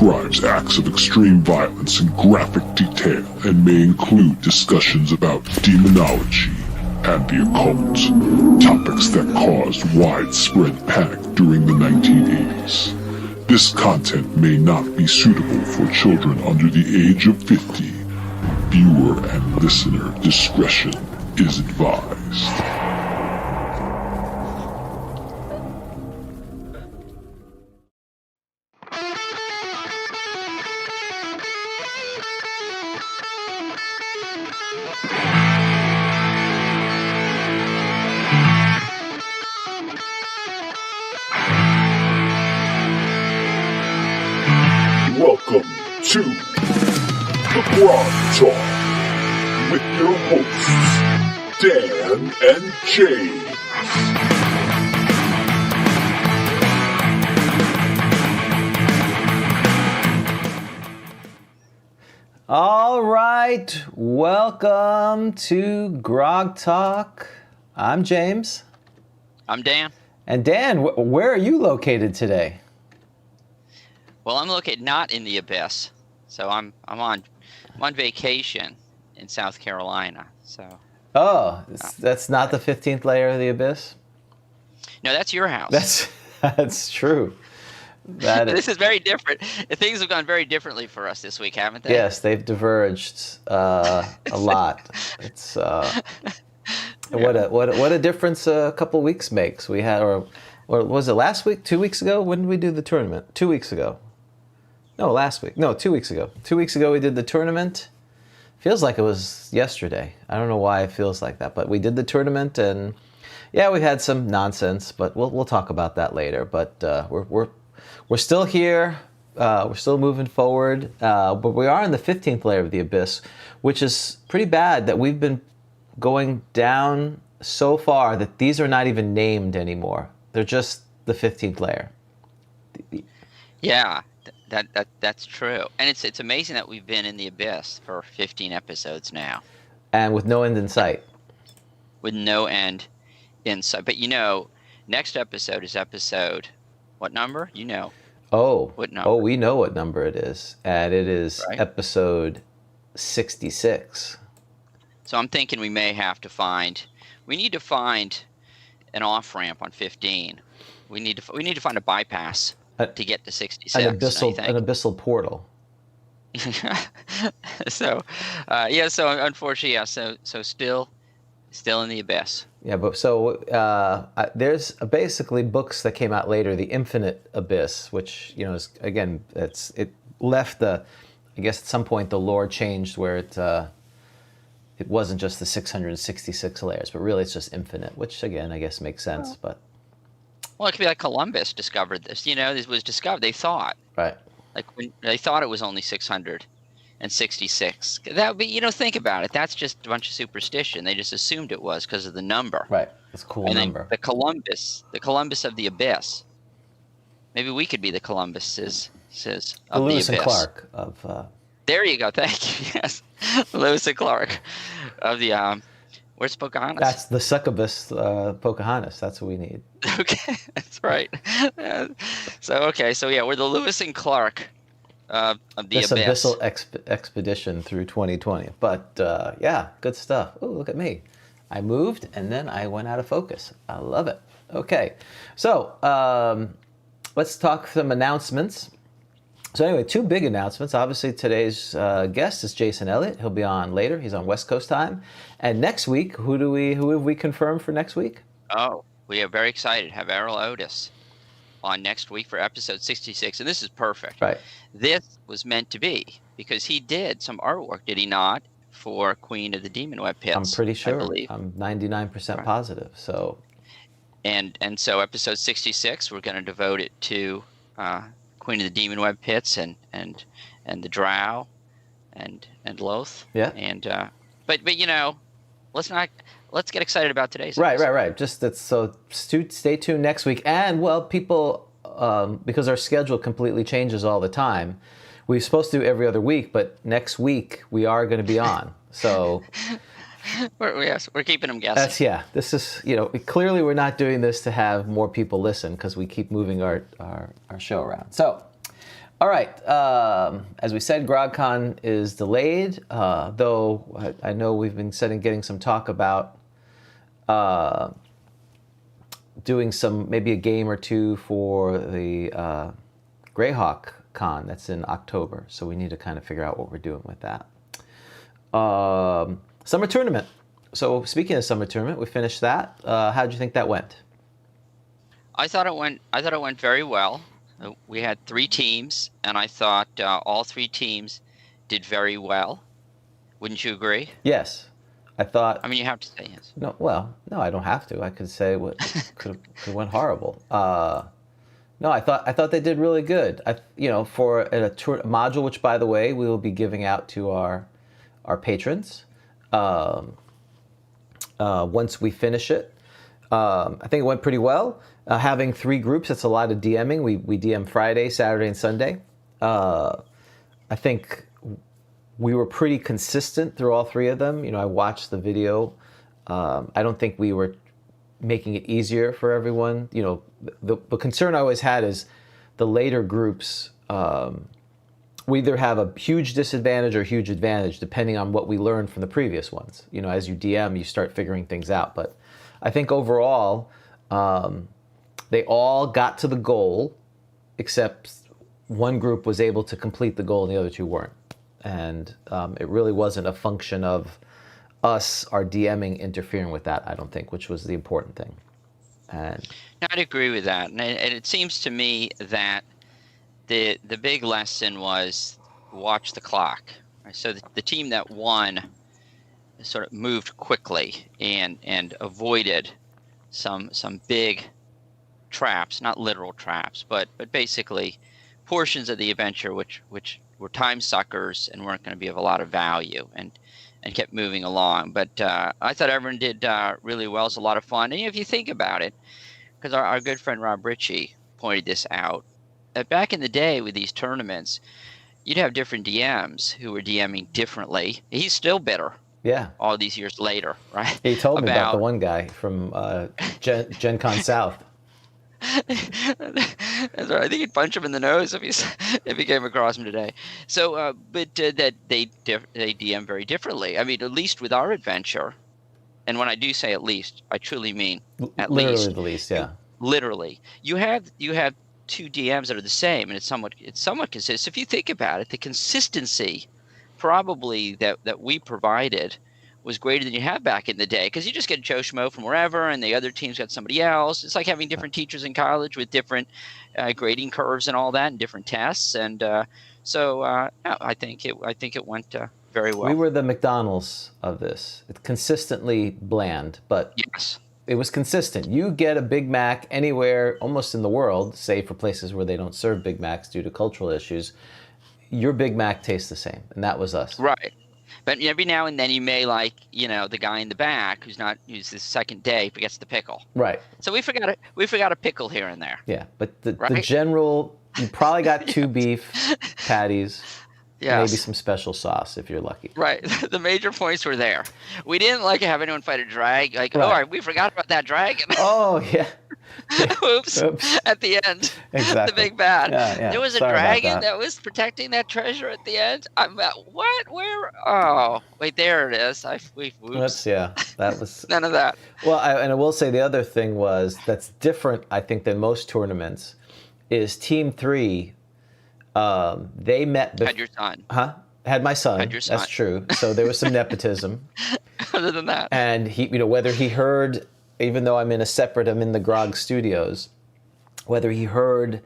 describes acts of extreme violence in graphic detail and may include discussions about demonology and the occult, topics that caused widespread panic during the 1980s. This content may not be suitable for children under the age of 50. Viewer and listener discretion is advised. Welcome to the GROGTALK with your hosts, Dan and James. All right, welcome to GROGTALK. I'm James. I'm Dan. And Dan, where are you located today? Well, I'm located not in the abyss, so I'm on vacation in South Carolina. So. Oh, that's not the 15th layer of the abyss? No, that's your house. That's true. This is very different. Things have gone very differently for us this week, haven't they? Yes, they've diverged a lot. It's what a difference a couple weeks makes. We had, or was it last week? 2 weeks ago? When did we do the tournament? 2 weeks ago. No, last week. No, 2 weeks ago. 2 weeks ago we did the tournament. Feels like it was yesterday. I don't know why it feels like that, but we did the tournament, and yeah, we had some nonsense, but we'll talk about that later. But we're still here. We're still moving forward, but we are in the 15th layer of the abyss, which is pretty bad that we've been going down so far that these are not even named anymore. They're just the 15th layer. Yeah, that's true. And it's amazing that we've been in the abyss for 15 episodes now. And with no end in sight. With no end in sight. But next episode is episode, what number? You know. Oh. What number? Oh, we know what number it is. And it is right? Episode 66. So I'm thinking we need to find an off-ramp on 15. We need to find a bypass to get to 66. An abyssal portal. So unfortunately, so still in the abyss. Yeah, but there's basically books that came out later, The Infinite Abyss, which is again it left I guess at some point the lore changed where it wasn't just the 666 layers, but really it's just infinite, which again I guess makes sense. Well, it could be like Columbus discovered this. This was discovered. They thought right, like when they thought it was only 666. That would be think about it. That's just a bunch of superstition. They just assumed it was because of the number. Right, it's a cool number. And the Columbus of the abyss. Maybe we could be the Columbuses of Lewis the abyss. And Clark of. There you go. Thank you. Yes, Lewis and Clark of the. Where's Pocahontas? That's the succubus Pocahontas. That's what we need. Okay, that's right. So we're the Lewis and Clark of the this abyss. Abyssal expedition through 2020. But yeah, good stuff. Oh, look at me. I moved and then I went out of focus. I love it. Okay, so let's talk some announcements. So anyway, two big announcements. Obviously, today's guest is Jayson Elliot. He'll be on later. He's on West Coast time. And next week, who have we confirmed for next week? Oh, we are very excited to have Errol Otis on next week for episode 66. And this is perfect. Right. This was meant to be because he did some artwork, did he not, for Queen of the Demon Web Pits? I'm pretty sure. I believe. I'm 99% positive. So. And so episode 66, we're going to devote it to Queen of the Demon Web Pits and the Drow and Loth. Yeah. And but let's get excited about today's right. episode. Right. Just that. So stay tuned next week. And people, because our schedule completely changes all the time, we're supposed to do every other week, but next week we are going to be on. So. We're keeping them guessing. This is, clearly we're not doing this to have more people listen because we keep moving our show around. So, All right. As we said, GrogCon is delayed, though I know we've been getting some talk about doing maybe a game or two for the Greyhawk Con that's in October. So we need to kind of figure out what we're doing with that. Summer tournament. So speaking of summer tournament, we finished that. How did you think that went? I thought it went very well. We had 3 teams, and I thought all 3 teams did very well. Wouldn't you agree? Yes. I thought. I mean, you have to say yes. No, well, no, I don't have to. I could say what could went horrible. No, I thought they did really good. For a module, which by the way we will be giving out to our patrons once we finish it. I think it went pretty well. Having 3 groups, that's a lot of DMing. We DM Friday, Saturday, and Sunday. I think we were pretty consistent through all 3 of them. I watched the video. I don't think we were making it easier for everyone. The concern I always had is the later groups, we either have a huge disadvantage or huge advantage depending on what we learned from the previous ones. As you DM, you start figuring things out. But I think overall, they all got to the goal, except one group was able to complete the goal and the other 2 weren't. And it really wasn't a function of us, our DMing, interfering with that, I don't think, which was the important thing. And I'd agree with that. And it seems to me that the big lesson was watch the clock. So the team that won sort of moved quickly and avoided some big traps, not literal traps, but basically portions of the adventure which were time suckers and weren't going to be of a lot of value, and kept moving along. But I thought everyone did really well. It was a lot of fun. And if you think about it, because our good friend Rob Ritchie pointed this out, that back in the day with these tournaments, you'd have different DMs who were DMing differently. He's still bitter. Yeah. All these years later, right? He told me about the one guy from Gen Con South. That's right. I think he'd punch him in the nose if he came across him today. So, but that they DM very differently. I mean, at least with our adventure, and when I do say at least, I truly mean at literally least. the least, yeah. Literally, you have 2 DMs that are the same, and it's somewhat consistent. If you think about it, the consistency probably that we provided was greater than you have back in the day, because you just get Joe Schmo from wherever, and the other team's got somebody else. It's like having different teachers in college with different grading curves and all that, and different tests. And so I think it went very well. We were the McDonald's of this. It's consistently bland, but yes, it was consistent. You get a Big Mac anywhere, almost in the world, save for places where they don't serve Big Macs due to cultural issues. Your Big Mac tastes the same, and that was us. Right. But every now and then you may the guy in the back who's the second day forgets the pickle. Right. So we forgot a pickle here and there. Yeah, but the general, you probably got 2 beef patties, yes, maybe some special sauce if you're lucky. Right. The major points were there. We didn't have anyone fight a drag. Right. Oh, we forgot about that dragon. Oh, yeah. Oops. At the end. Exactly. The big bad. Yeah. There was a Sorry dragon that was protecting that treasure at the end. I'm what? Where? Oh, wait, there it is. Whoops. That was none of that. Well, and I will say the other thing that's different, I think, than most tournaments is Team 3. They met. Had your son. Huh? Had my son. Had your son. That's true. So there was some nepism. Other than that. And he, whether he heard, even though I'm in the Grog studios, whether he heard,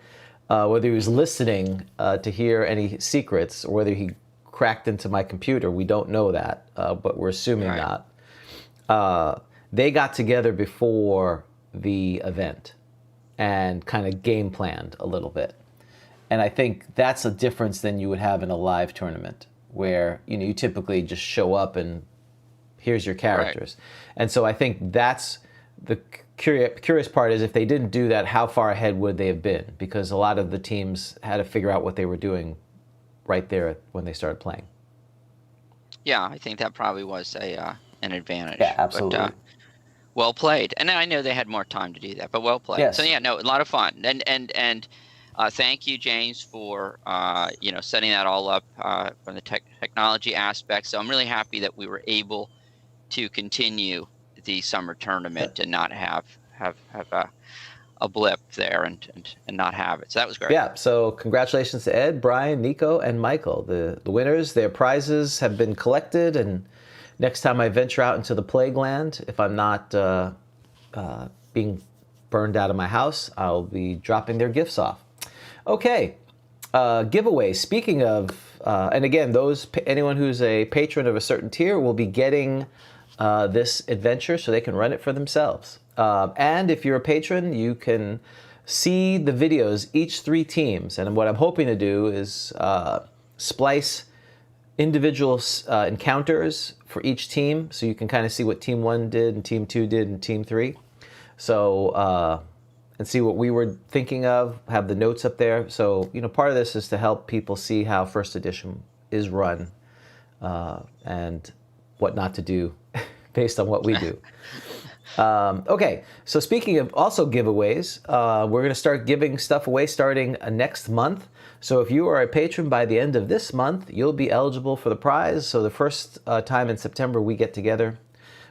whether he was listening to hear any secrets, or whether he cracked into my computer, we don't know that, but we're assuming not. They got together before the event and kind of game planned a little bit. And I think that's a difference than you would have in a live tournament where, you typically just show up and here's your characters. Right. And so I think that's the curious part is if they didn't do that, how far ahead would they have been? Because a lot of the teams had to figure out what they were doing right there when they started playing. Yeah, I think that probably was an advantage. Yeah, absolutely. But, well played. And I know they had more time to do that, but well played. Yes. So yeah, no, a lot of fun. And Thank you, James, for setting that all up from the technology aspect. So I'm really happy that we were able to continue the summer tournament and not have a blip there and not have it. So that was great. Yeah, so congratulations to Ed, Brian, Nico, and Michael. The winners, their prizes have been collected, and next time I venture out into the plague land, if I'm not being burned out of my house, I'll be dropping their gifts off. Okay, giveaway. Speaking of, and again, anyone who's a patron of a certain tier will be getting this adventure so they can run it for themselves. And if you're a patron, you can see the videos, each 3 teams. And what I'm hoping to do is splice individual encounters for each team, so you can kind of see what Team 1 did and Team 2 did and Team 3. So, and see what we were thinking of, have the notes up there. So, part of this is to help people see how First Edition is run and what not to do based on what we do. Okay, so speaking of also giveaways, we're going to start giving stuff away starting next month. So if you are a patron by the end of this month, you'll be eligible for the prize. So the first time in September we get together,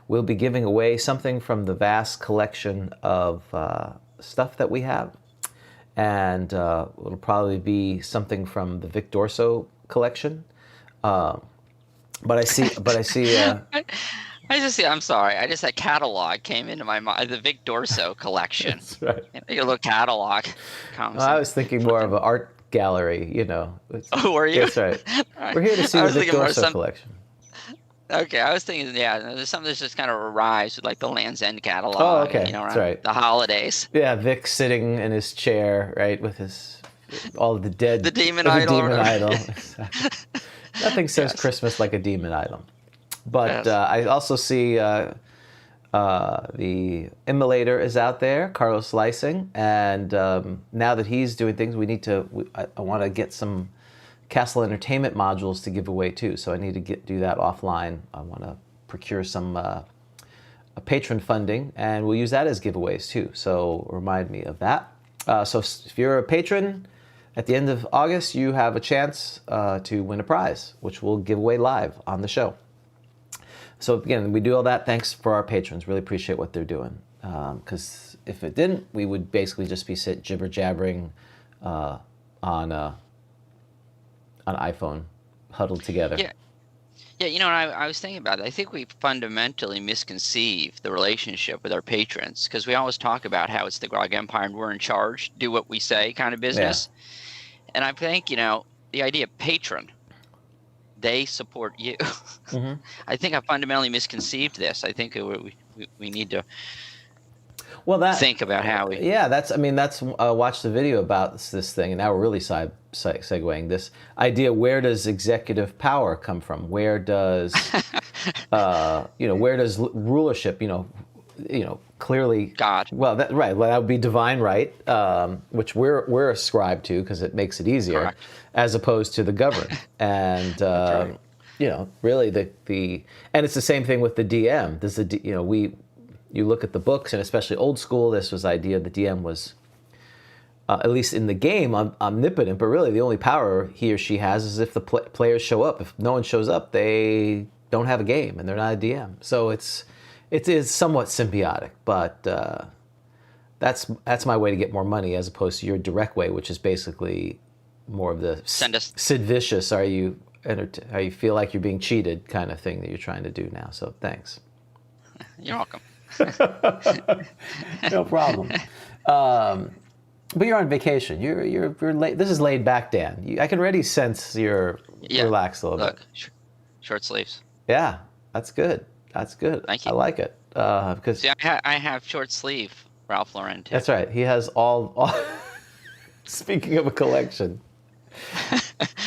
we'll be giving away something from the vast collection of stuff that we have. And it'll probably be something from the Vic Dorso collection. But I see. I'm sorry. I just that catalog came into my mind. The Vic Dorso collection. That's right. Your little catalog comes. I was thinking more of an art gallery. Oh, were you? That's right. We're here to see the Vic Dorso collection. Okay, I was thinking, there's something that just kind of arrives with like the Land's End catalog. Oh, okay, that's right. The holidays. Yeah, Vic sitting in his chair, right, with all of the dead. The demon idol. The demon idol. Exactly. Nothing says Christmas like a demon idol. But I also see the Immolator is out there, Carlos Lysing, and now that he's doing things, I want to get some Castle Entertainment modules to give away too, so I need to do that offline. I want to procure some patron funding, and we'll use that as giveaways too, so remind me of that. So if you're a patron, at the end of August, you have a chance to win a prize, which we'll give away live on the show. So again, we do all that thanks for our patrons. Really appreciate what they're doing. Because if it didn't, we would basically just be jibber-jabbering on iPhone, huddled together. Yeah, I was thinking about it. I think we fundamentally misconceive the relationship with our patrons, because we always talk about how it's the Grog Empire and we're in charge, do what we say kind of business. Yeah. And I think, the idea of patron, they support you. Mm-hmm. I think I fundamentally misconceived this. I think we need to think about how we... Yeah, that's watch the video about this thing, and now we're really segueing this idea. Where does executive power come from? Where does, where does rulership, clearly... God. Well, that would be divine right, which we're ascribed to because it makes it easier. Correct. As opposed to the governed. And, right. Really and it's the same thing with the DM. You look at the books, and especially old school, this was the idea the DM was, at least in the game, omnipotent, but really the only power he or she has is if the players show up. If no one shows up, they don't have a game, and they're not a DM. So it is somewhat symbiotic, but that's my way to get more money as opposed to your direct way, which is basically more of the Sid Vicious, are you feel like you're being cheated kind of thing that you're trying to do now. So thanks. You're welcome. No problem. But you're on vacation. You're late. This is laid back, Dan. I can already sense you're relaxed a little bit. Short sleeves. Yeah, that's good. That's good. Thank you. I like it because I have short sleeve Ralph Lauren too. That's right. He has all Speaking of a collection.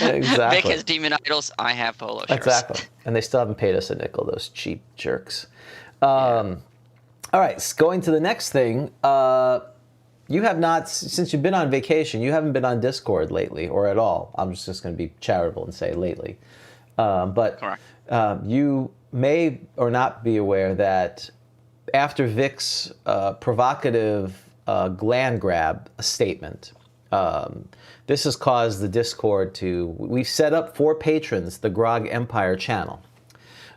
Exactly. Vic has demon idols. I have polo shirts. Exactly. And they still haven't paid us a nickel, those cheap jerks. All right, going to the next thing. You have not, since you've been on vacation, you haven't been on Discord lately, or at all. I'm just going to be charitable and say lately. But you may or not be aware that after Vic's provocative gland grab statement, This has caused the Discord we've set up for patrons the Grog Empire channel,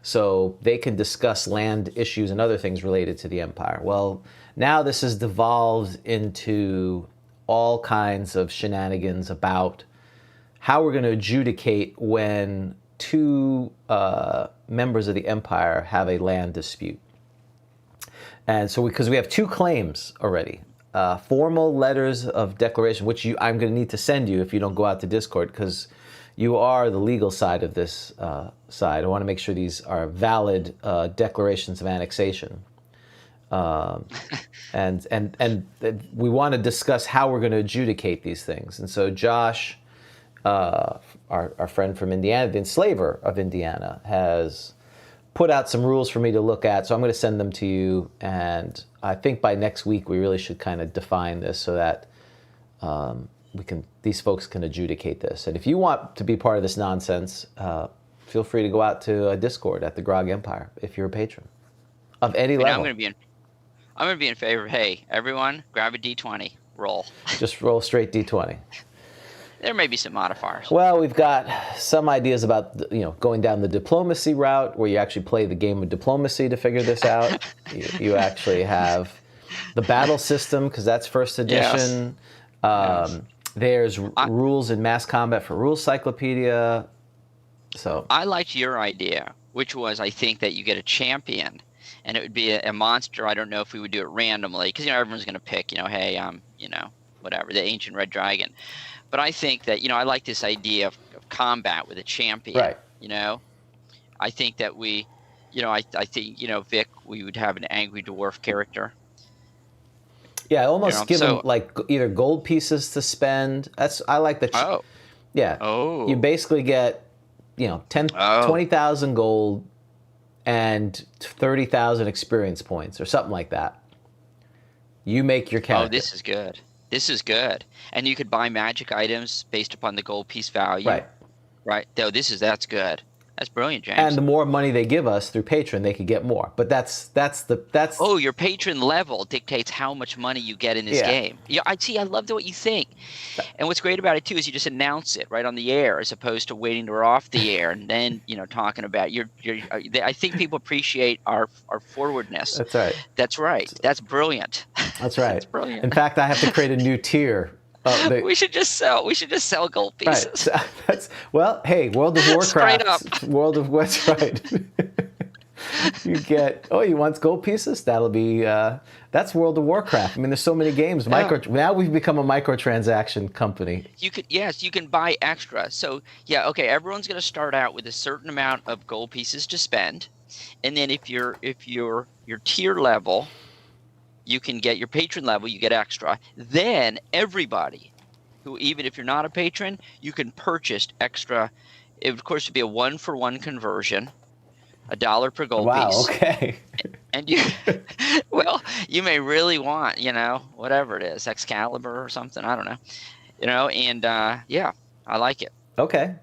so they can discuss land issues and other things related to the Empire. Well, now this has devolved into all kinds of shenanigans about how we're going to adjudicate when two members of the Empire have a land dispute. And so because we have two claims already, formal letters of declaration, which I'm going to need to send you if you don't go out to Discord, because you are the legal side of this side. I want to make sure these are valid declarations of annexation. And we want to discuss how we're going to adjudicate these things. And so Josh, our friend from Indiana, the enslaver of Indiana, has put out some rules for me to look at. So I'm going to send them to you. And I think by next week, we really should kind of define this so that these folks can adjudicate this. And if you want to be part of this nonsense, feel free to go out to a Discord at the Grog Empire if you're a patron of any level. I'm going to be in favor of, hey, everyone, grab a D20, roll. Just roll straight D20. There may be some modifiers. Well, we've got some ideas about going down the diplomacy route, where you actually play the game of diplomacy to figure this out. You actually have the battle system, because that's first edition. Yes. There's rules in mass combat for Rules Cyclopedia. So I liked your idea, which was, I think, that you get a champion, and it would be a monster. I don't know if we would do it randomly, because everyone's going to pick, hey, whatever, the ancient red dragon. But I think that, I like this idea of combat with a champion. Right. I think that we, I think, Vic, we would have an angry dwarf character. Yeah, almost give them like either gold pieces to spend. I like the. Yeah. Oh. You basically get, 20,000 gold and 30,000 experience points or something like that. You make your character. Oh, this is good. This is good. And you could buy magic items based upon the gold piece value. Right. Right. That's good. That's brilliant, James. And the more money they give us through Patreon, they could get more. But that's. Oh, your patron level dictates how much money you get in this game. Yeah, I love what you think. And what's great about it too is you just announce it right on the air, as opposed to waiting to we're off the air and then talking about I think people appreciate our forwardness. That's right. That's right. That's brilliant. That's right. That's brilliant. In fact, I have to create a new tier. We should just sell gold pieces. Right. Well, hey, World of Warcraft. Straight up. World of West, right. You get, you want gold pieces? That'll be, that's World of Warcraft. I mean, there's so many games. Yeah. Now we've become a microtransaction company. You can buy extra. So, everyone's going to start out with a certain amount of gold pieces to spend. And then if your tier level, you can get your patron level, you get extra. Then everybody who, even if you're not a patron, you can purchase extra. It would, of course, be a 1-for-1 conversion, $1 per gold piece. Wow, okay. And you may really want, whatever it is, Excalibur or something, I don't know. And I like it. Okay.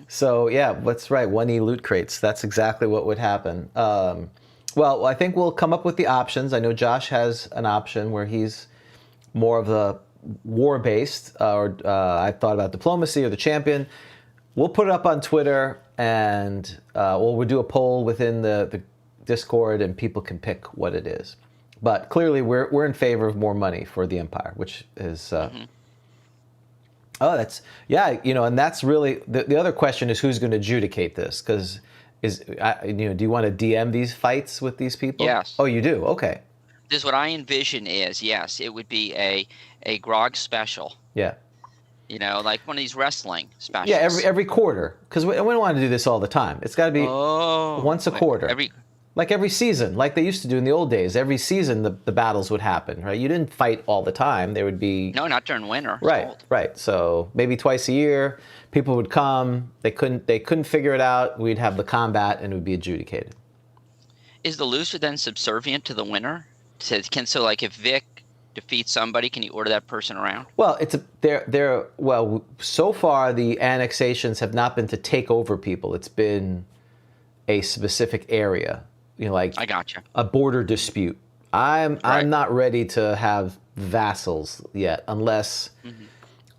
So, that's right, 1E loot crates. That's exactly what would happen. Well, I think we'll come up with the options. I know Josh has an option where he's more of the war-based, or I thought about diplomacy or the champion. We'll put it up on Twitter, and we'll do a poll within the Discord, and people can pick what it is. But clearly, we're in favor of more money for the Empire, which is. Oh, and that's really the other question is who's going to adjudicate this, because. Do you want to DM these fights with these people? Yes. Oh, you do? Okay. This is what I envision is, yes, it would be a grog special. Yeah. Like one of these wrestling specials. Yeah, every quarter, because we don't want to do this all the time. It's got to be once a quarter. Every season, like they used to do in the old days. Every season, the battles would happen, right? You didn't fight all the time. There would be... No, not during winter. It's right, cold. Right. So maybe twice a year, people would come. They couldn't figure it out. We'd have the combat, and it would be adjudicated. Is the loser then subservient to the winner? So like if Vic defeats somebody, can you order that person around? Well, so far the annexations have not been to take over people. It's been a specific area. Like I gotcha. A border dispute. I'm not ready to have vassals yet, unless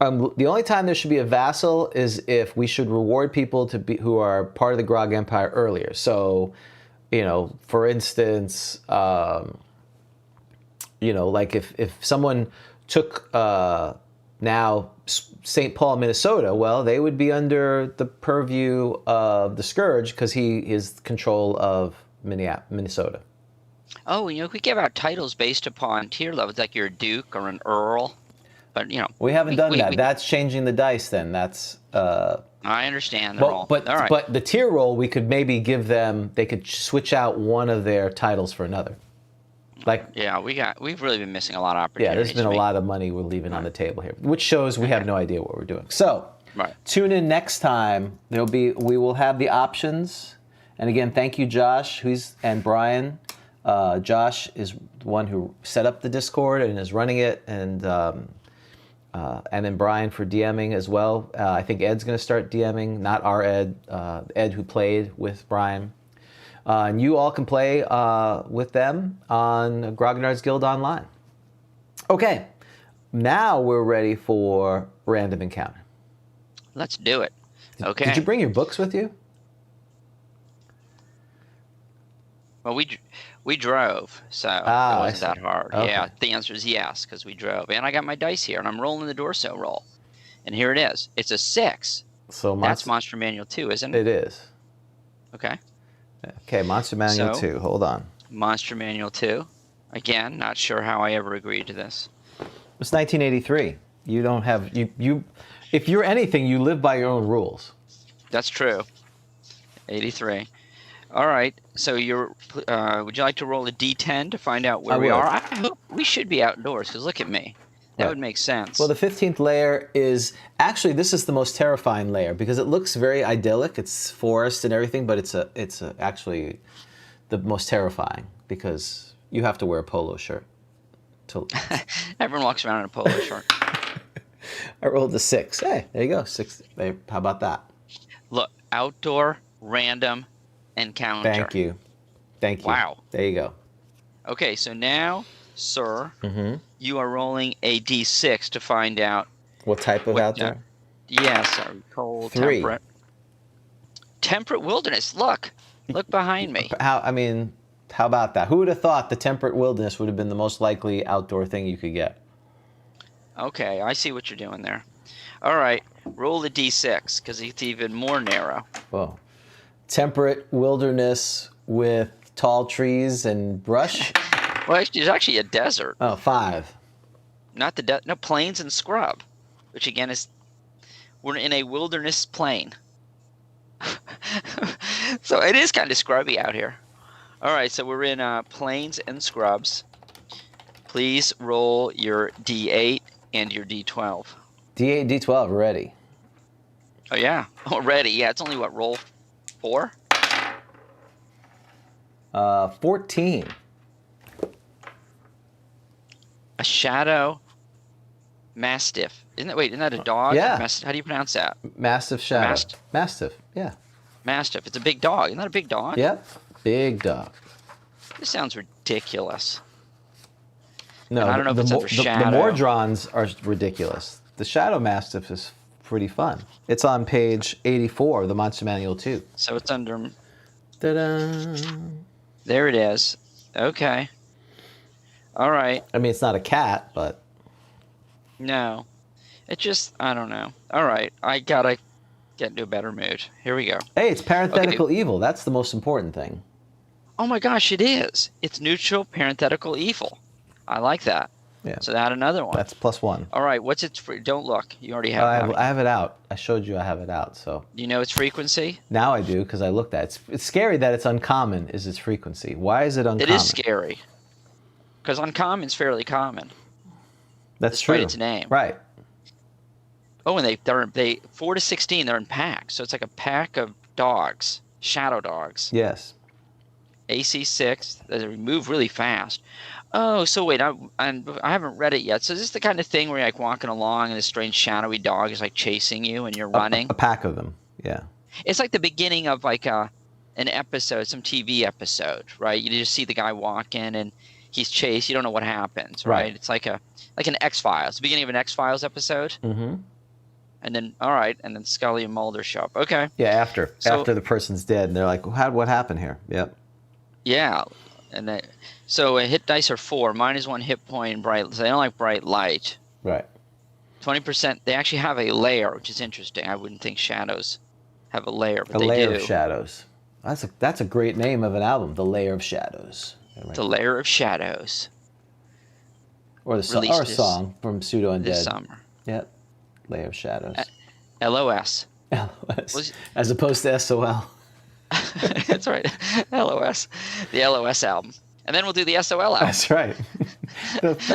The only time there should be a vassal is if we should reward people who are part of the Grog Empire earlier. So, for instance, like if someone took now St. Paul, Minnesota, well, they would be under the purview of the Scourge because he is control of Minnesota. Oh, we give out titles based upon tier levels, like you're a duke or an earl. But we haven't done that. That's changing the dice. Then that's. I understand the role. But All right. But the tier roll, we could maybe give them. They could switch out one of their titles for another. Yeah, we've really been missing a lot of opportunities. Yeah, there's been a lot of money we're leaving on the table here, which shows we have no idea what we're doing. So, tune in next time. We will have the options. And again, thank you, Josh, and Brian. Josh is the one who set up the Discord and is running it, and then Brian for DMing as well. I think Ed's going to start DMing, not our Ed, Ed who played with Brian. And you all can play with them on Grognard's Guild Online. Okay, now we're ready for Random Encounter. Let's do it. Okay. Did you bring your books with you? Well, we drove, so it wasn't that hard. Okay. Yeah, the answer is yes, because we drove. And I got my dice here, and I'm rolling the Dorso roll. And here it is. It's a 6. So that's Monster Manual 2, isn't it? It is. Okay. Okay, Monster Manual 2. Hold on. Monster Manual 2. Again, not sure how I ever agreed to this. It's 1983. You don't have you. If you're anything, you live by your own rules. That's true. 83. All right. So would you like to roll a D10 to find out where we are? I hope we should be outdoors because look at me. That would make sense. Well, the 15th layer is actually, this is the most terrifying layer because it looks very idyllic. It's forest and everything, but it's actually the most terrifying because you have to wear a polo shirt. Everyone walks around in a polo shirt. I rolled a 6. Hey, there you go. 6. How about that? Look, outdoor, random encounter. Thank you. Wow. There you go. Okay, so now, sir, you are rolling a D6 to find out what type of outdoor. Yes, cold, 3. temperate. Temperate wilderness. Look behind me. How about that? Who would have thought the temperate wilderness would have been the most likely outdoor thing you could get? Okay, I see what you're doing there. All right, roll the D6 because it's even more narrow. Whoa. Temperate wilderness with tall trees and brush? Well, it's actually a desert. Oh, 5. Not no, plains and scrub, which again is, we're in a wilderness plain. So it is kind of scrubby out here. All right, so we're in plains and scrubs. Please roll your D8 and your D12. D8, D12, ready. Oh, yeah. Already. Yeah, it's only, roll 4? 14. A shadow mastiff. Isn't that a dog? Yeah. How do you pronounce that? Mastiff shadow. Mastiff, yeah. Mastiff. It's a big dog. Isn't that a big dog? Yep. Big dog. This sounds ridiculous. No, and I don't know if it's under shadow. The Mordrons are ridiculous. The Shadow Mastiff is pretty fun. It's on page 84 of the Monster Manual 2. So it's under... Ta-da! There it is. Okay. All right. I mean, it's not a cat, but... No. It just... I don't know. All right. I gotta get into a better mood. Here we go. Hey, it's parenthetical evil. That's the most important thing. Oh my gosh, it is. It's neutral parenthetical evil. I like that. Yeah. So add another one. That's +1. All right. What's its... Don't look. You already have it. I have it out. I showed you I have it out, so... Do you know its frequency? Now I do, because I looked at it. It's scary that it's uncommon, is its frequency. Why is it uncommon? It is scary. Because uncommon's fairly common. That's true. Despite its name. Right. Oh, and they 4 to 16, they're in packs. So it's like a pack of dogs, shadow dogs. Yes. AC 6, they move really fast. Oh, so wait, I haven't read it yet. So is this the kind of thing where you're like walking along and this strange shadowy dog is like chasing you and you're running? A pack of them, yeah. It's like the beginning of like an episode, some TV episode, right? You just see the guy walking and he's chased. You don't know what happens, right? It's like an X-Files, the beginning of an X-Files episode. Mm-hmm. And then, all right, and then Scully and Mulder show up. Okay. Yeah, after So- the person's dead, and they're like, what happened here? Yep. Yeah. And then, so hit dice are 4. Mine is 1 hit point. Bright. So they don't like bright light. Right. 20%. They actually have a layer, which is interesting. I wouldn't think shadows have a layer, but A they Layer do. of Shadows. That's a great name of an album, The Layer of Shadows. Right. The Layer of Shadows. Or Released a song from Pseudo Undead. This summer. Yep. Layer of Shadows. LOS. LOS. As opposed to SOL. That's right. LOS. The LOS album. And then we'll do the SOL album. That's right.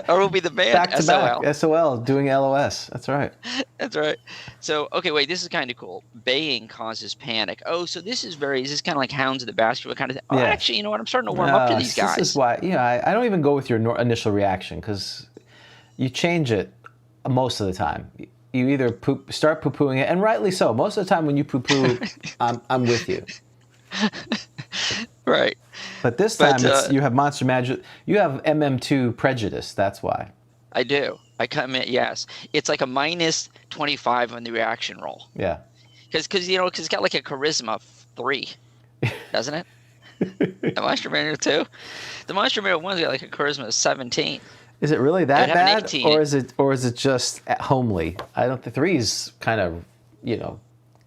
Or we'll be the band Back to SOL. back. SOL doing LOS. That's right. That's right. So, okay, wait, this is kind of cool. Baying causes panic. Oh, so this is kind of like Hounds of the Baskerville kind of thing. Oh, Yeah. actually, you know what? I'm starting to warm up to these guys. This is why, I don't even go with your initial reaction, because you change it most of the time. You either start poo-pooing it, and rightly so. Most of the time when you poo-poo, I'm with you. Right. But this time you have Monster Magic. You have MM2 prejudice. That's why. I do. I come in, yes. It's like a minus 25 on the reaction roll. Yeah. Because it's got like a charisma of 3, doesn't it? The Monster Manual 2? The Monster Manual 1's got like a charisma of 17. Is it really that I'd have an bad, 18. or is it just homely? I don't think 3's kind of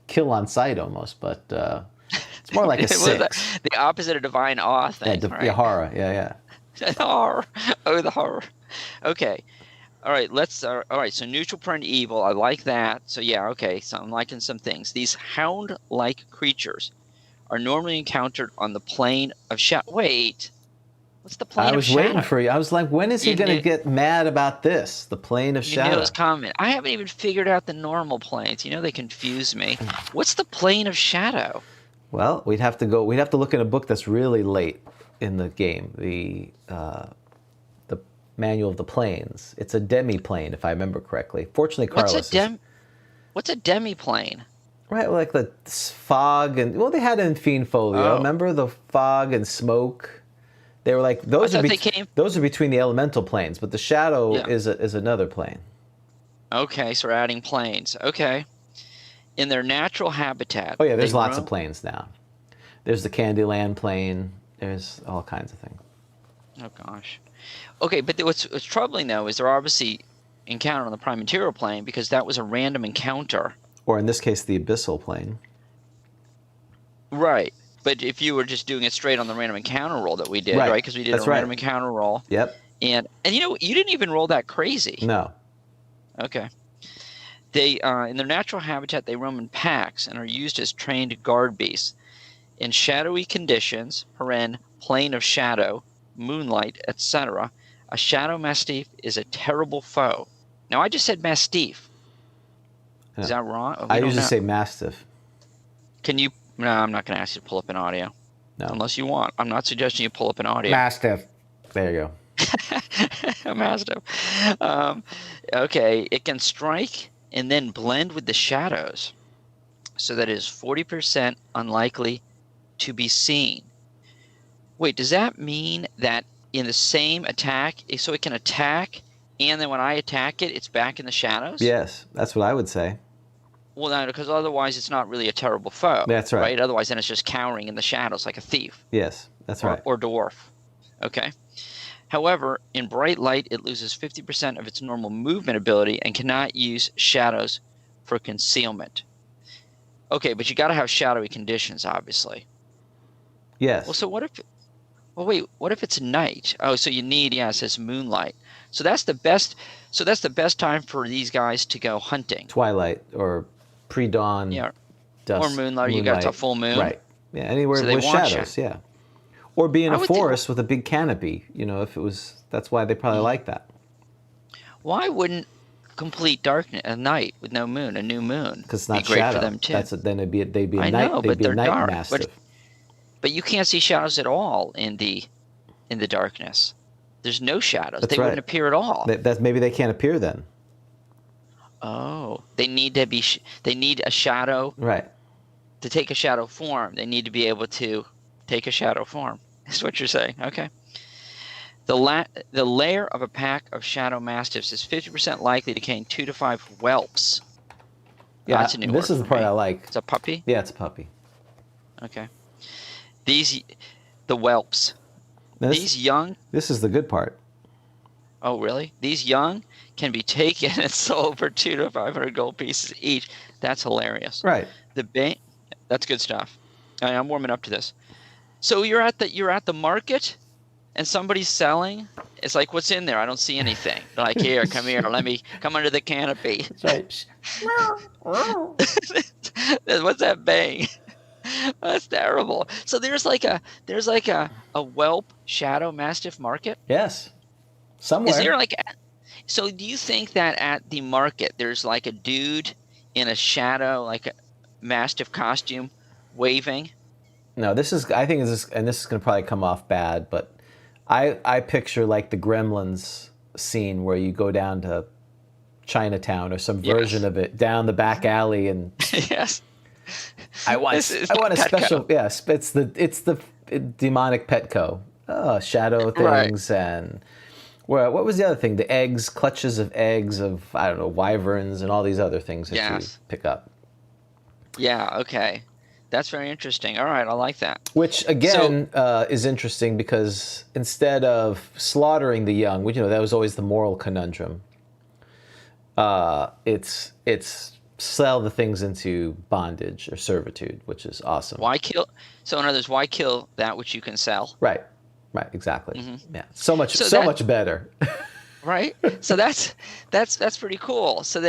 kill on sight almost, but it's more like a 6. The opposite of divine awe thing. Yeah, horror. Yeah. Horror. Oh, the horror. Okay. All right. All right. So neutral prone evil. I like that. So yeah. Okay. So I'm liking some things. These hound-like creatures are normally encountered on the plane of shadow. Wait. What's the plane of shadow? I was waiting for you. I was like, when is he going to get mad about this? The plane of shadow. You know his comment. I haven't even figured out the normal planes. They confuse me. What's the plane of shadow? Well, we'd have to look in a book that's really late in the game. The Manual of the Planes. It's a demi-plane, if I remember correctly. Fortunately, Carlos. What's a demi-plane? Right, like the fog and they had it in Fiend Folio. Oh. Remember the fog and smoke? They were like those are between the elemental planes, but the shadow is another plane. Okay, so we're adding planes. Okay. In their natural habitat. Oh yeah, there's lots of planes now. There's the Candyland plane. There's all kinds of things. Oh gosh. Okay, but what's troubling though is they're obviously encountered on the prime material plane because that was a random encounter. Or in this case, the abyssal plane. Right. But if you were just doing it straight on the random encounter roll that we did, right? Because we did a random encounter roll. Yep. And you didn't even roll that crazy. No. Okay. They in their natural habitat they roam in packs and are used as trained guard beasts. In shadowy conditions, plane of shadow, moonlight, etc., a shadow mastiff is a terrible foe. Now I just said mastiff. Is that wrong? I usually say mastiff. Can you? No, I'm not going to ask you to pull up an audio. No. Unless you want. I'm not suggesting you pull up an audio. Mastiff. There you go. Mastiff. Okay. It can strike and then blend with the shadows, so that it is 40% unlikely to be seen. Wait, does that mean that in the same attack, so it can attack, and then when I attack it, it's back in the shadows? Yes, that's what I would say. Well, no, because otherwise it's not really a terrible foe. That's right. Otherwise, then it's just cowering in the shadows like a thief. Yes, that's right. Or dwarf. Okay. However, in bright light, it loses 50% of its normal movement ability and cannot use shadows for concealment. Okay, but you got to have shadowy conditions, obviously. Yes. Well, so what if? Well, wait. What if it's night? Oh, so you need it says moonlight. So that's the best. So that's the best time for these guys to go hunting. Twilight or pre-dawn. Yeah. Dusk, or moonlight. You got a full moon. Right. Yeah. Anywhere with shadows. Yeah. Or be in a forest with a big canopy. If it was. That's why they probably like that. Why wouldn't complete darkness at night with no moon, a new moon, because it's not be great shadow. for them too? Then they'd be a I night. know, They'd but be they're a night dark. mastiff. But you can't see shadows at all in the darkness. There's no shadows. That's they wouldn't appear at all. Maybe they can't appear then. Oh, they need to be. They need a shadow. Right. To take a shadow form, they need to be able to take a shadow form. That's what you're saying. Okay. The lair of a pack of shadow mastiffs is 50% likely to contain 2 to 5 whelps. Yeah, That's a new this word is the for part me. I like. It's a puppy? Yeah, it's a puppy. Okay. The whelps. Now These young, this is the good part. oh really? These young can be taken and sold for 200 to 500 gold pieces each. That's hilarious. Right. The bang, that's good stuff. I'm warming up to this. So you're at the market and somebody's selling. It's like, what's in there? I don't see anything. They're like, here, come here. Let me come under the canopy. That's right. What's that bang? That's terrible. So there's like a whelp shadow mastiff market. Yes. Somewhere. Is there like so do you think that at the market there's like a dude in a shadow like a mastiff costume waving? No, this is. I think this, and this is going to probably come off bad, but I picture like the Gremlins scene where you go down to Chinatown or some version of it down the back alley and Yes. I want a special. Yes, it's the demonic Petco shadow things and. Well, what was the other thing? The eggs, clutches of eggs of, I don't know, wyverns and all these other things that you pick up. Yeah, okay. That's very interesting. All right, I like that. Which, again, is interesting because instead of slaughtering the young, which, that was always the moral conundrum, it's sell the things into bondage or servitude, which is awesome. So in other words, why kill that which you can sell? Right. Right, exactly. Mm-hmm. Yeah, so much better. Right. So that's pretty cool. So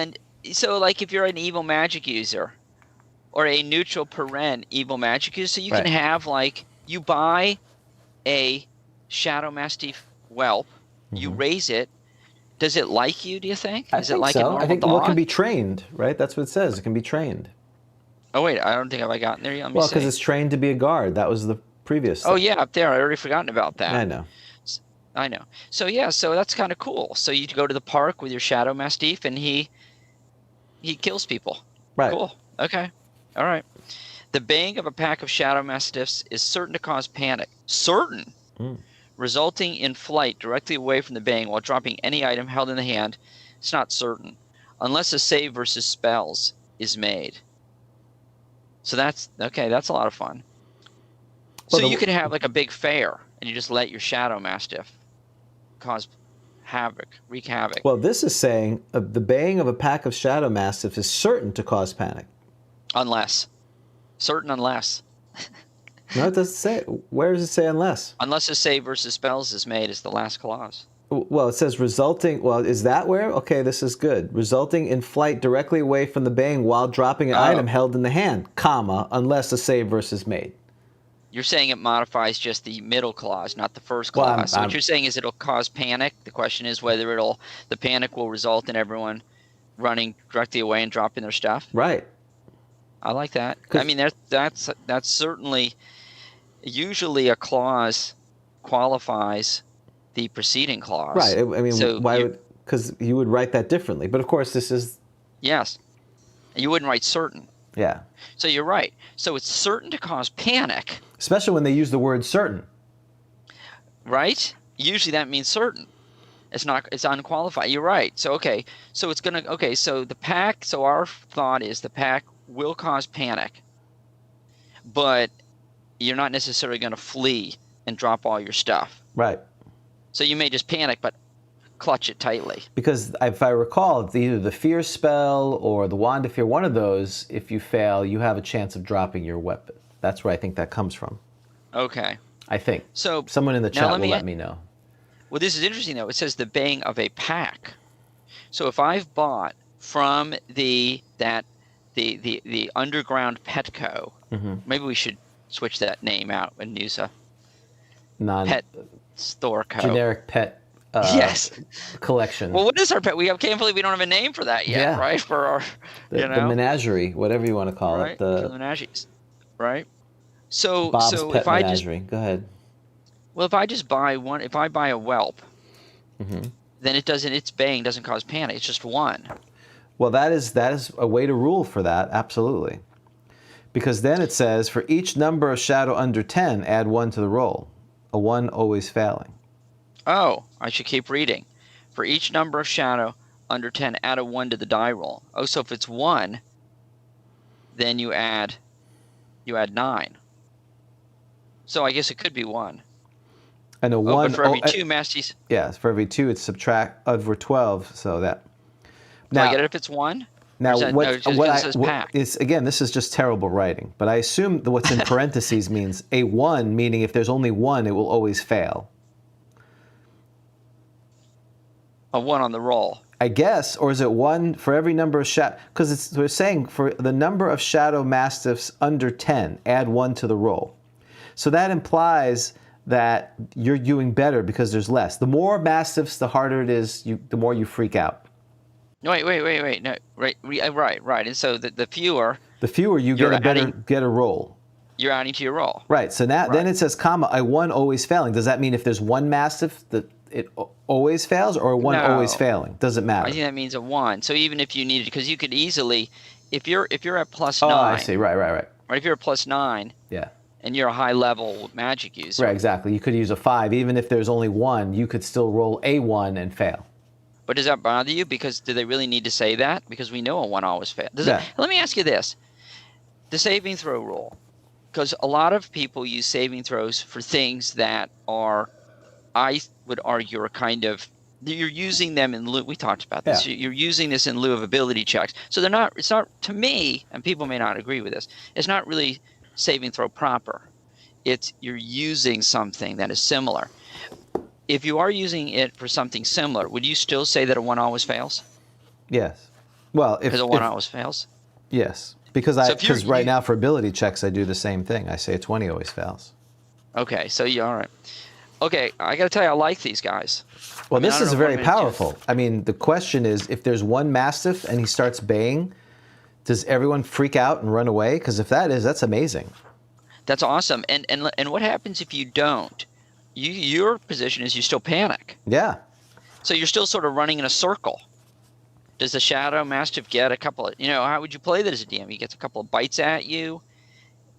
like if you're an evil magic user, or a neutral paren evil magic user, so you can have like you buy a shadow mastiff whelp, you raise it. Does it like you? Do you think? Is it like so. A normal dog? It can be trained, right? That's what it says. It can be trained. Oh wait, I don't think I gotten there yet. Let me see. Because it's trained to be a guard. That was the previous. Oh yeah, up there. I already forgotten about that. I know. So yeah, so that's kind of cool. So you go to the park with your shadow mastiff, and he kills people. Right. Cool. Okay. All right. The baying of a pack of shadow mastiffs is certain to cause panic. Certain. Resulting in flight directly away from the baying while dropping any item held in the hand. It's not certain, unless a save versus spells is made. So that's okay. That's a lot of fun. So you could have like a big fair, and you just let your shadow mastiff wreak havoc. Well, this is saying the baying of a pack of shadow mastiffs is certain to cause panic. Unless. No, it doesn't say. Where does it say unless? Unless a save versus spells is made is the last clause. Well, it says resulting. Well, is that where? Okay, this is good. Resulting in flight directly away from the baying while dropping an item held in the hand, comma, unless a save versus made. You're saying it modifies just the middle clause, not the first clause. Well, so what you're saying is it'll cause panic. The question is whether the panic will result in everyone running directly away and dropping their stuff. Right. I like that. I mean, that's certainly usually a clause qualifies the preceding clause. Right. I mean, so why would? Because you would write that differently. But of course, this is. Yes. You wouldn't write certain. Yeah. So you're right. So it's certain to cause panic. Especially when they use the word certain. Right? Usually that means certain. It's unqualified. You're right. So so our thought is the pack will cause panic. But you're not necessarily going to flee and drop all your stuff. Right. So you may just panic but clutch it tightly. Because if I recall, either the fear spell or the wand of fear, one of those, if you fail, you have a chance of dropping your weapon. That's where I think that comes from. Okay. I think. So someone in the chat will let me know. Well, this is interesting though. It says the baying of a pack. So if I've bought from the underground Petco, maybe we should switch that name out and use a pet store code. Generic pet. Yes. Collection. Well, what is our pet? Can't believe we don't have a name for that yet, right? For our, the menagerie, whatever you want to call it. The menageries, right? So, Bob's pet menagerie. Go ahead. Well, if I just buy one, if I buy a whelp, then its baying doesn't cause panic. It's just one. Well, that is a way to rule for that. Absolutely. Because then it says, for each number of shadow under 10, add 1 to the roll. A 1 always failing. Oh, I should keep reading. For each number of shadow under 10, add a 1 to the die roll. Oh, so if it's 1, then you add 9. So I guess it could be 1. And a 1. But for every 2 Masties, Yeah, for every 2, it's subtract over 12. So that. do I get it if it's 1? Now, it says pack. Is again, this is just terrible writing. But I assume that what's in parentheses means a 1, meaning if there's only 1, it will always fail. A 1 on the roll. I guess, or is it 1 for every number of shadow? Because we're saying for the number of shadow mastiffs under 10, add 1 to the roll. So that implies that you're doing better because there's less. The more mastiffs, the harder it is. The more you freak out. No, wait. No, right. And so the fewer. The fewer you get a roll. You're adding to your roll. Right. So now then it says comma a 1 always failing. Does that mean if there's 1 mastiff that it always fails, or 1 always failing? Doesn't matter. I think that means a 1. So even if you needed, because you could easily, if you're at plus 9. Oh, I see. Right. Right. If you're at plus 9. Yeah. And you're a high level magic user. Right. Exactly. You could use a 5, even if there's only 1. You could still roll a 1 and fail. But does that bother you? Because do they really need to say that? Because we know a 1 always fails. Let me ask you this: the saving throw rule, because a lot of people use saving throws for things that are, I would argue, are kind of, you're using them in lieu. We talked about this. Yeah. You're using this in lieu of ability checks. So they're not. It's not, to me, and people may not agree with this. It's not really saving throw proper. It's you're using something that is similar. If you are using it for something similar, would you still say that a 1 always fails? Yes. Well, because a 1 always fails. Yes, because right now for ability checks I do the same thing. I say a 20 always fails. Okay, so you're all right. Okay, I got to tell you, I like these guys. Well, this is very powerful. I mean, the question is, if there's 1 mastiff and he starts baying, does everyone freak out and run away? Because if that's amazing. That's awesome. And what happens if you don't? Your position is you still panic. Yeah. So you're still sort of running in a circle. Does the Shadow Mastiff get a couple of, how would you play that as a DM? He gets a couple of bites at you.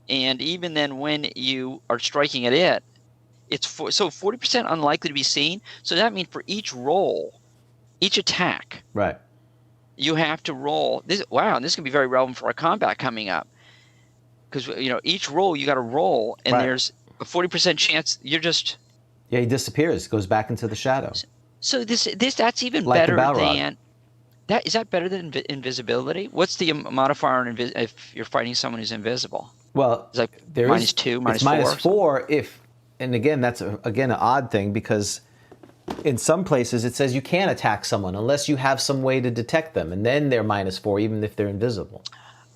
And even then when you are striking at it, it's 40% unlikely to be seen. So that means for each roll, each attack. Right. You have to roll. This can be very relevant for our combat coming up. Because, each roll you got to roll, and there's a 40% chance you're just... Yeah, he disappears, goes back into the shadow. So that's even like better than... Is that better than invisibility? What's the modifier on if you're fighting someone who's invisible? Well, is that -2, -4? -4 if... And again, that's an odd thing, because in some places it says you can't attack someone unless you have some way to detect them, and then they're -4 even if they're invisible.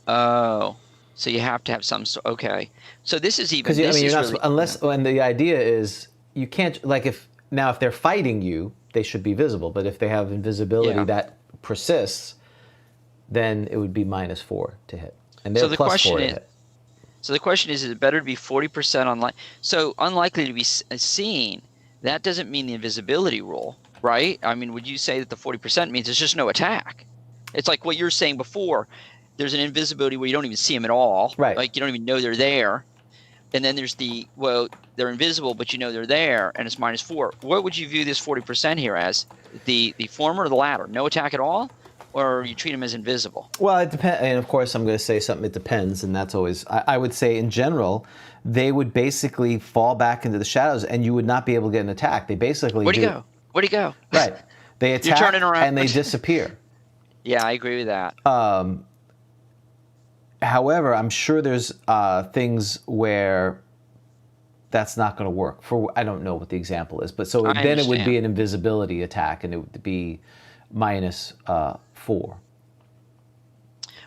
Oh, so you have to have some. Okay, so this is even. Because you're not unless. And the idea is you can't, like, if they're fighting you, they should be visible. But if they have invisibility that persists, then it would be -4 to hit, and they're +4 to hit. So the question is it better to be 40% unlikely to be seen? That doesn't mean the invisibility rule, right? I mean, would you say that the 40% means there's just no attack? It's like what you're saying before. There's an invisibility where you don't even see them at all. Right. Like you don't even know they're there. And then there's they're invisible, but you know they're there, and it's -4. What would you view this 40% here as? The former or the latter? No attack at all? Or you treat them as invisible? Well, it depends. And of course, I'm going to say something. It depends, and that's always. I would say, in general, they would basically fall back into the shadows, and you would not be able to get an attack. They basically. Where'd he go? Where'd he go? Right. They attack turning around. and they disappear. Yeah, I agree with that. However, I'm sure there's things where that's not going to work. I don't know what the example is, but then it would be an invisibility attack, and it would be -4.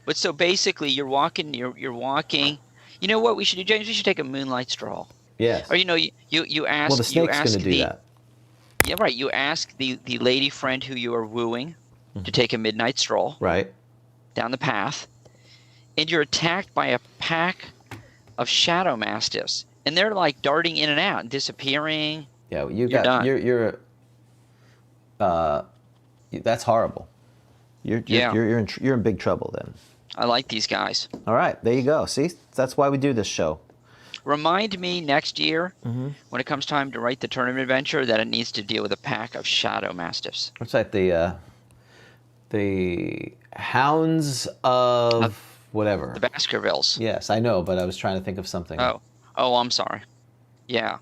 But so basically, you're walking. You know what we should do, James? We should take a moonlight stroll. Yes. Or you ask. Well, the snake's going to do that. Yeah, right. You ask the lady friend who you are wooing to take a midnight stroll. Right. Down the path, and you're attacked by a pack of shadow mastiffs, and they're like darting in and out and disappearing. Yeah, you're done. That's horrible. You're in big trouble then. I like these guys. All right, there you go. See, that's why we do this show. Remind me next year, when it comes time to write the tournament adventure, that it needs to deal with a pack of shadow mastiffs. What's that? The Hounds of whatever. The Baskervilles. Yes, I know, but I was trying to think of something. Oh, I'm sorry. Yeah.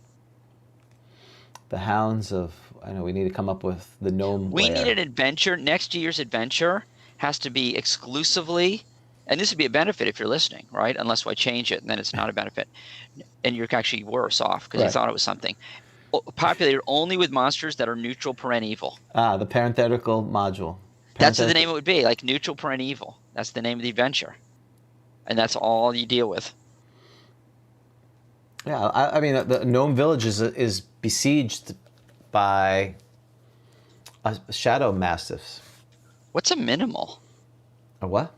The Hounds of... I know, we need to come up with the gnome We lair. need an adventure. Next year's adventure has to be exclusively, and this would be a benefit if you're listening, right? Unless I change it, and then it's not a benefit. And you're actually worse off because you thought it was something. Populated only with monsters that are neutral, paren, evil. The parenthetical module. That's what the name it would be, like neutral, paren, evil. That's the name of the adventure. And that's all you deal with. Yeah, I mean, the gnome village is besieged by shadow mastiffs. What's a minimal? A what?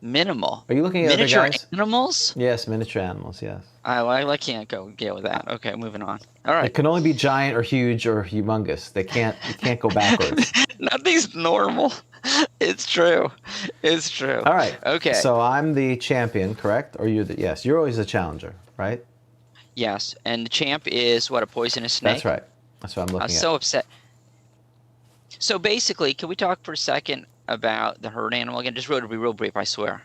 Minimal. Are you looking at miniature other guys? Animals? Yes, miniature animals, yes. I can't go get with that. Okay, moving on. All right. It can only be giant or huge or humongous. You can't go backwards. Nothing's normal. It's true. It's true. All right. Okay. So I'm the champion, correct? Or yes, you're always the challenger, right? Yes, and the champ is what, a poisonous snake? That's right. That's what I'm looking I was at. so upset. So basically, can we talk for a second about the herd animal again? Just real brief, I swear.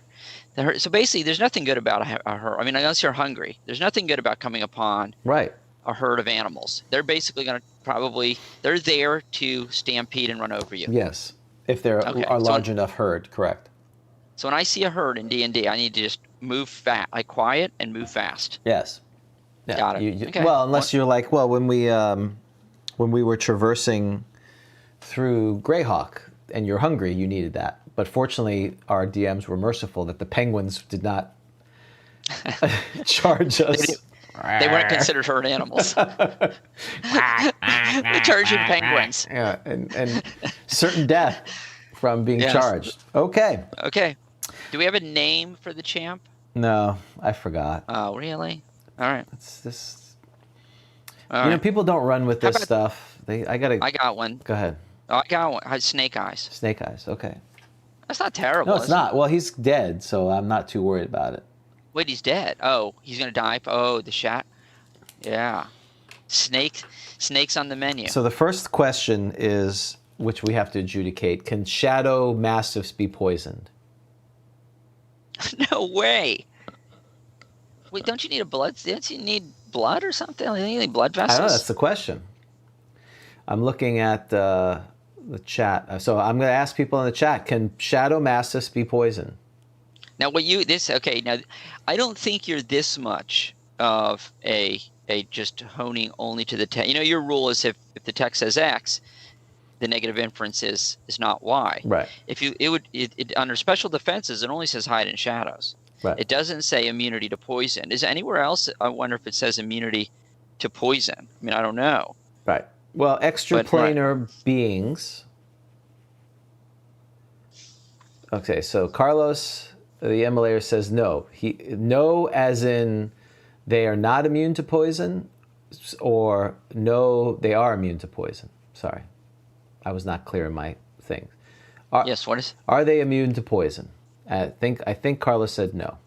So basically, there's nothing good about a herd. I mean, unless you're hungry, there's nothing good about coming upon a herd of animals. They're basically going to they're there to stampede and run over you. Yes, if they're a large enough herd, correct. So when I see a herd in D&D, I need to just move fast, like quiet and move fast. Yes. Yeah. Got it. Okay. Well, unless you're like, when we were traversing through Greyhawk and you're hungry, you needed that. But fortunately, our DMs were merciful that the penguins did not charge us. They weren't considered herd animals. The charging penguins. Yeah, and certain death from being charged. Okay. Okay. Do we have a name for the champ? No, I forgot. Oh, really? All right. It's this. People don't run with this stuff. I got one. Go ahead. Oh, I got one. Snake Eyes. Snake Eyes. Okay. That's not terrible. No, it's not. Well, he's dead, so I'm not too worried about it. Wait, he's dead. Oh, he's gonna die. Oh, the shot. Yeah. Snakes on the menu. So the first question is, which we have to adjudicate: can shadow mastiffs be poisoned? No way. Wait, don't you need don't you need blood or something? You need blood vessels? I don't know. That's the question. I'm looking at the chat. So I'm going to ask people in the chat: can shadow mastiffs be poisoned? Now, now I don't think you're this much of a just honing only to the text. Your rule is if the text says X, the negative inference is not Y. Right. If under special defenses, it only says hide in shadows. Right. It doesn't say immunity to poison. Is anywhere else? I wonder if it says immunity to poison. I mean, I don't know. Right. Well, extraplanar beings. Okay, so Carlos, the MLAer, says no. No, as in they are not immune to poison, or no, they are immune to poison. Sorry, I was not clear in my thing. Yes. What is? Are they immune to poison? I think Carlos said no.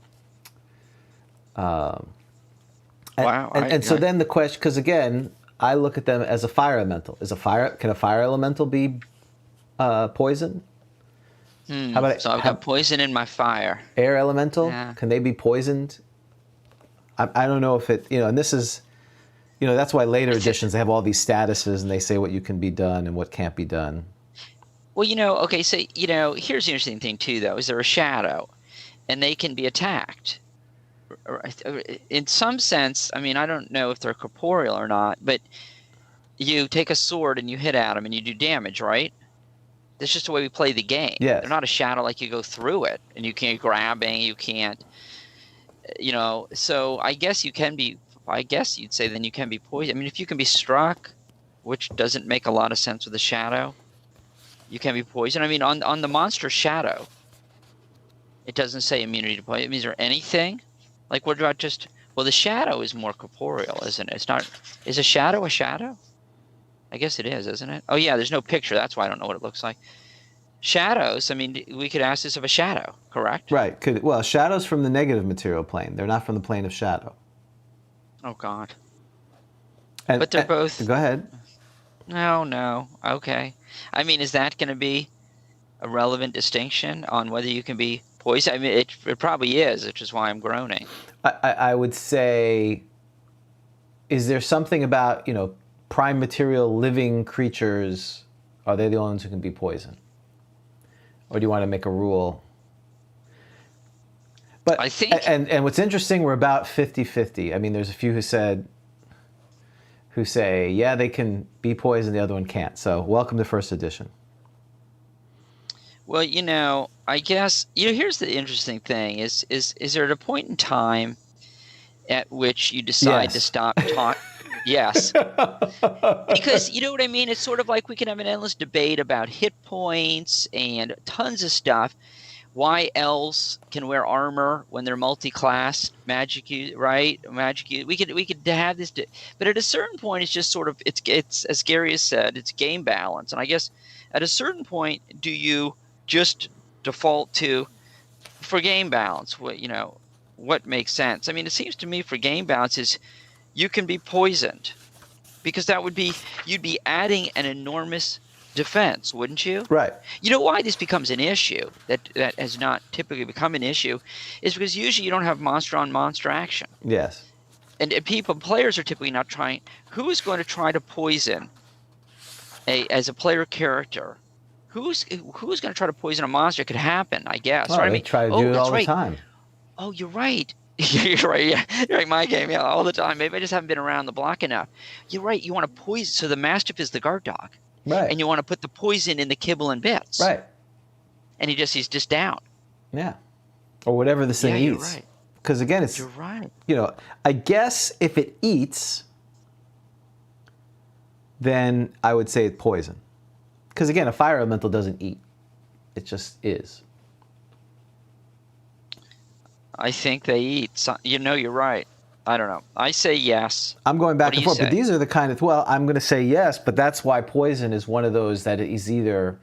Wow. And so then the question, because again, I look at them as a fire elemental. Can a fire elemental be poisoned? How about so I've got poison in my fire. Air elemental? Yeah. Can they be poisoned? I don't know if it, and this is, that's why later editions, they have all these statuses and they say what you can be done and what can't be done. Well, okay, so, here's the interesting thing too, though, is they're a shadow and they can be attacked. In some sense, I mean, I don't know if they're corporeal or not, but you take a sword and you hit at them and you do damage, right? That's just the way we play the game. Yes. They're not a shadow like you go through it and you can't grabbing, you can't, so I guess you'd say then you can be poisoned. I mean, if you can be struck, which doesn't make a lot of sense with a shadow, you can be poisoned. I mean, on the monster shadow, it doesn't say immunity to poison. Is there anything? Like, what about just... Well, the shadow is more corporeal, isn't it? It's not... Is a shadow a shadow? I guess it is, isn't it? Oh, yeah, there's no picture. That's why I don't know what it looks like. Shadows, I mean, we could ask this of a shadow, correct? Right. Shadows from the negative material plane. They're not from the plane of shadow. Oh, God. And, but they're both... Go ahead. No. Okay. I mean, is that going to be a relevant distinction on whether you can be poison? I mean, it probably is, which is why I'm groaning. I would say, is there something about, prime material living creatures, are they the only ones who can be poison? Or do you want to make a rule? But I think, and what's interesting, we're about 50-50. I mean, there's a few who say, yeah, they can be poison, the other one can't. So welcome to first edition. well, I guess, here's the interesting thing is there at a point in time at which you decide to Yes. stop talking? Yes. Because you know what I mean? It's sort of like we can have an endless debate about hit points and tons of stuff. Why elves can wear armor when they're multi-class magic, right? Magic. We could have this, but at a certain point, it's just sort of it's as Gary has said, it's game balance. And I guess at a certain point, do you just default to for game balance? What makes sense? I mean, it seems to me for game balance is you can be poisoned, because you'd be adding an enormous defense, wouldn't you? Right. You know why this becomes an issue that has not typically become an issue is because usually you don't have monster on monster action. Yes. And players are typically not trying. Who is going to try to poison as a player character? Who's going to try to poison a monster? It could happen, I guess. Well, right? they try to do it all the time. Oh, you're right. You're right. Yeah, you're right. My game, yeah, all the time. Maybe I just haven't been around the block enough. You're right. You want to poison. So the Mastiff is the guard dog, Right. and you want to put the poison in the kibble and bits, Right. And he's just down. Yeah. Or whatever this thing You're eats. right. Because again, it's You're right. I guess if it eats, then I would say it's poison. Because again, a fire elemental doesn't eat; it just is. I think they eat. You're right. I don't know. I say yes. I'm going back What do and you forth, but say? these are the kind of, I'm going to say yes, but that's why poison is one of those that is either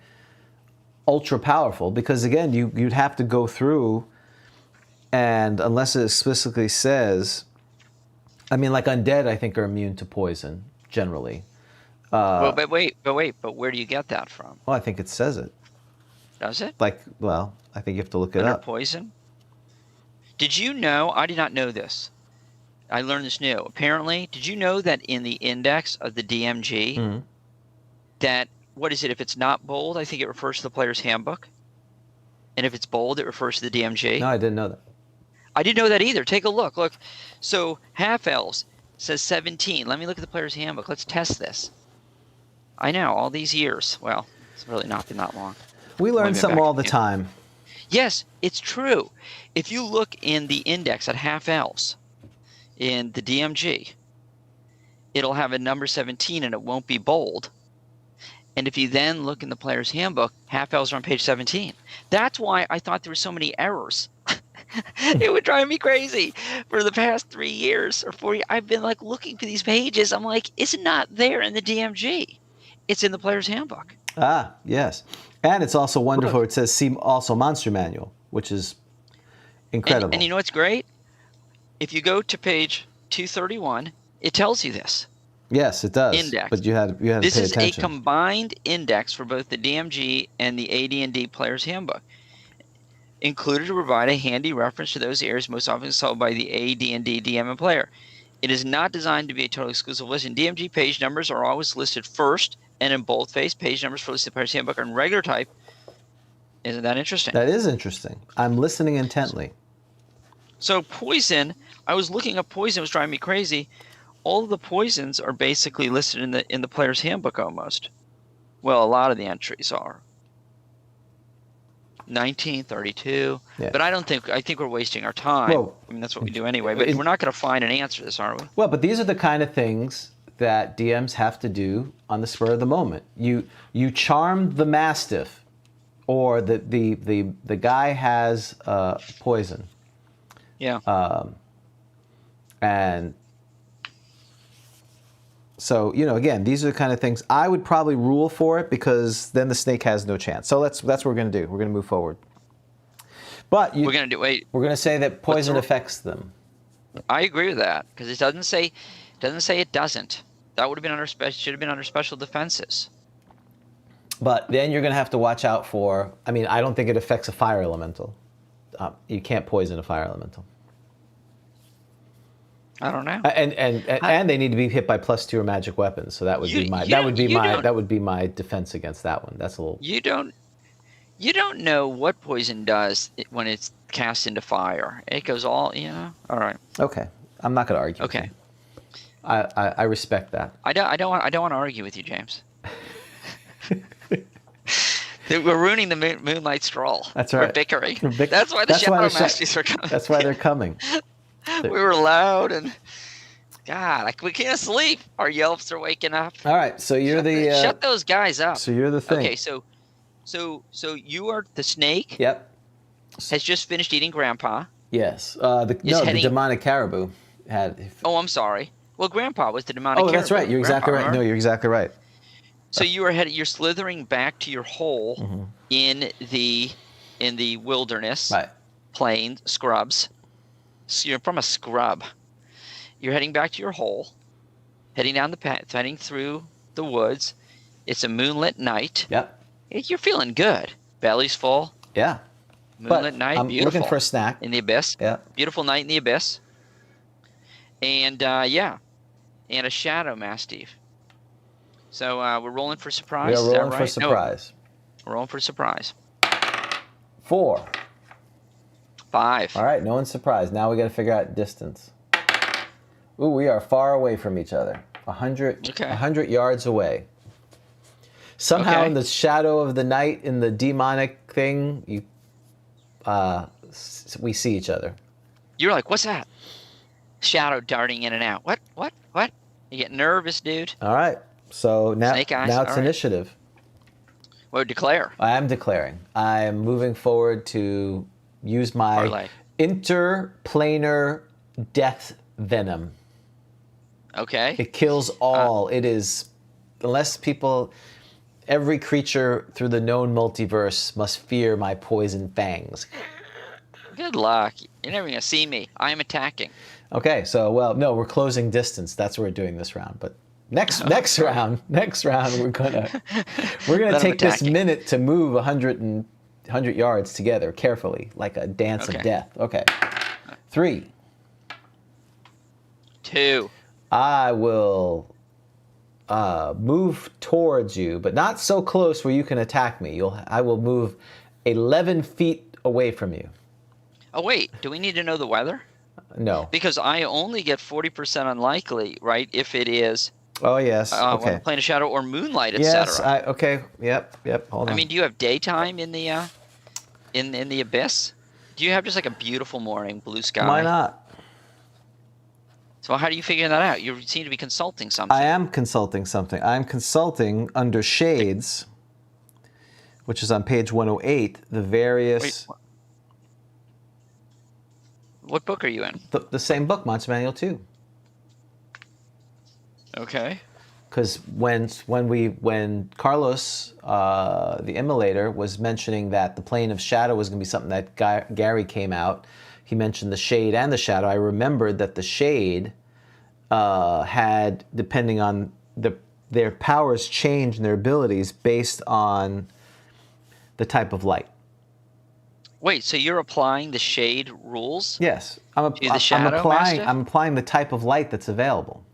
ultra powerful, because again, you'd have to go through, and unless it explicitly says, I mean, like undead, I think are immune to poison generally. But where do you get that from? Well, I think it says it. Does it? I think you have to look it Under up. poison? Did you know? I did not know this. I learned this new. Apparently, did you know that in the index of the DMG, Mm-hmm. that what is it? If it's not bold, I think it refers to the player's handbook, and if it's bold, it refers to the DMG. No, I didn't know that. I didn't know that either. Take a look. Look. So half elves says 17. Let me look at the player's handbook. Let's test this. I know all these years. Well, it's really not been that long. We learn Let me something back all the in. time. Yes, it's true. If you look in the index at half elves in the DMG, it'll have a number 17 and it won't be bold. And if you then look in the player's handbook, half elves are on page 17. That's why I thought there were so many errors. It would drive me crazy. For the past 3 years or 4 years, I've been like looking for these pages. I'm like, it's not there in the DMG. It's in the player's handbook. Ah, yes. And it's also wonderful. It says see also monster manual, which is incredible. And you know what's great? If you go to page 231, it tells you this. Yes, it does. Index. But you had to This pay is attention. a combined index for both the DMG and the AD&D Player's Handbook, included to provide a handy reference to those areas most often solved by the AD&D DM and player. It is not designed to be a totally exclusive list. In DMG, page numbers are always listed first, and in boldface, page numbers for listed Player's Handbook are in regular type. Isn't that interesting? That is interesting. I'm listening intently. So poison, I was looking up poison, it was driving me crazy. All of the poisons are basically listed in the player's handbook almost. Well, a lot of the entries are. 19, 32. Yeah. But I think we're wasting our time. Well, I mean, that's what we do anyway. But we're not going to find an answer to this, are we? Well, but these are the kind of things that DMs have to do on the spur of the moment. You charm the Mastiff, or the guy has poison. Yeah. And so, again, these are the kind of things I would probably rule for it, because then the snake has no chance. So that's what we're going to do. We're going to move forward. But we're going to do. Wait. We're going to say that poison affects them. I agree with that, because it doesn't say it doesn't. That would have been should have been under special defenses. But then you're going to have to watch out for. I mean, I don't think it affects a fire elemental. You can't poison a fire elemental. I don't know. And they need to be hit by +2 or magic weapons. So that would be my defense against that one. That's a little. You don't know what poison does when it's cast into fire. It goes all, All right. Okay, I'm not going to argue. Okay. I respect that. I don't want to argue with you, James. We're ruining the Moonlight Stroll. That's right. We're bickering. That's why the Shadow Masters are coming. That's why they're coming. We were loud and God, we can't sleep. Our yelps are waking up. All right, so you're shut those guys up. So you're the thing. Okay, so you are the snake. Yep. Has just finished eating Grandpa. Yes. The demonic caribou had. Oh, I'm sorry. Well, Grandpa was the demonic caribou. Oh, that's right. You're exactly right. No, you're exactly right. So you're slithering back to your hole in the wilderness, right. plains, scrubs. So you're from a scrub. You're heading back to your hole, heading down the path, heading through the woods. It's a moonlit night. Yep. You're feeling good. Belly's full. Yeah. Moonlit night. I'm beautiful. looking for a snack in the abyss. Yeah. Beautiful night in the abyss. And and a shadow mastiff. So we're rolling for surprise. We are rolling for surprise. No, we're rolling for surprise. 4. 5. All right, no one's surprised. Now we got to figure out distance. Ooh, we are far away from each other. 100 yards away. Somehow in the shadow of the night, in the demonic thing, we see each other. You're like, what's that? Shadow darting in and out. What? You get nervous, dude. All right. So now Snake eyes. Now it's initiative. Well, declare. I am declaring. I am moving forward to use my interplanar death venom. Okay. It kills all. It is, every creature through the known multiverse must fear my poison fangs. Good luck. You're never going to see me. I am attacking. Okay, so, we're closing distance. That's what we're doing this round. But next round, we're gonna take this minute to move 100 yards together carefully, like a dance of death. Okay. 3. 2. I will move towards you, but not so close where you can attack me. I will move 11 feet away from you. Oh, wait. Do we need to know the weather? No. Because I only get 40% unlikely, right, if it is... Oh, yes. When I'm playing a shadow or moonlight, yes, etc. Okay. Yep. Hold on. I mean, do you have daytime in the in the abyss? Do you have just like a beautiful morning, blue sky? Why not? So how do you figure that out? You seem to be consulting something. I am consulting something. I'm consulting under shades, which is on page 108, the various... Wait, what book are you in? The same book, Monster Manual 2. Okay. Because when Carlos, the immolator, was mentioning that the plane of shadow was going to be something that Gary came out, he mentioned the shade and the shadow. I remembered that the shade had, depending on their powers, change and their abilities based on the type of light. Wait, so you're applying the shade rules? Yes, I'm applying the type of light that's available.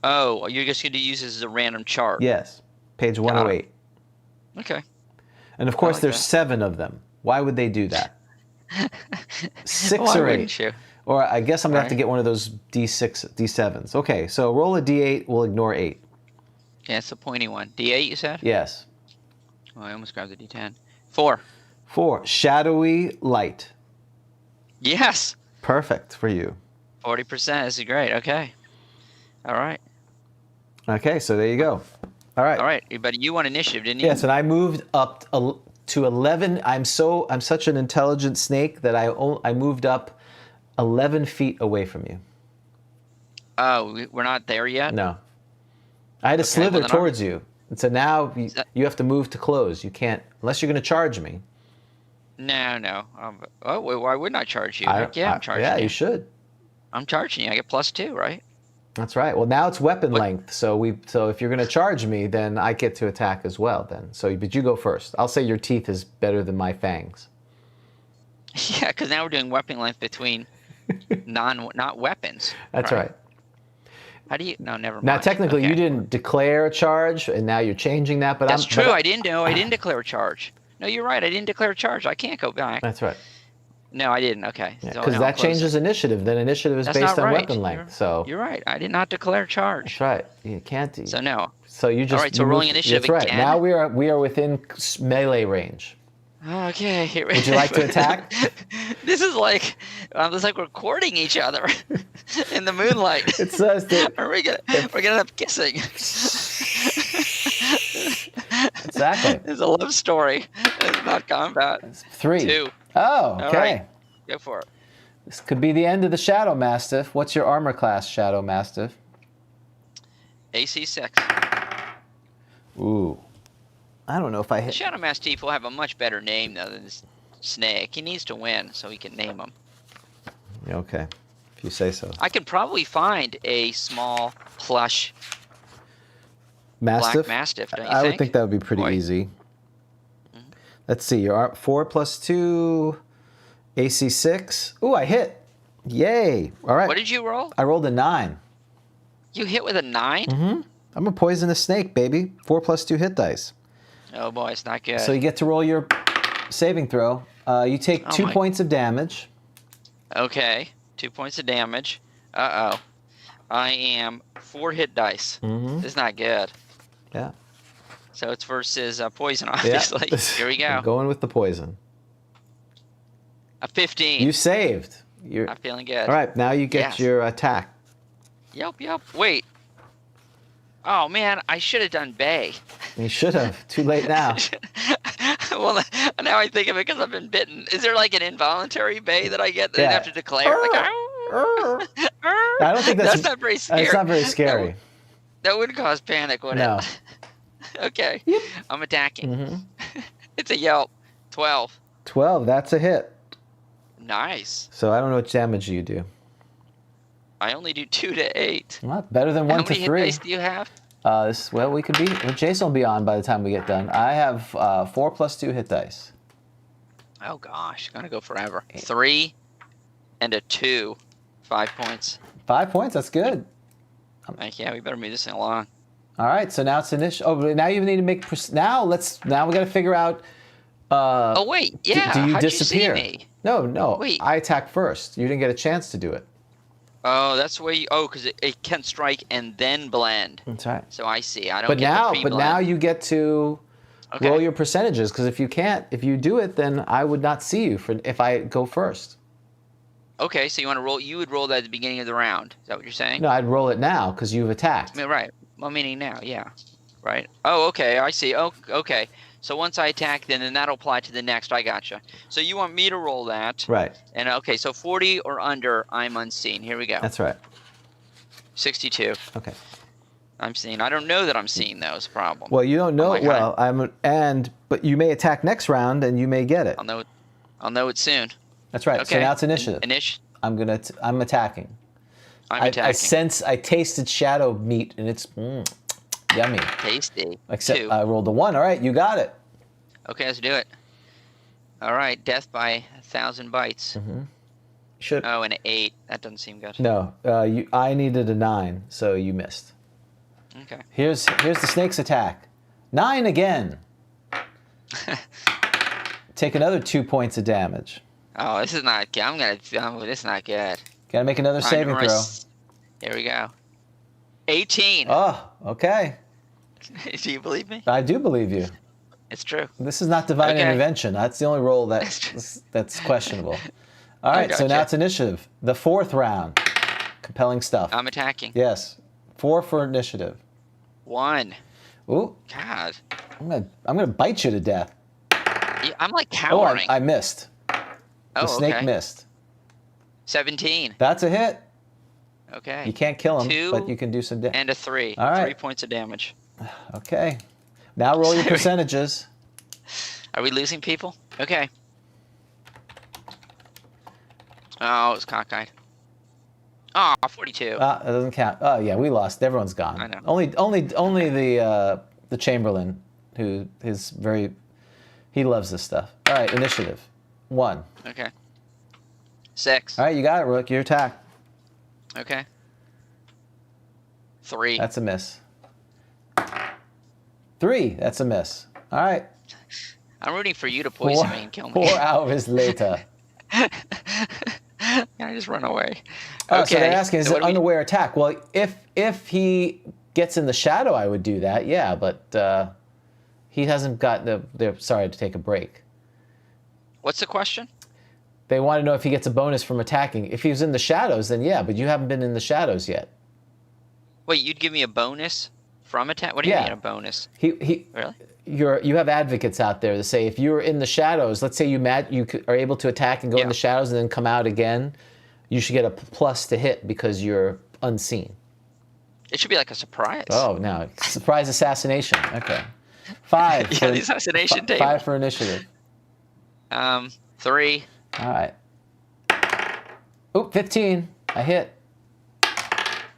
Oh, you're just going to use this as a random chart? Yes, page 108. Okay. And of course, there's 7 of them. Why would they do that? 6 Why or 8. Wouldn't you? Or I guess I'm going to have to get one of those D6, D7s. Okay, so roll a D8. We'll ignore 8. Yeah, it's the pointy one. D8, you said? Yes. Oh, I almost grabbed the D10. 4. 4. Shadowy light. Yes. Perfect for you. 40%. This is great. Okay. All right. Okay, so there you go. All right. All right, but you won initiative, didn't you? Yes, and I moved up to 11. I'm such an intelligent snake that I moved up 11 feet away from you. Oh, we're not there yet? No. I had to slither towards you. And so now you have to move to close. You can't, unless you're going to charge me. No. Why wouldn't I charge you? I'm charging you. Yeah, you should. I'm charging you. I get +2, right? That's right. Well, now it's weapon length. So if you're going to charge me, then I get to attack as well. Then but you go first. I'll say your teeth is better than my fangs. Yeah, because now we're doing weapon length between not weapons. That's right. How do you? No, never mind. Now, technically, Okay. you didn't declare a charge, and now you're changing that. But That's true. I didn't know. I didn't declare a charge. No, you're right. I didn't declare a charge. I can't go back. That's right. No, I didn't. Okay. So Because now that I'm closing. changes initiative. Then initiative is That's based not on right. weapon length. You're right. I did not declare a charge. That's right. You can't. So no. So you just. All right. So you rolling moved- initiative That's right. again. Now we are within melee range. Okay. Here Would you like to attack? This is like we're courting each other in the moonlight. It says that. We're gonna end up kissing. Exactly. It's a love story. It's not combat. 3. 2. Oh, okay. All right. Go for it. This could be the end of the Shadow Mastiff. What's your armor class, Shadow Mastiff? AC 6. Ooh. I don't know if I The hit. Shadow Mastiff will have a much better name though than this snake. He needs to win so we can name him. Okay. If you say so. I could probably find a small plush Mastiff? black mastiff, don't you I think? would think that would be pretty Boy. easy. Let's see. Your 4 plus 2, AC 6. Ooh, I hit. Yay. All right. What did you roll? I rolled a 9. You hit with a 9? Mm-hmm. I'm a poisonous snake, baby. 4 plus 2 hit dice. Oh boy, it's not good. So you get to roll your saving throw. You take Oh 2 my- points of damage. Okay, 2 points of damage. Uh-oh. I am 4 hit dice. Mm-hmm. This is not good. Yeah. So it's versus poison, obviously. Yeah. Here we I'm go. going with the poison. A 15. You saved. You're... I'm feeling good. All right, now you get Yes. your attack. Yep. Wait. Oh, man, I should have done Bay. You should have. Too late now. Well, now I think of it because I've been bitten. Is there like an involuntary Bay that I get that I Yeah. have to declare? Like, I don't think that's not very scary. It's not very scary. That would cause panic, wouldn't No. it? Okay. Yep. I'm attacking. Mm-hmm. It's a yelp. 12. 12, that's a hit. Nice. So I don't know what damage you do. I only do 2 to 8. Well, better than 1 How to many hit 3. dice do you have? Well, we could be. Well, Jason will be on by the time we get done. I have 4 plus 2 hit dice. Oh gosh, gonna go forever. 3 and a 2. 5 points. 5 points. That's good. Yeah, we better move this thing along. All right. So now it's initial. Oh, but now you need to make. Now we got to figure out. Oh wait, yeah. Do you how'd disappear? You see me? No. Wait. I attacked first. You didn't get a chance to do it. Oh, that's the way. Because it can strike and then blend. That's right. So I see. I don't. But get now, the pre-blend. you get to Okay. roll your percentages, because if you do it, then I would not see you if I go first. Okay, so you want to roll? You would roll that at the beginning of the round. Is that what you're saying? No, I'd roll it now because you've attacked. I mean, right. Well, meaning now, yeah. Right. Oh, okay. I see. Oh, okay. So once I attack, then that'll apply to the next. I gotcha. So you want me to roll that? Right. And okay, so 40 or under, I'm unseen. Here we go. That's right. 62. Okay. I'm seen. I don't know that I'm seen though. Is a problem. Well, you don't know. my God. Well, but you may attack next round and you may get it. I'll know it soon. That's right. Okay. So now it's initiative. I'm attacking. I'm attacking. I tasted shadow meat and it's yummy. Tasty. Except 2. I rolled a 1. All right, you got it. Okay, let's do it. All right, death by 1,000 bites. Mm-hmm. Should Oh, and an 8. That doesn't seem good. No, I needed a 9, so you missed. Okay. Here's the snake's attack. 9 again. Take another 2 points of damage. Oh, this is not good. This is not good. Gotta make another saving throw. Here we go. 18. Oh, okay. Do you believe me? I do believe you. It's true. This is not divine Okay. intervention. That's the only roll that's questionable. All right, so now gotcha. it's initiative. The 4th round. Compelling stuff. I'm attacking. Yes. 4 for initiative. 1. Ooh, God. I'm gonna bite you to death. I'm like Oh, cowering. I missed. The snake missed. 17. That's a hit. Okay. You can't kill him, 2 but you can do some damage. and a 3. All right. 3 points of damage. Okay. Now roll your percentages. Are we losing people? Okay. Oh, it's cockeyed. Oh, 42. That doesn't count. Oh yeah, we lost. Everyone's gone. I know. Only the Chamberlain, who is very, he loves this stuff. All right, initiative. 1. Okay. 6. All right, you got it, Rook. Your attack. Okay. 3. That's a miss. 3. That's a miss. All right. I'm rooting for you to poison me and kill me. 4 hours later. Can I just run away? Oh, Okay. so they're asking, is so it unaware attack? Well, if he gets in the shadow, I would do that, yeah, but he hasn't gotten they're sorry to take a break. What's the question? They want to know if he gets a bonus from attacking. If he was in the shadows, then yeah, but you haven't been in the shadows yet. Wait, you'd give me a bonus from attack? What do you mean a bonus? He Really? You have advocates out there that say if you're in the shadows, let's say you are able to attack and go in the shadows and then come out again, you should get a plus to hit because you're unseen. It should be like a surprise. Oh, no. Surprise assassination. Okay. 5. Yeah, the assassination table. 5 for initiative. 3. All right. Oop, 15. I hit.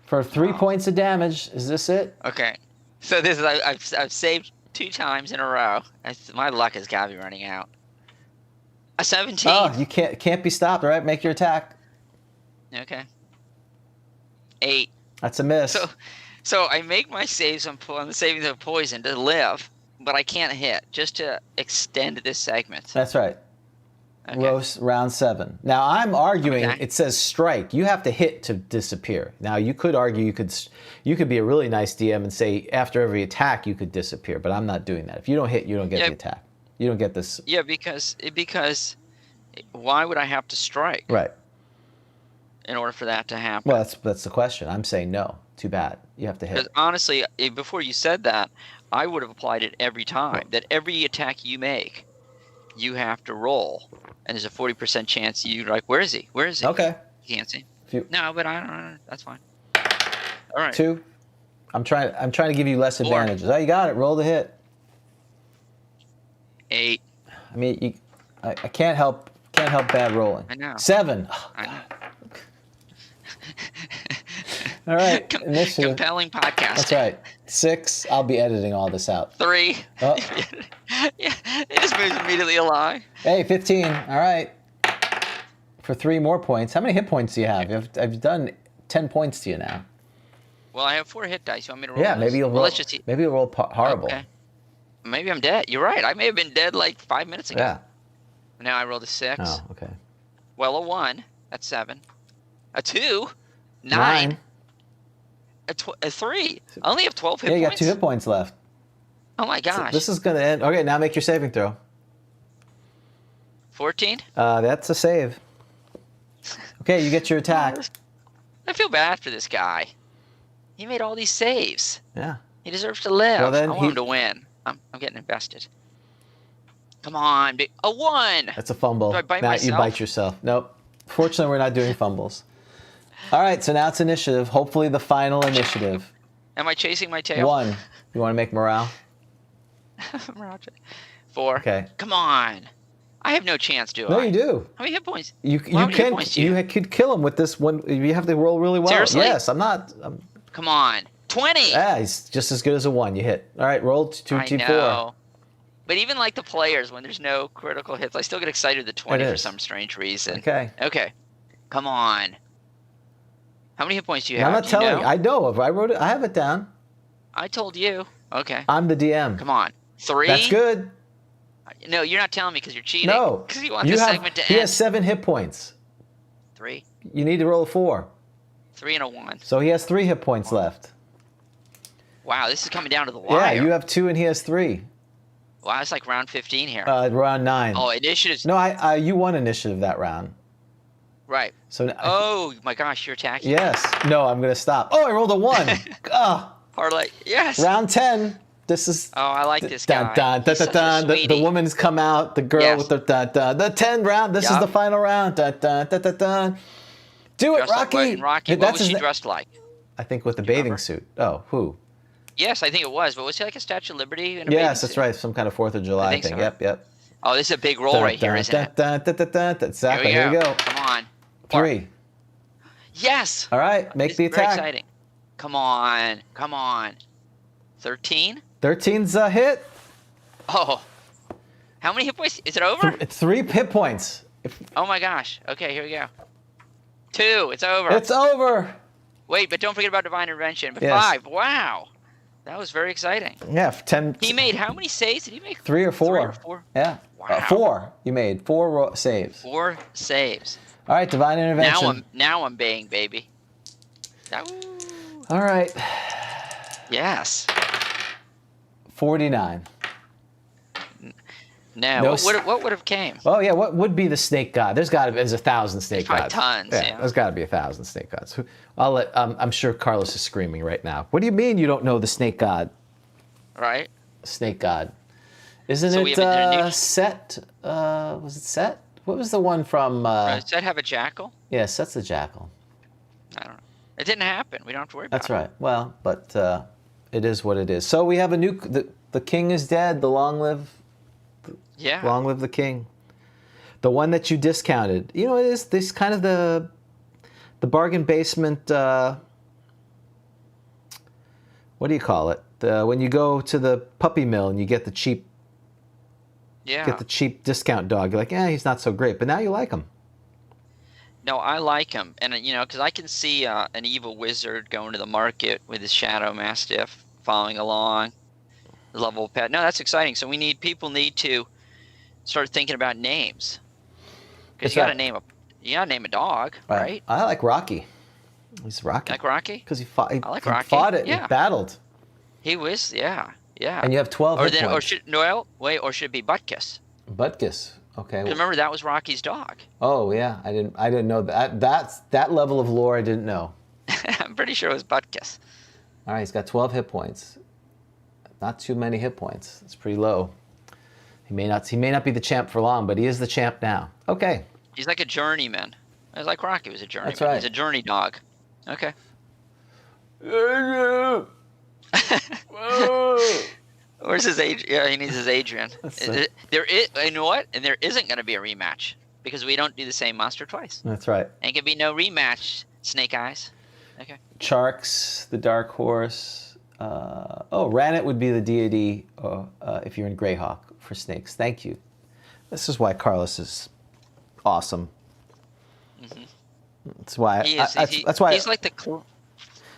For 3 points of damage. Is this it? Okay. So this is I've saved 2 times in a row. My luck has got to be running out. A 17. Oh, you can't be stopped. All right, make your attack. Okay. 8. That's a miss. So I make my saves on the savings of poison to live, but I can't hit just to extend this segment. That's right. Okay. Roast round 7. Now I'm arguing. Okay. It says strike. You have to hit to disappear. Now you could argue you could be a really nice DM and say after every attack you could disappear, but I'm not doing that. If you don't hit, you don't get the attack. You don't get this. Yeah, because why would I have to strike? Right. In order for that to happen. Well, that's the question. I'm saying no. Too bad. You have to hit. Because honestly, before you said that, I would have applied it every time. That every attack you make, you have to roll, and there's a 40% chance you're like, where is he? Where is he? Okay. You can't see. No, but I don't. That's fine. All right. 2. I'm trying to give you less 4. advantages. Oh, you got it. Roll the hit. 8. I mean, I can't help bad rolling. I know. 7. I know. All right. Initiative. Compelling podcasting. That's right. 6. I'll be editing all this out. 3. Oh. Yeah, it just moves immediately along. Hey, 15. All right. For 3 more points. How many hit points do you have? I've done 10 points to you now. Well, I have 4 hit dice. You want me to roll? Yeah, those? maybe you'll roll. Let's just Maybe you'll roll horrible. Okay. Maybe I'm dead. You're right. I may have been dead like 5 minutes ago. Yeah. Now I rolled a 6. Oh, okay. Well, a 1. That's 7. A 2. 9. A 3. I only have 12 hit points. Yeah, you got 2 hit points left. Oh my gosh. So this is going to end. Okay, now make your saving throw. 14? That's a save. Okay, you get your attack. I feel bad for this guy. He made all these saves. Yeah. He deserves to live. Well, then I want him to win. I'm getting invested. Come on. A 1. That's a fumble. Do I bite now myself? You bite yourself. Nope. Fortunately, we're not doing fumbles. All right, so now it's initiative. Hopefully the final initiative. Am I chasing my tail? 1. You want to make morale? 4. Okay. Come on. I have no chance, do I? No, you do. How many hit points? You How many hit points do you? You could kill him with this one. You have to roll really well. Seriously? Yes, I'm not. Come on. 20. Yeah, he's just as good as a 1. You hit. All right, roll 2 I T4. know. But even like the players, when there's no critical hits, I still get excited at the 20 for some strange reason. Okay. Okay. Come on. How many hit points do you have? I'm not Do you telling you. know? I know. I wrote it. I have it down. I told you. Okay. I'm the DM. Come on. 3. That's good. No, you're not telling me because you're cheating. No. Because you want this segment to He end. has 7 hit points. 3. You need to roll a 4. 3 and a 1. So he has 3 hit points left. Wow, this is coming down to the wire. Yeah, you have 2 and he has 3. Wow, it's like round 15 here. Round 9. Oh, initiatives. No, you won initiative that round. Right. So. Oh my gosh, you're attacking. Yes. No, I'm gonna stop. Oh, I rolled a 1. Parlay. Yes. Round 10. This is. Oh, I like this guy. Dun, dun, He's dun, such a dun, dun. The sweetie. woman's come out. The girl Yes. with the dun, dun. The 10 round. This is Yup. the final round. Dun, dun, dun, dun, dun. Do it, Dressed like Rocky. what? Rocky. What That's was she his dressed like? I think with the you bathing remember? suit. Oh, who? Yes, I think it was. But was he like a Statue of Liberty? In a Yes, bathing that's suit? right. Some kind of 4th of July think thing. so. Yep. Oh, this is a big roll right here, isn't it? Dun, dun, dun, dun, dun. Exactly. Here Here we go. Come on. 3. Yes. All right, make This the is very attack. exciting. Come on. Come on. 13? 13's a hit. Oh. How many hit points? Is it over? It's 3 hit points. Oh my gosh. Okay, here we go. 2. It's over. It's over. Wait, but don't forget about Divine Intervention. But Yes. 5. Wow. That was very exciting. Yeah, 10. He made how many saves did he make? 3 or 4. 3 or 4? Yeah. Wow. 4. You made 4 saves. 4 saves. All right, Divine Intervention. Now I'm baying, baby. Ooh. All right. Yes. 49. Now, No what would have came? Oh yeah, what would be the snake god? There's 1,000 snake Probably gods. tons, yeah. There's got to be 1,000 snake gods. I'm sure Carlos is screaming right now. What do you mean you don't know the snake god? Right? Snake god. Isn't So we it have a new- Set? Was it Set? What was the one from? Does that have a jackal? Yeah, Set's the jackal. I don't know. It didn't happen. We don't have to worry about That's right. Well, but it is what it is. So we have a new. The king is dead. Long live the king. The one that you discounted. You know, it is this kind of the bargain basement. What do you call it? When you go to the puppy mill and you get the cheap discount dog. You're like, he's not so great, but now you like him. No, I like him, and because I can see an evil wizard going to the market with his shadow mastiff following along, the lovable pet. No, that's exciting. So people need to start thinking about names, because you got to name a dog, right? I like Rocky. He's Rocky. You like Rocky? Because he fought. I like Rocky. He fought it. Yeah. He battled. He was, yeah. And you have 12 hit points. Or should it be Butkus? Butkus. Okay. Remember that was Rocky's dog. Oh yeah, I didn't know that. That level of lore I didn't know. I'm pretty sure it was Butkus. All right, he's got 12 hit points. Not too many hit points. It's pretty low. He may not be the champ for long, but he is the champ now. Okay. He's like a journeyman. It's like Rocky was a journeyman. That's right. He's a journey dog. Okay. Where's his age? Yeah, he needs his Adrian. There is, you know what? And there isn't going to be a rematch because we don't do the same monster twice. That's right. Ain't gonna be no rematch, Snake Eyes. Okay. Charks, the dark horse. Ranit would be the deity if you're in Greyhawk for snakes. Thank you. This is why Carlos is awesome. Mm-hmm. That's why. That's why. He's like the.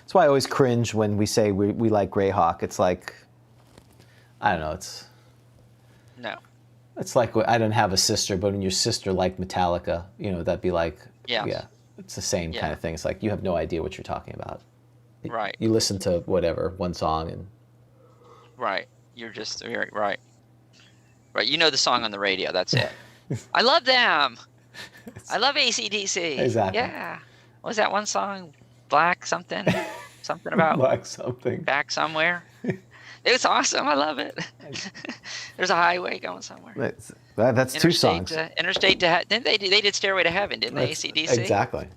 That's why I always cringe when we say we like Greyhawk. It's like, I don't know. It's like I don't have a sister, but when your sister liked Metallica, that'd be like, yeah, it's the same kind of thing. It's like you have no idea what you're talking about. Right. You listen to whatever one song and. Right. You're right. Right. You know the song on the radio. That's it. I love them. I love AC/DC. Exactly. Yeah. What was that one song? Black something? Something about Black something. Back somewhere. It was awesome. I love it. There's a highway going somewhere. That's two songs. Interstate to Didn't they did Stairway to Heaven, didn't they? AC/DC. Exactly.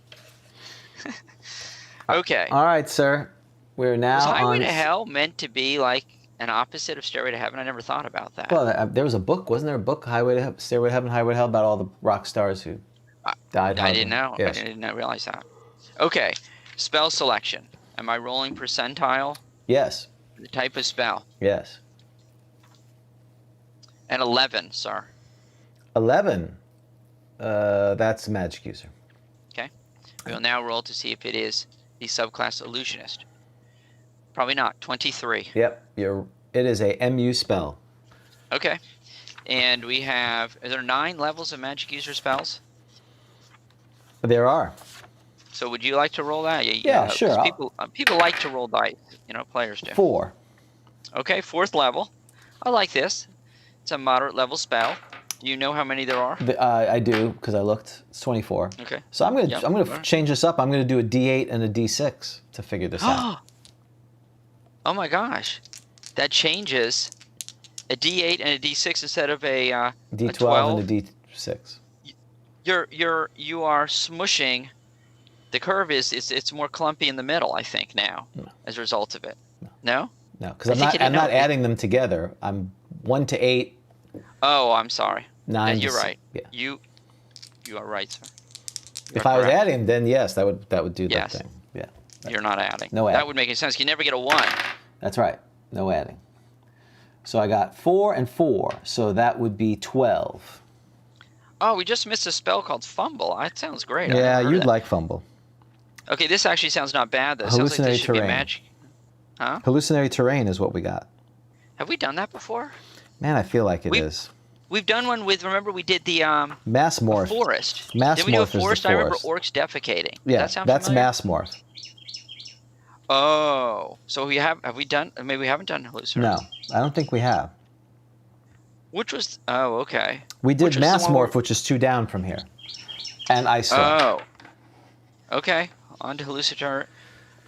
Okay. All right, sir. We're now Was Highway on. to Hell meant to be like an opposite of Stairway to Heaven? I never thought about that. Well, there was a book, wasn't there? A book, Stairway to Heaven, Highway to Hell, about all the rock stars who died. I didn't know. Yes. I did not realize that. Okay. Spell selection. Am I rolling percentile? Yes. The type of spell. Yes. And 11, sir. 11. That's magic user. Okay. We will now roll to see if it is the subclass illusionist. Probably not. 23. Yep. It is a MU spell. Okay. And we have. Are there 9 levels of magic user spells? There are. So would you like to roll that? Yeah, sure. People like to roll dice. Players do. 4. Okay, 4th level. I like this. It's a moderate level spell. Do you know how many there are? I do because I looked. It's 24. Okay. So I'm gonna change this up. I'm gonna do a D8 and a D6 to figure this out. Oh my gosh, that changes. A D8 and a D6 instead of a D12 a 12. and a D6. You are smushing. The curve it's more clumpy in the middle, I think now, as a result of it. No? No, because I'm not adding them together. I'm 1 to 8. Oh, I'm sorry. 9. You're right. Yeah. You are right, sir. If I was adding them, then yes, that would do that thing. Yeah. You're not adding. No adding. That would make sense. You never get a 1. That's right. No adding. So I got 4 and 4. So that would be 12. Oh, we just missed a spell called Fumble. That sounds great. Yeah, you'd like Fumble. Okay, this actually sounds not bad though. Sounds like Hallucinatory this should be terrain. magic. Huh? Hallucinatory terrain is what we got. Have we done that before? Man, I feel like it is. We've done one with. Remember, we did the Mass a morph. forest. Mass Did we do a morph is the forest? I remember forest. orcs defecating. Yeah, Does that sound that's familiar? mass morph. Oh, so we have we done? Maybe we haven't done hallucinatory. No, I don't think we have. Which was? Oh, okay. We did Which was the mass one where- morph, which is 2 down from here. And ISO. Oh. Okay. On to hallucinatory.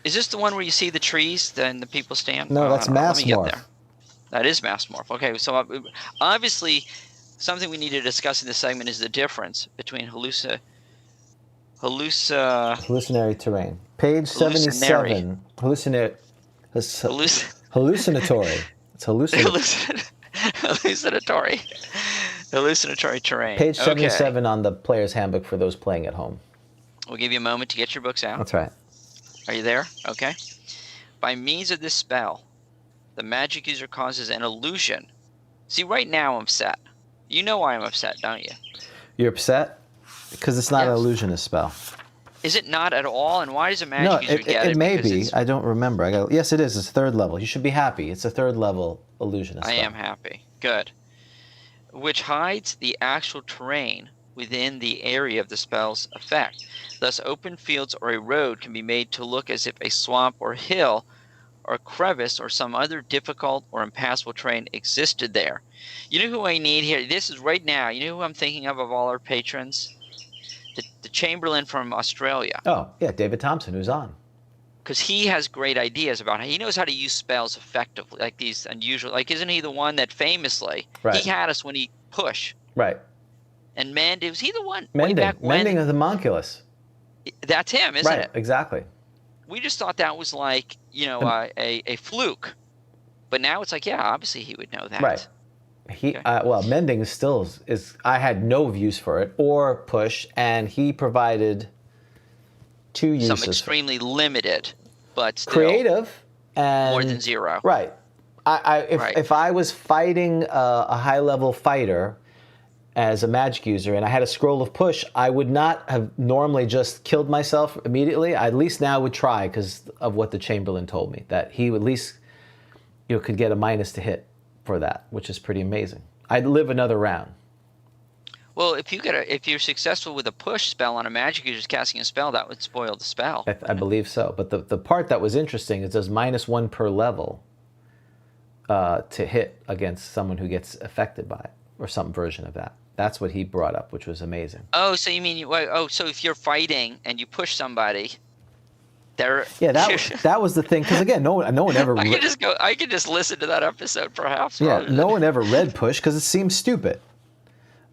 Is this the one where you see the trees, then the people stand? No, Oh, that's I don't know. Let mass me get morph. there. That is mass morph. Okay, so obviously, something we need to discuss in this segment is the difference between Hallucinatory terrain. Page Hallucinatory. 77. Hallucinatory. hallucinatory. It's hallucinatory. Hallucinatory terrain. Page Okay. 77 on the player's handbook for those playing at home. We'll give you a moment to get your books out. That's right. Are you there? Okay. By means of this spell, the magic user causes an illusion. See, right now I'm upset. You know why I'm upset, don't you? You're upset? Because it's not an Yes. illusionist spell. Is it not at all? And why does a magic No, user get it? it may Because be. it's- I don't remember. Yes, it is. It's 3rd level. You should be happy. It's a 3rd level illusionist I spell. am happy. Good. Which hides the actual terrain within the area of the spell's effect. Thus, open fields or a road can be made to look as if a swamp or hill or crevice or some other difficult or impassable terrain existed there. You know who I need here? This is right now. You know who I'm thinking of all our patrons? The Chamberlain from Australia. Oh, yeah, David Thompson, who's on. Because he has great ideas about he knows how to use spells effectively, like these unusual. Like, isn't he the one that famously Right. he had us when he push Right. and Mending? Was he the one way Mending. back when? Mending of the homunculus. That's him, isn't Right, it? exactly. We just thought that was like a fluke, but now it's like obviously he would know that. Right. He Okay. well, mending is I had no use for it or push, and he provided 2 uses. Some extremely limited, but still Creative and more than 0. Right. Right. If I was fighting a high level fighter as a magic user and I had a scroll of push, I would not have normally just killed myself immediately. I at least now would try because of what the Chamberlain told me, that he would at least could get a minus to hit for that, which is pretty amazing. I'd live another round. Well, if you're successful with a push spell on a magic user just casting a spell, that would spoil the spell. I believe so. But the part that was interesting, it says -1 per level to hit against someone who gets affected by it, or some version of that. That's what he brought up, which was amazing. Oh, so you mean so if you're fighting and you push somebody, they're Yeah, that was the thing. Because again, no one ever. I could just listen to that episode perhaps. Yeah, rather no than- one ever read push because it seems stupid.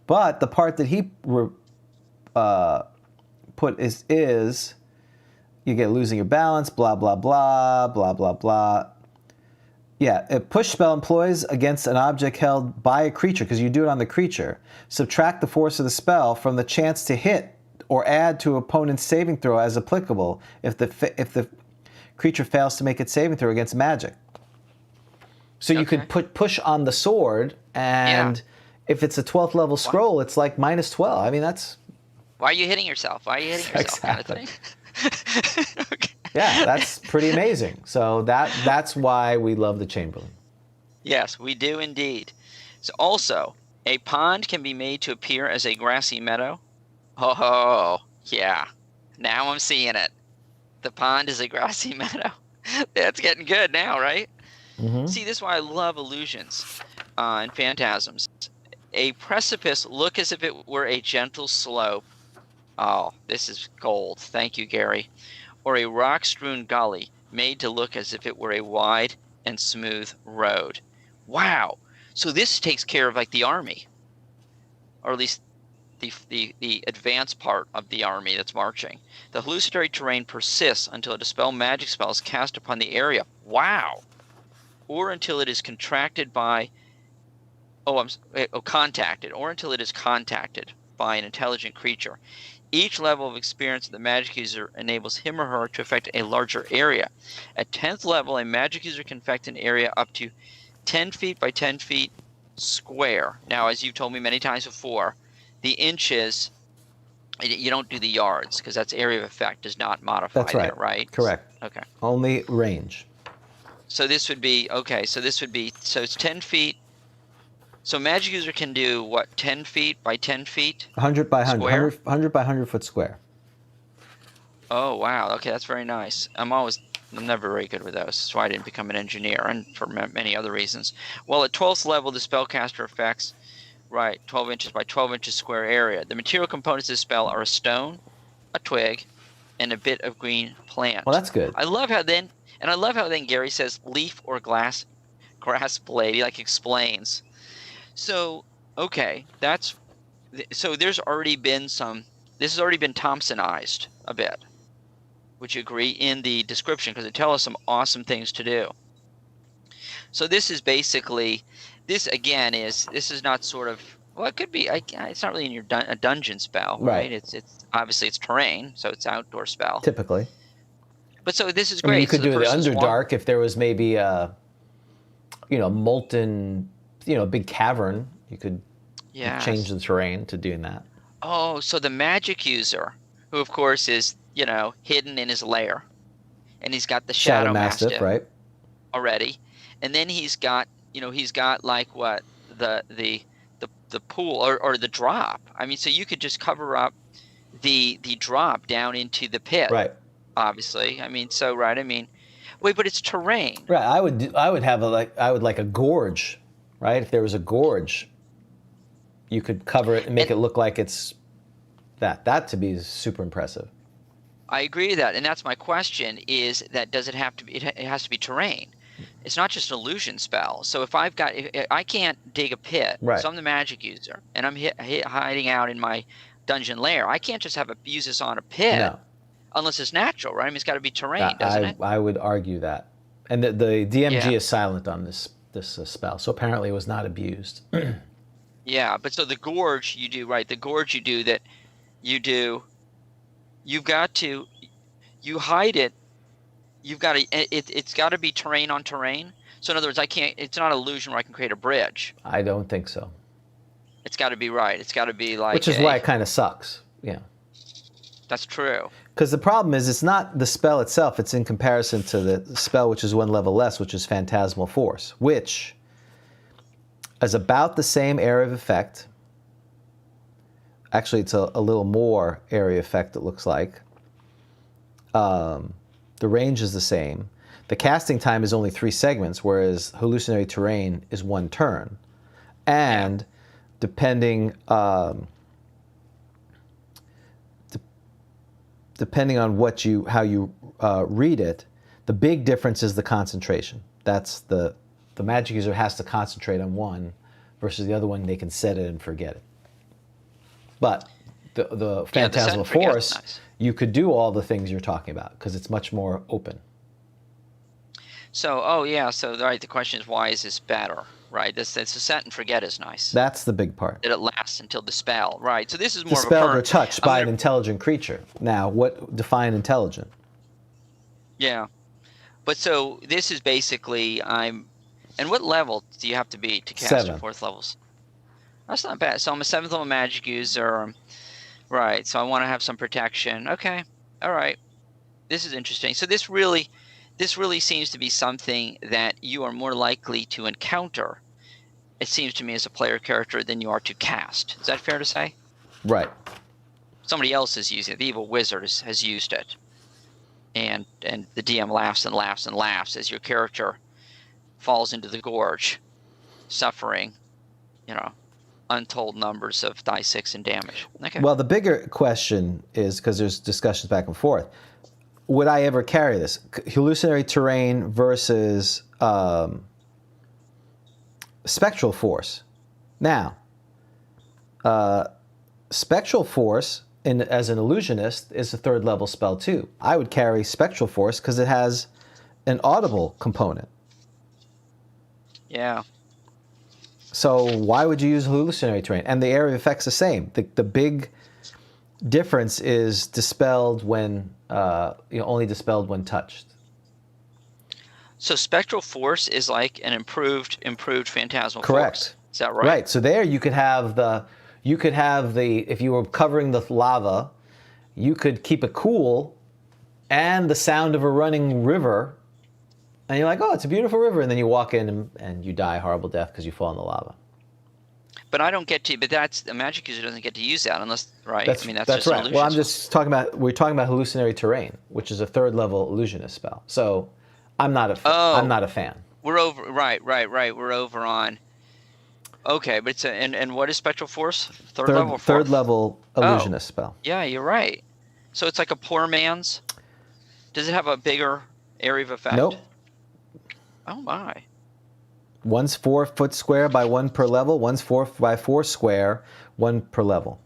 But the part that he put is you get losing your balance, blah blah blah, blah blah blah. Yeah, a push spell employs against an object held by a creature, because you do it on the creature. Subtract the force of the spell from the chance to hit or add to opponent's saving throw as applicable if the creature fails to make its saving throw against magic. So you could put push on the sword, and if it's a 12th level scroll, it's like -12. I mean, that's... Why are you hitting yourself? Why are you hitting yourself? Exactly. Kind of thing. Okay. Yeah, that's pretty amazing. So that's why we love the Chamberlain. Yes, we do indeed. So also, a pond can be made to appear as a grassy meadow. Oh, yeah. Now I'm seeing it. The pond is a grassy meadow. That's getting good now, right? Mm-hmm. See, this is why I love illusions and phantasms. A precipice look as if it were a gentle slope. Oh, this is gold. Thank you, Gary. Or a rock-strewn gully made to look as if it were a wide and smooth road. Wow. So this takes care of like the army, or at least the advanced part of the army that's marching. The hallucinatory terrain persists until a dispel magic spell is cast upon the area. Wow. Or until it is contracted by contacted, or until it is contacted by an intelligent creature. Each level of experience of the magic user enables him or her to affect a larger area. At 10th level, a magic user can affect an area up to 10 feet by 10 feet square. Now, as you've told me many times before, the inches You don't do the yards because that's area of effect does not modify That's right. there, right? Correct. Okay. Only range. So this would be okay. So it's 10 feet. So magic user can do what? 10 feet by 10 feet 100 by 100. square. 100 by 100 foot square. Oh wow. Okay, that's very nice. I'm never very good with those. That's why I didn't become an engineer, and for many other reasons. Well, at 12th level, the spellcaster effects. Right, 12 inches by 12 inches square area. The material components of the spell are a stone, a twig, and a bit of green plant. Well, that's good. I love how then Gary says leaf or grass blade. He explains. So okay, so there's already been this has already been Thompsonized a bit. Would you agree in the description because it tells us some awesome things to do. So this is basically. This again this is not sort of it could be it's not really in your a dungeon spell, right? It's obviously it's terrain, so it's outdoor spell typically. But so this is great. You could do the Underdark if there was maybe a molten big cavern. You could change the terrain to doing that. Oh, so the magic user, who of course is hidden in his lair, and he's got the Shadow Mastiff right? Already, and then he's got. He's got like what the pool or the drop. I mean, so you could just cover up the drop down into the pit. Right. Obviously. I mean, so right. I mean, wait, but it's terrain. Right. I would have a gorge, right? If there was a gorge, you could cover it and make it look like it's that. That to be super impressive. I agree with that, and that's my question: is that does it have to be? It has to be terrain. It's not just an illusion spell. So if I can't dig a pit, right. So I'm the magic user, and I'm hiding out in my dungeon lair. I can't just use this on a pit unless it's natural, right? I mean, it's got to be terrain, doesn't it? I would argue that. And the DMG is silent on this spell, so apparently it was not abused. Yeah, but so the gorge you do, right? The gorge you do that you do, you hide it. It's got to be terrain on terrain. So in other words, it's not an illusion where I can create a bridge. I don't think so. It's got to be right. It's got to be like which is why it kind of sucks. Yeah. That's true. Because the problem is it's not the spell itself. It's in comparison to the spell which is one level less, which is Phantasmal Force, which is about the same area of effect. Actually, it's a little more area effect, it looks like. The range is the same. The casting time is only 3 segments, whereas hallucinatory terrain is 1 turn. And depending on how you read it, the big difference is the concentration. That's the magic user has to concentrate on one, versus the other one they can set it and forget it. But the Phantasmal Force, nice. You could do all the things you're talking about because it's much more open. So, so right, the question is why is this better, right? This the set and forget is nice. That's the big part. That it lasts until dispel, right? So this is more dispelled of a or touched by an intelligent creature. Now, what define intelligent? Yeah, but so this is basically and what level do you have to be to cast 7. at 4th levels? That's not bad. So I'm a 7th level magic user. Right, so I want to have some protection. Okay, all right. This is interesting. So this really seems to be something that you are more likely to encounter, it seems to me, as a player character than you are to cast. Is that fair to say? Right. Somebody else is using it. The evil wizard has used it. And the DM laughs and laughs and laughs as your character falls into the gorge, suffering, untold numbers of die 6 in damage. Okay. Well, the bigger question is, because there's discussions back and forth, would I ever carry this? Hallucinatory terrain versus spectral force. Now, spectral force, as an illusionist, is a 3rd level spell too. I would carry spectral force because it has an audible component. Yeah. So why would you use hallucinatory terrain? And the area of effect's the same. The big difference is dispelled when only dispelled when touched. So spectral force is like an improved phantasmal Correct. force. Is that right? Right. So there you could have you could have if you were covering the lava, you could keep it cool and the sound of a running river. And you're like, oh, it's a beautiful river. And then you walk in and you die a horrible death because you fall in the lava. But I don't get to. But the magic user doesn't get to use that unless, right? That's just right. an illusion Well, I'm spell. just talking about. We're talking about hallucinatory terrain, which is a 3rd level illusionist spell. So, I'm not a fan. We're over. Right. We're over on. Okay, but it's and what is Spectral Force? Third level. 3rd level illusionist spell. Yeah, you're right. So it's like a poor man's. Does it have a bigger area of effect? Nope. Oh my. One's 4 foot square by 1 per level. One's 4 by 4 square, 1 per level.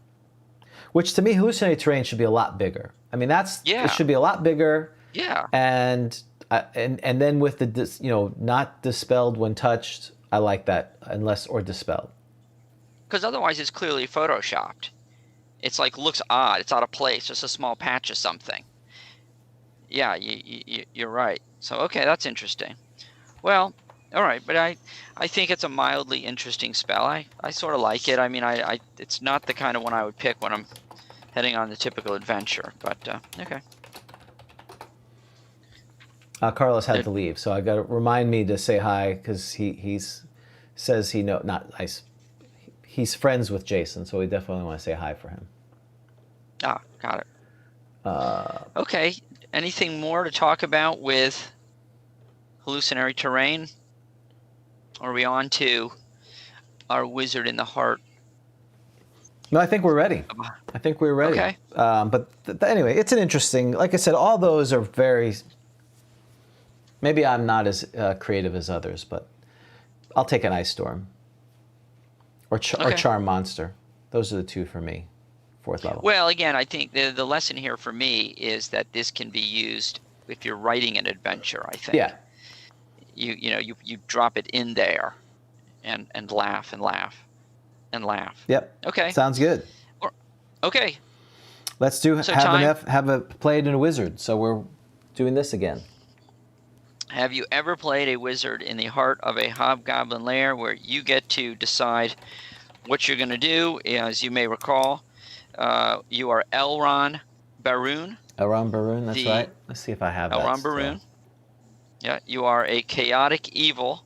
Which to me, hallucinatory terrain should be a lot bigger. I mean, it should be a lot bigger. Yeah. And then with the not dispelled when touched, I like that, or dispelled. Because otherwise, it's clearly photoshopped. It's like looks odd. It's out of place. Just a small patch of something. Yeah, you're right. So okay, that's interesting. Well. All right, but I think it's a mildly interesting spell. I sort of like it. I mean, it's not the kind of one I would pick when I'm heading on the typical adventure, but okay. Carlos had to leave, so I got to remind me to say hi because he's says he's friends with Jayson, so we definitely want to say hi for him. Ah, got it. Okay, anything more to talk about with hallucinatory terrain? Or are we on to our wizard in the heart? No, I think we're ready. Okay. But anyway, it's an interesting. Like I said, all those are very. Maybe I'm not as creative as others, but I'll take an Ice Storm. Or Charm Monster. Those are the 2 for me. 4th level. Well, again, I think the lesson here for me is that this can be used if you're writing an adventure. I think. Yeah. You drop it in there, and laugh and laugh, and laugh. Yep. Okay. Sounds good. Okay. Let's have a played in a wizard. So we're doing this again. Have you ever played a wizard in the heart of a hobgoblin lair where you get to decide what you're going to do? As you may recall, you are Elron Baroon. Elron Baroon. That's right. Let's see if I have Elron Baroon. Yeah, you are a chaotic evil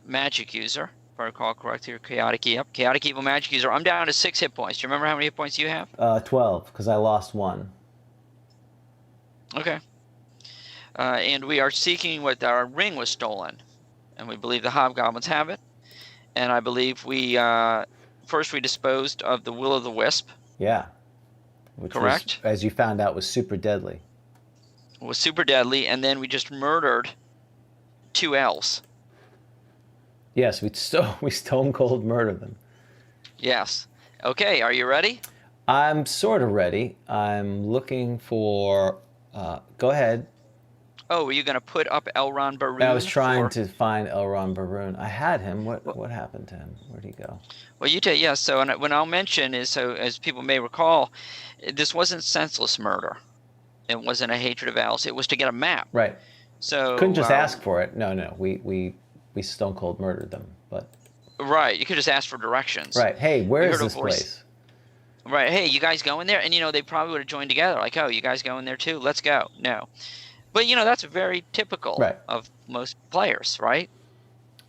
magic user. If I recall correctly, chaotic evil magic user. I'm down to 6 hit points. Do you remember how many hit points you have? 12, because I lost 1. Okay. And we are seeking what our ring was stolen, and we believe the hobgoblins have it. And I believe we disposed of the will-o'-the-wisp. Yeah. Which correct. Was, as you found out, was super deadly. Was super deadly, and then we just murdered 2 elves. Yes, we stone cold murdered them. Yes. Okay, are you ready? I'm sort of ready. I'm looking for. Go ahead. Oh, were you going to put up Elron Baroon? I was trying to find Elron Baroon. I had him. What happened to him? Where'd he go? Well, you did, yes. So, when I'll mention is, so as people may recall, this wasn't senseless murder. It wasn't a hatred of elves. It was to get a map. Right. So couldn't just ask for it. No. We stone cold murdered them, but. Right. You could just ask for directions. Right. Hey, where is this place? Right. Hey, you guys going there? And they probably would have joined together. Like, oh, you guys going there too? Let's go. No. But that's very typical of most players, right?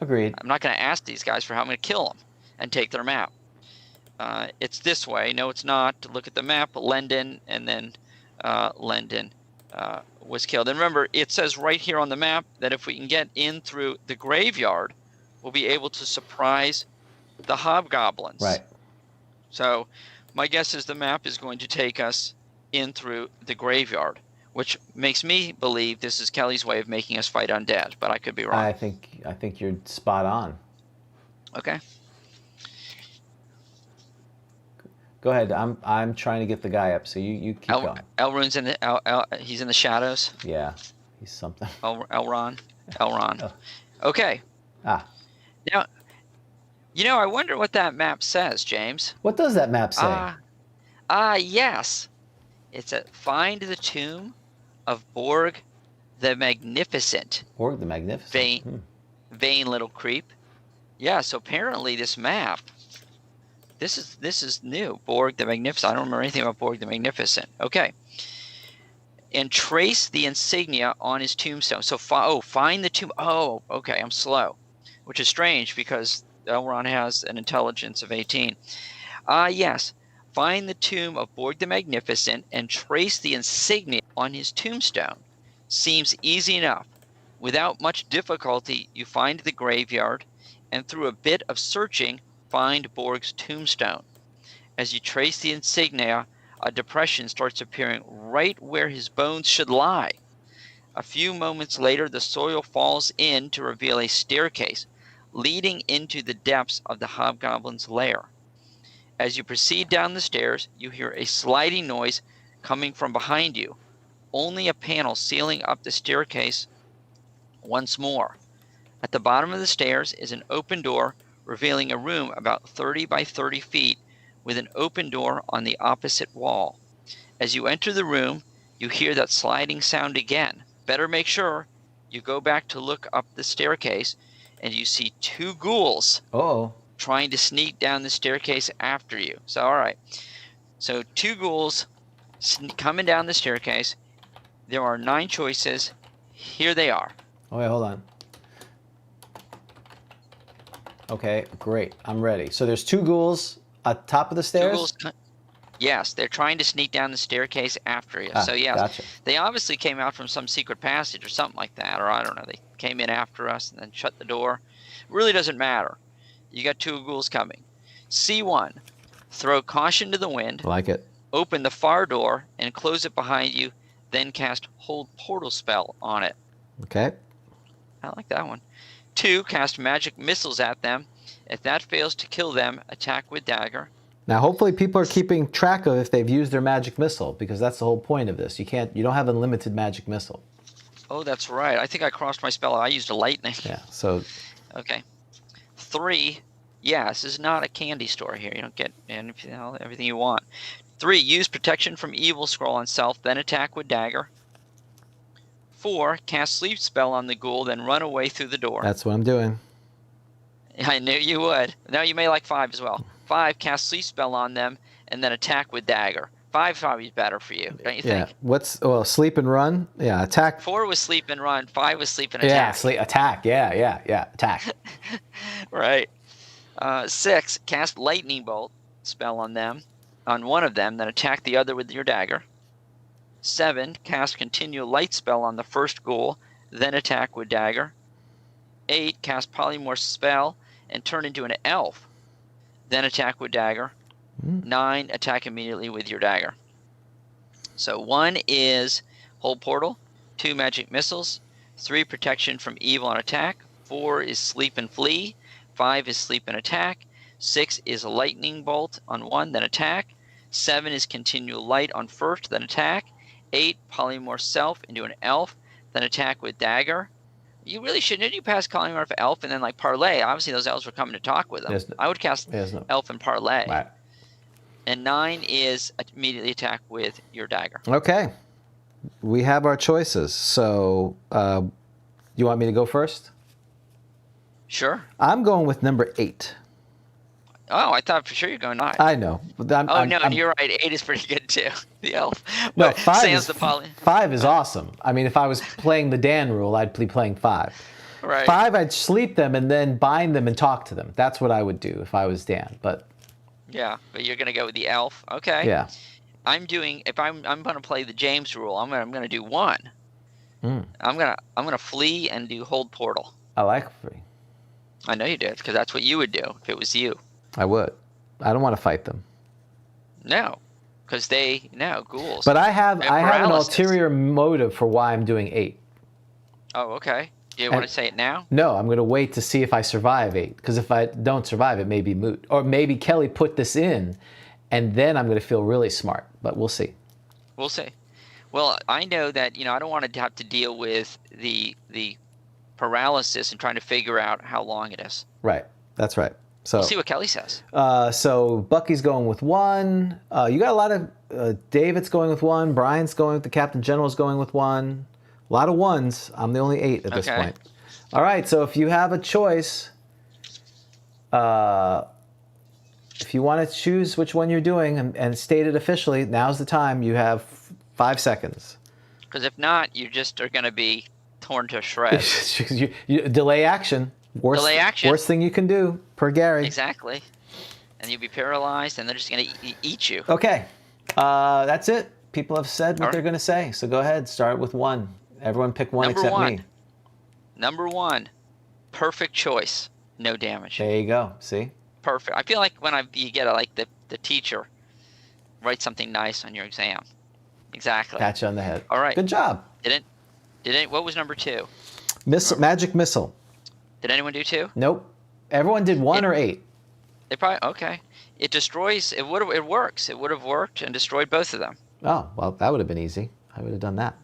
Agreed. I'm not going to ask these guys for how I'm going to kill them and take their map. It's this way. No, it's not. To look at the map, Lendon, and then Lendon was killed. And remember, it says right here on the map that if we can get in through the graveyard, we'll be able to surprise the hobgoblins. Right. So my guess is the map is going to take us in through the graveyard, which makes me believe this is Kelly's way of making us fight undead, but I could be wrong. I think you're spot on. Okay. Go ahead. I'm trying to get the guy up, so you keep going. Elrond's in the he's in the shadows. Yeah, he's something. Elron. Oh. Okay. Ah. Now, I wonder what that map says, James. What does that map say? Yes. It's find the tomb of Borg the Magnificent. Borg the Magnificent. Vain little creep. Yeah, so apparently this map This is new. Borg the Magnificent. I don't remember anything about Borg the Magnificent. Okay. And trace the insignia on his tombstone. So find the tomb. Oh, okay. I'm slow, which is strange because Elrond has an intelligence of 18. Yes. Find the tomb of Borg the Magnificent and trace the insignia on his tombstone. Seems easy enough. Without much difficulty, you find the graveyard, and through a bit of searching, find Borg's tombstone. As you trace the insignia, a depression starts appearing right where his bones should lie. A few moments later, the soil falls in to reveal a staircase leading into the depths of the hobgoblin's lair. As you proceed down the stairs, you hear a sliding noise coming from behind you. Only a panel sealing up the staircase once more. At the bottom of the stairs is an open door revealing a room about 30 by 30 feet with an open door on the opposite wall. As you enter the room, you hear that sliding sound again. Better make sure you go back to look up the staircase, and you see two ghouls trying to sneak down the staircase after you. So, all right. So, two ghouls coming down the staircase. There are 9 choices. Here they are. Oh, wait, hold on. Okay, great. I'm ready. So there's two ghouls at top of the stairs? Two ghouls, yes, they're trying to sneak down the staircase after you. So, yes, gotcha. They obviously came out from some secret passage or something like that, or I don't know. They came in after us and then shut the door. It really doesn't matter. You got two ghouls coming. C1, throw caution to the wind. I like it. Open the far door and close it behind you, then cast Hold Portal spell on it. Okay. I like that one. 2, cast magic missiles at them. If that fails to kill them, attack with dagger. Now, hopefully people are keeping track of if they've used their magic missile, because that's the whole point of this. You don't have unlimited magic missile. Oh, that's right. I think I crossed my spell. I used a lightning. Yeah, so... Okay. 3, yeah, this is not a candy store here. You don't get everything you want. 3, use protection from evil scroll on self, then attack with dagger. 4, cast sleep spell on the ghoul, then run away through the door. That's what I'm doing. I knew you would. Now you may like 5 as well. 5, cast sleep spell on them, and then attack with dagger. 5 probably is better for you, don't you think? Yeah. Sleep and run? Yeah, attack. 4 was sleep and run. 5 was sleep and attack. Yeah, attack. Yeah, attack. Right. 6, cast lightning bolt spell on them, on one of them, then attack the other with your dagger. 7, cast continual light spell on the first ghoul, then attack with dagger. 8, cast polymorph spell and turn into an elf, then attack with dagger. 9, attack immediately with your dagger. So 1 is Hold Portal, 2 magic missiles, 3 protection from evil and attack, 4 is sleep and flee, 5 is sleep and attack, 6 is a lightning bolt on 1, then attack, 7 is continual light on first, then attack, 8 polymorph self into an elf, then attack with dagger. You really shouldn't. You pass polymorph elf and then like parlay. Obviously those elves were coming to talk with them. I would cast elf and parlay. Right. And 9 is immediately attack with your dagger. Okay. We have our choices. So you want me to go first? Sure. I'm going with number 8. Oh, I thought for sure you're going 9. I know. You're right. 8 is pretty good too. The elf. No, But 5 is awesome. I mean, if I was playing the Dan rule, I'd be playing 5. Right. 5, I'd sleep them and then bind them and talk to them. That's what I would do if I was Dan. But you're gonna go with the elf. Okay. Yeah. I'm gonna play the James rule. I'm gonna do 1. I'm gonna flee and do Hold Portal. I like free. I know you did, because that's what you would do if it was you. I would. I don't want to fight them. No, because ghouls. But I have an ulterior motive for why I'm doing 8. Oh, okay. Do you want to say it now? No, I'm going to wait to see if I survive 8. Because if I don't survive, it may be moot. Or maybe Kelly put this in, and then I'm going to feel really smart. But we'll see. We'll see. Well, I know that I don't want to have to deal with the paralysis and trying to figure out how long it is. Right. That's right. So we'll see what Kelly says. So Bucky's going with 1. You got a lot of David's going with 1. Brian's going with the Captain General's going with 1. A lot of 1s. I'm the only 8 at this point. All right. So if you have a choice, if you want to choose which one you're doing and state it officially, now's the time. You have 5 seconds. Because if not, you just are going to be torn to shreds. you delay action. Delay action. Worst thing you can do, per Gary. Exactly. And you'll be paralyzed, and they're just going to eat you. Okay. That's it. People have said what they're going to say. So go ahead. Start with 1. Everyone pick 1 except me. Number 1. Perfect choice. No damage. There you go. See? Perfect. I feel like when you get the teacher write something nice on your exam. Exactly. Pat you on the head. All right. Good job. What was number 2? Magic missile. Did anyone do 2? Nope. Everyone did 1 or 8. They probably okay. It destroys. It works. It would have worked and destroyed both of them. Oh, well, that would have been easy. I would have done that.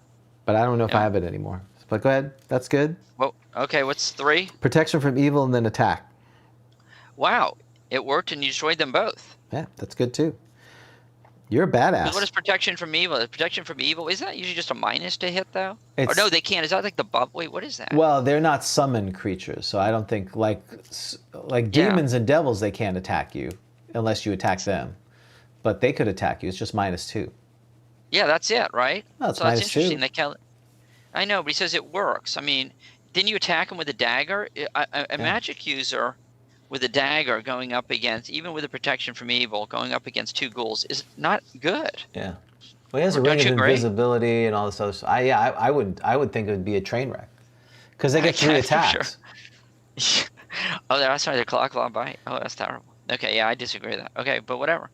But I don't know if I have it anymore. But go ahead. That's good. Well, okay. What's 3? Protection from evil and then attack. Wow, it worked and you destroyed them both. Yeah, that's good too. You're a badass. What is protection from evil? Protection from evil, isn't that usually just a minus to hit though? Or It's- no, they can't. Is that like the buff? Wait, what is that? Well, they're not summoned creatures, so I don't think like demons and devils they can't attack you unless you attack them. But they could attack you. It's just -2. Yeah, that's it, right? No, it's so that's -2. interesting. I know, but he says it works. I mean, didn't you attack him with a dagger? A magic user with a dagger going up against, even with a protection from evil, going up against 2 ghouls is not good. Yeah. Well, he has a Don't ring of you agree? invisibility and all this other stuff. I would think it would be a train wreck because they get 3 Yeah, attacks. Sure. Oh, that's right. The clock bite. Oh, that's terrible. Okay, yeah, I disagree with that. Okay, but whatever.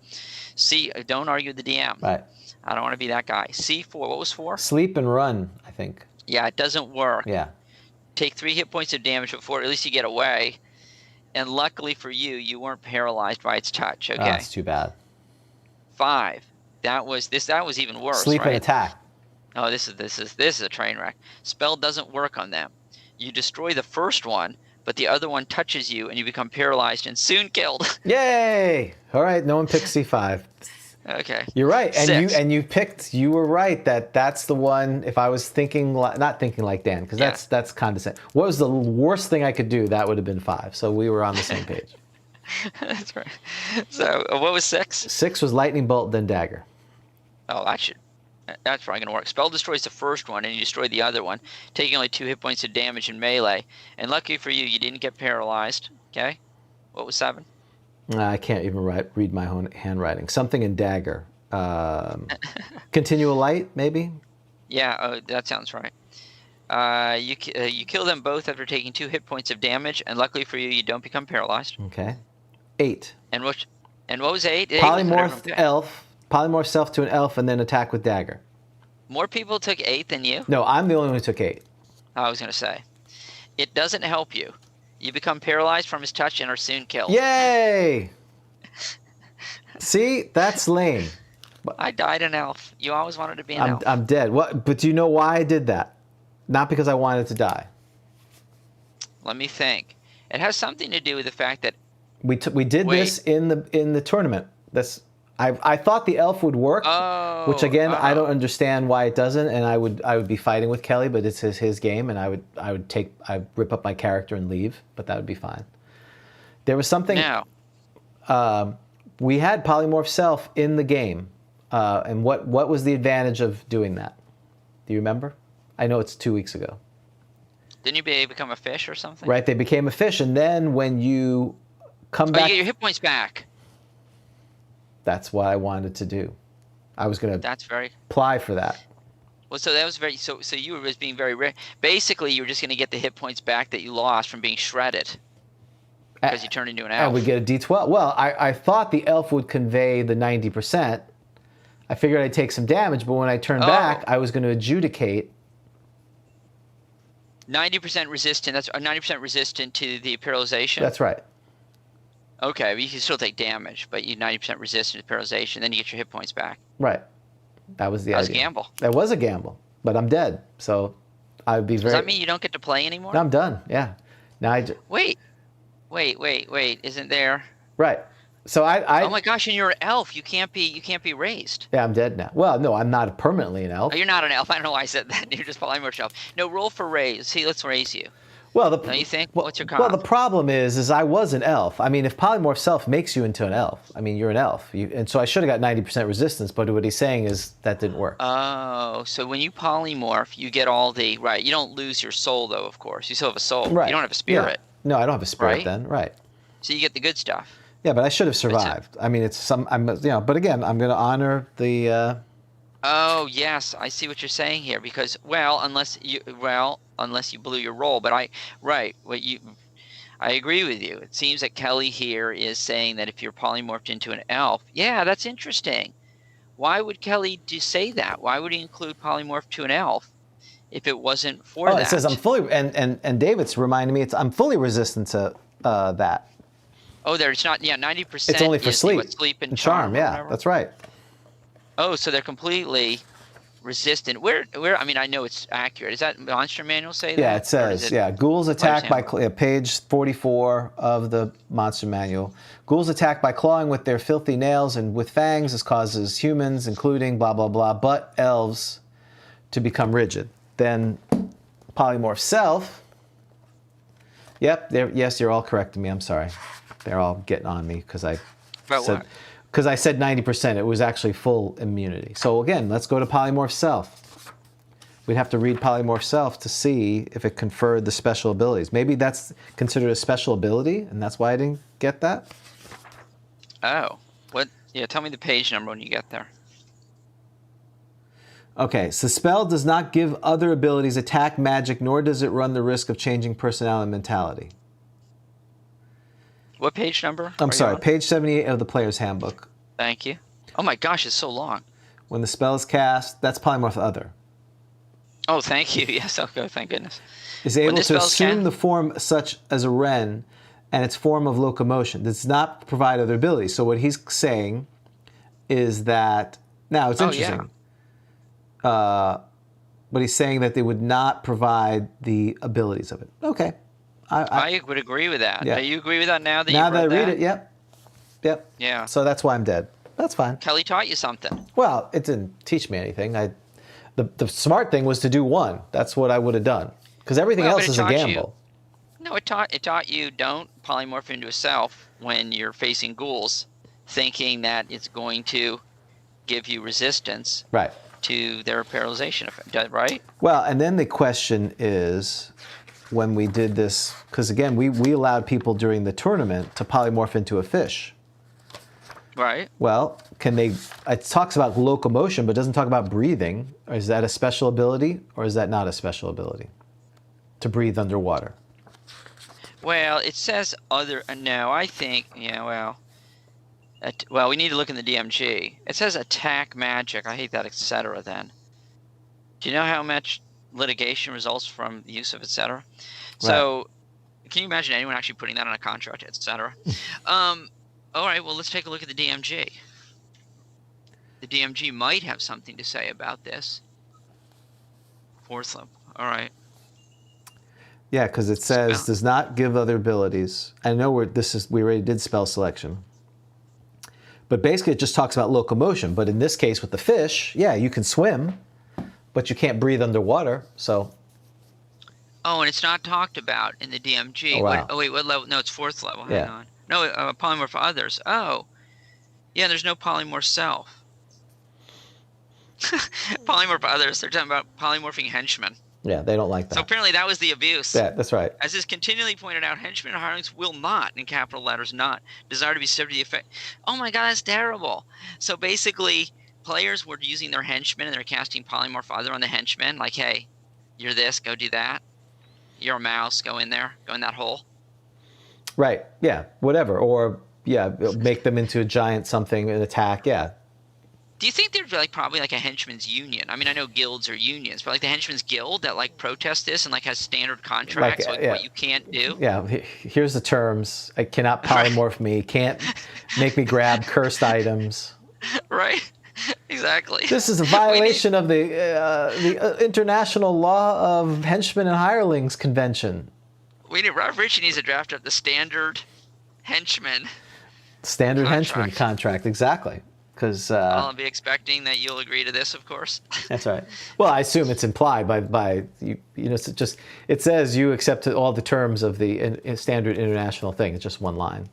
C, don't argue with the DM. Right. I don't want to be that guy. C4, what was 4? Sleep and run, I think. Yeah, it doesn't work. Yeah. Take 3 hit points of damage before at least you get away. And luckily for you, you weren't paralyzed by its touch. Okay. Oh, that's too bad. 5. That was even worse. Sleep right? and attack. Oh, this is a train wreck. Spell doesn't work on them. You destroy the first one, but the other one touches you and you become paralyzed and soon killed. Yay! All right, no one picked C5. Okay. You're right, and 6. you were right that's the one. If I was thinking not thinking like Dan, because that's condescending. What was the worst thing I could do? That would have been 5. So we were on the same page. That's right. So what was 6? 6 was lightning bolt, then dagger. Oh, that's probably going to work. Spell destroys the first one and you destroy the other one, taking only 2 hit points of damage in melee. And lucky for you, you didn't get paralyzed. Okay. What was 7? I can't even read my own handwriting. Something in dagger. Continual light, maybe? Yeah, that sounds right. You kill them both after taking 2 hit points of damage, and luckily for you, you don't become paralyzed. Okay. 8. And what was 8? Polymorph self to an elf and then attack with dagger. More people took 8 than you? No, I'm the only one who took 8. I was going to say. It doesn't help you. You become paralyzed from his touch and are soon killed. Yay! See, that's lame. I died an elf. You always wanted to be an elf. I'm dead. What? But do you know why I did that? Not because I wanted to die. Let me think. It has something to do with the fact that We did this in the tournament. I thought the elf would work, which again I don't understand why it doesn't. And I would be fighting with Kelly, but it's his game, and I'd rip up my character and leave, but that would be fine. There was something. now. We had polymorph self in the game, and what was the advantage of doing that? Do you remember? I know it's 2 weeks ago. Didn't you become a fish or something? Right, they became a fish, and then when you come back, you get your hit points back. That's what I wanted to do. I was going to apply for that. Well, so that was very. So you were just being very rare. Basically, you were just going to get the hit points back that you lost from being shredded because you turned into an elf. And we get a D12. Well, I thought the elf would convey the 90%. I figured I'd take some damage, but when I turned back, I was going to adjudicate. 90% resistant. That's 90% resistant to the paralyzation. That's right. Okay, but you can still take damage, but you're 90% resistant to paralyzation. Then you get your hit points back. Right. That was the idea. That was a gamble. That was a gamble, but I'm dead, so I would be very. Does that mean you don't get to play anymore? No, I'm done. Yeah. Now Wait. Isn't there? Right. So Oh my gosh! And you're an elf. You can't be raised. Yeah, I'm dead now. Well, no, I'm not permanently an elf. Oh, you're not an elf. I don't know why I said that. You're just polymorph elf. No, roll for raise. See, let's raise you. Well, Don't you think? well, What's your well, the comp? problem is I was an elf. I mean, if polymorph self makes you into an elf, I mean, you're an elf. And so I should have got 90% resistance, but what he's saying is that didn't work. Oh, so when you polymorph, you get all the right. You don't lose your soul, though. Of course, you still have a soul. Right. You don't have a Yeah. spirit, No, I don't have a spirit right? then. Right. So you get the good stuff. Yeah, but I should have survived. I mean, it's some, but again, I'm going to honor the, Oh yes, I see what you're saying here. Because unless you blew your roll, but I agree with you. It seems that Kelly here is saying that if you're polymorphed into an elf, yeah, that's interesting. Why would Kelly say that? Why would he include polymorph to an elf if it wasn't for that? it says I'm fully, and David's reminding me, I'm fully resistant to that. Oh, there's not. Yeah, 90%. It's only for sleep. Sleep and charm. or Yeah, whatever. that's right. Oh, so they're completely resistant. Where? I mean, I know it's accurate. Does that monster manual say that? Yeah, it says, ghouls attack by, page 44 of the monster manual. Ghouls attack by clawing with their filthy nails and with fangs. This causes humans, including blah, blah, blah, but elves to become rigid. Then polymorph self. Yep, yes, you're all correcting me. I'm sorry. They're all getting on me because I said... Because I said 90%, it was actually full immunity. So again, let's go to polymorph self. We'd have to read polymorph self to see if it conferred the special abilities. Maybe that's considered a special ability, and that's why I didn't get that. Oh, what? Yeah, tell me the page number when you get there. Okay, so spell does not give other abilities attack, magic, nor does it run the risk of changing personality and mentality. What page number? I'm sorry, page 78 of the Player's Handbook. Thank you. Oh my gosh, it's so long. When the spell is cast, that's polymorph other. Oh, thank you. Yes, okay, thank goodness. Is able to assume the form such as a wren and its form of locomotion. Does not provide other abilities. So what he's saying is that, now it's interesting. But he's saying that they would not provide the abilities of it. Okay. I would agree with that. Yeah. Do you agree with that now that now you've that I read that? it, yep. Yep. Yeah. So that's why I'm dead. That's fine. Kelly taught you something. Well, it didn't teach me anything. The smart thing was to do one. That's what I would have done. Because everything else is a gamble. No, it taught you don't polymorph into a self when you're facing ghouls, thinking that it's going to give you resistance Right. to their paralyzation effect, right? Well, and then the question is, when we did this, because again, we allowed people during the tournament to polymorph into a fish. Right. Well, it talks about locomotion, but doesn't talk about breathing. Is that a special ability, or is that not a special ability? To breathe underwater. Well, it says other, no, I think, well, we need to look in the DMG. It says attack magic. I hate that, etc. then. Do you know how much litigation results from the use of etc.? So, can you imagine anyone actually putting that on a contract, etc.? All right, well, let's take a look at the DMG. The DMG might have something to say about this. Fourth level. All right. Yeah, because it says does not give other abilities. I know we already did spell selection. But basically it just talks about locomotion. But in this case with the fish, yeah, you can swim, but you can't breathe underwater, so. Oh, and it's not talked about in the DMG. Oh, wow. Wait, what level? No, it's fourth level. Hang on. No, polymorph for others. Oh. Yeah, there's no polymorph self. Polymorph for others. They're talking about polymorphing henchmen. Yeah, they don't like that. So apparently that was the abuse. Yeah, that's right. As is continually pointed out, henchmen and hirelings will not, in capital letters, not, desire to be subject to the effect. Oh my god, that's terrible. So basically, players were using their henchmen and they're casting polymorph other on the henchmen. Like, hey, you're this, go do that. You're a mouse, go in there, go in that hole. Right, yeah, whatever. Or, yeah, make them into a giant something and attack, yeah. Do you think there's probably a henchman's union? I mean, I know guilds are unions, but the henchman's guild that protests this and has standard contracts, what you can't do. Yeah, here's the terms. I cannot polymorph me. Can't make me grab cursed items. Right. Exactly. This is a violation of the International Law of Henchmen and Hirelings Convention. Rob Ritchie needs to draft up the standard henchman. Henchman contract, exactly. because I'll be expecting that you'll agree to this, of course. that's right. Well, I assume it's implied by you. You know, it's just it says you accept all the terms of the standard international thing. It's just one line.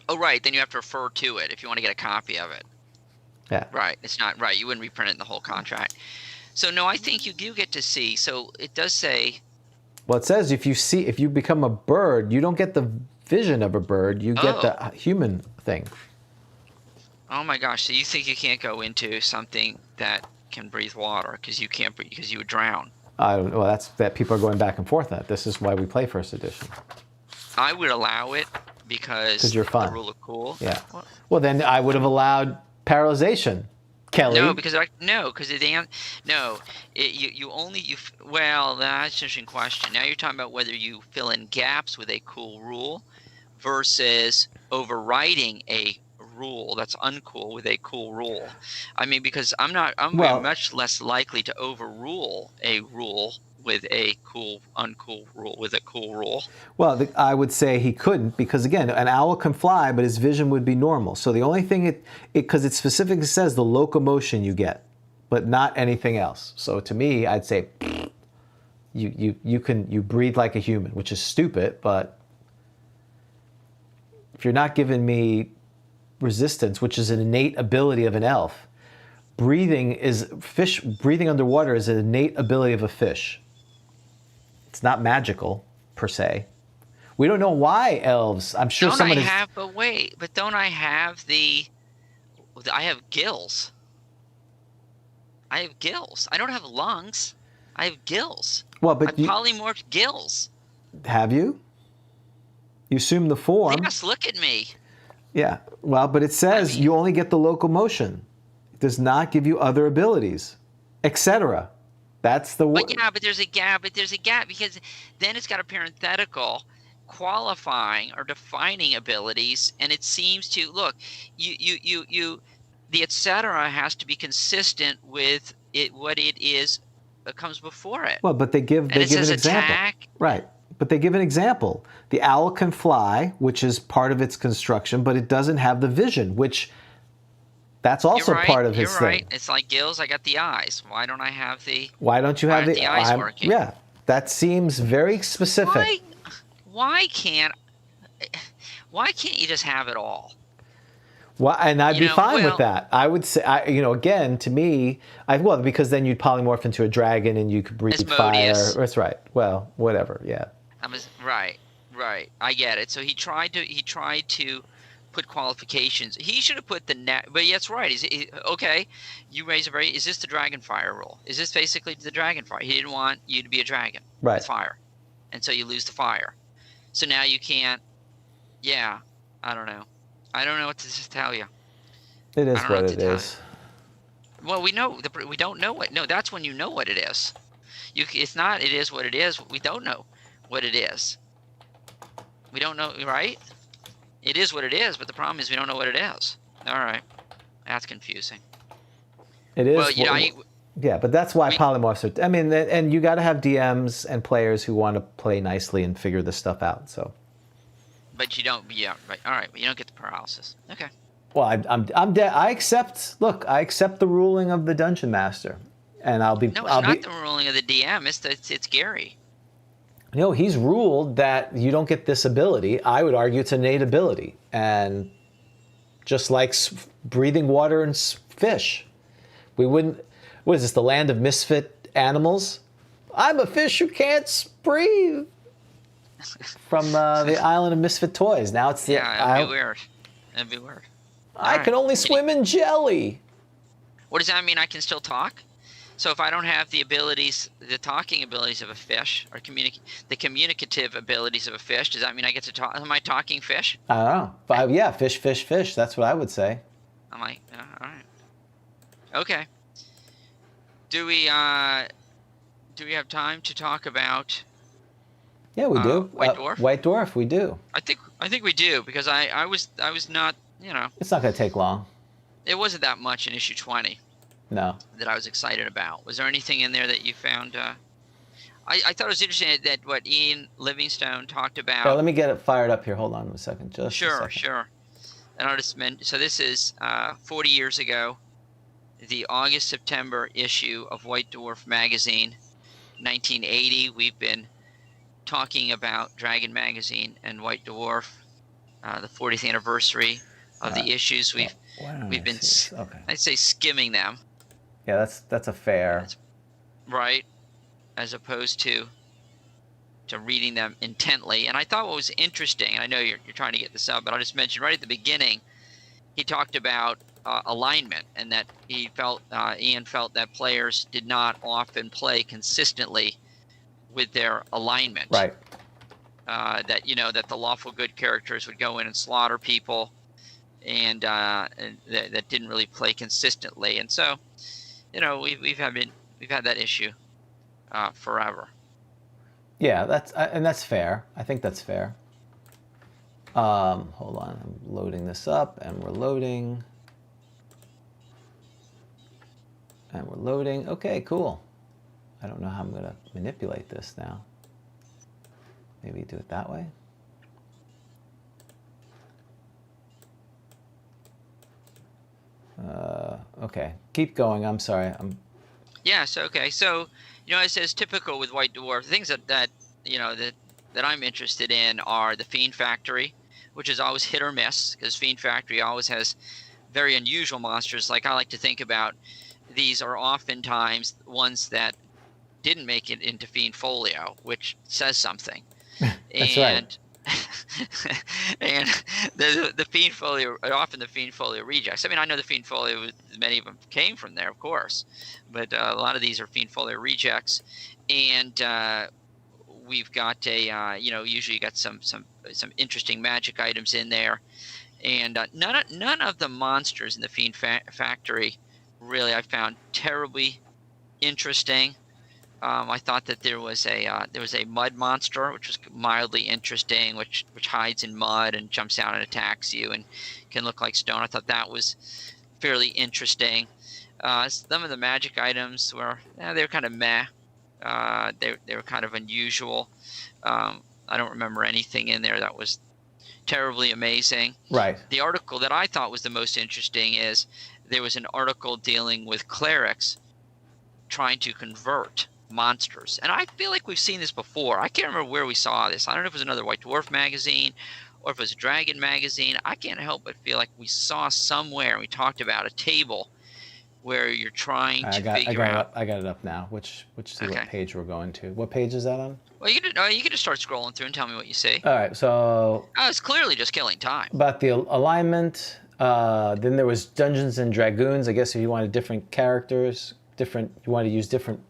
Oh, right. Then you have to refer to it if you want to get a copy of it. Yeah. Right. It's not right. You wouldn't reprint it in the whole contract. So no, I think you do get to see. So it does say. Well, it says if you become a bird, you don't get the vision of a bird. You get the human thing. Oh my gosh! So you think you can't go into something that can breathe water because you can't breathe because you would drown? I don't know. Well, that people are going back and forth at. This is why we play first edition. I would allow it because you're fun. The rule of cool. Yeah. Well, then I would have allowed paralyzation, Kelly. No, because well, that's an interesting question. Now you're talking about whether you fill in gaps with a cool rule versus overriding a rule that's uncool with a cool rule. I mean, because I'm much less likely to overrule a rule with a uncool rule with a cool rule. Well, I would say he couldn't because, again, an owl can fly, but his vision would be normal. So the only thing because it specifically says the locomotion you get, but not anything else. So to me, I'd say you breathe like a human, which is stupid, but if you're not giving me resistance, which is an innate ability of an elf, breathing underwater is an innate ability of a fish. It's not magical per se. We don't know why elves. I'm sure But don't I have I have gills. I have gills. I don't have lungs. I have gills. Well, but I've polymorphed gills. Have you? You assume the form. Yes, look at me. Yeah. Well, but it says you only get the locomotion. It does not give you other abilities, etc. That's the word. But there's a gap. Because then it's got a parenthetical qualifying or defining abilities, and it seems to look. The etc. has to be consistent with it. What it is that comes before it. Well, but they give an example. Attack. Right. But they give an example. The owl can fly, which is part of its construction, but it doesn't have the vision, which that's also part of his thing. You're right. It's like gills. I got the eyes. Why don't I have the? Why don't you have the eyes working? Yeah, that seems very specific. Why can't you just have it all? Well, and I'd be fine with that. I would say, again, to me, because then you'd polymorph into a dragon and you could breathe fire. That's right. Well, whatever. Yeah. Right. I get it. So he tried to put qualifications. He should have put but that's right. Okay? You raise is this the dragon fire rule? Is this basically the dragon fire? He didn't want you to be a dragon with fire, and so you lose the fire. So now you can't. Yeah, I don't know. I don't know what to tell you. It is what it is. Well, we know we don't know it. No, that's when you know what it is. It's not. It is what it is. We don't know what it is. We don't know, right? It is what it is, but the problem is we don't know what it is. All right, that's confusing. It is. Well, yeah, but that's why polymorphs are. I mean, and you got to have DMs and players who want to play nicely and figure this stuff out. So. But you don't. Yeah, right. All right, but you don't get the paralysis. Okay. Well, I'm dead. I accept. Look, I accept the ruling of the dungeon master, and I'll be. No, it's not the ruling of the DM. It's Gary. No, he's ruled that you don't get this ability. I would argue it's an innate ability, and just like breathing water and fish, we wouldn't. What is this? The land of misfit animals? I'm a fish who can't breathe. From the island of misfit toys. Now it's the. Yeah, that'd be weird. That'd be weird. I can only swim in jelly. What does that mean? I can still talk? So if I don't have the abilities, the talking abilities of a fish, or the communicative abilities of a fish, does that mean I get to talk? Am I talking fish? I don't know. But yeah, fish. That's what I would say. I'm like, all right. Okay. Do we have time to talk about? Yeah, we do. White Dwarf? White Dwarf, we do. I think we do, because I was not, It's not going to take long. It wasn't that much in issue 20. No. That I was excited about. Was there anything in there that you found? I thought it was interesting that what Ian Livingstone talked about. Yeah, let me get it fired up here. Hold on a second. Sure. and I'll just mention, so this is 40 years ago, the August-September issue of White Dwarf magazine, 1980. We've been talking about Dragon magazine and White Dwarf, the 40th anniversary of the issues. We've been, I'd say, skimming them. Yeah, that's a fair. Right, as opposed to reading them intently. And I thought what was interesting, and I know you're trying to get this up, but I'll just mention right at the beginning, he talked about alignment, and that he felt, Ian felt that players did not often play consistently with their alignment. Right. That, that the lawful good characters would go in and slaughter people, and that didn't really play consistently. And so, we've had that issue forever. Yeah, that's fair. I think that's fair. Hold on, I'm loading this up, and we're loading. And we're loading. Okay, cool. I don't know how I'm going to manipulate this now. Maybe do it that way. Okay, keep going. I'm sorry. Yes. Okay. So, it says typical with White Dwarf. The things that I'm interested in are the Fiend Factory, which is always hit or miss, because Fiend Factory always has very unusual monsters. Like, I like to think about, these are oftentimes ones that didn't make it into Fiend Folio, which says something. That's right. And the Fiend Folio, often the Fiend Folio rejects. I mean, I know the Fiend Folio, many of them came from there, of course, but a lot of these are Fiend Folio rejects. And we've got usually got some interesting magic items in there, and none of the monsters in the Fiend Factory really I found terribly interesting. I thought that there was a mud monster, which was mildly interesting, which hides in mud and jumps out and attacks you and can look like stone. I thought that was fairly interesting. Some of the magic items were they were kind of meh. They were kind of unusual. I don't remember anything in there that was terribly amazing. Right. The article that I thought was the most interesting is there was an article dealing with clerics trying to convert monsters. And I feel like we've seen this before. I can't remember where we saw this. I don't know if it was another White Dwarf magazine or if it was a Dragon magazine. I can't help but feel like we saw somewhere, we talked about a table where you're trying to figure out. I got it up now. Which is what page we're going to. What page is that on? Well, you can just start scrolling through and tell me what you see. All right, so. It's clearly just killing time. About the alignment. Then there was Dungeons and Dragoons. I guess if you wanted different characters, you want to use different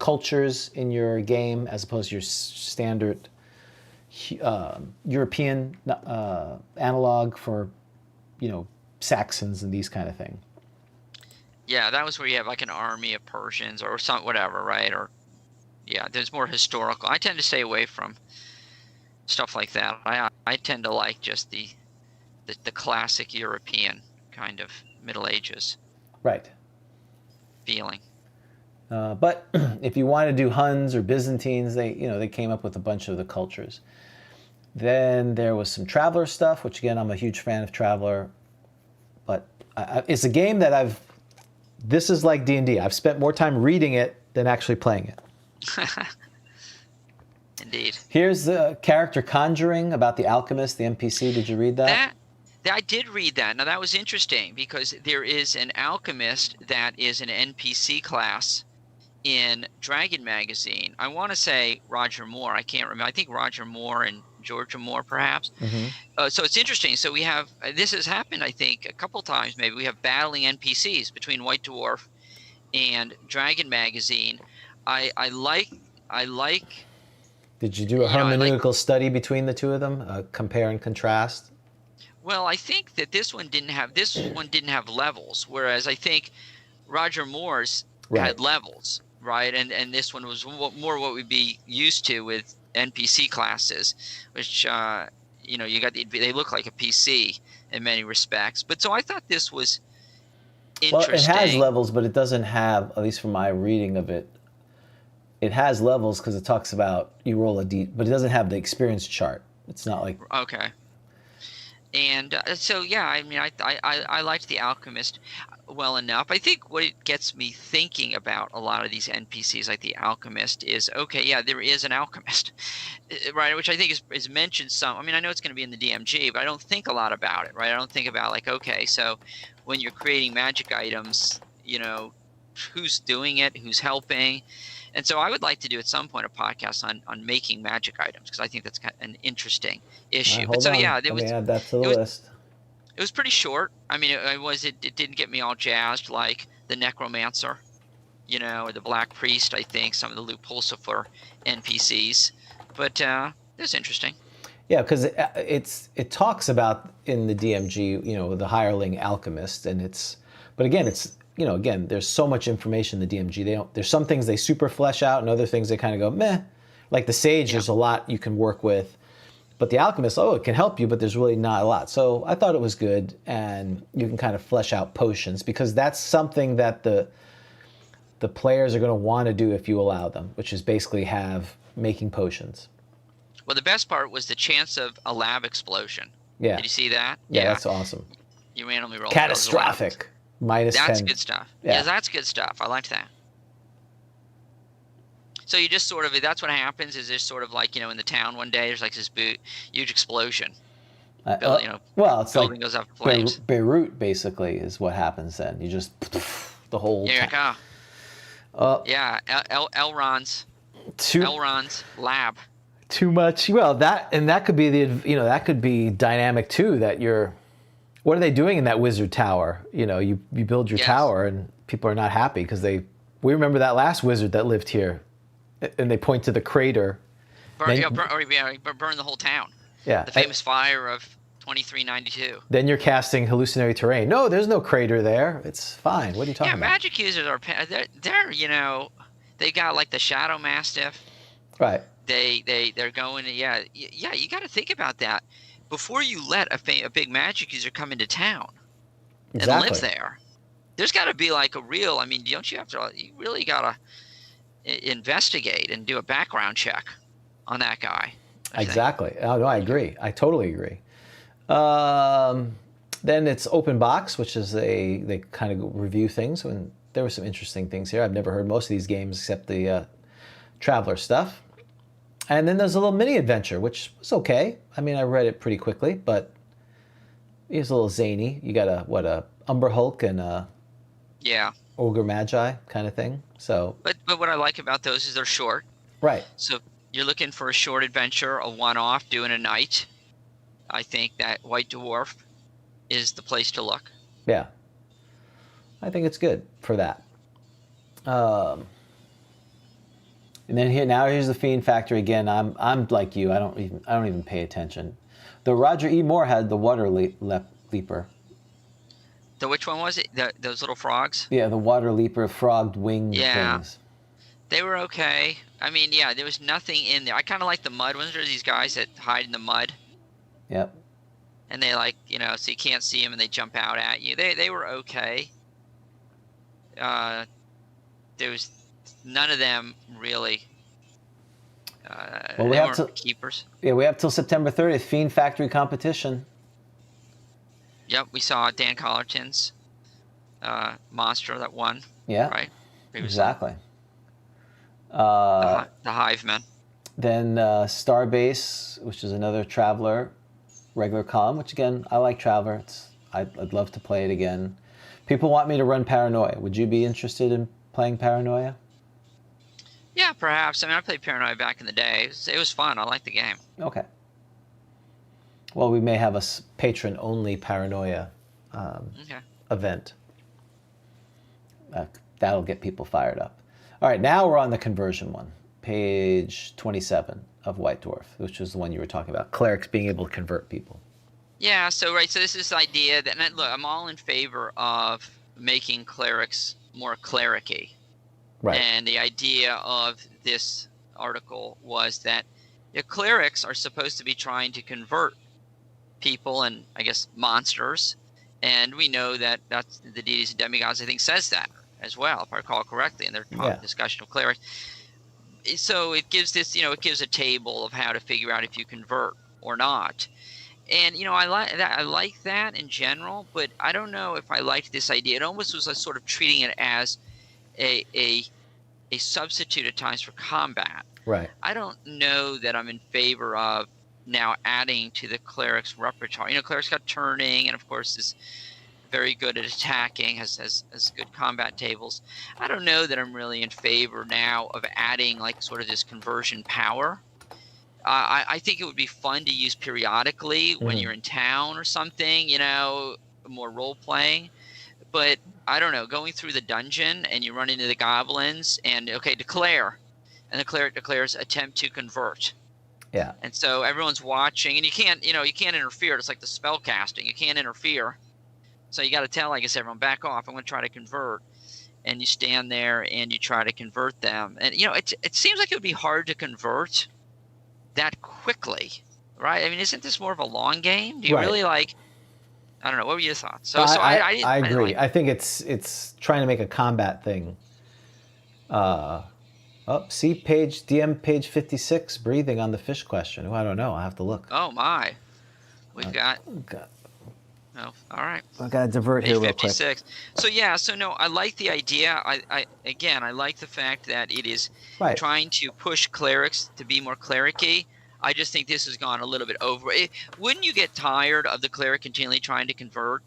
cultures in your game as opposed to your standard European analog for, Saxons and these kind of thing. Yeah, that was where you have like an army of Persians or some whatever, right? Or there's more historical. I tend to stay away from stuff like that. I tend to like just the classic European kind of Middle Ages. Right. Feeling. But if you want to do Huns or Byzantines, they came up with a bunch of the cultures. Then there was some Traveller stuff, which again, I'm a huge fan of Traveller. But it's a game that this is like D&D. I've spent more time reading it than actually playing it. Indeed. Here's the character Conjuring about the alchemist, the NPC. Did you read that? I did read that. Now, that was interesting because there is an alchemist that is an NPC class in Dragon magazine. I want to say Roger Moore. I can't remember. I think Roger Moore and Georgia Moore, perhaps. Mm-hmm. So it's interesting. So we have this has happened, I think, a couple times. Maybe we have battling NPCs between White Dwarf and Dragon magazine. I like. Did you do a hermeneutical study between the two of them? Compare and contrast. Well, I think that this one didn't have levels, whereas I think Roger Moore's had levels, right? And this one was more what we'd be used to with NPC classes, which you got they look like a PC in many respects. But so I thought this was interesting. Well, it has levels, but it doesn't have, at least from my reading of it, it has levels because it talks about you roll a D, but it doesn't have the experience chart. It's not like okay. And so yeah, I mean, I liked the Alchemist well enough. I think what it gets me thinking about a lot of these NPCs like the Alchemist is, okay, yeah, there is an alchemist, right? Which I think is mentioned some. I mean, I know it's going to be in the DMG, but I don't think a lot about it, right? I don't think about like, okay, so when you're creating magic items, who's doing it, who's helping. And so I would like to do at some point a podcast on making magic items, because I think that's kind of an interesting All right, issue. But hold so on. yeah, Let me add that to the it was list. it was pretty short. I mean, it didn't get me all jazzed like the Necromancer, or the Black Priest. I think some of the Luke Pulsifer NPCs, but it was interesting. Yeah, because it talks about in the DMG, the hireling alchemist, but again, again, there's so much information in the DMG. There's some things they super flesh out, and other things they kind of go meh. Like the sage, there's a lot you can work with, but the alchemist, it can help you, but there's really not a lot. So I thought it was good, and you can kind of flesh out potions, because that's something that the players are going to want to do if you allow them, which is basically making potions. Well, the best part was the chance of a lab explosion. Yeah. Did you see that? Yeah, that's awesome. You randomly rolled. Catastrophic. -10. That's good stuff. Yeah. Yeah, that's good stuff. I liked that. So you just sort of, that's what happens, is there's sort of like, in the town one day, there's like this huge explosion. Well, it's building like goes up in flames. Beirut, basically, is what happens then. You just, the whole Yeah, yeah, Elrond's lab. Too much. Well, that could be that could be dynamic too. What are they doing in that wizard tower? You build your tower, and people are not happy because we remember that last wizard that lived here, and they point to the crater. Burn the whole town. Yeah. The famous fire of 2392. Then you're casting hallucinatory terrain. No, there's no crater there. It's fine. What are you talking about? Yeah, magic users they're they got like the Shadow Mastiff. Right. They're going to, you got to think about that before you let a big magic user come into town and live there. There's got to be like you really got to investigate and do a background check on that guy. Exactly. Oh, no, I agree. I totally agree. Then it's open box, which is they kind of review things, and there were some interesting things here. I've never heard most of these games except the Traveler stuff. And then there's a little mini adventure, which was okay. I mean, I read it pretty quickly, but it was a little zany. You got a Umber Hulk and a Ogre Magi kind of thing. So, but what I like about those is they're short. Right. So you're looking for a short adventure, a one-off, doing a night. I think that White Dwarf is the place to look. Yeah. I think it's good for that. And then here's the Fiend Factory again. I'm like you. I don't even pay attention. The Roger E. Moore had the Water Leaper. The which one was it? Those little frogs? Yeah, the Water Leaper frogged wing things. They were okay. I mean, there was nothing in there. I kind of like the mud ones. There's these guys that hide in the mud. Yep. And they so you can't see them and they jump out at you. They were okay. There was none of them really. We have keepers. Yeah, we have till September 30th. Fiend Factory competition. Yep, we saw Dan Collerton's monster that won. Yeah. Right. Exactly. The Hive Men. Then Starbase, which is another Traveler regular column, which again, I like Traveler. I'd love to play it again. People want me to run Paranoia. Would you be interested in playing Paranoia? Yeah, perhaps. I mean, I played Paranoia back in the day. It was fun. I liked the game. Okay. Well, we may have a patron-only Paranoia event. That'll get people fired up. All right, now we're on the conversion one. Page 27 of White Dwarf, which is the one you were talking about. Clerics being able to convert people. Yeah, so this is the idea that, and look, I'm all in favor of making clerics more cleric-y. Right. And the idea of this article was that the clerics are supposed to be trying to convert people and, I guess, monsters. And we know that that's the deities and demigods, I think, says that as well, if I recall correctly, in their discussion of clerics. So it gives this, it gives a table of how to figure out if you convert or not. And I like that. I like that in general, but I don't know if I liked this idea. It almost was like sort of treating it as a a, a substitute at times for combat. Right. I don't know that I'm in favor of now adding to the cleric's repertoire. Cleric's got turning, and of course is very good at attacking, has good combat tables. I don't know that I'm really in favor now of adding like sort of this conversion power. I think it would be fun to use periodically when you're in town or something, more role playing. But I don't know, going through the dungeon and you run into the goblins and okay, declare, and the cleric declares attempt to convert. Yeah. And so everyone's watching, and you can't interfere. It's like the spell casting. You can't interfere. So you got to tell, I guess, everyone, back off. I'm going to try to convert. And you stand there and you try to convert them. And, it seems like it would be hard to convert that quickly, right? I mean, isn't this more of a long game? Do you really like, I don't know. What were your thoughts? So I agree. I think it's trying to make a combat thing. See DM page 56, breathing on the fish question. Oh, I don't know. I'll have to look. Oh, my. We've got. Oh, all right. I got to divert here real quick. So no, I like the idea. I like the fact that it is trying to push clerics to be more cleric-y. I just think this has gone a little bit over. Wouldn't you get tired of the cleric continually trying to convert,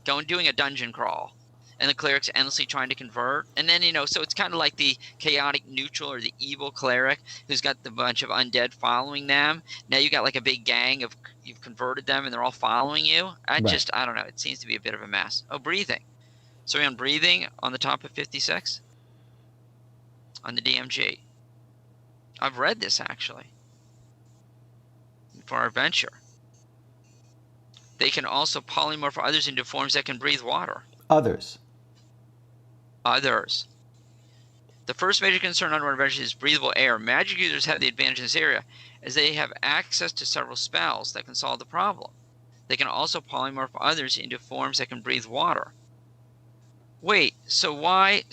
doing a dungeon crawl, and the cleric's endlessly trying to convert? And then, so it's kind of like the chaotic neutral or the evil cleric who's got the bunch of undead following them. Now you got like a big gang of, you've converted them and they're all following you. I don't know. It seems to be a bit of a mess. Oh, breathing. So we're on breathing on the top of 56 on the DMG. I've read this actually for our adventure. They can also polymorph others into forms that can breathe water. Others. The first major concern on adventure is breathable air. Magic users have the advantage in this area as they have access to several spells that can solve the problem. They can also polymorph others into forms that can breathe water. Wait, why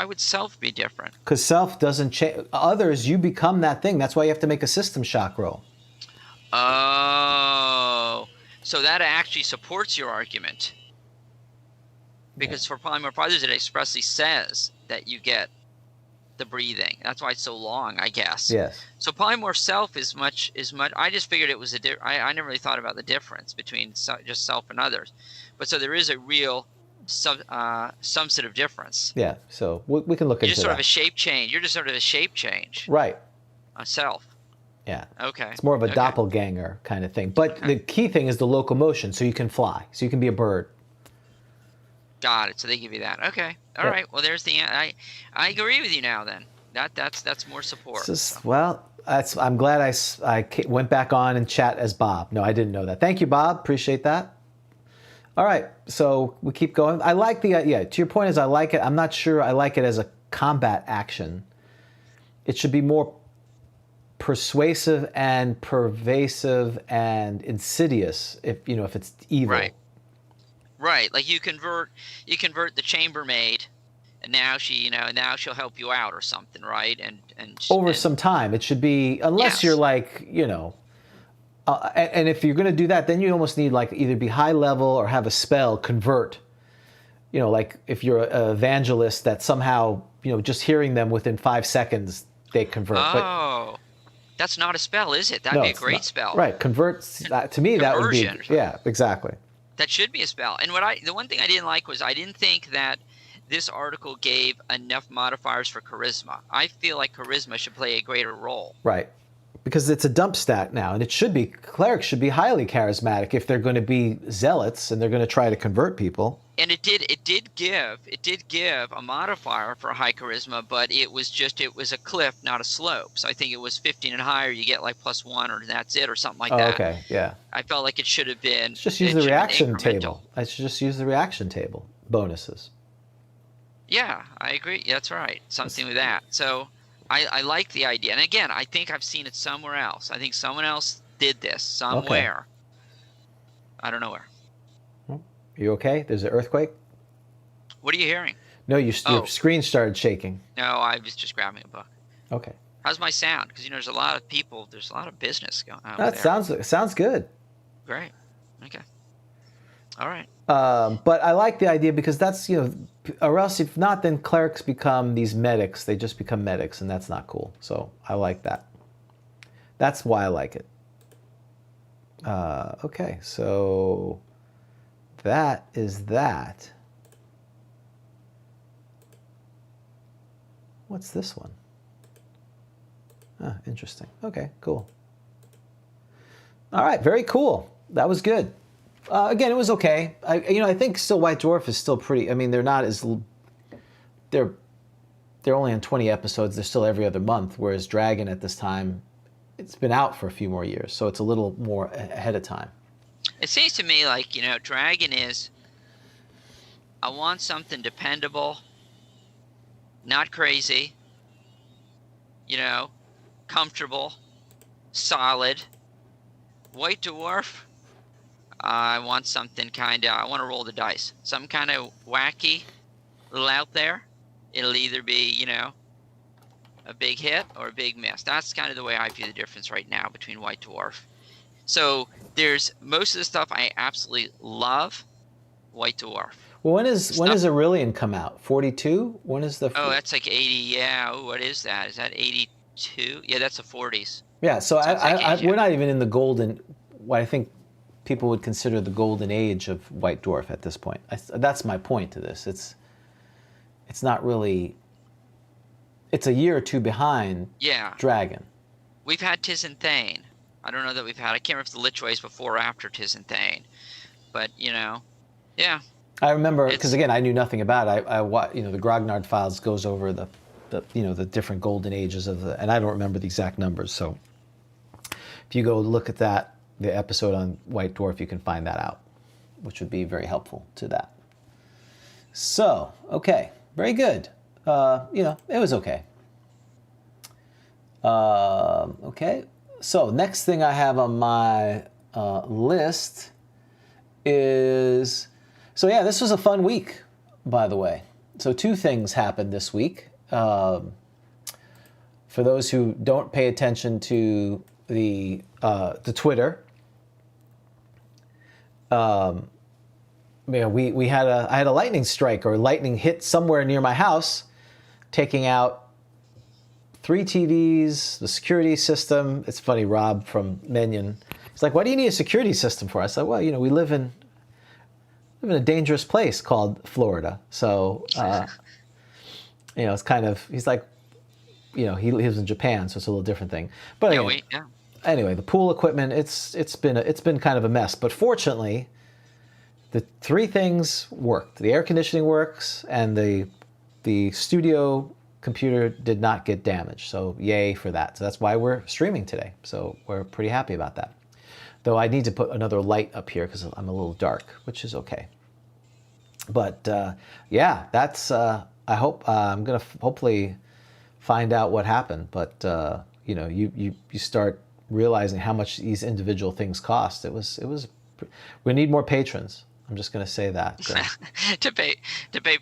would self be different? Because self doesn't change. Others, you become that thing. That's why you have to make a system shock roll. Oh, so that actually supports your argument. Because for polymorph others, it expressly says that you get the breathing. That's why it's so long, I guess. Yes. So polymorph self is much. I just figured it was I never really thought about the difference between just self and others. But so there is a real some sort of difference. Yeah. So we can look into that. You're just sort of a shape change. You're just sort of a shape change. Right. A self. Yeah. Okay. It's more of a doppelganger kind of thing. But the key thing is the locomotion, so you can fly. So you can be a bird. Got it. So they give you that. Okay. All right. Well, there's the. I agree with you now. Then that's more support. I'm glad I went back on and chat as Bob. No, I didn't know that. Thank you, Bob. Appreciate that. All right. So we keep going. I like the to your point is I like it. I'm not sure I like it as a combat action. It should be more persuasive and pervasive and insidious if it's evil. Right, like you convert the chambermaid, and now she'll help you out or something, right? And over some time, it should be, unless you're like, and if you're going to do that, then you almost need like either be high level or have a spell convert. Like if you're an evangelist that somehow, just hearing them within 5 seconds they convert. Oh, that's not a spell, is it? That'd be a great spell. Right, converts. To me, that would be. Yeah, exactly. That should be a spell. And the one thing I didn't like was I didn't think that this article gave enough modifiers for charisma. I feel like charisma should play a greater role. Right. Because it's a dump stat now, and clerics should be highly charismatic if they're going to be zealots and they're going to try to convert people. And it did give a modifier for high charisma, but it was a cliff, not a slope. So I think it was 15 and higher, you get like +1, or that's it, or something like that. Okay, yeah. I felt like it should have been. Let's just use the reaction table. I should just use the reaction table bonuses. Yeah, I agree. That's right. Something with that. So I like the idea. And again, I think I've seen it somewhere else. I think someone else did this somewhere. Okay. I don't know where. You okay? There's an earthquake? What are you hearing? No, your screen started shaking. No, I was just grabbing a book. Okay. How's my sound? Because there's a lot of people. There's a lot of business going on That there. sounds good. Great. Okay. All right. But I like the idea because that's, or else if not, then clerics become these medics. They just become medics, and that's not cool. So I like that. That's why I like it. Okay, so that is that. What's this one? Interesting. Okay, cool. All right, very cool. That was good. Again, it was okay. I think still White Dwarf is still pretty. I mean, they're not as they're only on 20 episodes. They're still every other month. Whereas Dragon at this time, it's been out for a few more years, so it's a little more ahead of time. It seems to me like Dragon is. I want something dependable, not crazy. Comfortable, solid. White Dwarf. I want something I want to roll the dice. Something kind of wacky, a little out there. It'll either be, a big hit or a big miss. That's kind of the way I view the difference right now between White Dwarf. So there's most of the stuff I absolutely love. White Dwarf. Well, when does Aurelian come out? 42? When is the? Oh, that's like 80. Yeah. Oh, what is that? Is that 82? Yeah, that's the 40s. Yeah. So we're not even in the golden. What I think people would consider the golden age of White Dwarf at this point. That's my point to this. It's not really. It's a year or two behind. Yeah. Dragon. We've had Tiz and Thane. I don't know that we've had. I can't remember if the Lich Ways before or after Tiz and Thane, but yeah. I remember because again I knew nothing about it. The Grognard Files goes over the different golden ages of and I don't remember the exact numbers. So if you go look at the episode on White Dwarf, you can find that out, which would be very helpful to that. So okay, very good. It was okay. Okay. So next thing I have on my list is. So yeah, this was a fun week, by the way. So two things happened this week. For those who don't pay attention to the Twitter, I had a lightning strike or lightning hit somewhere near my house, taking out 3 TVs, the security system. It's funny, Rob from Menion. He's like, "Why do you need a security system for?" I said, "Well, we live in a dangerous place called Florida." So, it's kind of, he's like, he lives in Japan, so it's a little different thing. But anyway, the pool equipment, it's been kind of a mess. But fortunately, the 3 things worked. The air conditioning works, and the studio computer did not get damaged. So yay for that. So that's why we're streaming today. So we're pretty happy about that. Though I need to put another light up here because I'm a little dark, which is okay. But that's. I hope I'm gonna hopefully find out what happened. But you start realizing how much these individual things cost. It was. We need more patrons. I'm just gonna say that. to pay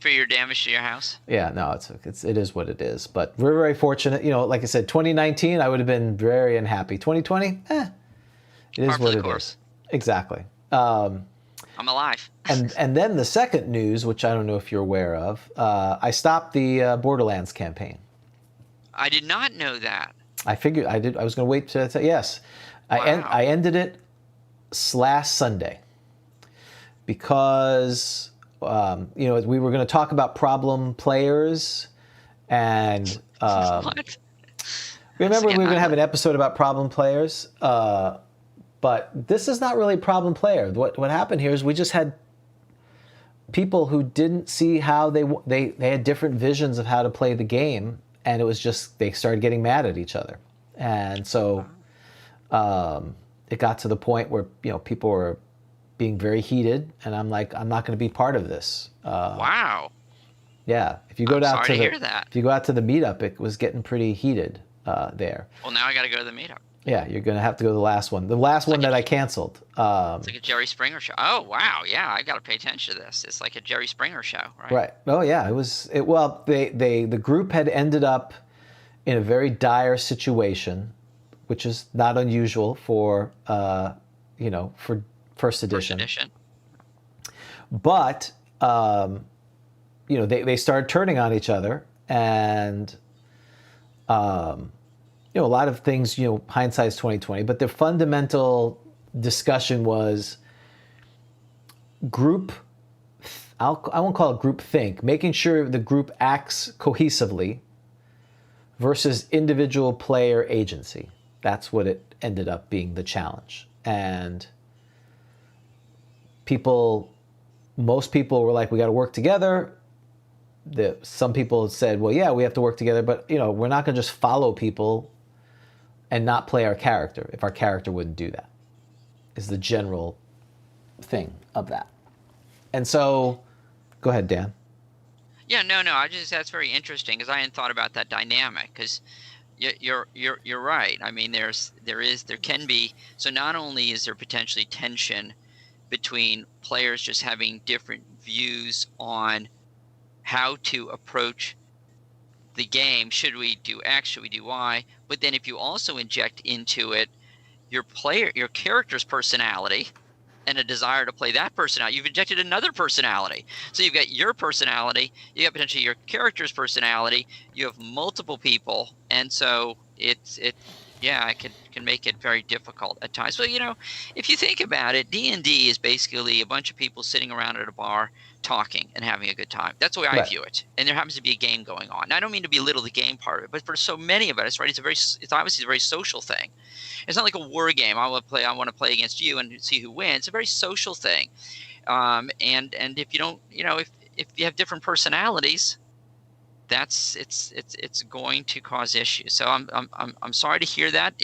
for your damage to your house. Yeah, no, it is what it is. But we're very fortunate. Like I said, 2019, I would have been very unhappy. 2020, it is what it is. Exactly. I'm alive. and then the second news, which I don't know if you're aware of, I stopped the Borderlands campaign. I did not know that. I figured I did. I was going to wait to yes. Wow. I ended it last Sunday because we were going to talk about problem players and what? Remember we were going to have an episode about problem players. But this is not really a problem player. What happened here is we just had people who didn't see how they had different visions of how to play the game, and it was just they started getting mad at each other, and so it got to the point where people were being very heated, and I'm like, I'm not going to be part of this. Wow. Yeah, if you go out to if you go out to the meetup, it was getting pretty heated there. Well, now I got to go to the meetup. Yeah, you're going to have to go to the last one. The last one that I canceled. It's like a Jerry Springer show. Oh, wow. Yeah, I got to pay attention to this. It's like a Jerry Springer show, right? Right. Oh, yeah. Well, the group had ended up in a very dire situation, which is not unusual for for first edition. But they started turning on each other, and a lot of things. Hindsight's 2020, but the fundamental discussion was group. I won't call it group think, making sure the group acts cohesively versus individual player agency. That's what it ended up being, the challenge. And most people were like, we got to work together. Some people said, well, yeah, we have to work together, but we're not going to just follow people and not play our character if our character wouldn't do that, is the general thing of that. And so, go ahead, Dan. Yeah, no. That's very interesting because I hadn't thought about that dynamic. Because you're right. I mean, there can be. So not only is there potentially tension between players just having different views on how to approach the game. Should we do X? Should we do Y? But then if you also inject into it your character's personality and a desire to play that personality, you've injected another personality. So you've got your personality, you got potentially your character's personality, you have multiple people, and so it can make it very difficult at times. So if you think about it, D&D is basically a bunch of people sitting around at a bar talking and having a good time. That's the way I view it. And there happens to be a game going on. Now, I don't mean to belittle the game part of it, but for so many of us, right, it's obviously a very social thing. It's not like a war game. I want to play against you and see who wins. It's a very social thing. And if you don't, if you have different personalities, it's going to cause issues. So I'm sorry to hear that.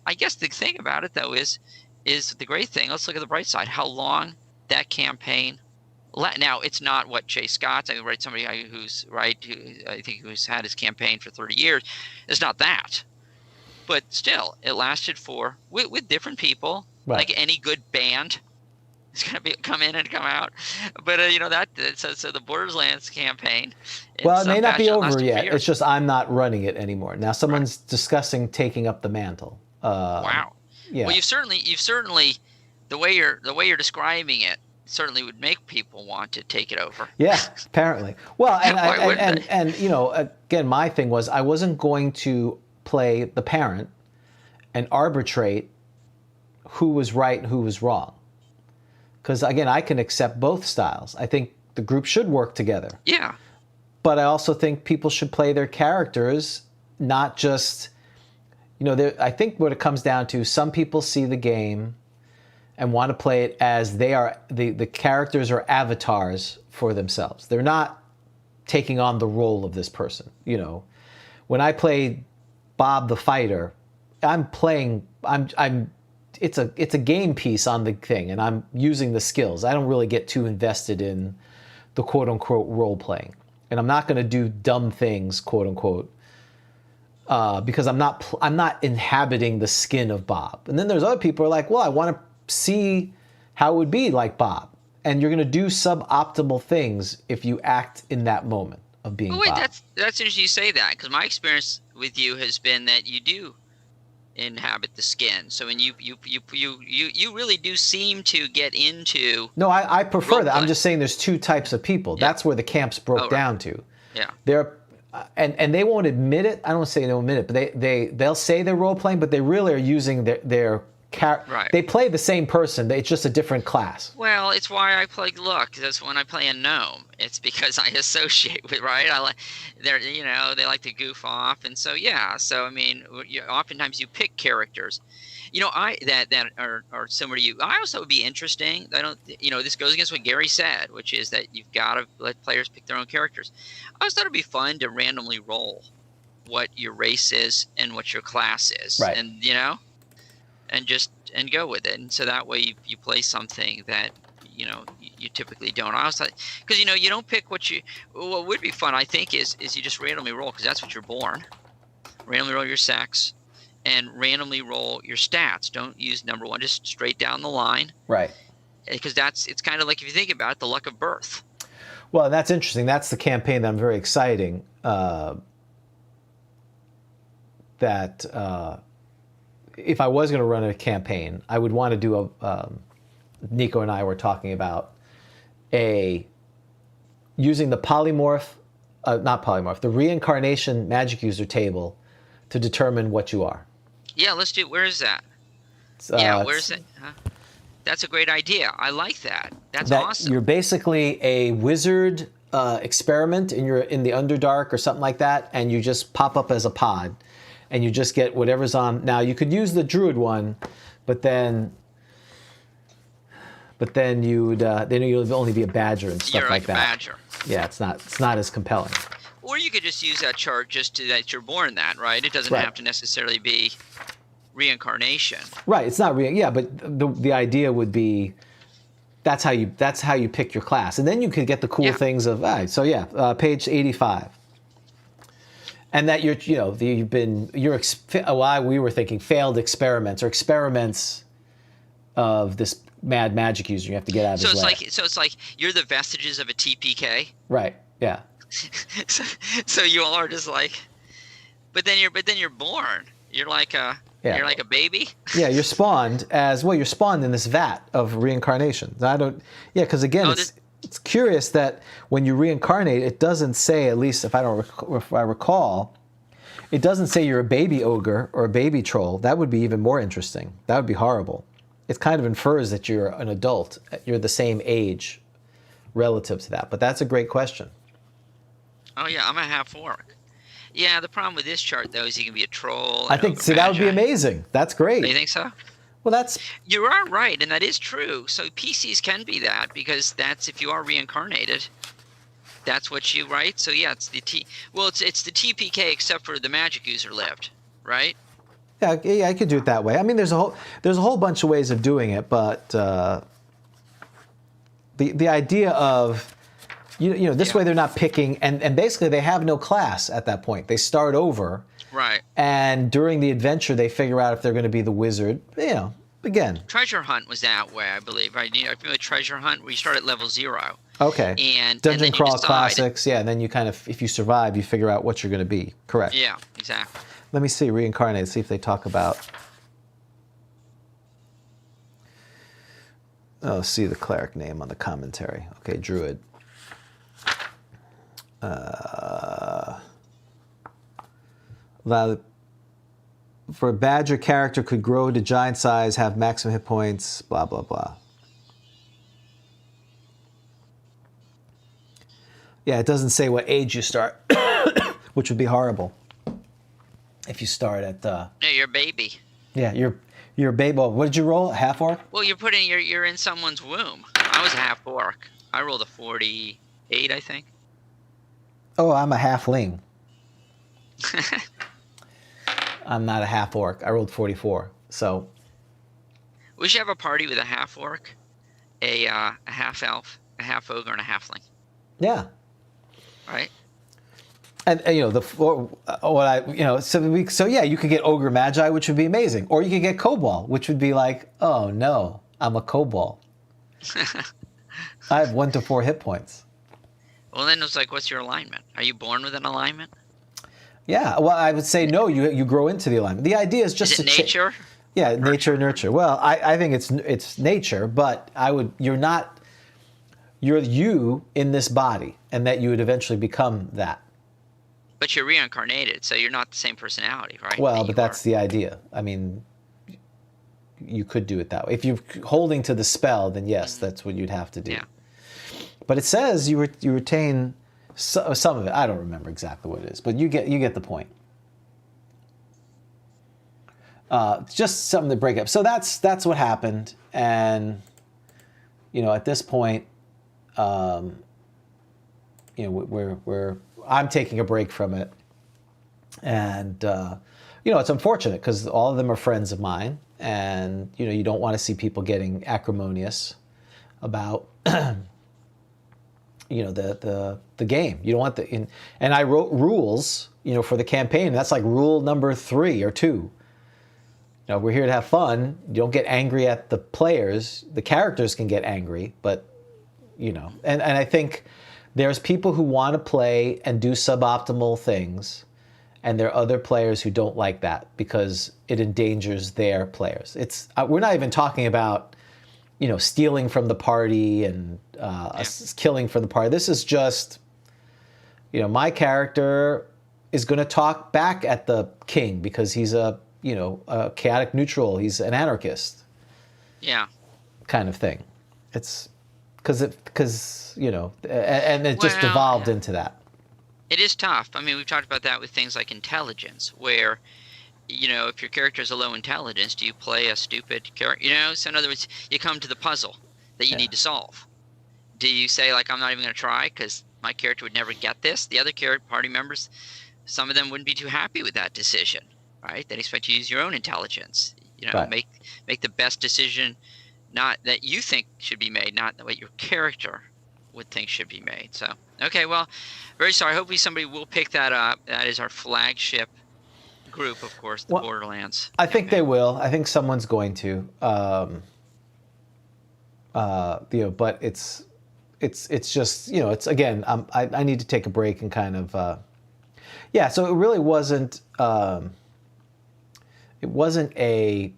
I guess the thing about it though is the great thing. Let's look at the bright side. How long that campaign. Now it's not what Jay Scott's. I read somebody who's had his campaign for 30 years. It's not that, but still, it lasted with different people, right. Like any good band. It's going to come in and come out, but so the Borderlands campaign. Well, it may not be over yet. It's just I'm not running it anymore. Now someone's discussing taking up the mantle. Wow. Yeah. Well, you've certainly the way you're describing it certainly would make people want to take it over. Yeah, apparently. Well, and again, my thing was I wasn't going to play the parent and arbitrate who was right and who was wrong. Because, again, I can accept both styles. I think the group should work together. Yeah. But I also think people should play their characters, not just, I think what it comes down to, some people see the game and want to play it as they are, the characters are avatars for themselves. They're not taking on the role of this person. When I play Bob the Fighter, it's a game piece on the thing, and I'm using the skills. I don't really get too invested in the quote unquote role playing, and I'm not going to do dumb things, quote unquote, because I'm not inhabiting the skin of Bob. And then there's other people who are like, well, I want to see how it would be like Bob, and you're going to do suboptimal things if you act in that moment of being Bob. That's interesting you say that, because my experience with you has been that you do inhabit the skin. So when you really do seem to get into. No, I prefer that. I'm just saying there's two types of people. Yeah. That's where the camps broke down to. Yeah. They're and they won't admit it. I don't want to say they won't admit it, but they'll say they're role playing, but they really are using their right. They play the same person. It's just a different class. Well, it's why I play. Look, that's when I play a gnome. It's because I associate with they like to goof off, and so yeah. So I mean, oftentimes you pick characters, that are similar to you. I also would be interesting. This goes against what Gary said, which is that you've got to let players pick their own characters. I always thought it'd be fun to randomly roll what your race is and what your class is, right. And go with it, and so that way you play something that you typically don't. I also because you don't pick what would be fun. I think is you just randomly roll, because that's what you're born. Randomly roll your sex, and randomly roll your stats. Don't use number one, just straight down the line. Right. Because it's kind of like, if you think about it, the luck of birth. Well, that's interesting. That's the campaign that I'm very exciting. that if I was going to run a campaign, I would want to do Nico and I were talking about using the the reincarnation magic user table to determine what you are. Yeah, let's do. Where is that? Where's it? Huh? That's a great idea. I like that. That's awesome. You're basically a wizard experiment in the Underdark or something like that, and you just pop up as a pod, and you just get whatever's on. Now you could use the druid one, but then you'd only be a badger and stuff like that. You're like a badger. Yeah, it's not as compelling. Or you could just use that chart that you're born that, right? It doesn't have to necessarily be reincarnation. Right, it's not but the idea would be that's how you pick your class, and then you could get the cool things of page 85, and that we were thinking failed experiments or experiments of this mad magic user you have to get out of his way. So it's like you're the vestiges of a TPK. Right. Yeah. so you all are just like, but then you're born. You're like a baby. Yeah, you're spawned you're spawned in this vat of reincarnation. Because again, it's curious that when you reincarnate, it doesn't say, at least if I recall, it doesn't say you're a baby ogre or a baby troll. That would be even more interesting. That would be horrible. It kind of infers that you're an adult. You're the same age relative to that. But that's a great question. Oh yeah, I'm a half orc. Yeah, the problem with this chart though is you can be a troll. I think that would be amazing. That's great. You think so? Well, you are right, and that is true. So PCs can be that because that's if you are reincarnated. That's what you right. So yeah, it's the it's the TPK except for the magic user lived, right? Yeah, I could do it that way. I mean, there's a whole bunch of ways of doing it, but the idea of this way they're not picking, and basically they have no class at that point. They start over, right? And during the adventure, they figure out if they're going to be the wizard. Again, Treasure Hunt was that way, I believe. Right? You know, if you have Treasure Hunt, where you start at level 0. Okay. And Dungeon Crawl Classics, and then you kind of, if you survive, you figure out what you're going to be. Correct. Yeah, exactly. Let me see, reincarnate, see if they talk about... Oh, see the cleric name on the commentary. Okay, druid. For a badger character could grow to giant size, have maximum hit points, blah, blah, blah. Yeah, it doesn't say what age you start, which would be horrible. If you start at yeah, you're a baby. Yeah, you're a baby. Well, what did you roll? A half orc? Well, you're in someone's womb. I was a half orc. I rolled a 48, I think. Oh, I'm a halfling. I'm not a half orc. I rolled 44. So we should have a party with a half orc, a half elf, a half ogre, and a halfling. Yeah. Right. And you could get ogre magi, which would be amazing, or you could get kobold, which would be like, oh no, I'm a kobold. I have 1 to 4 hit points. Well, then it's like, what's your alignment? Are you born with an alignment? Yeah. Well, I would say no. You grow into the alignment. The idea is just is it nature. Yeah, nature, nurture. Well, I think it's nature, but you're you in this body, and that you would eventually become that. But you're reincarnated, so you're not the same personality, right? Well, but that's the idea. I mean, you could do it that way. If you're holding to the spell, then yes, that's what you'd have to do. Yeah. But it says you retain some of it. I don't remember exactly what it is, but you get the point. Just something to break up. So that's what happened, and at this point, I'm taking a break from it, and it's unfortunate because all of them are friends of mine, and you don't want to see people getting acrimonious about the game. You don't want and I wrote rules for the campaign. And that's like rule number 3 or 2. We're here to have fun. You don't get angry at the players. The characters can get angry, but and I think there's people who want to play and do suboptimal things, and there are other players who don't like that because it endangers their players. We're not even talking about, stealing from the party and killing from the party. This is just, my character is going to talk back at the king because he's a chaotic neutral. He's an anarchist. Yeah. Kind of thing. It's and it just evolved into that. It is tough. I mean, we've talked about that with things like intelligence, where, if your character is a low intelligence, do you play a stupid character? So in other words, you come to the puzzle that you need to solve. Do you say, like, I'm not even going to try because my character would never get this? The other party members, some of them wouldn't be too happy with that decision, right? They'd expect you to use your own intelligence. Right. Make the best decision, not that you think should be made, not what your character would think should be made. So, okay, well, very sorry. Hopefully somebody will pick that up. That is our flagship group, of course, the Borderlands. I think they will. I think someone's going to. But it's just, it's, again, I need to take a break and kind of, so it really wasn't, it wasn't a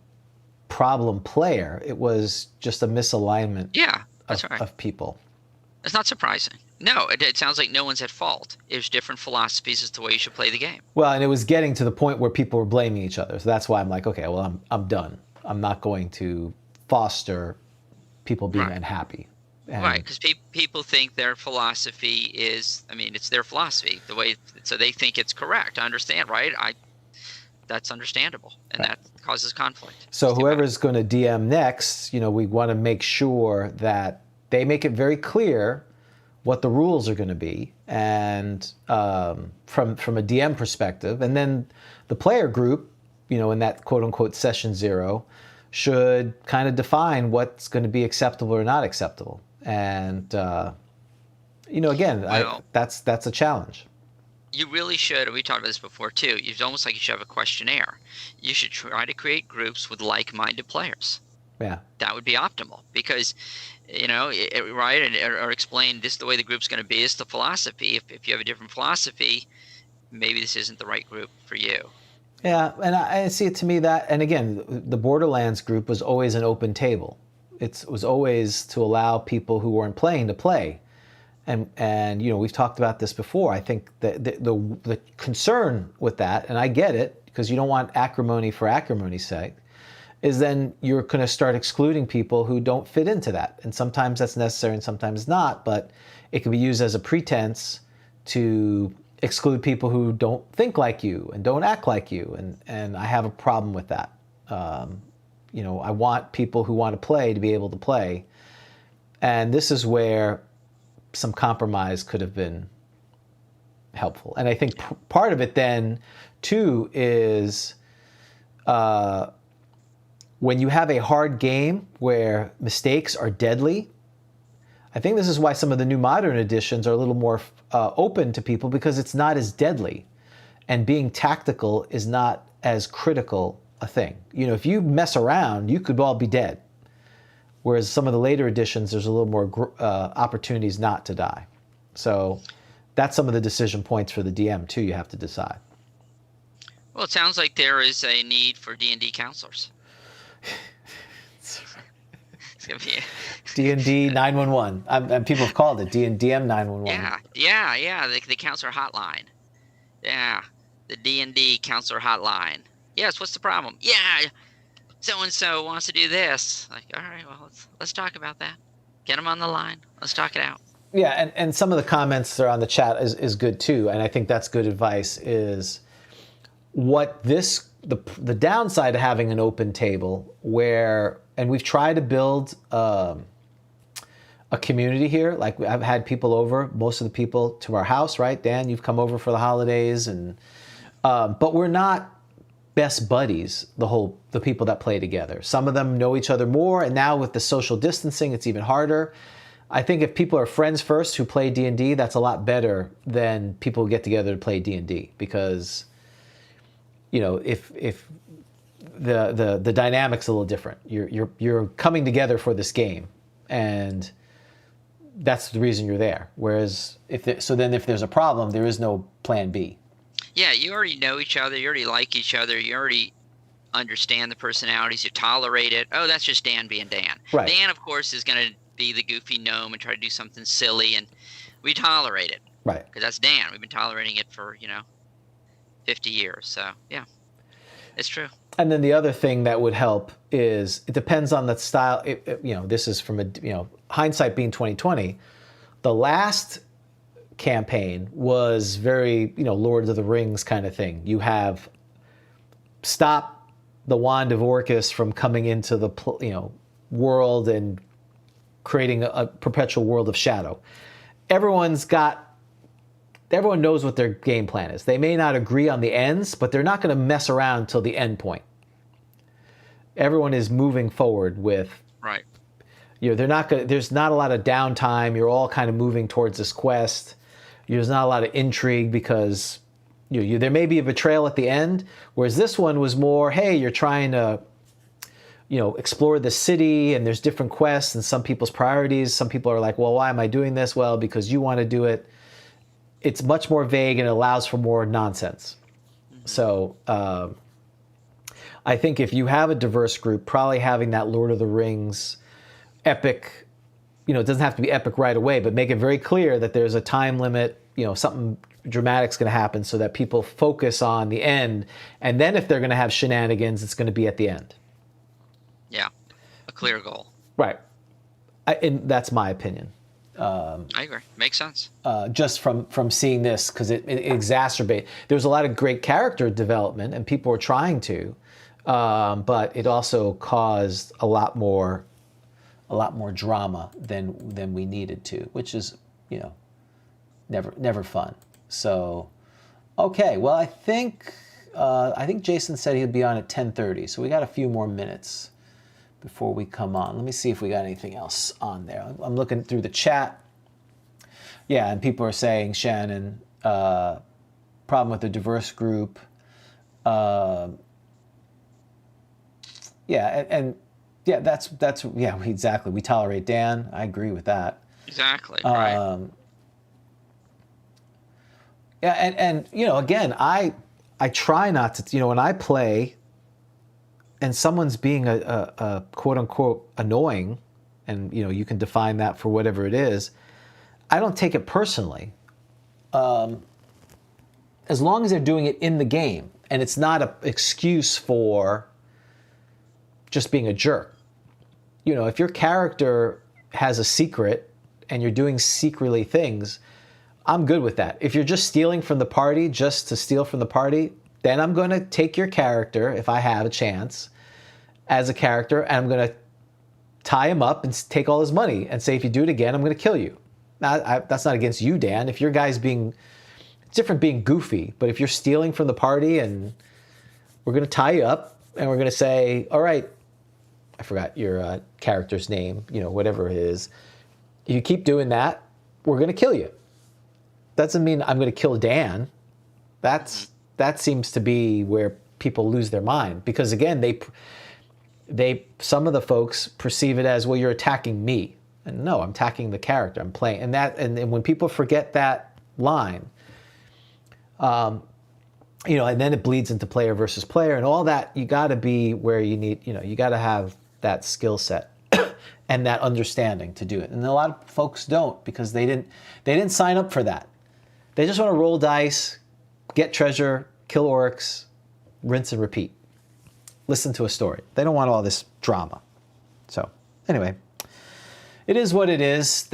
problem player. It was just a misalignment of people. It's not surprising. No, it sounds like no one's at fault. There's different philosophies as to the way you should play the game. Well, and it was getting to the point where people were blaming each other. So that's why I'm like, okay, well, I'm done. I'm not going to foster people being unhappy. Right, because people think their philosophy is, it's their philosophy. So they think it's correct. I understand, right? That's understandable, and that causes conflict. So whoever's going to DM next, we want to make sure that they make it very clear what the rules are going to be, and from a DM perspective, and then the player group, in that quote unquote session 0, should kind of define what's going to be acceptable or not acceptable. And again, that's a challenge. You really should. We talked about this before too. It's almost like you should have a questionnaire. You should try to create groups with like-minded players. Yeah, that would be optimal because, or explain this is the way the group's going to be. It's the philosophy. If you have a different philosophy, maybe this isn't the right group for you. Yeah, and I see it to me that, and again, the Borderlands group was always an open table. It was always to allow people who weren't playing to play. And we've talked about this before. I think that the concern with that, and I get it, because you don't want acrimony for acrimony's sake, is then you're going to start excluding people who don't fit into that. And sometimes that's necessary and sometimes not, but it can be used as a pretense to exclude people who don't think like you and don't act like you. And I have a problem with that. I want people who want to play to be able to play. And this is where some compromise could have been helpful. And I think part of it then, too, is when you have a hard game where mistakes are deadly, I think this is why some of the new modern editions are a little more open to people, because it's not as deadly. And being tactical is not as critical a thing. If you mess around, you could all be dead. Whereas some of the later editions, there's a little more opportunities not to die. So that's some of the decision points for the DM, too, you have to decide. Well, it sounds like there is a need for D&D counselors. It's going to be D&D 911. And people have called it DM 911. Yeah. The counselor hotline. Yeah, the D&D counselor hotline. Yes, what's the problem? Yeah, so-and-so wants to do this. Like, all right, well, let's talk about that. Get them on the line. Let's talk it out. Yeah, and some of the comments that are on the chat is good too, and I think that's good advice, is what the downside of having an open table where, and we've tried to build a community here. Like, I've had people over, most of the people to our house, right? Dan, you've come over for the holidays, and but we're not best buddies, the people that play together. Some of them know each other more, and now with the social distancing, it's even harder. I think if people are friends first who play D&D, that's a lot better than people who get together to play D&D, because if the dynamic's a little different. You're coming together for this game, and that's the reason you're there. Whereas if there's a problem, there is no plan B. Yeah, you already know each other. You already like each other. You already understand the personalities. You tolerate it. Oh, that's just Dan being Dan. Right. Dan, of course, is going to be the goofy gnome and try to do something silly, and we tolerate it Right. because that's Dan. We've been tolerating it for 50 years. So yeah, it's true. And then the other thing that would help is it depends on the style. This is from hindsight being 2020. The last campaign was very Lord of the Rings kind of thing. You have stop the wand of Orcus from coming into the world and creating a perpetual world of shadow. Everyone knows what their game plan is. They may not agree on the ends, but they're not going to mess around till the end point. Everyone is moving forward with right. There's not a lot of downtime. You're all kind of moving towards this quest. There's not a lot of intrigue because there may be a betrayal at the end, whereas this one was more, hey, you're trying to explore the city, and there's different quests and some people's priorities. Some people are like, well, why am I doing this? Well, because you want to do it. It's much more vague and it allows for more nonsense. Mm-hmm. So I think if you have a diverse group, probably having that Lord of the Rings epic, it doesn't have to be epic right away, but make it very clear that there's a time limit, something dramatic's going to happen so that people focus on the end. And then if they're going to have shenanigans, it's going to be at the end. Yeah, a clear goal. Right. And that's my opinion. I agree. Makes sense. Just from seeing this, because it exacerbates. There's a lot of great character development, and people were trying to, but it also caused a lot more drama than we needed to, which is never fun. So, okay. Well, I think Jayson said he'd be on at 10:30, so we got a few more minutes before we come on. Let me see if we got anything else on there. I'm looking through the chat. Yeah, and people are saying, Shannon, problem with the diverse group. Yeah, that's exactly. We tolerate Dan. I agree with that. Exactly. Right. Yeah, and again, I try not to. When I play, and someone's being a quote unquote annoying, and you can define that for whatever it is, I don't take it personally. As long as they're doing it in the game, and it's not an excuse for just being a jerk. If your character has a secret and you're doing secretly things, I'm good with that. If you're just stealing from the party just to steal from the party, then I'm going to take your character, if I have a chance, as a character, and I'm going to tie him up and take all his money and say, if you do it again, I'm going to kill you. Now, that's not against you, Dan. If your guy's it's different being goofy, but if you're stealing from the party and we're going to tie you up and we're going to say, all right, I forgot your character's name, whatever it is. If you keep doing that, we're going to kill you. Doesn't mean I'm going to kill Dan. That seems to be where people lose their mind, because again, some of the folks perceive it as, well, you're attacking me, and no, I'm attacking the character I'm playing, and when people forget that line, and then it bleeds into player versus player and all that. You got to be where you need, you got to have that skill set and that understanding to do it, and a lot of folks don't, because they didn't sign up for that. They just want to roll dice, get treasure, kill orcs, rinse and repeat. Listen to a story. They don't want all this drama. So anyway, it is what it is.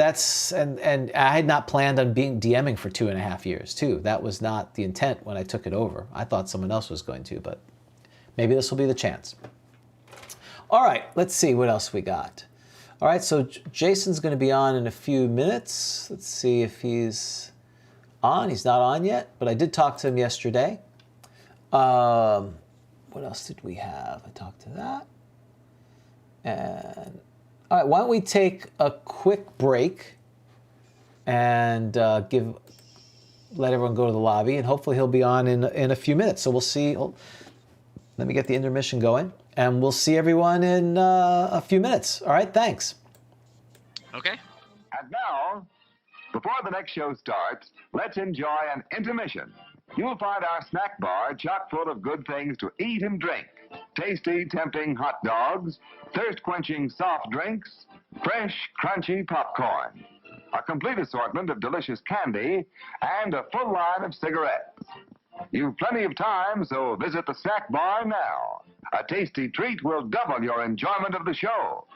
And I had not planned on being DMing for 2.5 years too. That was not the intent when I took it over. I thought someone else was going to, but maybe this will be the chance. All right, let's see what else we got. All right, so Jason's going to be on in a few minutes. Let's see if he's on. He's not on yet, but I did talk to him yesterday. What else did we have? I talked to that. And all right, why don't we take a quick break and let everyone go to the lobby, and hopefully he'll be on in a few minutes. So we'll see. Let me get the intermission going, and we'll see everyone in a few minutes. All right, thanks. Okay. And now, before the next show starts, let's enjoy an intermission. You'll find our snack bar chock full of good things to eat and drink. Tasty, tempting hot dogs, thirst-quenching soft drinks, fresh, crunchy popcorn, a complete assortment of delicious candy, and a full line of cigarettes. You've plenty of time, so visit the snack bar now. A tasty treat will double your enjoyment of the show.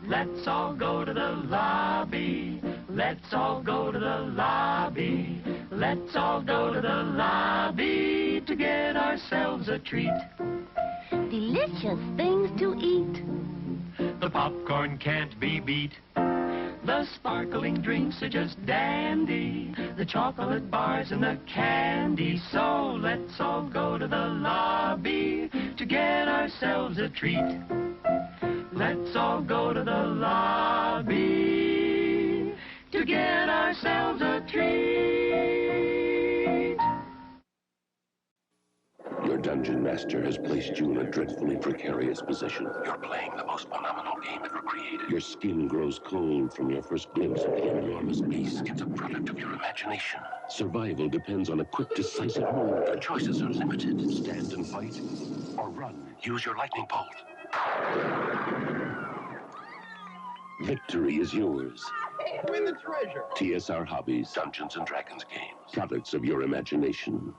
Let's all go to the lobby. Let's all go to the lobby. Let's all go to the lobby to get ourselves a treat. Delicious things to eat. The popcorn can't be beat. The sparkling drinks are just dandy. The chocolate bars and the candy. So let's all go to the lobby to get ourselves a treat. Let's all go to the lobby to get ourselves a treat. Your dungeon master has placed you in a dreadfully precarious position. You're playing the most phenomenal game ever created. Your skin grows cold from your first glimpse of the enormous beast. It's a product of your imagination. Survival depends on a quick, decisive move. Your choices are limited. Stand and fight, or run. Use your lightning bolt. Victory is yours. Win the treasure. TSR Hobbies, Dungeons and Dragons games. Products of your imagination.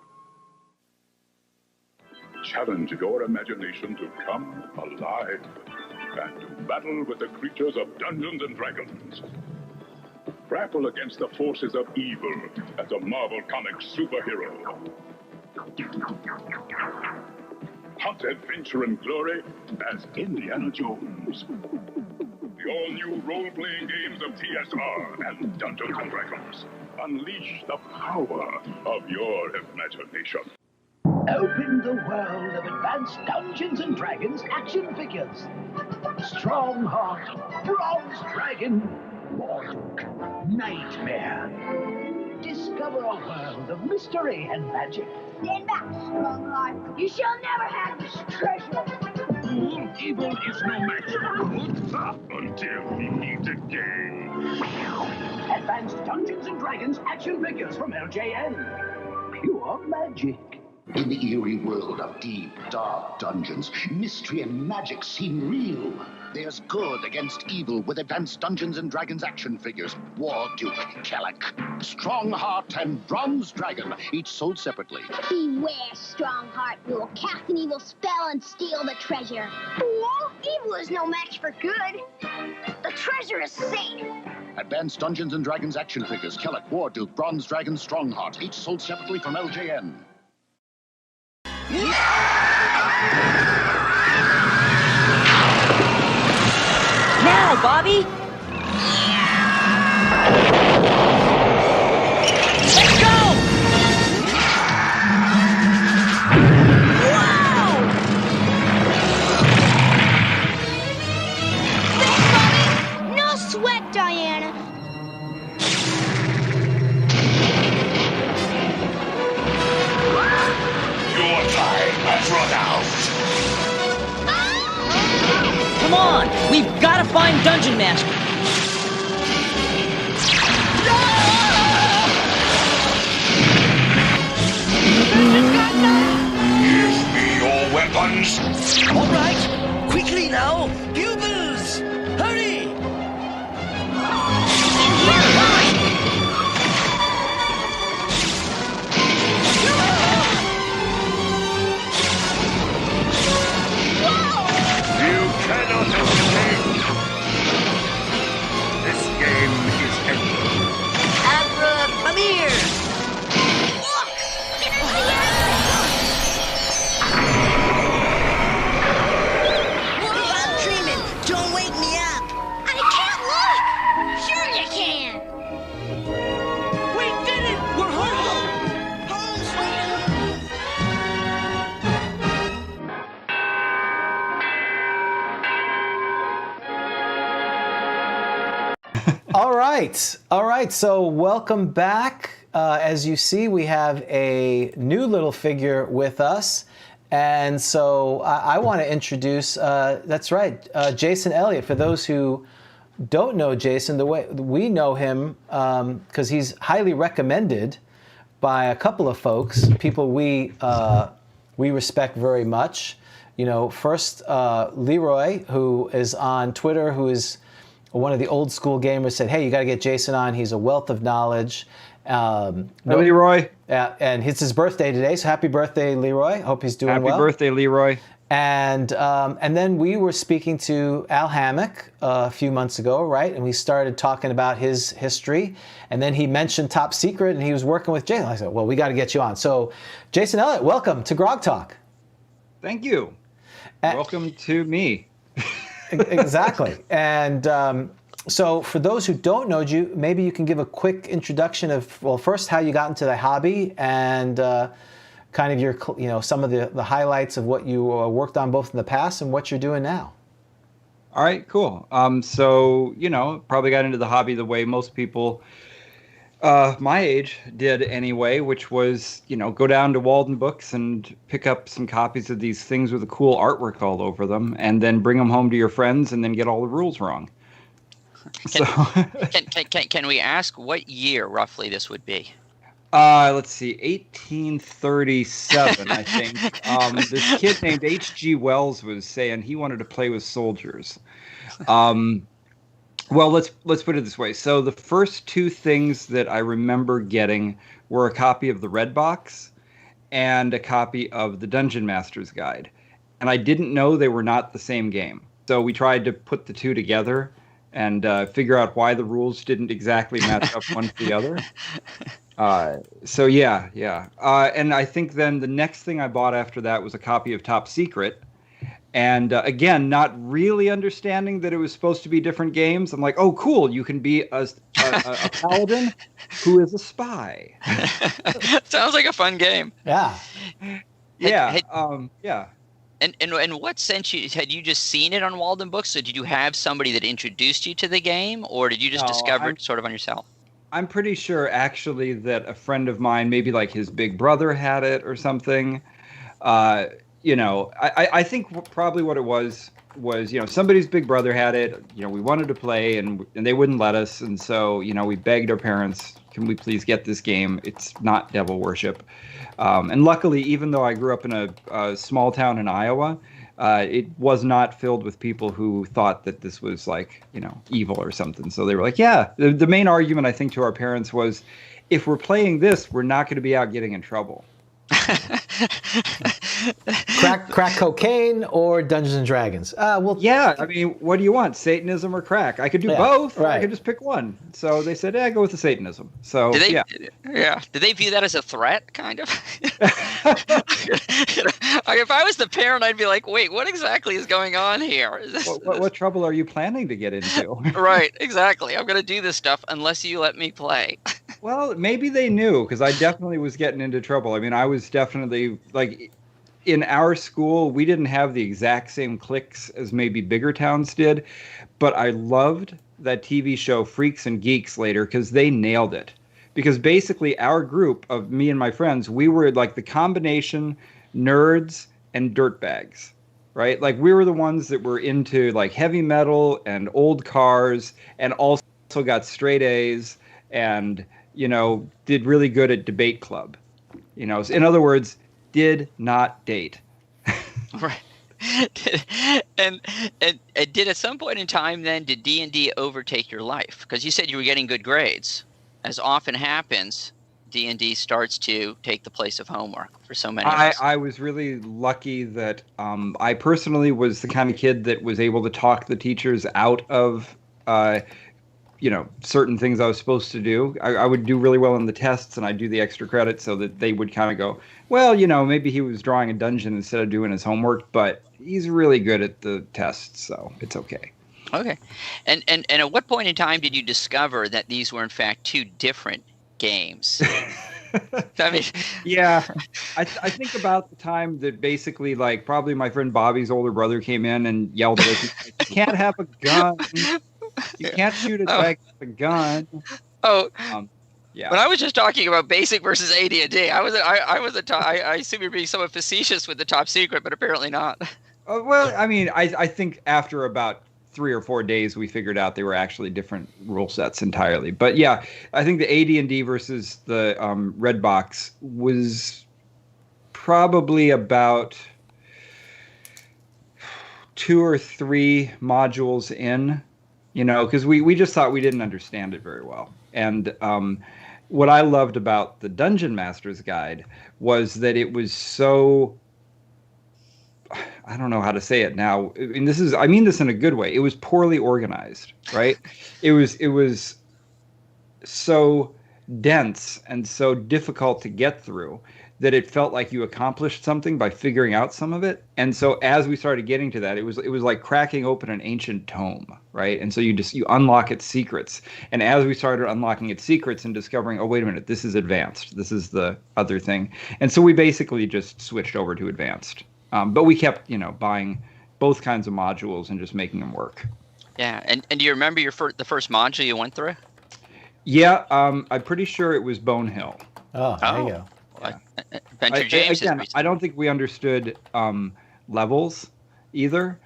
Challenge your imagination to come alive and to battle with the creatures of Dungeons and Dragons. Grapple against the forces of evil as a Marvel Comics superhero. Hunt adventure and glory as Indiana Jones. The all-new role-playing games of TSR and Dungeons and Dragons. Unleash the power of your imagination. Open the world of advanced Dungeons and Dragons action figures. Strongheart, Bronze Dragon, Morduk, Nightmare. Discover a world of mystery and magic. Stand back, Strongheart. You shall never have this treasure. Evil is no match for good until we meet again. Advanced Dungeons and Dragons action figures from LJN. Pure magic. In the eerie world of deep, dark dungeons, mystery and magic seem real. There's good against evil with advanced Dungeons and Dragons action figures. War Duke, Kellic, Strongheart, and Bronze Dragon, each sold separately. Beware, Strongheart. We will cast an evil spell and steal the treasure. Well, evil is no match for good. The treasure is safe. Advanced Dungeons and Dragons action figures, Kellic, War Duke, Bronze Dragon, Strongheart, each sold separately from LJN. Now, Bobby! Let's go! Wow! Thanks, Bobby. No sweat, Diana. Your time has run out. Come on! We've got to find Dungeon Master! Give me your weapons. All right! Quickly now! Bugles! Hurry! You cannot escape. This game is ended. Abra, come here! I'm dreaming! Don't wake me up! I can't look. Sure you can. We did it! We're home! Home, All right. So welcome back. As you see, we have a new little figure with us. And so I want to introduce, that's right, Jayson Elliot. For those who don't know Jayson, the way we know him, because he's highly recommended by a couple of folks, people we respect very much. First, Leroy, who is on Twitter, who is one of the old school gamers, said, hey, you got to get Jayson on. He's a wealth of knowledge. Leroy. And it's his birthday today, so happy birthday, Leroy. Hope he's doing well. Happy birthday, Leroy. And then we were speaking to Al Hammock a few months ago, right? And we started talking about his history. And then he mentioned Top Secret, and he was working with Jayson. I said, well, we got to get you on. So, Jayson Elliot, welcome to GROGTALK. Thank you. Welcome to me. Exactly. And so for those who don't know you, maybe you can give a quick introduction of, well, first how you got into the hobby and kind of your, some of the highlights of what you worked on both in the past and what you're doing now. All right, cool. So, probably got into the hobby the way most people my age did anyway, which was, go down to Walden Books and pick up some copies of these things with a cool artwork all over them, and then bring them home to your friends and then get all the rules wrong. Can we ask what year roughly this would be? Let's see, 1837, I think. This kid named H.G. Wells was saying he wanted to play with soldiers. Well, let's put it this way. So the first two things that I remember getting were a copy of the Red Box and a copy of the Dungeon Master's Guide. And I didn't know they were not the same game. So we tried to put the two together and figure out why the rules didn't exactly match up one to the other. And I think then the next thing I bought after that was a copy of Top Secret. And again, not really understanding that it was supposed to be different games. I'm like, oh, cool. You can be a paladin who is a spy. Sounds like a fun game. Yeah. Yeah. And what sense had you just seen it on Walden Books? So did you have somebody that introduced you to the game, or did you just discover it sort of on yourself? I'm pretty sure actually that a friend of mine, maybe like his big brother, had it or something. I think probably what it was somebody's big brother had it. We wanted to play and they wouldn't let us, and so we begged our parents, can we please get this game? It's not devil worship. And luckily, even though I grew up in a small town in Iowa, it was not filled with people who thought that this was like evil or something. So they were like, yeah. The main argument I think to our parents was, if we're playing this, we're not going to be out getting in trouble. Crack cocaine or Dungeons and Dragons? Yeah, I mean, what do you want, Satanism or crack? I could do both. Right. I could just pick one. So they said, go with the Satanism. So Did they view that as a threat, kind of? If I was the parent, I'd be like, wait, what exactly is going on here? What trouble are you planning to get into? Right, exactly. I'm going to do this stuff unless you let me play. Well, maybe they knew, because I definitely was getting into trouble. I mean, I was definitely, like, in our school, we didn't have the exact same cliques as maybe bigger towns did, but I loved that TV show Freaks and Geeks later, because they nailed it. Because basically our group of me and my friends, we were like the combination nerds and dirtbags, right? Like we were the ones that were into like heavy metal and old cars and also got straight A's and did really good at debate club. In other words, did not date. Right. And did at some point in time then, did D&D overtake your life? Because you said you were getting good grades. As often happens, D&D starts to take the place of homework for so many of us. I was really lucky that I personally was the kind of kid that was able to talk the teachers out of certain things I was supposed to do. I would do really well on the tests, and I'd do the extra credit so that they would kind of go, well, maybe he was drawing a dungeon instead of doing his homework, but he's really good at the tests, so it's okay. Okay. And at what point in time did you discover that these were, in fact, two different games? I mean, yeah, I think about the time that basically, like, probably my friend Bobby's older brother came in and yelled at us, you can't have a gun. You can't shoot a dragon with a gun. Oh, yeah. But I was just talking about basic versus AD&D. I assume you're being somewhat facetious with the Top Secret, but apparently not. Well, I mean, I think after about 3 or 4 days we figured out they were actually different rule sets entirely. But yeah, I think the AD&D versus the red box was probably about 2 or 3 modules in, because we just thought we didn't understand it very well. And what I loved about the Dungeon Master's Guide was that it was so, I don't know how to say it now. And I mean this in a good way. It was poorly organized, right? It was so dense and so difficult to get through that it felt like you accomplished something by figuring out some of it. And so as we started getting to that, it was like cracking open an ancient tome, right? And so you unlock its secrets. And as we started unlocking its secrets and discovering, oh, wait a minute, this is advanced. This is the other thing. And so we basically just switched over to advanced. But we kept, buying both kinds of modules and just making them work. Yeah. And do you remember the first module you went through? Yeah. I'm pretty sure it was Bone Hill. Oh, there you go. Yeah. Adventure James. Again, I don't think we understood levels either.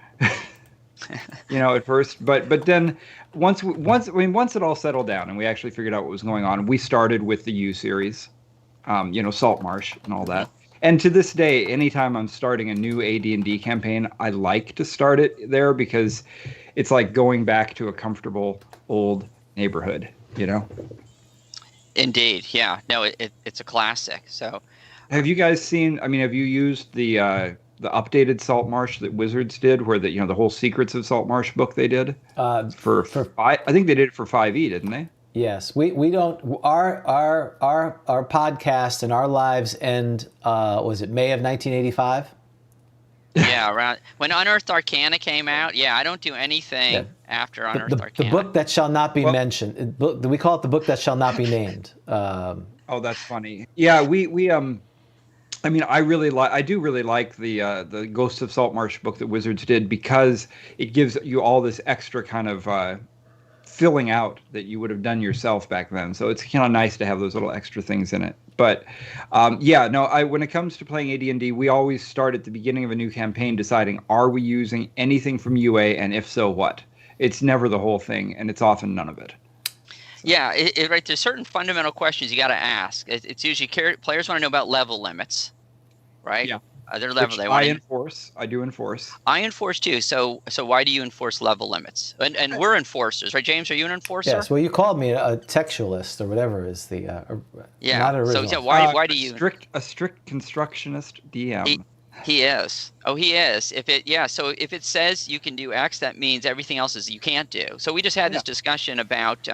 At first, but then once it all settled down and we actually figured out what was going on, we started with the U series, Salt Marsh and all that. And to this day, anytime I'm starting a new AD&D campaign, I like to start it there because it's like going back to a comfortable old neighborhood, Indeed, yeah. No, it's a classic. So, have you guys seen? I mean, have you used the updated Salt Marsh that Wizards did, where the whole Secrets of Salt Marsh book they did for I think they did it for 5e, didn't they? Yes, we don't. Our podcast and our lives end. Was it May of 1985? Yeah, around when Unearthed Arcana came out. Yeah, I don't do anything after Unearthed Arcana. The book that shall not be mentioned. We call it the book that shall not be named. Oh, that's funny. Yeah, we I mean, I do really like the Ghosts of Saltmarsh book that Wizards did because it gives you all this extra kind of filling out that you would have done yourself back then. So it's kind of nice to have those little extra things in it. But when it comes to playing AD&D, we always start at the beginning of a new campaign deciding, are we using anything from UA, and if so, what? It's never the whole thing, and it's often none of it. Yeah, right. There's certain fundamental questions you got to ask. It's usually players want to know about level limits, right? Yeah. Their level. Which I enforce. I do enforce. I enforce too. So why do you enforce level limits? And we're enforcers, right, James? Are you an enforcer? Yes. Well, you called me a textualist or whatever is the not original. So why do you a strict constructionist DM? He is. Oh, he is. So if it says you can do X, that means everything else is you can't do. So we just had this discussion about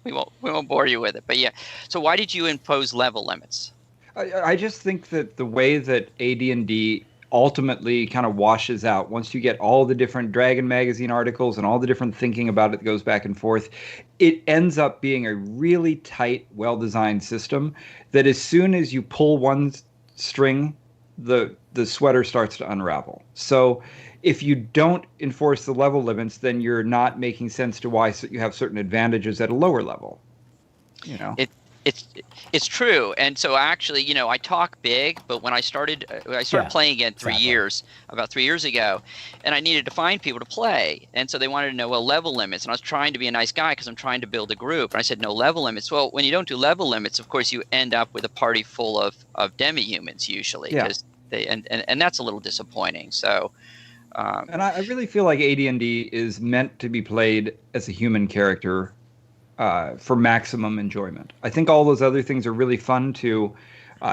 we won't bore you with it, but yeah. So why did you impose level limits? I just think that the way that AD&D ultimately kind of washes out, once you get all the different Dragon Magazine articles and all the different thinking about it that goes back and forth, it ends up being a really tight, well-designed system that as soon as you pull one string, the sweater starts to unravel. So if you don't enforce the level limits, then you're not making sense to why you have certain advantages at a lower level. It's true, and so actually, I talk big, but when I started playing again about 3 years ago, and I needed to find people to play, and so they wanted to know level limits, and I was trying to be a nice guy because I'm trying to build a group, and I said no level limits. Well, when you don't do level limits, of course, you end up with a party full of demi-humans usually, because and that's a little disappointing. So. And I really feel like AD&D is meant to be played as a human character. For maximum enjoyment. I think all those other things are really fun to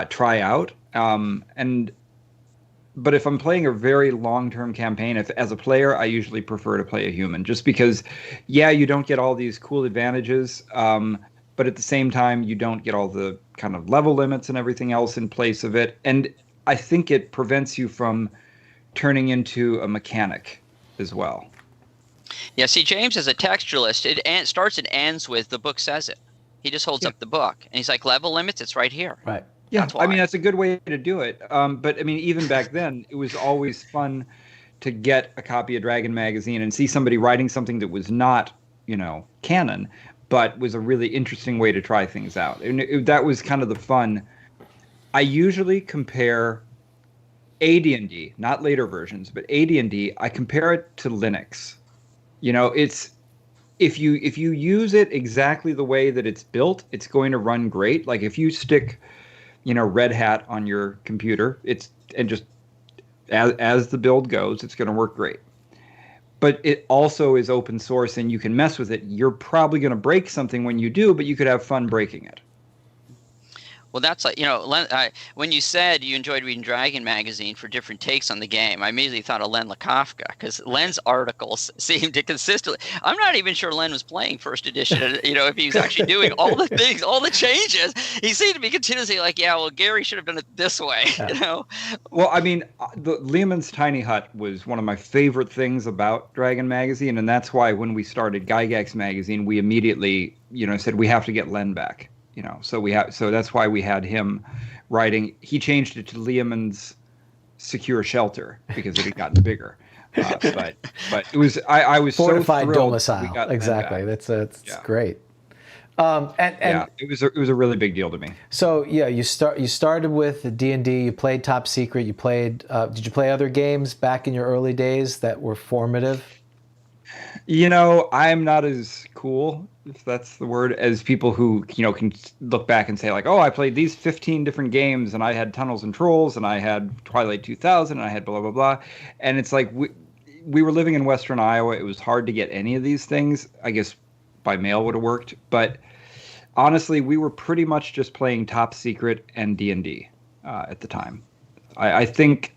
try out. But if I'm playing a very long-term campaign, as a player, I usually prefer to play a human, just because, you don't get all these cool advantages, but at the same time, you don't get all the kind of level limits and everything else in place of it. And I think it prevents you from turning into a mechanic as well. Yeah, see, James is a textualist. It starts and ends with the book says it. He just holds up the book, and he's like, level limits, it's right here. Right. Yeah, I mean, that's a good way to do it. But, I mean, even back then, it was always fun to get a copy of Dragon Magazine and see somebody writing something that was not, canon, but was a really interesting way to try things out. And that was kind of the fun. I usually compare AD&D, not later versions, but AD&D, I compare it to Linux. You know, it's if you use it exactly the way that it's built, it's going to run great. Like if you stick, Red Hat on your computer, and just as the build goes, it's going to work great. But it also is open source and you can mess with it. You're probably going to break something when you do, but you could have fun breaking it. Well, that's like, when you said you enjoyed reading Dragon Magazine for different takes on the game, I immediately thought of Len Lakofka, because Len's articles seemed to consistently. I'm not even sure Len was playing first edition, if he was actually doing all the things, all the changes. He seemed to be continuously like, yeah, well, Gary should have done it this way, Well, I mean, the Lehman's Tiny Hut was one of my favorite things about Dragon Magazine, and that's why when we started Gygax Magazine, we immediately, said we have to get Len back. So that's why we had him writing. He changed it to Lehman's Secure Shelter because it had gotten bigger. But it was I was fortified so thrilled domicile. Exactly. That's great. It was a really big deal to me. So you started with D&D. You played Top Secret. You played. Did you play other games back in your early days that were formative? I'm not as cool, if that's the word, as people who, can look back and say like, oh, I played these 15 different games and I had Tunnels and Trolls and I had Twilight 2000 and I had blah, blah, blah. And it's like we were living in Western Iowa. It was hard to get any of these things. I guess by mail would have worked. But honestly, we were pretty much just playing Top Secret and D&D at the time. I think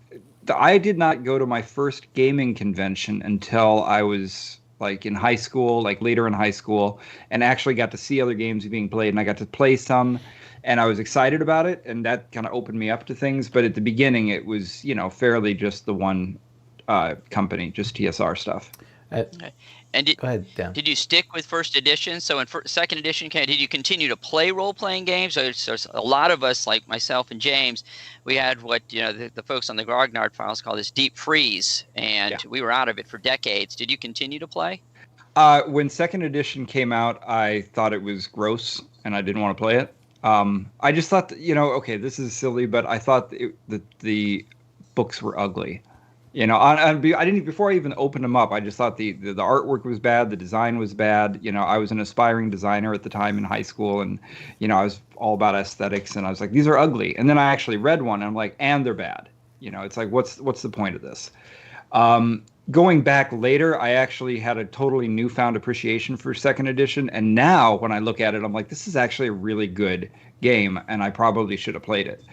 I did not go to my first gaming convention until I was like in high school, like later in high school, and actually got to see other games being played, and I got to play some, and I was excited about it, and that kind of opened me up to things. But at the beginning, it was, fairly just the one company, just TSR stuff. And go ahead, Dan. Did you stick with first edition? So in second edition, did you continue to play role-playing games? So a lot of us, like myself and James, we had what the folks on the Grognard files call this deep freeze, and we were out of it for decades. Did you continue to play? When second edition came out, I thought it was gross, and I didn't want to play it. I just thought that, okay, this is silly, but I thought that the books were ugly. I didn't, before I even opened them up, I just thought the artwork was bad, the design was bad. I was an aspiring designer at the time in high school, and I was all about aesthetics, and I was like, these are ugly. And then I actually read one, and I'm like, and they're bad. It's like, what's the point of this? Going back later, I actually had a totally newfound appreciation for second edition, and now when I look at it, I'm like, this is actually a really good game, and I probably should have played it.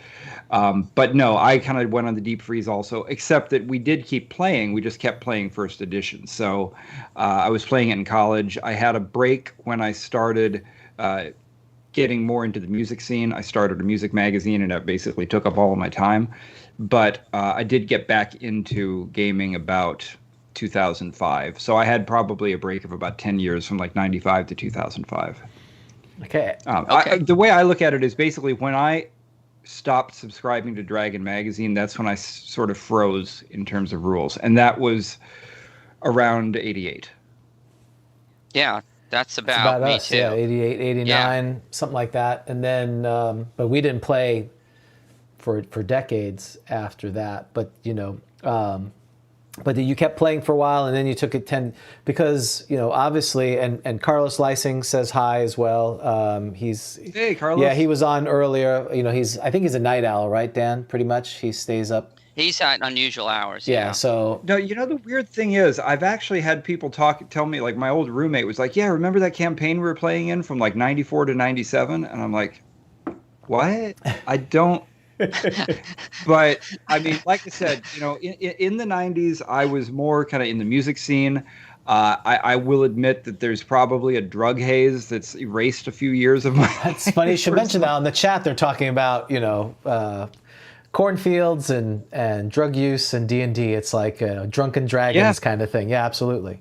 But no, I kind of went on the deep freeze also, except that we did keep playing. We just kept playing first edition. So I was playing it in college. I had a break when I started getting more into the music scene. I started a music magazine, and that basically took up all of my time. But I did get back into gaming about 2005. So I had probably a break of about 10 years from like 95 to 2005. Okay. The way I look at it is basically when I stopped subscribing to Dragon Magazine, that's when I sort of froze in terms of rules. And that was around 88. Yeah, that's about me us. too. Yeah, 88, 89, something like that. And then, but we didn't play for decades after that. But, but you kept playing for a while, and then you took it 10, because, obviously, and Carlos Lysing says hi as well. Hey, Carlos. Yeah, he was on earlier. I think he's a night owl, right, Dan? Pretty much, he stays up. He's at unusual hours. Yeah. So no, the weird thing is, I've actually had people tell me, like my old roommate was like, yeah, remember that campaign we were playing in from like 94 to 97? And I'm like, what? I don't. But I mean, like I said, in the 90s, I was more kind of in the music scene. I will admit that there's probably a drug haze that's erased a few years of my. That's funny you should mention that. On the chat, they're talking about cornfields and drug use and D&D. It's like Drunken Dragons kind of thing. Yeah, absolutely.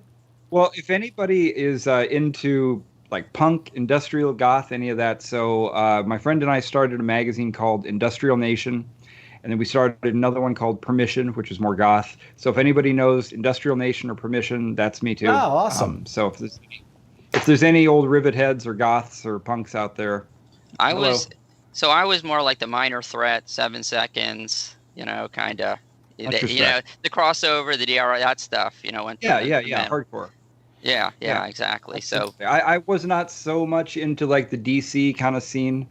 Well, if anybody is into like punk, industrial, goth, any of that. So my friend and I started a magazine called Industrial Nation, and then we started another one called Permission, which is more goth. So if anybody knows Industrial Nation or Permission, that's me too. Oh, awesome. So if there's any old rivet heads or goths or punks out there, I was more like the Minor Threat, 7 Seconds, kind of, the crossover, the DRI, that stuff, yeah, hardcore. Yeah, exactly. So I was not so much into like the DC kind of scene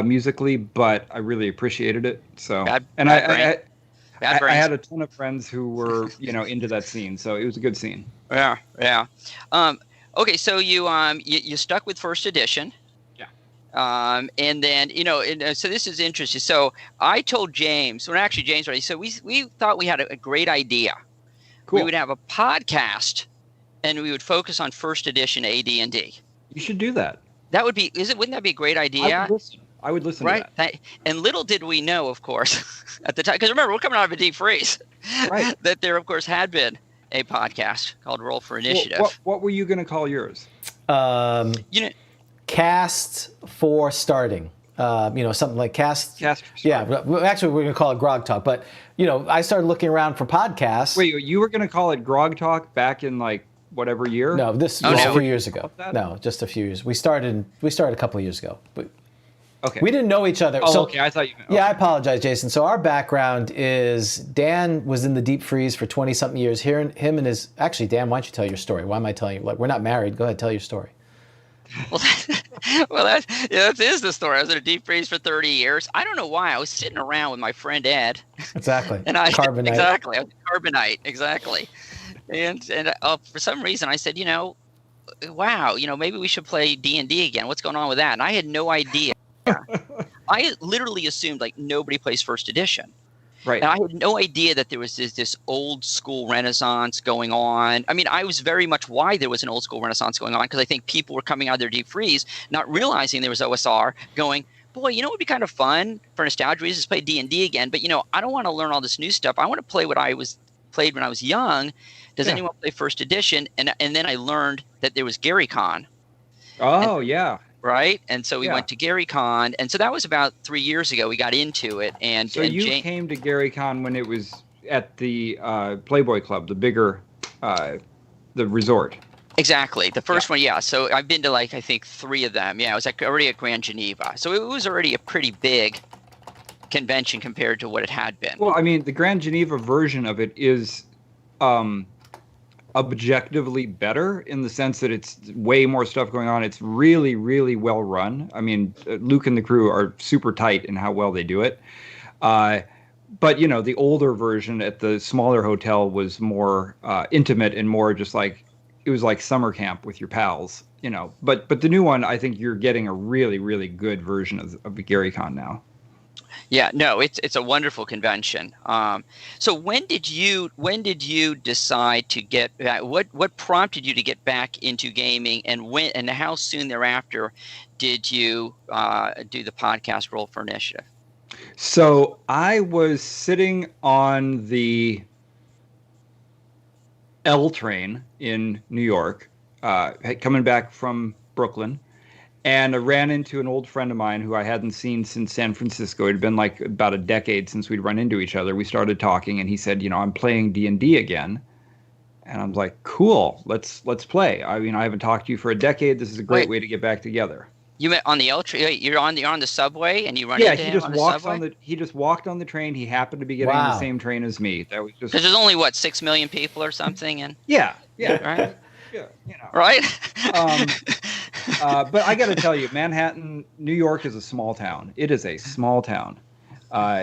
musically, but I really appreciated it. So bad I brains. had a ton of friends who were into that scene, so it was a good scene. Yeah. Okay, so you stuck with first edition. Yeah. And then so this is interesting. So I told James, well, actually James already. So we thought we had a great idea. Cool. We would have a podcast, and we would focus on first edition AD&D. You should do that. That would be. Wouldn't that be a great idea? I would listen right? to that. And little did we know, of course, at the time, because remember, we're coming out of a deep freeze, right? That there, of course, had been a podcast called Roll for Initiative. Well, what were you going to call yours? Cast for starting. Something like cast. Cast. Yeah, actually, we're going to call it Grog Talk. But I started looking around for podcasts. Wait, you were going to call it Grog Talk back in like whatever year? No, this was a few years ago. No, just a few years. We started a couple of years ago. Okay. We didn't know each other. Oh, okay. I thought you meant. Okay. Yeah, I apologize, Jason. So our background is Dan was in the deep freeze for 20-something years. Him and his... Actually, Dan, why don't you tell your story? Why am I telling you? Like, we're not married. Go ahead, tell your story. That is the story. I was in a deep freeze for 30 years. I don't know why. I was sitting around with my friend Ed. Exactly. Carbonite. Exactly. Carbonite. Exactly. And for some reason, I said, wow, maybe we should play D&D again. What's going on with that? And I had no idea. I literally assumed like nobody plays first edition. Right. And I had no idea that there was this old school renaissance going on. I mean, I was very much why there was an old school renaissance going on, because I think people were coming out of their deep freeze, not realizing there was OSR, going, boy, it would be kind of fun for nostalgia reasons to play D&D again. But, I don't want to learn all this new stuff. I want to play what I played when I was young. Does anyone play first edition? And then I learned that there was GaryCon. Oh, yeah. Right? And so we went to GaryCon. And so that was about 3 years ago. We got into it. So you came to GaryCon when it was at the Playboy Club, the bigger, the resort. Exactly. The first one, yeah. So I've been to I think 3 of them. Yeah, it was already at Grand Geneva. So it was already a pretty big convention compared to what it had been. Well, I mean, the Grand Geneva version of it is objectively better in the sense that it's way more stuff going on. It's really, really well run. I mean, Luke and the crew are super tight in how well they do it. But, the older version at the smaller hotel was more intimate and more just like, it was like summer camp with your pals, But the new one, I think you're getting a really, really good version of GaryCon now. Yeah, no, it's a wonderful convention. So when did you decide to get back? What prompted you to get back into gaming, and how soon thereafter did you do the podcast Roll for Initiative? So I was sitting on the L train in New York, coming back from Brooklyn. And I ran into an old friend of mine who I hadn't seen since San Francisco. It had been like about a decade since we'd run into each other. We started talking, and he said, I'm playing D&D again. And I'm like, cool, let's play. I mean, I haven't talked to you for a decade. This is a great way to get back together. You met on the L train. You're on the subway, and you run into him on the subway? He just walked on the train. He happened to be getting on the same train as me. That was just because there's only 6 million people or something, and yeah, right. Yeah, right. But I got to tell you, Manhattan, New York is a small town. It is a small town.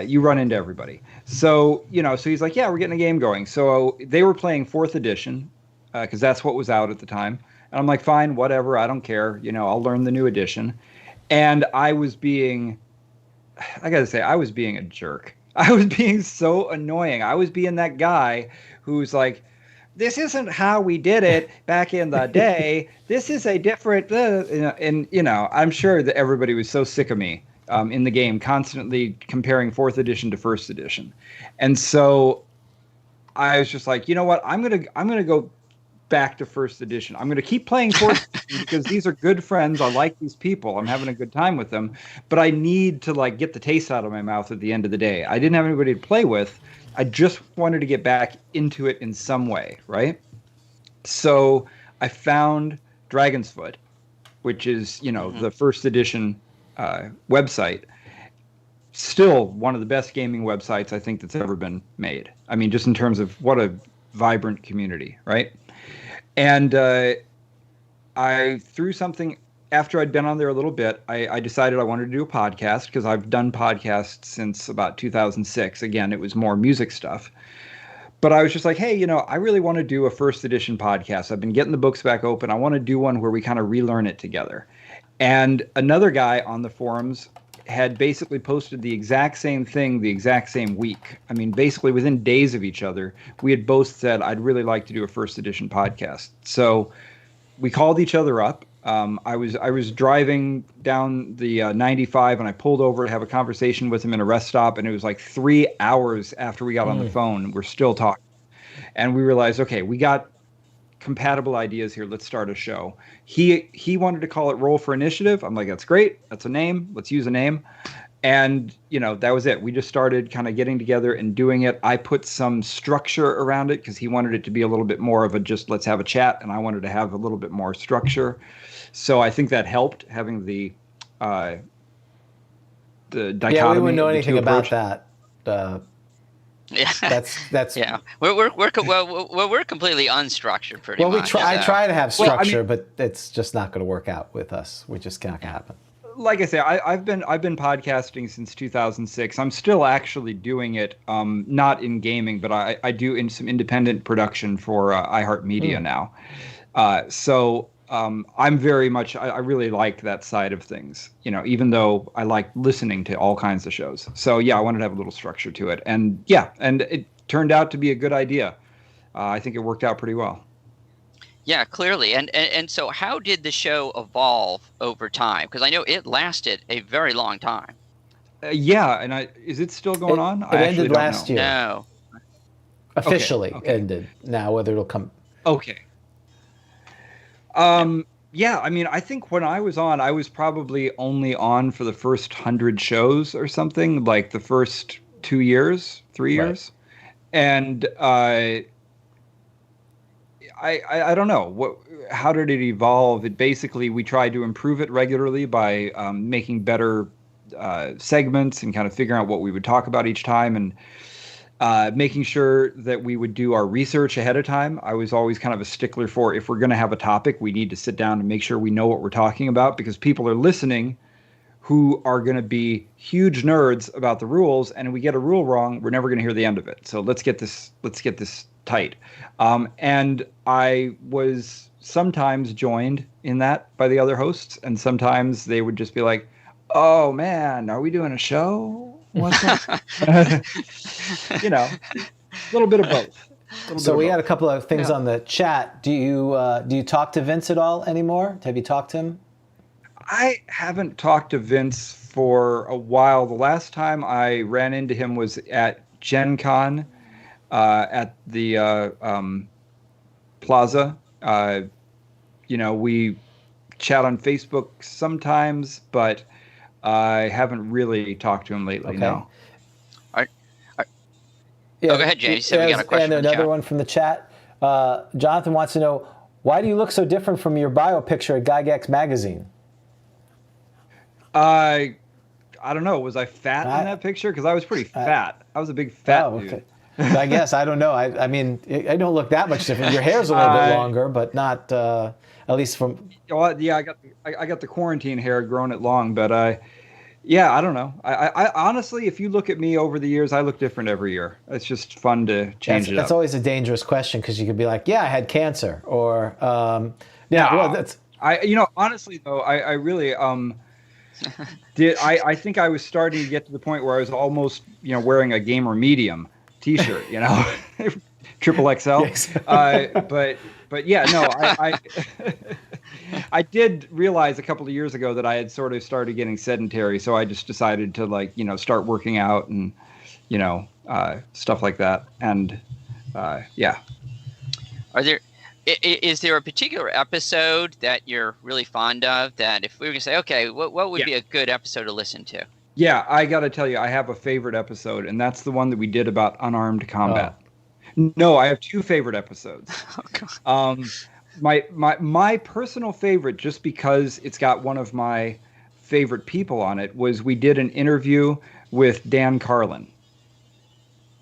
You run into everybody. So, so he's like, yeah, we're getting a game going. So they were playing 4th edition because that's what was out at the time. And I'm like, fine, whatever. I don't care. I'll learn the new edition. And I got to say, I was being a jerk. I was being so annoying. I was being that guy who's like, this isn't how we did it back in the day. This is a different, I'm sure that everybody was so sick of me in the game, constantly comparing 4th edition to 1st edition. And so I was just like, you know what? I'm gonna go back to 1st edition. I'm gonna keep playing 4th edition because these are good friends. I like these people. I'm having a good time with them. But I need to get the taste out of my mouth at the end of the day. I didn't have anybody to play with. I just wanted to get back into it in some way, right? So I found Dragon's Foot, which is, the 1st edition website. Still one of the best gaming websites I think that's ever been made. I mean, just in terms of what a vibrant community, right? And I threw something after I'd been on there a little bit. I decided I wanted to do a podcast because I've done podcasts since about 2006. Again, it was more music stuff. But I was just like, hey, I really want to do a first edition podcast. I've been getting the books back open. I want to do one where we kind of relearn it together. And another guy on the forums had basically posted the exact same thing the exact same week. I mean, basically within days of each other, we had both said, I'd really like to do a first edition podcast. So we called each other up. I was driving down the 95 and I pulled over to have a conversation with him in a rest stop. And it was like 3 hours after we got on the phone. We're still talking. And we realized, okay, we got compatible ideas here. Let's start a show. He wanted to call it Roll for Initiative. I'm like, that's great. That's a name. Let's use a name. And, that was it. We just started kind of getting together and doing it. I put some structure around it because he wanted it to be a little bit more of a just let's have a chat. And I wanted to have a little bit more structure. So I think that helped having the dichotomy. Yeah, we wouldn't know anything about that. Yeah, that's yeah. We're completely unstructured, pretty well, much. I try to have structure, but it's just not going to work out with us. We just can't happen. Like I say, I've been podcasting since 2006. I'm still actually doing it, not in gaming, but I do in some independent production for iHeartMedia now. So I'm very much, I really like that side of things, even though I like listening to all kinds of shows. So yeah, I wanted to have a little structure to it. And yeah, and it turned out to be a good idea. I think it worked out pretty well. Yeah, clearly. And so how did the show evolve over time? Because I know it lasted a very long time. Yeah, and is it still going on? It ended last year. No. Officially ended. Now whether it'll come. Okay. Yeah, I mean, I think when I was on, I was probably only on for the first 100 shows or something, like the first 2 years, 3 years. And I don't know how did it evolve. It basically, we tried to improve it regularly by making better segments and kind of figuring out what we would talk about each time, and making sure that we would do our research ahead of time. I was always kind of a stickler for, if we're going to have a topic, we need to sit down and make sure we know what we're talking about, because people are listening who are going to be huge nerds about the rules, and if we get a rule wrong, we're never going to hear the end of it. So let's get this tight. And I was sometimes joined in that by the other hosts, and sometimes they would just be like, oh man, are we doing a show? What's up? A little bit of both. So we had a couple of things on the chat. Do you talk to Vince at all anymore? Have you talked to him? I haven't talked to Vince for a while. The last time I ran into him was at Gen Con at the Plaza. We chat on Facebook sometimes, but I haven't really talked to him lately. No. Yeah, go ahead, James. You said we got a question. And another one from the chat. Jonathan wants to know, why do you look so different from your bio picture at Gygax magazine? I don't know. Was I fat in that picture? Because I was pretty fat. I was a big fat dude. I guess. I don't know. I mean, I don't look that much different. Your hair's a little bit longer, but not, at least from... Well, yeah, I got the quarantine hair, grown it long, but yeah, I don't know. I honestly, if you look at me over the years, I look different every year. It's just fun to change it up. That's always a dangerous question, because you could be like, yeah, I had cancer, or that's... Honestly though, I really I think I was starting to get to the point where I was almost wearing a gamer medium t-shirt, triple XL. But yeah, no, I did realize a couple of years ago that I had sort of started getting sedentary, so I just decided to start working out and stuff like that. And yeah. Is there a particular episode that you're really fond of, that if we were going to say, okay, what would be a good episode to listen to? Yeah, I got to tell you, I have a favorite episode, and that's the one that we did about unarmed combat. Oh. No, I have two favorite episodes. Oh, God. My personal favorite, just because it's got one of my favorite people on it, was we did an interview with Dan Carlin.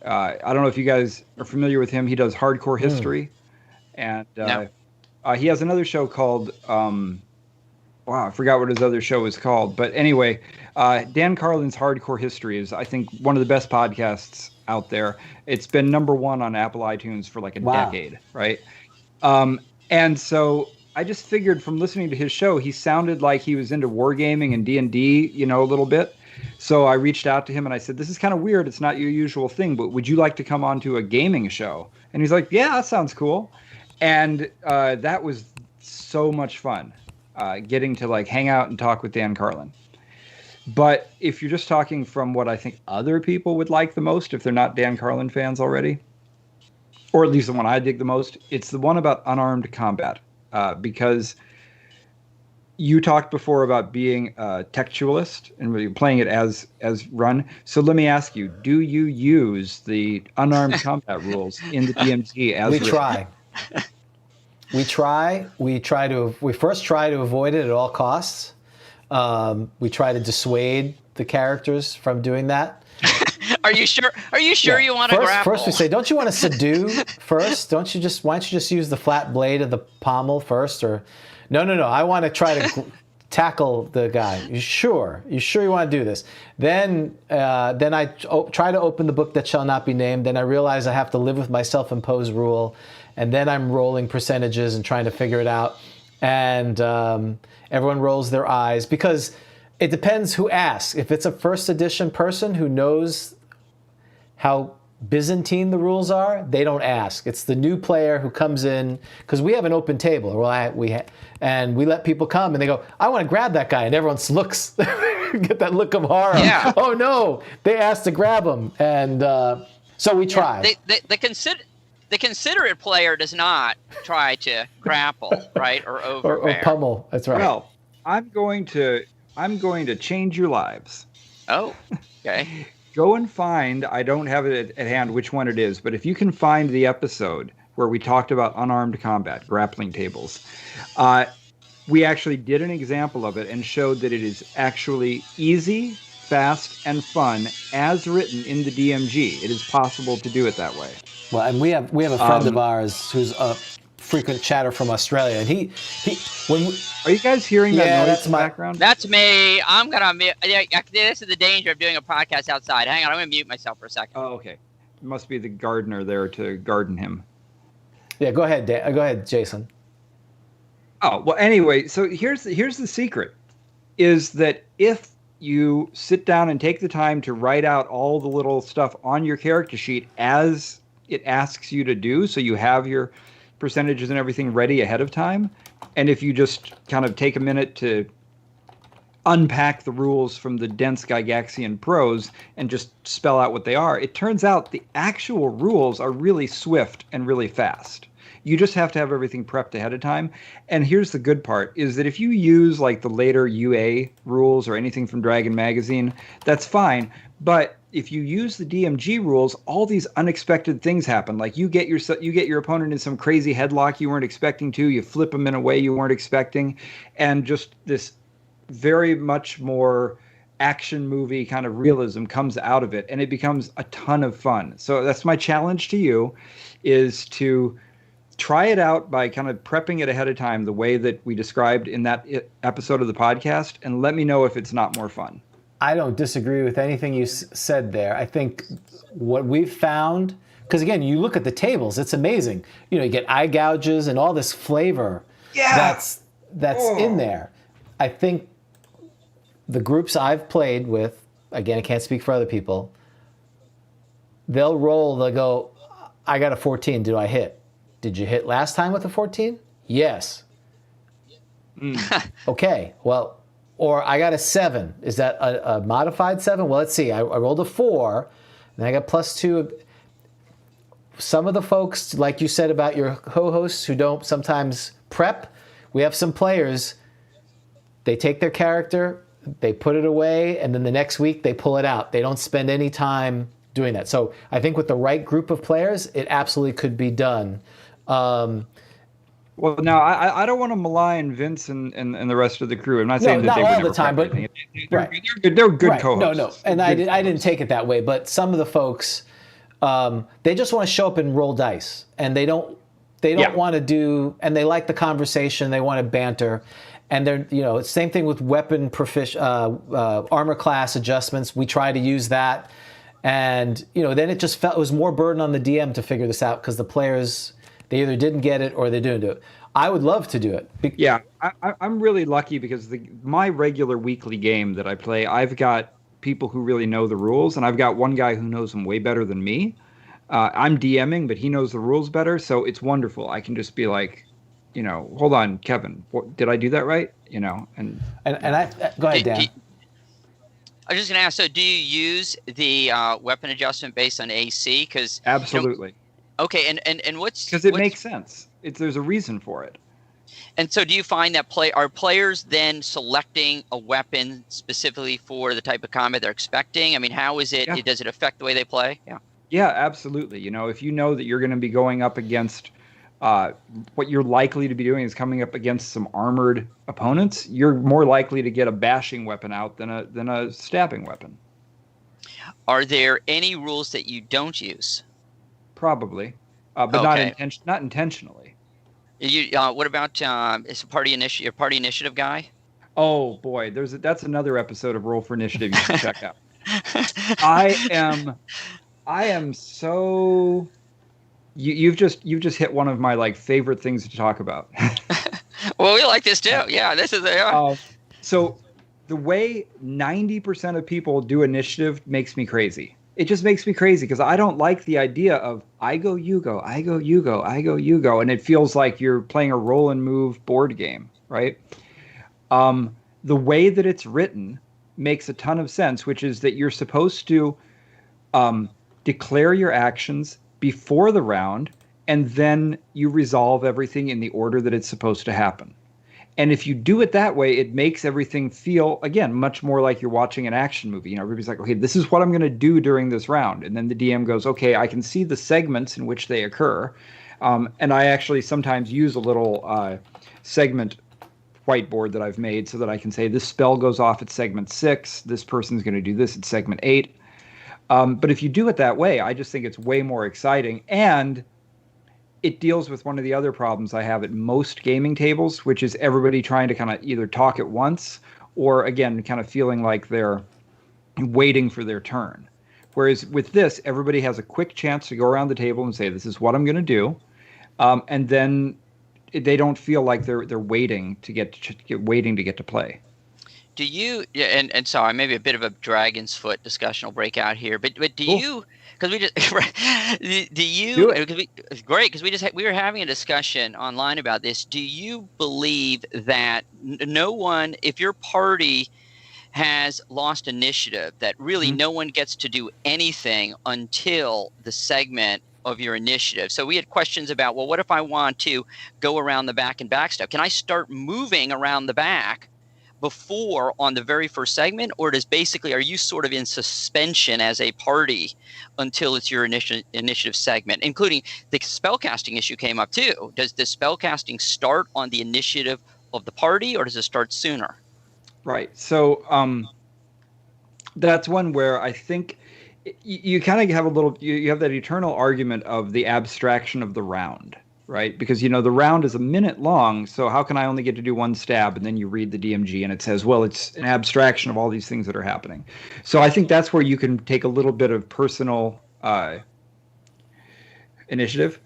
I don't know if you guys are familiar with him. He does Hardcore History. And no. He has another show called, wow, I forgot what his other show is called. But anyway, Dan Carlin's Hardcore History is, I think, one of the best podcasts out there. It's been #1 on Apple iTunes for like a decade, right? And so I just figured from listening to his show, he sounded like he was into wargaming and D&D, a little bit. So I reached out to him and I said, this is kind of weird. It's not your usual thing, but would you like to come on to a gaming show? And he's like, yeah, that sounds cool. And that was so much fun, getting to like hang out and talk with Dan Carlin. But if you're just talking from what I think other people would like the most, if they're not Dan Carlin fans already, or at least the one I dig the most, it's the one about unarmed combat. Because you talked before about being a textualist and playing it as run. So let me ask you, do you use the unarmed combat rules in the DMG as we written? try. We first try to avoid it at all costs. We try to dissuade the characters from doing that. Are you sure you want to grapple? First we say, don't you want to subdue first? Why don't you just use the flat blade of the pommel first? Or no, I want to try to tackle the guy. You sure you want to do this? Then I try to open the book that shall not be named. Then I realize I have to live with my self-imposed rule. And then I'm rolling percentages and trying to figure it out. And everyone rolls their eyes because it depends who asks. If it's a first edition person who knows how Byzantine the rules are, they don't ask. It's the new player who comes in, because we have an open table. And we let people come and they go, I want to grab that guy. And everyone looks, get that look of horror. Yeah. Oh no, they asked to grab him. And so we try. The considerate player does not try to grapple, right, or overbear. Or pummel. That's right. Well, I'm going to change your lives. Oh, okay. Go and find, I don't have it at hand which one it is, but if you can find the episode where we talked about unarmed combat, grappling tables, we actually did an example of it and showed that it is actually easy, fast, and fun as written in the DMG. It is possible to do it that way. Well, and we have a friend of ours who's a frequent chatter from Australia, and are you guys hearing that noise that's in the background? That's me. I'm gonna mute. This is the danger of doing a podcast outside. Hang on, I'm gonna mute myself for a second. Oh, okay. It must be the gardener there to garden him. Yeah, go ahead, Jason. Oh, well, anyway, so here's the secret, is that if you sit down and take the time to write out all the little stuff on your character sheet as it asks you to do, so you have your percentages and everything ready ahead of time, and if you just kind of take a minute to unpack the rules from the dense Gygaxian prose and just spell out what they are, it turns out the actual rules are really swift and really fast. You just have to have everything prepped ahead of time. And here's the good part, is that if you use like the later UA rules or anything from Dragon Magazine, that's fine. But if you use the DMG rules, all these unexpected things happen. Like you get your opponent in some crazy headlock you weren't expecting to, you flip them in a way you weren't expecting, and just this very much more action movie kind of realism comes out of it, and it becomes a ton of fun. So that's my challenge to you, is to try it out by kind of prepping it ahead of time the way that we described in that episode of the podcast, and let me know if it's not more fun. I don't disagree with anything you said there. I think what we've found, because again, you look at the tables, it's amazing. You get eye gouges and all this flavor that's in there. I think the groups I've played with, again, I can't speak for other people, they'll go, I got a 14, did I hit? Did you hit last time with a 14? Yes. Okay, well, or I got a 7. Is that a modified 7? Well, let's see. I rolled a 4, and I got +2. Some of the folks, like you said about your co-hosts who don't sometimes prep, we have some players, they take their character, they put it away, and then the next week they pull it out. They don't spend any time doing that. So I think with the right group of players, it absolutely could be done. Well, now I don't want to malign Vince and the rest of the crew. I'm not saying that they would never prep anything. They're good co-hosts. No, and I didn't take it that way. But some of the folks, they just want to show up and roll dice, and they don't They don't Yeah. want to do, and they like the conversation. They want to banter, and they're, it's same thing with weapon armor class adjustments. We try to use that, and then it just felt it was more burden on the DM to figure this out because the players, they either didn't get it or they didn't do it. I would love to do it. Yeah, I'm really lucky because my regular weekly game that I play, I've got people who really know the rules, and I've got one guy who knows them way better than me. I'm DMing, but he knows the rules better, so it's wonderful. I can just be like, hold on, Kevin, did I do that right? And I go ahead, Dan. I was just going to ask, so do you use the weapon adjustment based on AC? Because absolutely. Okay, and what's because it makes sense. There's a reason for it. And so, do you find that are players then selecting a weapon specifically for the type of combat they're expecting? I mean, how is it? Yeah. Does it affect the way they play? Yeah. Yeah, absolutely. If you know that you're going to be going up against what you're likely to be doing is coming up against some armored opponents, you're more likely to get a bashing weapon out than a stabbing weapon. Are there any rules that you don't use? Probably, but Okay. not intentionally. What about is a party initiative guy? Oh boy, that's another episode of Roll for Initiative you should check out. I am so. You've just hit one of my favorite things to talk about. Well, we like this too. Yeah, this is so the way 90% of people do initiative makes me crazy. It just makes me crazy because I don't like the idea of I go, you go, I go, you go, I go, you go, and it feels like you're playing a roll and move board game, right? The way that it's written makes a ton of sense, which is that you're supposed to declare your actions before the round, and then you resolve everything in the order that it's supposed to happen. And if you do it that way, it makes everything feel, again, much more like you're watching an action movie. Everybody's like, okay, this is what I'm going to do during this round. And then the DM goes, okay, I can see the segments in which they occur. And I actually sometimes use a little segment whiteboard that I've made so that I can say this spell goes off at segment 6. This person's going to do this at segment 8. But if you do it that way, I just think it's way more exciting. And it deals with one of the other problems I have at most gaming tables, which is everybody trying to kind of either talk at once or, again, kind of feeling like they're waiting for their turn. Whereas with this, everybody has a quick chance to go around the table and say, this is what I'm going to do. And then they don't feel like they're waiting to get to play. Do you? Yeah, and sorry, maybe a bit of a dragon's foot discussion will break out here. But do Cool. you? Because we just do you? Do it. It's great because we were having a discussion online about this. Do you believe that no one, if your party has lost initiative, that really no one gets to do anything until the segment of your initiative? So we had questions about, well, what if I want to go around the back and backstab? Can I start moving around the back before on the very first segment, or are you sort of in suspension as a party until it's your initiative segment? Including the spellcasting issue came up too. Does the spellcasting start on the initiative of the party, or does it start sooner? Right. So that's one where I think you kind of have you have that eternal argument of the abstraction of the round, right? Because, the round is a minute long, so how can I only get to do one stab? And then you read the DMG and it says, well, it's an abstraction of all these things that are happening. So I think that's where you can take a little bit of personal initiative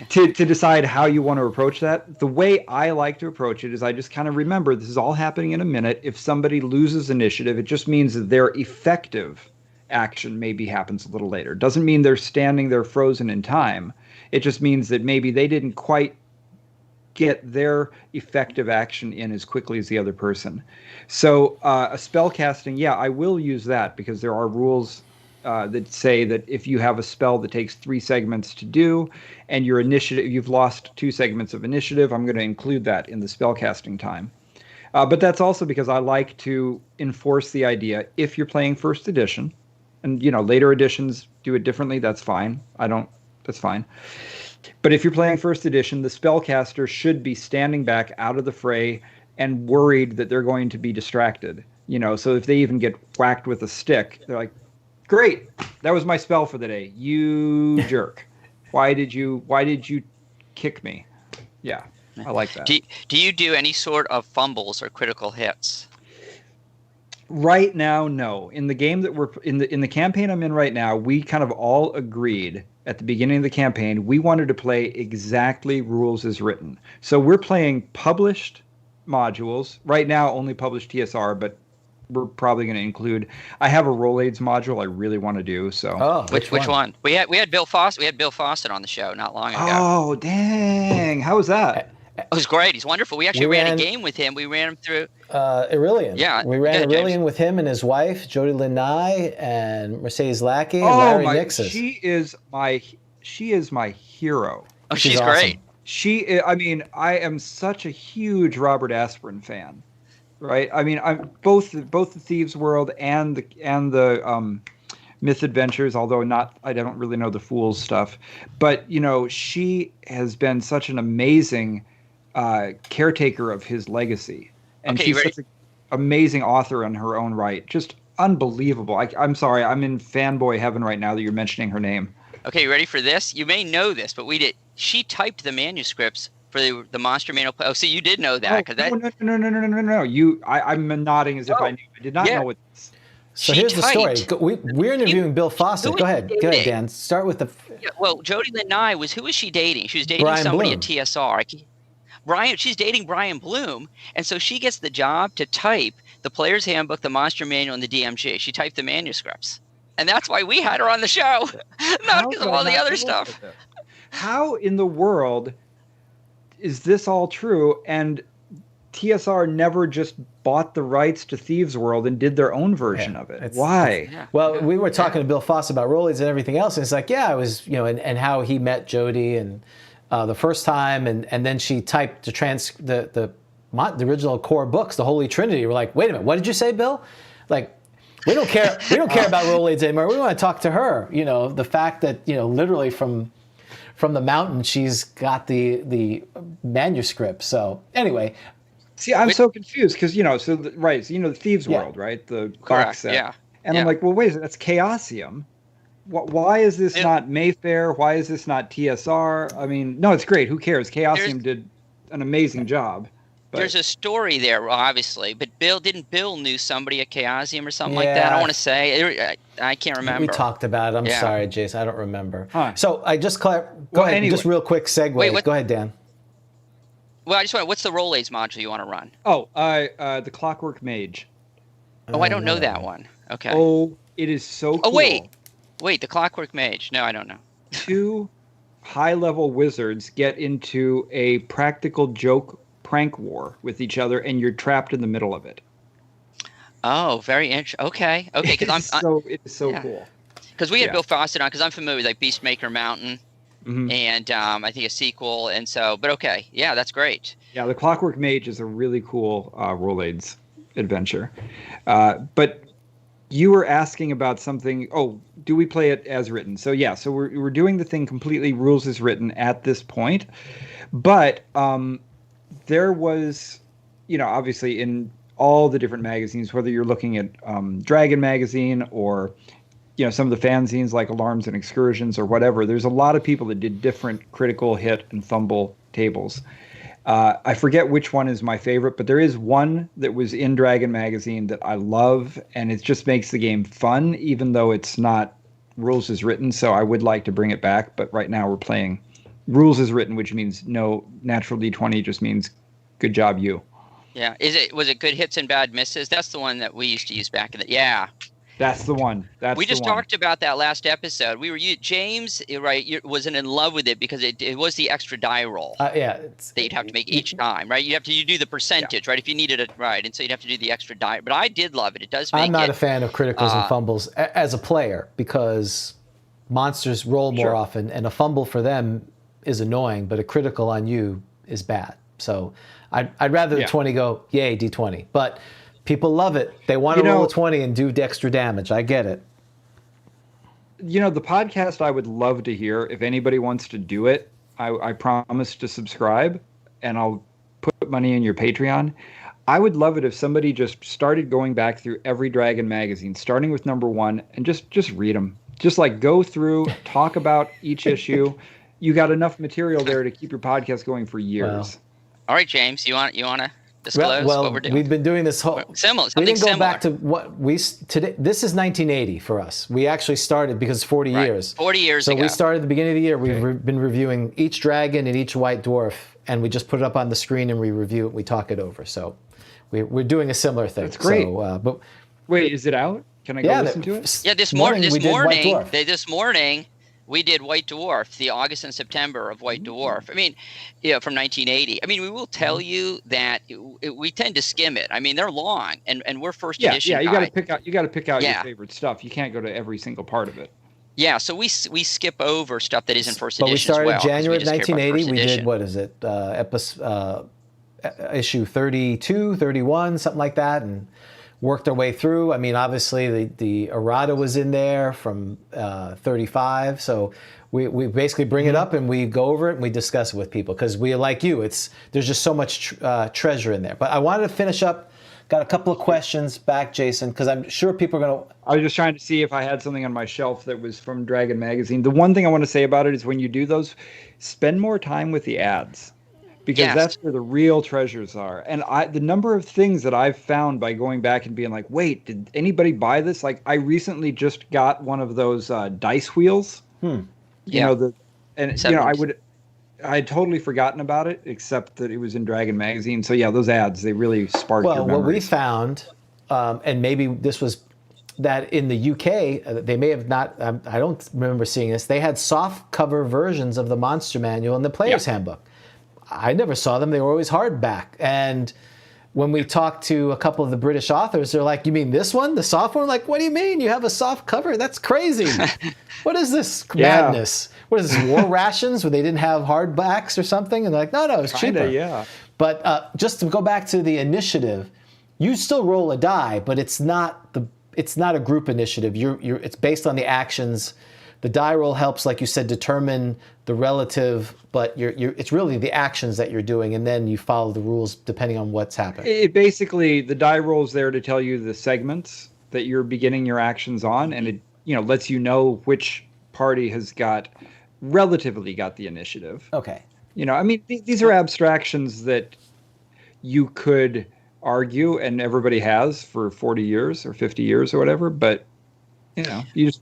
to decide how you want to approach that. The way I like to approach it is I just kind of remember this is all happening in a minute. If somebody loses initiative, it just means that their effective action maybe happens a little later. Doesn't mean they're standing there frozen in time. It just means that maybe they didn't quite get their effective action in as quickly as the other person. So a spell casting, yeah, I will use that because there are rules that say that if you have a spell that takes 3 segments to do and your initiative, you've lost 2 segments of initiative, I'm going to include that in the spell casting time. But that's also because I like to enforce the idea, if you're playing first edition, and later editions do it differently, that's fine. That's fine. But if you're playing first edition, the spellcaster should be standing back out of the fray and worried that they're going to be distracted. So if they even get whacked with a stick, they're like, great, that was my spell for the day, you jerk. Why did you kick me? Yeah, I like that. Do you do any sort of fumbles or critical hits? Right now, no. In the game that we're in the campaign I'm in right now, we kind of all agreed at the beginning of the campaign we wanted to play exactly rules as written. So we're playing published modules right now, only published TSR, but we're probably going to include. I have a Roll Aids module I really want to do. So which one? We had Bill Fawcett. We had Bill Fawcett on the show not long ago. Oh dang! How was that? It was great. He's wonderful. We actually ran a game with him. We ran him through Aurelian. Yeah, we ran good, Aurelian with him and his wife, Jody Lynn Nye, and Mercedes Lackey, and Larry Nixon. She is my hero. Oh, she's great. I mean, I am such a huge Robert Aspirin fan, right? I mean, I'm both the Thieves World and the Myth Adventures, although I don't really know the Fools stuff. But she has been such an amazing caretaker of his legacy, and she's such an amazing author in her own right. Just unbelievable. I'm sorry, I'm in fanboy heaven right now that you're mentioning her name. Okay, you ready for this? You may know this, but we did. She typed the manuscripts for the Monster Manual. Oh, so you did know that? No. I'm nodding as if I knew. I did not know what. So here's the story. We're interviewing Bill Fawcett. Go ahead, Dan. Start with the. Yeah, well, Jody Lynn Nye who was she dating? She was dating Brian somebody Bloom. at TSR. She's dating Brian Bloom, and so she gets the job to type the Player's Handbook, the Monster Manual, and the DMG. She typed the manuscripts, and that's why we had her on the show, not because of all the other stuff. How in the world is this all true? And TSR never just bought the rights to Thieves World and did their own version of it. Why? Well, we were talking to Bill Fawcett about Rollies and everything else, and it's like, I was, and how he met Jody and the first time, and then she typed the original core books, the Holy Trinity. We're like, wait a minute, what did you say, Bill? Like, we don't care about Rollies anymore. We want to talk to her. The fact that literally from the mountain she's got the manuscript. So anyway. See, I'm so confused because the Thieves World, right? The box set. Yeah. And I'm like, well, wait a second, that's Chaosium. Why is this not Mayfair? Why is this not TSR? I mean, no, it's great. Who cares? Chaosium did an amazing job. But there's a story there, obviously, but Bill knew somebody at Chaosium or something like that. I want to say I can't remember. We talked about it. I'm sorry, Jason. I don't remember. Huh. So I just go ahead. Anyway. Just real quick segue. Go ahead, Dan. Well, I just what's the Roll Aids module you want to run? Oh, the Clockwork Mage. Oh, I don't know that one. Okay. Oh, it is so cool. Oh, wait, the Clockwork Mage. No, I don't know. 2 high-level wizards get into a practical joke prank war with each other, and you're trapped in the middle of it. Oh, very interesting. Okay, because it is so cool. Because we had Bill Fawcett on, because I'm familiar with like Beastmaker Mountain. Mm-hmm. And I think a sequel, and so, but okay, that's great. Yeah, the Clockwork Mage is a really cool Roll Aids adventure. But you were asking about something. Oh, do we play it as written? So so we're doing the thing completely rules as written at this point. But there was, obviously in all the different magazines, whether you're looking at Dragon Magazine or some of the fanzines like Alarms and Excursions or whatever, there's a lot of people that did different critical hit and fumble tables. I forget which one is my favorite, but there is one that was in Dragon Magazine that I love, and it just makes the game fun, even though it's not rules as written, so I would like to bring it back, but right now we're playing rules as written, which means no natural D20, just means good job, you. Yeah. Was it good hits and bad misses? That's the one that we used to use back in the That's the one. We just talked about that last episode. James, wasn't in love with it because it was the extra die roll. That you'd have to make each time, right? You do the percentage, right? If you needed it, right? And so you'd have to do the extra die. But I did love it. It does make I'm not a fan of criticals and fumbles as a player because monsters roll more often, and a fumble for them is annoying, but a critical on you is bad. So I'd rather the 20 go, yay, D20. But people love it. They want to roll a 20 and do extra damage. I get it. The podcast I would love to hear, if anybody wants to do it, I promise to subscribe, and I'll put money in your Patreon. I would love it if somebody just started going back through every Dragon magazine, starting with number 1, and just read them. Just like go through, talk about each issue, you got enough material there to keep your podcast going for years. All right, James, you want to disclose well, what we're doing? We've been doing this whole similar. We didn't go similar. back to what we today. This is 1980 for us. We actually started because 40 years. 40 years ago. So we started at the beginning of the year. We've been reviewing each dragon and each white dwarf, and we just put it up on the screen and we review it. We talk it over. So we're doing a similar thing. That's great. So, but wait, is it out? Can I go listen to it? Yeah, this morning we did White Dwarf, the August and September of White Dwarf. I mean, from 1980. I mean, we will tell you that we tend to skim it. I mean, they're long, and we're first edition. Yeah, you got to pick out Yeah. your favorite stuff. You can't go to every single part of it. Yeah, so we skip over stuff that isn't first but edition. we started as well, 'cause January just care about 1980. first We did edition. what is it? Issue 32, 31, something like that, and worked our way through. I mean, obviously the errata was in there from 35, so we basically bring it up and we go over it and we discuss it with people because we, like you, there's just so much treasure in there. But I wanted to finish up. Got a couple of questions back, Jason, because I'm sure people are going to. I was just trying to see if I had something on my shelf that was from Dragon Magazine. The one thing I want to say about it is when you do those, spend more time with the ads. Because that's where the real treasures are. And the number of things that I've found by going back and being like, wait, did anybody buy this? Like, I recently just got one of those dice wheels. You know, I had totally forgotten about it, except that it was in Dragon Magazine. So yeah, those ads, they really sparked your memories. What we found, and maybe this was that in the UK, they may have not, I don't remember seeing this, they had soft cover versions of the Monster Manual and the Player's Handbook. I never saw them. They were always hardback. And when we talked to a couple of the British authors, they're like, you mean this one, the soft one? Like, what do you mean? You have a soft cover? That's crazy. What is this madness? What is this, war rations where they didn't have hardbacks or something? And they're like, no, it's cheaper. Yeah. But just to go back to the initiative, you still roll a die, but it's not a group initiative. It's based on the actions. The die roll helps, like you said, determine the relative, but it's really the actions that you're doing, and then you follow the rules depending on what's happening. It basically, the die roll's there to tell you the segments that you're beginning your actions on, and it lets you know which party has relatively got the initiative. Okay. I mean, these are abstractions that you could argue, and everybody has for 40 years or 50 years or whatever, but you just.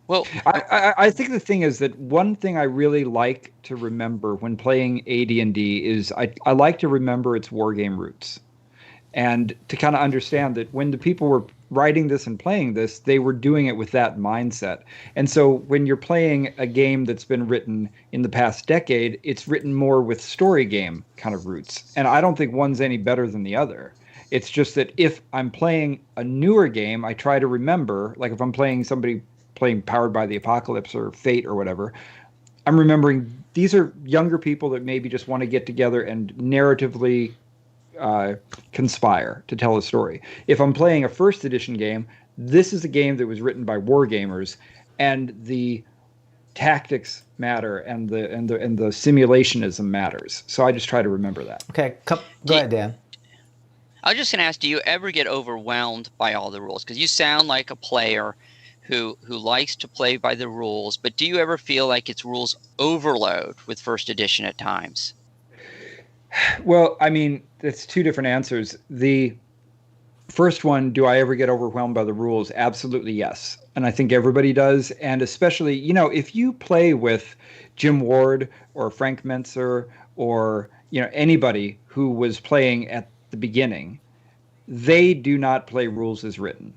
Well, I think the thing is that one thing I really like to remember when playing AD&D is I like to remember its wargame roots, and to kind of understand that when the people were writing this and playing this, they were doing it with that mindset. And so when you're playing a game that's been written in the past decade, it's written more with story game kind of roots. And I don't think one's any better than the other. It's just that if I'm playing a newer game, I try to remember, like if I'm playing Powered by the Apocalypse or Fate or whatever, I'm remembering these are younger people that maybe just want to get together and narratively conspire to tell a story. If I'm playing a first edition game, this is a game that was written by wargamers, and the tactics matter and the simulationism matters. So I just try to remember that. Okay, go ahead, Dan. I was just going to ask, do you ever get overwhelmed by all the rules? Because you sound like a player who likes to play by the rules, but do you ever feel like it's rules overload with first edition at times? Well, I mean, it's two different answers. The first one, do I ever get overwhelmed by the rules? Absolutely yes. And I think everybody does. And especially, if you play with Jim Ward or Frank Mentzer or, anybody who was playing at the beginning, they do not play rules as written.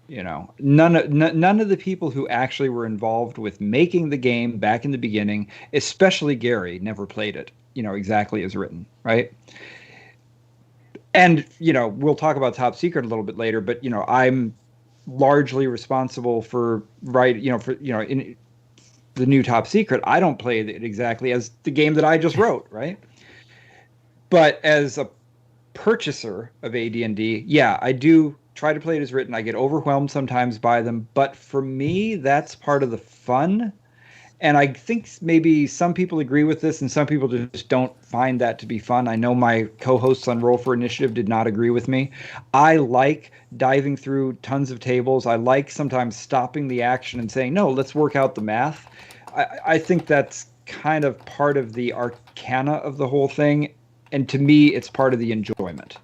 None of the people who actually were involved with making the game back in the beginning, especially Gary, never played it, exactly as written, right? And, we'll talk about Top Secret a little bit later, but, I'm largely responsible for in the new Top Secret. I don't play it exactly as the game that I just wrote, right? But as a purchaser of AD&D, yeah, I do try to play it as written. I get overwhelmed sometimes by them, but for me, that's part of the fun. And I think maybe some people agree with this and some people just don't find that to be fun. I know my co-hosts on Roll for Initiative did not agree with me. I like diving through tons of tables. I like sometimes stopping the action and saying, no, let's work out the math. I think that's kind of part of the arcana of the whole thing, and to me, it's part of the enjoyment.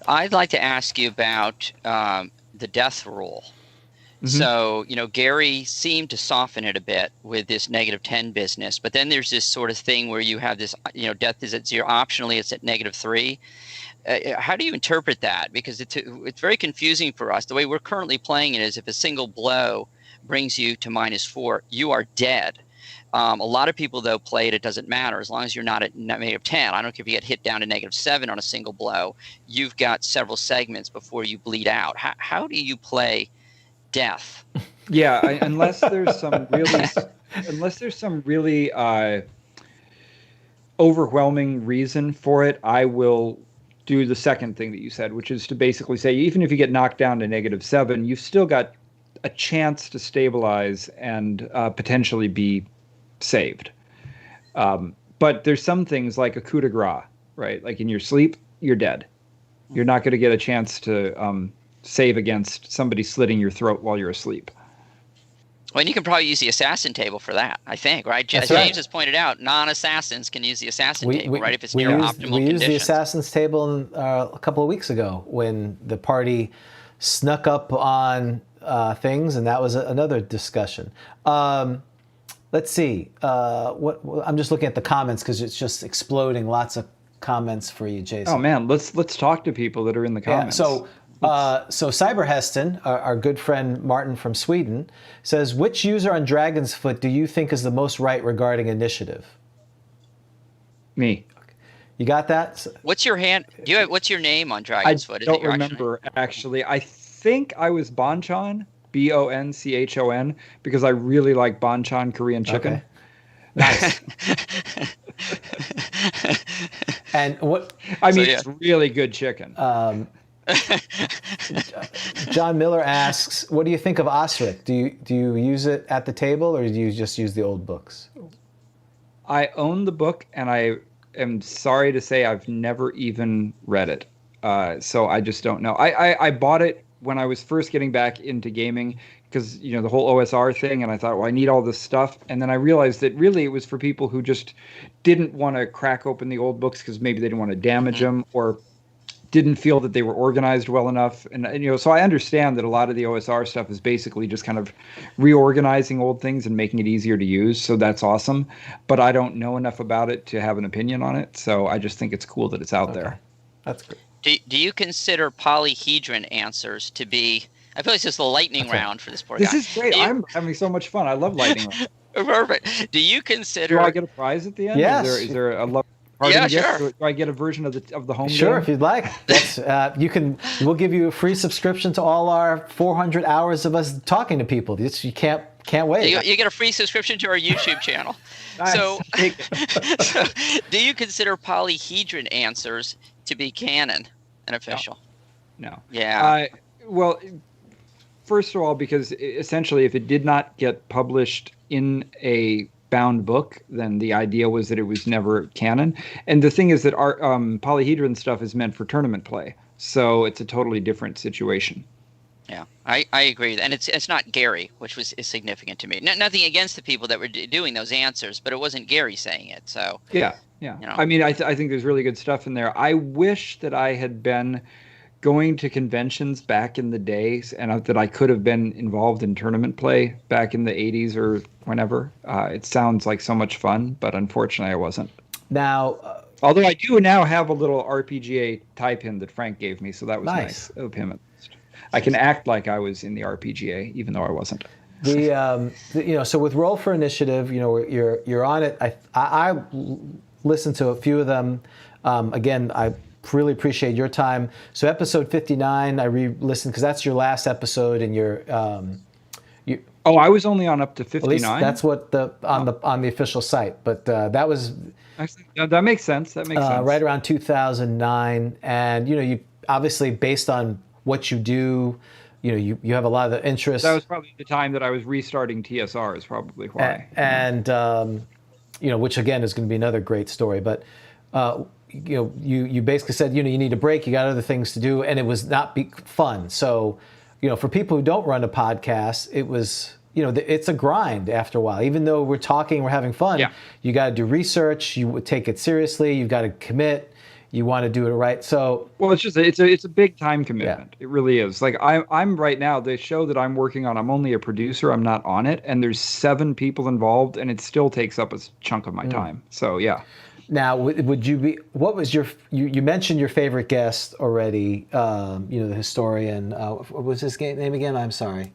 I'd like to ask you about the death rule. Mm-hmm. So, Gary seemed to soften it a bit with this -10 business, but then there's this sort of thing where you have this, death is at 0. Optionally, it's at -3. How do you interpret that? Because it's very confusing for us. The way we're currently playing it is if a single blow brings you to -4, you are dead. A lot of people, though, play it doesn't matter. As long as you're not at -10. I don't care if you get hit down to -7 on a single blow. You've got several segments before you bleed out. How do you play death? Yeah, unless there's some really overwhelming reason for it, I will do the second thing that you said, which is to basically say, even if you get knocked down to -7, you've still got a chance to stabilize and potentially be saved. But there's some things like a coup de grace, right? Like in your sleep, you're dead. You're not going to get a chance to save against somebody slitting your throat while you're asleep. Well, and you can probably use the assassin table for that, I think, right? James has pointed out non-assassins can use the assassin table, right? If it's near optimal conditions. We used the assassin's table a couple of weeks ago when the party snuck up on things, and that was another discussion. Let's see. I'm just looking at the comments because it's just exploding. Lots of comments for you, Jayson. Oh man, let's talk to people that are in the comments. Yeah, so Cyber Heston, our good friend Martin from Sweden, says, which user on Dragon's Foot do you think is the most right regarding initiative? Me. You got that? What's your what's your name on Dragon's Foot? I don't remember, actually. I think I was Bonchon, Bonchon, because I really like Bonchon Korean chicken. Okay. Nice. And what? It's really good chicken. John Miller asks, what do you think of Osric? Do you use it at the table, or do you just use the old books? I own the book, and I am sorry to say I've never even read it. So I just don't know. I bought it when I was first getting back into gaming because, the whole OSR thing, and I thought, well, I need all this stuff. And then I realized that really it was for people who just didn't want to crack open the old books because maybe they didn't want to damage them, or didn't feel that they were organized well enough. And so I understand that a lot of the OSR stuff is basically just kind of reorganizing old things and making it easier to use. So that's awesome. But I don't know enough about it to have an opinion on it. So I just think it's cool that it's out there. That's great. Do you consider polyhedron answers to be... I feel like this is the lightning round for this poor guy. This is great. I'm having so much fun. I love lightning round. Perfect. Do you consider... Do I get a prize at the end? Yes. Is there a love... Yeah, sure. Do I get a version of the home game? Sure, if you'd like. That's we'll give you a free subscription to all our 400 hours of us talking to people. You can't wait. You get a free subscription to our YouTube channel. Nice. So, do you consider polyhedron answers to be canon and official? No. Yeah. Well, first of all, because essentially, if it did not get published in a bound book, then the idea was that it was never canon. And the thing is that our polyhedron stuff is meant for tournament play, so it's a totally different situation. Yeah, I agree, and it's not Gary, which is significant to me. Nothing against the people that were doing those answers, but it wasn't Gary saying it. So yeah. I mean, I think there's really good stuff in there. I wish that I had been going to conventions back in the days, and that I could have been involved in tournament play back in the 80s or whenever. It sounds like so much fun, but unfortunately I wasn't. Now, although I do now have a little RPGA tie pin that Frank gave me, so that was nice of him. I can act like I was in the RPGA, even though I wasn't. So with Roll for Initiative, you're on it. I listened to a few of them. Again, I really appreciate your time. So episode 59, I re-listened because that's your last episode, and Oh, I was only on up to 59. At least that's what on the official site. But that was actually that makes sense. That makes sense. Right around 2009, and you obviously, based on what you do, you have a lot of interest. That was probably the time that I was restarting TSR. Is probably why. And which again is going to be another great story, but. You basically said, you need a break, you got other things to do, and it was not fun. So, for people who don't run a podcast, it was it's a grind after a while. Even though we're talking, we're having fun, you got to do research, you take it seriously, you've got to commit, you want to do it right. So, well, it's a big time commitment. It really is. Like I'm right now, the show that I'm working on, I'm only a producer, I'm not on it, and there's 7 people involved, and it still takes up a chunk of my time. So yeah. Now, would you be? What was you mentioned your favorite guest already? The historian. What was his name again? I'm sorry.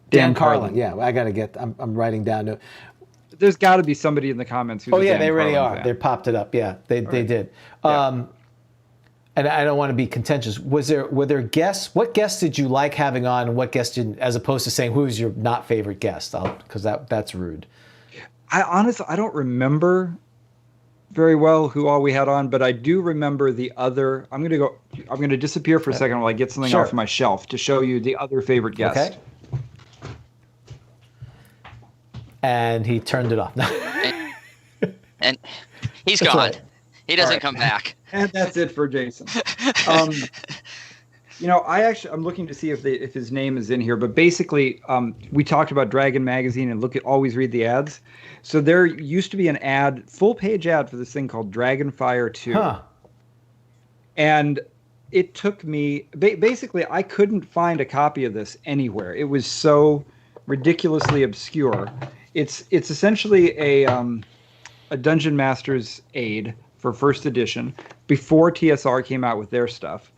Dan Carlin. Yeah, I got to get. I'm writing down. There's got to be somebody in the comments who's. Oh yeah, they already are. They popped it up. Yeah, they did. And I don't want to be contentious. Were there guests? What guests did you like having on, and what guests didn't? As opposed to saying who's your not favorite guest, because that's rude. I honestly don't remember very well who all we had on, but I do remember the other. I'm going to disappear for a second while I get something off my shelf to show you the other favorite guest. Okay. And he turned it off. and he's gone. Right. He doesn't come back. And that's it for Jayson. I'm looking to see if his name is in here, but basically, we talked about Dragon Magazine and always read the ads. So there used to be an full page ad for this thing called Dragonfire 2. Huh. And it took me, basically, I couldn't find a copy of this anywhere. It was so ridiculously obscure. It's essentially a Dungeon Master's aid for first edition before TSR came out with their stuff.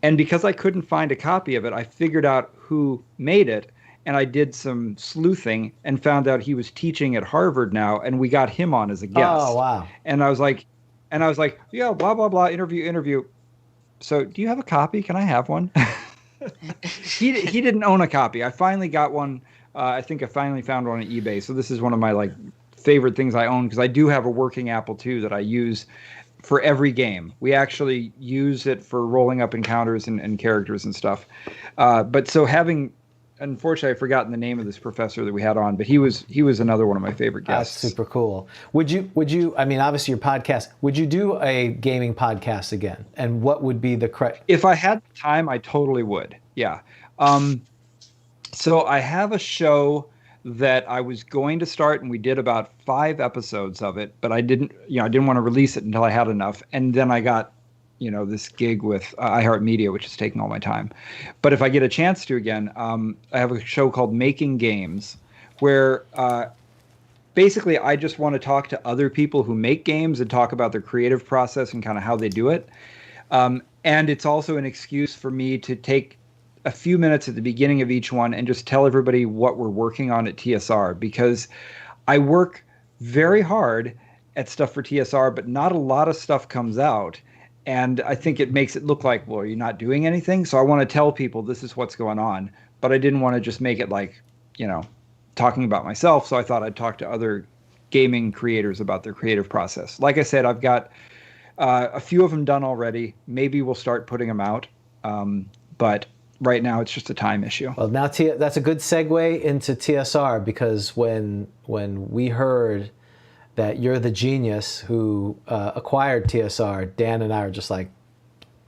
And because I couldn't find a copy of it, I figured out who made it, and I did some sleuthing and found out he was teaching at Harvard now, and we got him on as a guest. Oh, wow. And I was like, yeah, blah, blah, blah, interview. So do you have a copy? Can I have one? He didn't own a copy. I finally got one. I think I finally found one on eBay. So this is one of my favorite things I own, because I do have a working Apple II that I use for every game. We actually use it for rolling up encounters and characters and stuff. Unfortunately, I've forgotten the name of this professor that we had on, but he was another one of my favorite guests. That's super cool. Would you? I mean, obviously your podcast. Would you do a gaming podcast again? And what would be the If I had time, I totally would. Yeah. So I have a show that I was going to start, and we did about 5 episodes of it, but I didn't want to release it until I had enough. And then I got, this gig with iHeartMedia, which is taking all my time. But if I get a chance to again, I have a show called Making Games, where basically I just want to talk to other people who make games and talk about their creative process and kind of how they do it. And it's also an excuse for me to take a few minutes at the beginning of each one and just tell everybody what we're working on at TSR, because I work very hard at stuff for TSR, but not a lot of stuff comes out. And I think it makes it look like, well, you're not doing anything. So I want to tell people this is what's going on, but I didn't want to just make it talking about myself. So I thought I'd talk to other gaming creators about their creative process. Like I said, I've got a few of them done already. Maybe we'll start putting them out. But right now, it's just a time issue. Well, now that's a good segue into TSR, because when we heard that you're the genius who acquired TSR, Dan and I are just like,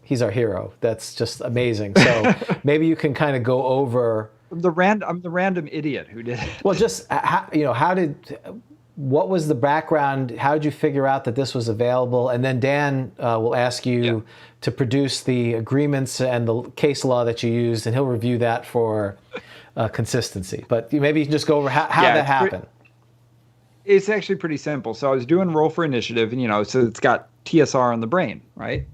he's our hero. That's just amazing. So maybe you can kind of go over. I'm the random idiot who did it. Well, just what was the background? How did you figure out that this was available? And then Dan will ask you to produce the agreements and the case law that you used, and he'll review that for consistency. But maybe you can just go over how that happened. It's actually pretty simple. So I was doing Roll for Initiative, and so it's got TSR on the brain, right?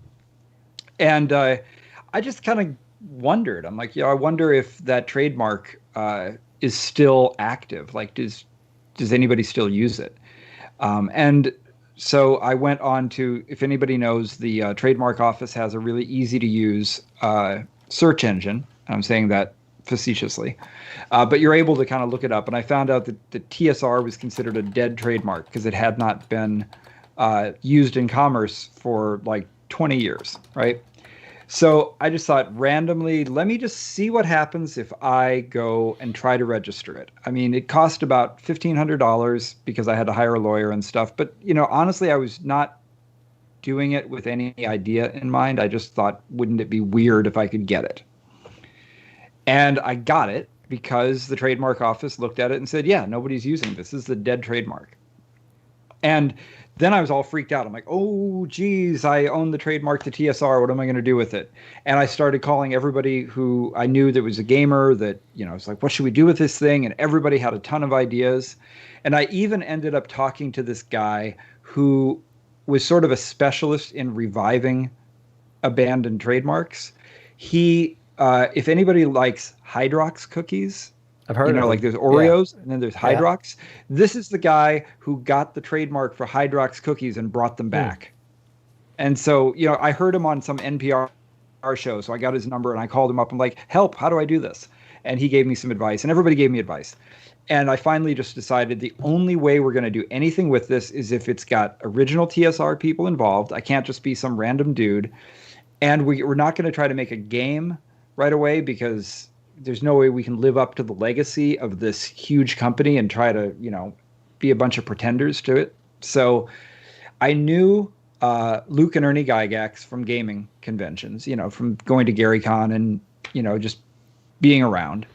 And I just kind of wondered. I'm like, I wonder if that trademark is still active. Like, does anybody still use it? And so I went on to, if anybody knows, the trademark office has a really easy to use search engine. I'm saying that facetiously, but you're able to kind of look it up. And I found out that the TSR was considered a dead trademark because it had not been used in commerce for 20 years, right? So I just thought randomly, let me just see what happens if I go and try to register it. I mean, it cost about $1,500 because I had to hire a lawyer and stuff. But, honestly, I was not doing it with any idea in mind. I just thought, wouldn't it be weird if I could get it? And I got it. because the trademark office looked at it and said, yeah, nobody's using this. This is the dead trademark. And then I was all freaked out. I'm like, oh, geez, I own the trademark to TSR. What am I going to do with it? And I started calling everybody who I knew that was a gamer that, I was like, what should we do with this thing? And everybody had a ton of ideas. And I even ended up talking to this guy who was sort of a specialist in reviving abandoned trademarks. He, if anybody likes Hydrox cookies, I've heard of like them. there's Oreos and then there's Yeah. Hydrox. This is the guy who got the trademark for Hydrox cookies and brought them back. And so, I heard him on some NPR show. So I got his number and I called him up. I'm like, help, how do I do this? And he gave me some advice and everybody gave me advice. And I finally just decided the only way we're going to do anything with this is if it's got original TSR people involved. I can't just be some random dude. And we're not going to try to make a game right away because there's no way we can live up to the legacy of this huge company and try to, be a bunch of pretenders to it. So I knew Luke and Ernie Gygax from gaming conventions, from going to GaryCon and, just being around.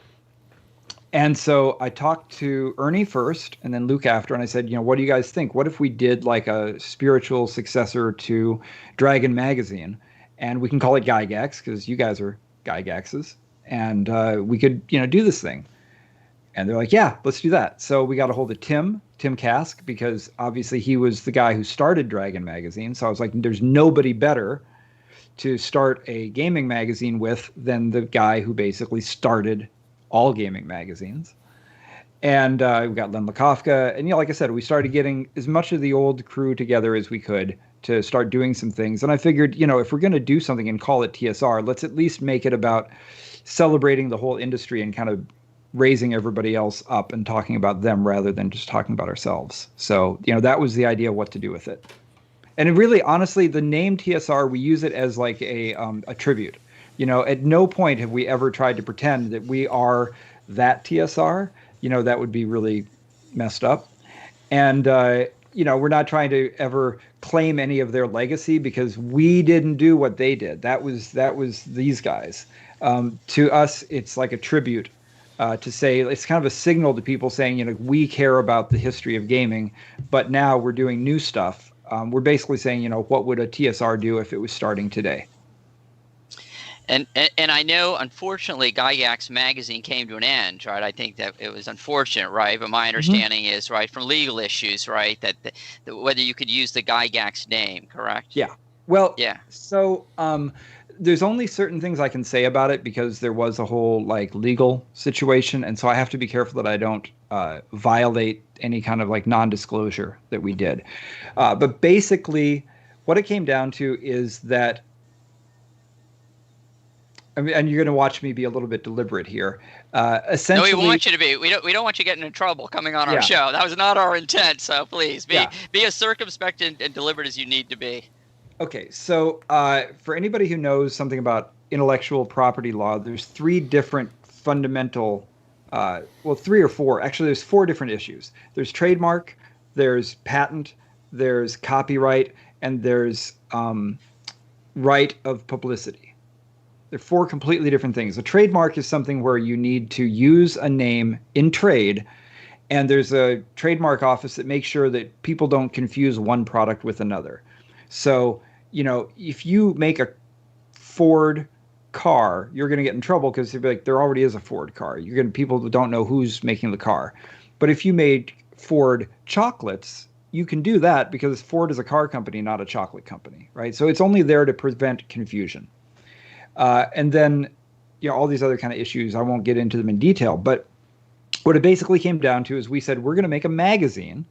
And so I talked to Ernie first and then Luke after, and I said, what do you guys think? What if we did like a spiritual successor to Dragon Magazine? And we can call it Gygax because you guys are Gygaxes. And we could, do this thing. And they're like, yeah, let's do that. So we got a hold of Tim Kask, because obviously he was the guy who started Dragon Magazine. So I was like, there's nobody better to start a gaming magazine with than the guy who basically started all gaming magazines. And we got Len Lakofka. And, like I said, we started getting as much of the old crew together as we could to start doing some things. And I figured, if we're going to do something and call it TSR, let's at least make it about celebrating the whole industry and kind of raising everybody else up and talking about them rather than just talking about ourselves. So, that was the idea of what to do with it. And it really, honestly, the name TSR, we use it as like a tribute. At no point have we ever tried to pretend that we are that TSR. That would be really messed up. And, we're not trying to ever claim any of their legacy because we didn't do what they did. That was these guys. To us, it's like a tribute to say, it's kind of a signal to people saying, we care about the history of gaming, but now we're doing new stuff. We're basically saying, what would a TSR do if it was starting today? And I know, unfortunately, Gygax magazine came to an end, right? I think that it was unfortunate, right? But my understanding is, right, from legal issues, right, that whether you could use the Gygax name, correct? Yeah. Well, yeah. So there's only certain things I can say about it because there was a whole legal situation, and so I have to be careful that I don't violate any kind of non-disclosure that we did. But basically, what it came down to is that. I mean, and you're going to watch me be a little bit deliberate here. Essentially, no, we want you to be. We don't want you getting in trouble coming on our show. That was not our intent. So please be as circumspect and deliberate as you need to be. Okay, so for anybody who knows something about intellectual property law, there's three different fundamental, 3 or 4. Actually, there's 4 different issues. There's trademark, there's patent, there's copyright, and there's right of publicity. They're 4 completely different things. A trademark is something where you need to use a name in trade, and there's a trademark office that makes sure that people don't confuse one product with another. So, if you make a Ford car, you're going to get in trouble because they'll be like, there already is a Ford car. People don't know who's making the car. But if you made Ford chocolates, you can do that because Ford is a car company, not a chocolate company, right? So it's only there to prevent confusion. And then, all these other kind of issues, I won't get into them in detail, but what it basically came down to is we said, we're going to make a magazine.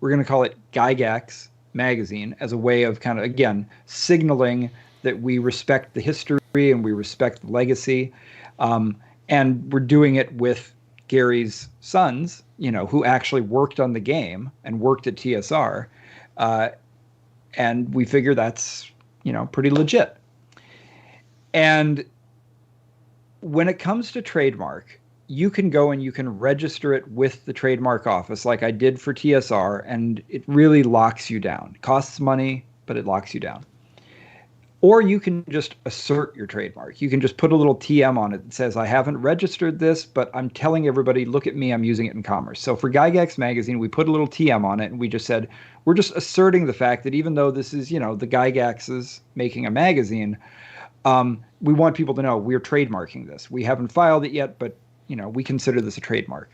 We're going to call it Gygax Magazine as a way of kind of, again, signaling that we respect the history and we respect the legacy. And we're doing it with Gary's sons, who actually worked on the game and worked at TSR. And we figure that's, pretty legit. And when it comes to trademark, you can go and you can register it with the trademark office like I did for TSR, and it really locks you down. It costs money, but it locks you down. Or you can just assert your trademark. You can just put a little TM on it that says, I haven't registered this, but I'm telling everybody, look at me, I'm using it in commerce. So for Gygax Magazine, we put a little TM on it, and we just said, we're just asserting the fact that even though this is, the Gygaxes making a magazine, we want people to know we're trademarking this. We haven't filed it yet, but, we consider this a trademark.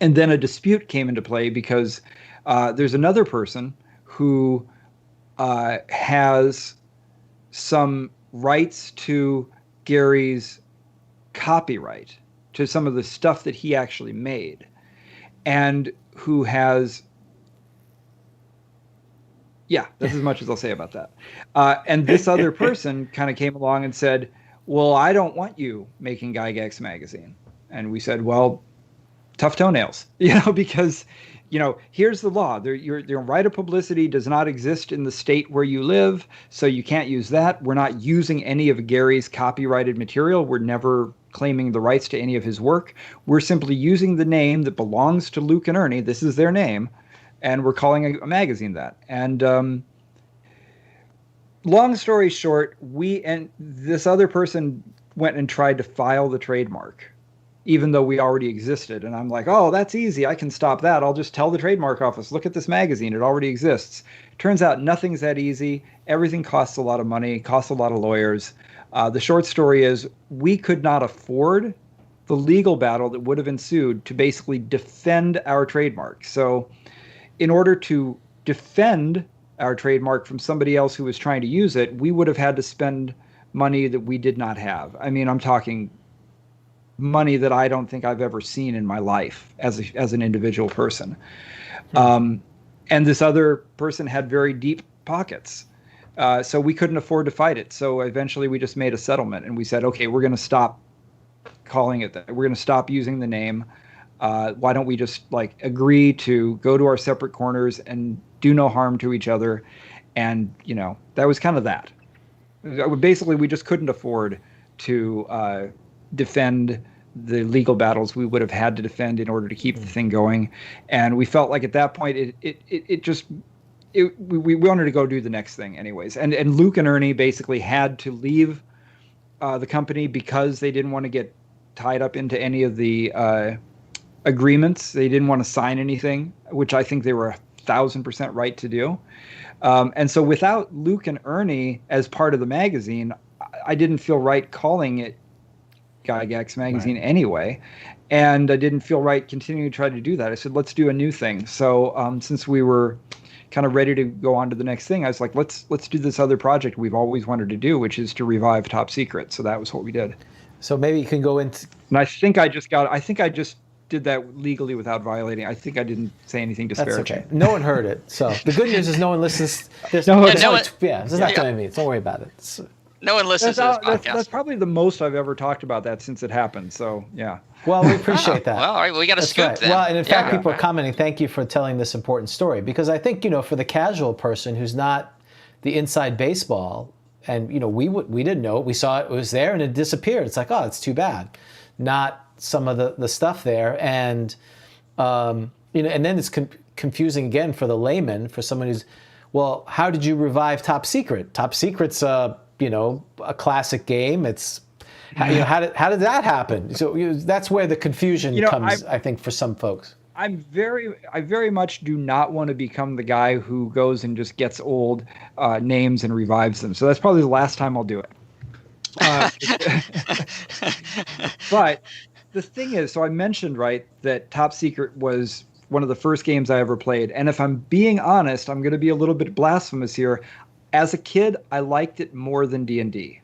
And then a dispute came into play because there's another person who has some rights to Gary's copyright, to some of the stuff that he actually made, and who has, that's as much as I'll say about that. And this other person kind of came along and said, well, I don't want you making Gygax Magazine. And we said, well, tough toenails, because here's the law. Your right of publicity does not exist in the state where you live, so you can't use that. We're not using any of Gary's copyrighted material. We're never claiming the rights to any of his work. We're simply using the name that belongs to Luke and Ernie. This is their name, and we're calling a magazine that. And long story short, this other person went and tried to file the trademark, even though we already existed. And I'm like, oh, that's easy. I can stop that. I'll just tell the trademark office, look at this magazine. It already exists. Turns out nothing's that easy. Everything costs a lot of money, costs a lot of lawyers. The short story is we could not afford the legal battle that would have ensued to basically defend our trademark. So in order to defend our trademark from somebody else who was trying to use it, we would have had to spend money that we did not have. I mean, I'm talking money that I don't think I've ever seen in my life as an individual person. And this other person had very deep pockets. So we couldn't afford to fight it. So eventually we just made a settlement, and we said, okay, we're going to stop calling it that. We're going to stop using the name. Why don't we just agree to go to our separate corners and do no harm to each other? And, that was kind of that. Basically, we just couldn't afford to defend the legal battles we would have had to defend in order to keep the thing going. And we felt like at that point, we wanted to go do the next thing anyways. And Luke and Ernie basically had to leave the company because they didn't want to get tied up into any of the agreements. They didn't want to sign anything, which I think they were 1,000% right to do. And so without Luke and Ernie as part of the magazine, I didn't feel right calling it Gygax Magazine anyway, and I didn't feel right continuing to try to do that. I said, let's do a new thing. So since we were kind of ready to go on to the next thing, I was like, let's do this other project we've always wanted to do, which is to revive Top Secret. So that was what we did. So maybe you can go into. And I think I just did that legally without violating. I think I didn't say anything disparaging. That's okay. No one heard it. So the good news is no one listens. It's not going to be. Don't worry about it. No one listens to this podcast. That's probably the most I've ever talked about that since it happened. So, yeah. Well, we appreciate that. Well, all right, we got a scoop then. Well, and in fact, people are commenting, thank you for telling this important story. Because I think, for the casual person who's not the inside baseball, and, we didn't know it. We saw it was there and it disappeared. It's like, oh, it's too bad. Not some of the stuff there. And, and then it's confusing again for the layman, for someone who's, well, how did you revive Top Secret? Top Secret's a classic game. It's how did that happen? So that's where the confusion comes, I think, for some folks. I very much do not want to become the guy who goes and just gets old names and revives them. So that's probably the last time I'll do it. But the thing is, so I mentioned, that Top Secret was one of the first games I ever played. And if I'm being honest, I'm going to be a little bit blasphemous here. As a kid, I liked it more than D&D.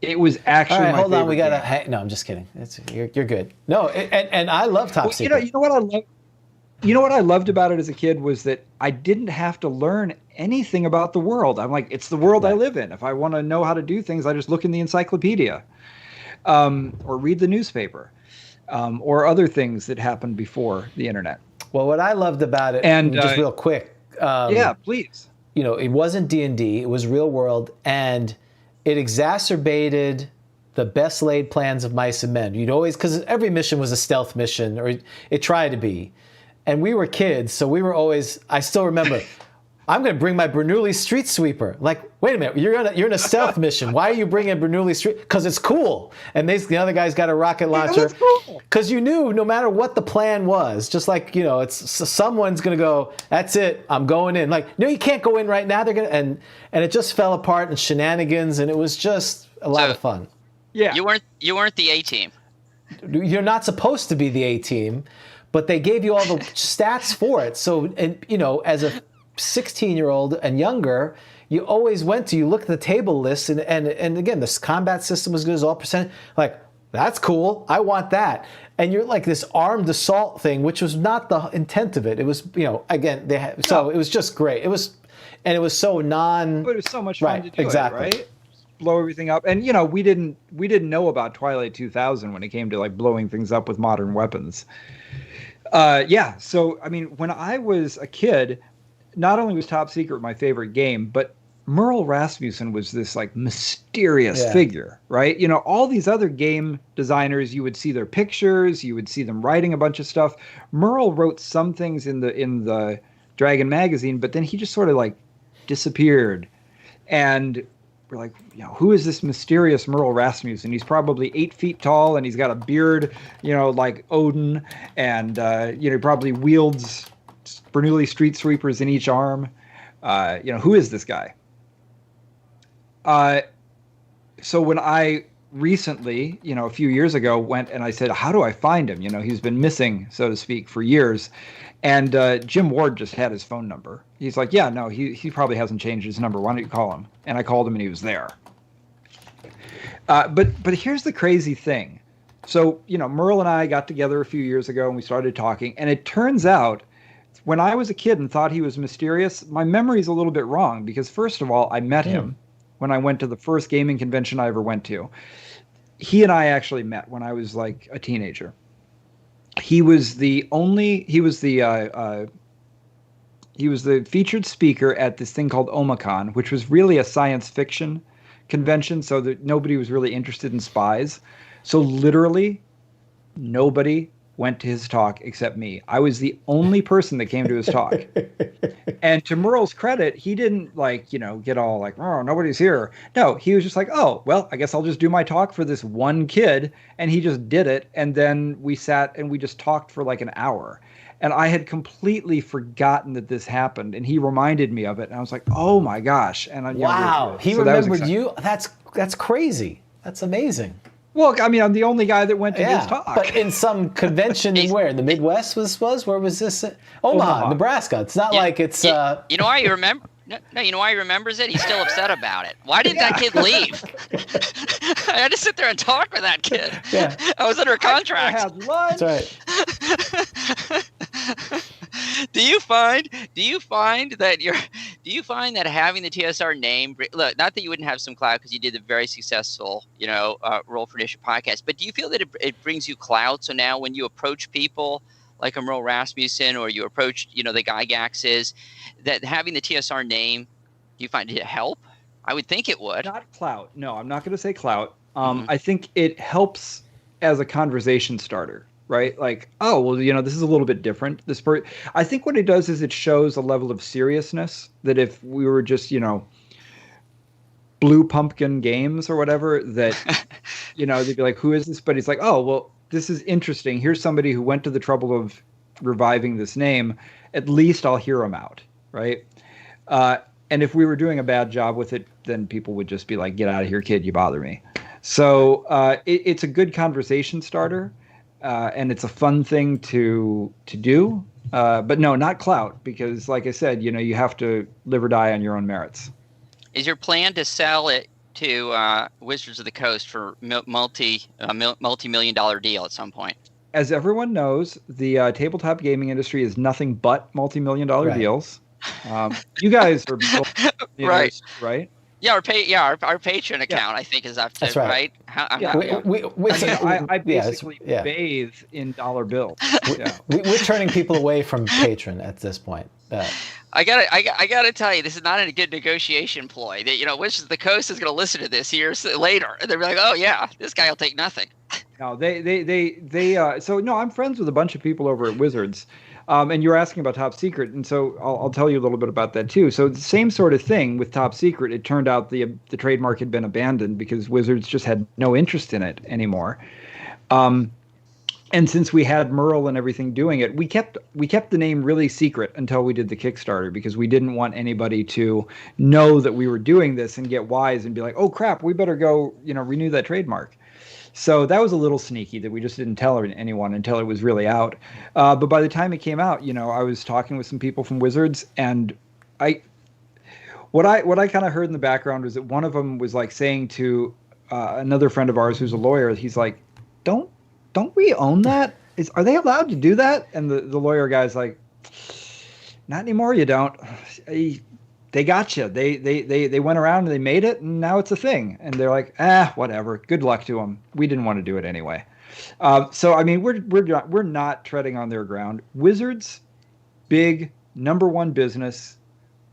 It was actually all right, my hold on. We favorite gotta. game. No, I'm just kidding. You're good. No, and I love Top Secret. You know what I love. You know what I loved about it as a kid was that I didn't have to learn anything about the world. I'm like, it's the world I live in. If I want to know how to do things, I just look in the encyclopedia, or read the newspaper, or other things that happened before the internet. Well, what I loved about it, and just real quick. Yeah, please. It wasn't D&D. It was real world, and it exacerbated the best laid plans of mice and men. You'd always, because every mission was a stealth mission, or it tried to be. And we were kids, so we were always, I still remember, I'm going to bring my Bernoulli street sweeper. Like, wait a minute, you're in a stealth mission. Why are you bringing Bernoulli street? Because it's cool. And the other guy's got a rocket launcher. Because you knew no matter what the plan was, just like, it's someone's going to go, that's it, I'm going in. Like, no, you can't go in right now. They're going to, and it just fell apart and shenanigans, and it was just a lot of fun. Yeah. You weren't the A team. You're not supposed to be the A team, but they gave you all the stats for it. So, and as a 16-year-old and younger, you always you look at the table list, and again, this combat system was good as all percent. Like, that's cool. I want that. And you're like this armed assault thing, which was not the intent of it. It was, again, it was just great. It was so But it was so much fun to do exactly. it, right? Blow everything up. And we didn't know about Twilight 2000 when it came to like blowing things up with modern weapons. So I mean, when I was a kid, not only was Top Secret my favorite game, but Merle Rasmussen was this like mysterious figure, right? All these other game designers, you would see their pictures, you would see them writing a bunch of stuff. Merle wrote some things in the Dragon magazine, but then he just sort of like disappeared. And we're like, who is this mysterious Merle Rasmussen? He's probably 8 feet tall, and he's got a beard, like Odin, and he probably wields Bernoulli street sweepers in each arm. Who is this guy? So when I recently, a few years ago, went and I said, how do I find him? He's been missing, so to speak, for years. And Jim Ward just had his phone number. He's like, yeah, no, he probably hasn't changed his number. Why don't you call him? And I called him, and he was there. But here's the crazy thing. So, Merle and I got together a few years ago, and we started talking. And it turns out, when I was a kid and thought he was mysterious, my memory's a little bit wrong. Because first of all, I met him when I went to the first gaming convention I ever went to. He and I actually met when I was like a teenager. He was the featured speaker at this thing called Omicon, which was really a science fiction convention, so that nobody was really interested in spies. So literally nobody went to his talk except me. I was the only person that came to his talk. And to Merle's credit, he didn't get all like, oh, nobody's here. No, he was just like, oh, well, I guess I'll just do my talk for this one kid. And he just did it. And then we sat and we just talked for like an hour. And I had completely forgotten that this happened. And he reminded me of it. And I was like, oh my gosh. And wow, he remembered you. That's crazy. That's amazing. Well, I mean, I'm the only guy that went to his talk. But in some convention where? In the Midwest where was this? Omaha, Nebraska. It's not like it's... You know why you remember? No, you know why he remembers it? He's still upset about it. Why didn't that kid leave? I had to sit there and talk with that kid. Yeah. I was under contract. I had lunch. That's right. Do you find that having the TSR name, look, not that you wouldn't have some clout because you did a very successful, Roll for Initiative podcast, but do you feel that it brings you clout? So now when you approach people like a Merle Rasmussen, or you approach, the Gygaxes, that having the TSR name, do you find it help? I would think it would. Not clout. No, I'm not going to say clout. I think it helps as a conversation starter. Right? Like, oh, well, this is a little bit different. I think what it does is it shows a level of seriousness that if we were just, Blue Pumpkin Games or whatever, that, they'd be like, who is this? But it's like, oh, well, this is interesting. Here's somebody who went to the trouble of reviving this name. At least I'll hear him out. Right? And if we were doing a bad job with it, then people would just be like, get out of here, kid. You bother me. So it's a good conversation starter. And it's a fun thing to do, but no, not clout, because like I said, you have to live or die on your own merits. Is your plan to sell it to Wizards of the Coast for multi-million-dollar deal at some point? As everyone knows, the tabletop gaming industry is nothing but multi-million-dollar deals. You guys are right? Yeah, our Patreon account, I think, is up to, that's right? I basically bathe in dollar bills. Yeah. We're turning people away from Patreon at this point. I gotta tell you, this is not a good negotiation ploy. That Wizards of the Coast is going to listen to this years later, and they're like, oh yeah, this guy will take nothing. No, they. So no, I'm friends with a bunch of people over at Wizards. And you're asking about Top Secret, and so I'll tell you a little bit about that too. So the same sort of thing with Top Secret. It turned out the trademark had been abandoned because Wizards just had no interest in it anymore. And since we had Merle and everything doing it, we kept the name really secret until we did the Kickstarter, because we didn't want anybody to know that we were doing this and get wise and be like, oh crap, we better go, renew that trademark. So that was a little sneaky that we just didn't tell anyone until it was really out. But by the time it came out, I was talking with some people from Wizards, and what I kind of heard in the background was that one of them was like saying to another friend of ours who's a lawyer, he's like, don't we own that? Are they allowed to do that? And the lawyer guy's like, not anymore. You don't. They got you. They went around and they made it, and now it's a thing. And they're like, whatever. Good luck to them. We didn't want to do it anyway. So I mean, we're not treading on their ground. Wizards' big number one business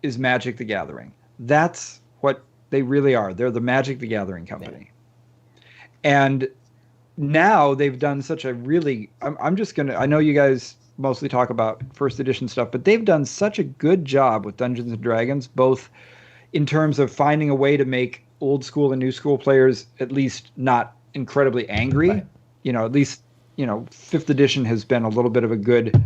is Magic the Gathering. That's what they really are. They're the Magic the Gathering company. Yeah. And now they've done such a really. I know you guys mostly talk about first edition stuff, but they've done such a good job with Dungeons and Dragons, both in terms of finding a way to make old school and new school players at least not incredibly angry. Right. At least, 5th edition has been a little bit of a good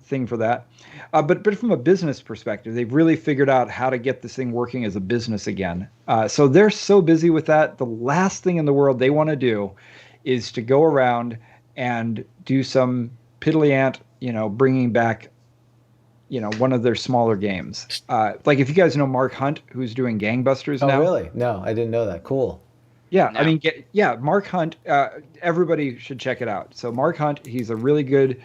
thing for that. But from a business perspective, they've really figured out how to get this thing working as a business again. So they're so busy with that. The last thing in the world they want to do is to go around and do some piddly-ant, bringing back, one of their smaller games. Like if you guys know Mark Hunt, who's doing Gangbusters now. Oh, really? No, I didn't know that. Cool. Yeah, no. I mean, Mark Hunt, everybody should check it out. So Mark Hunt, he's a really good,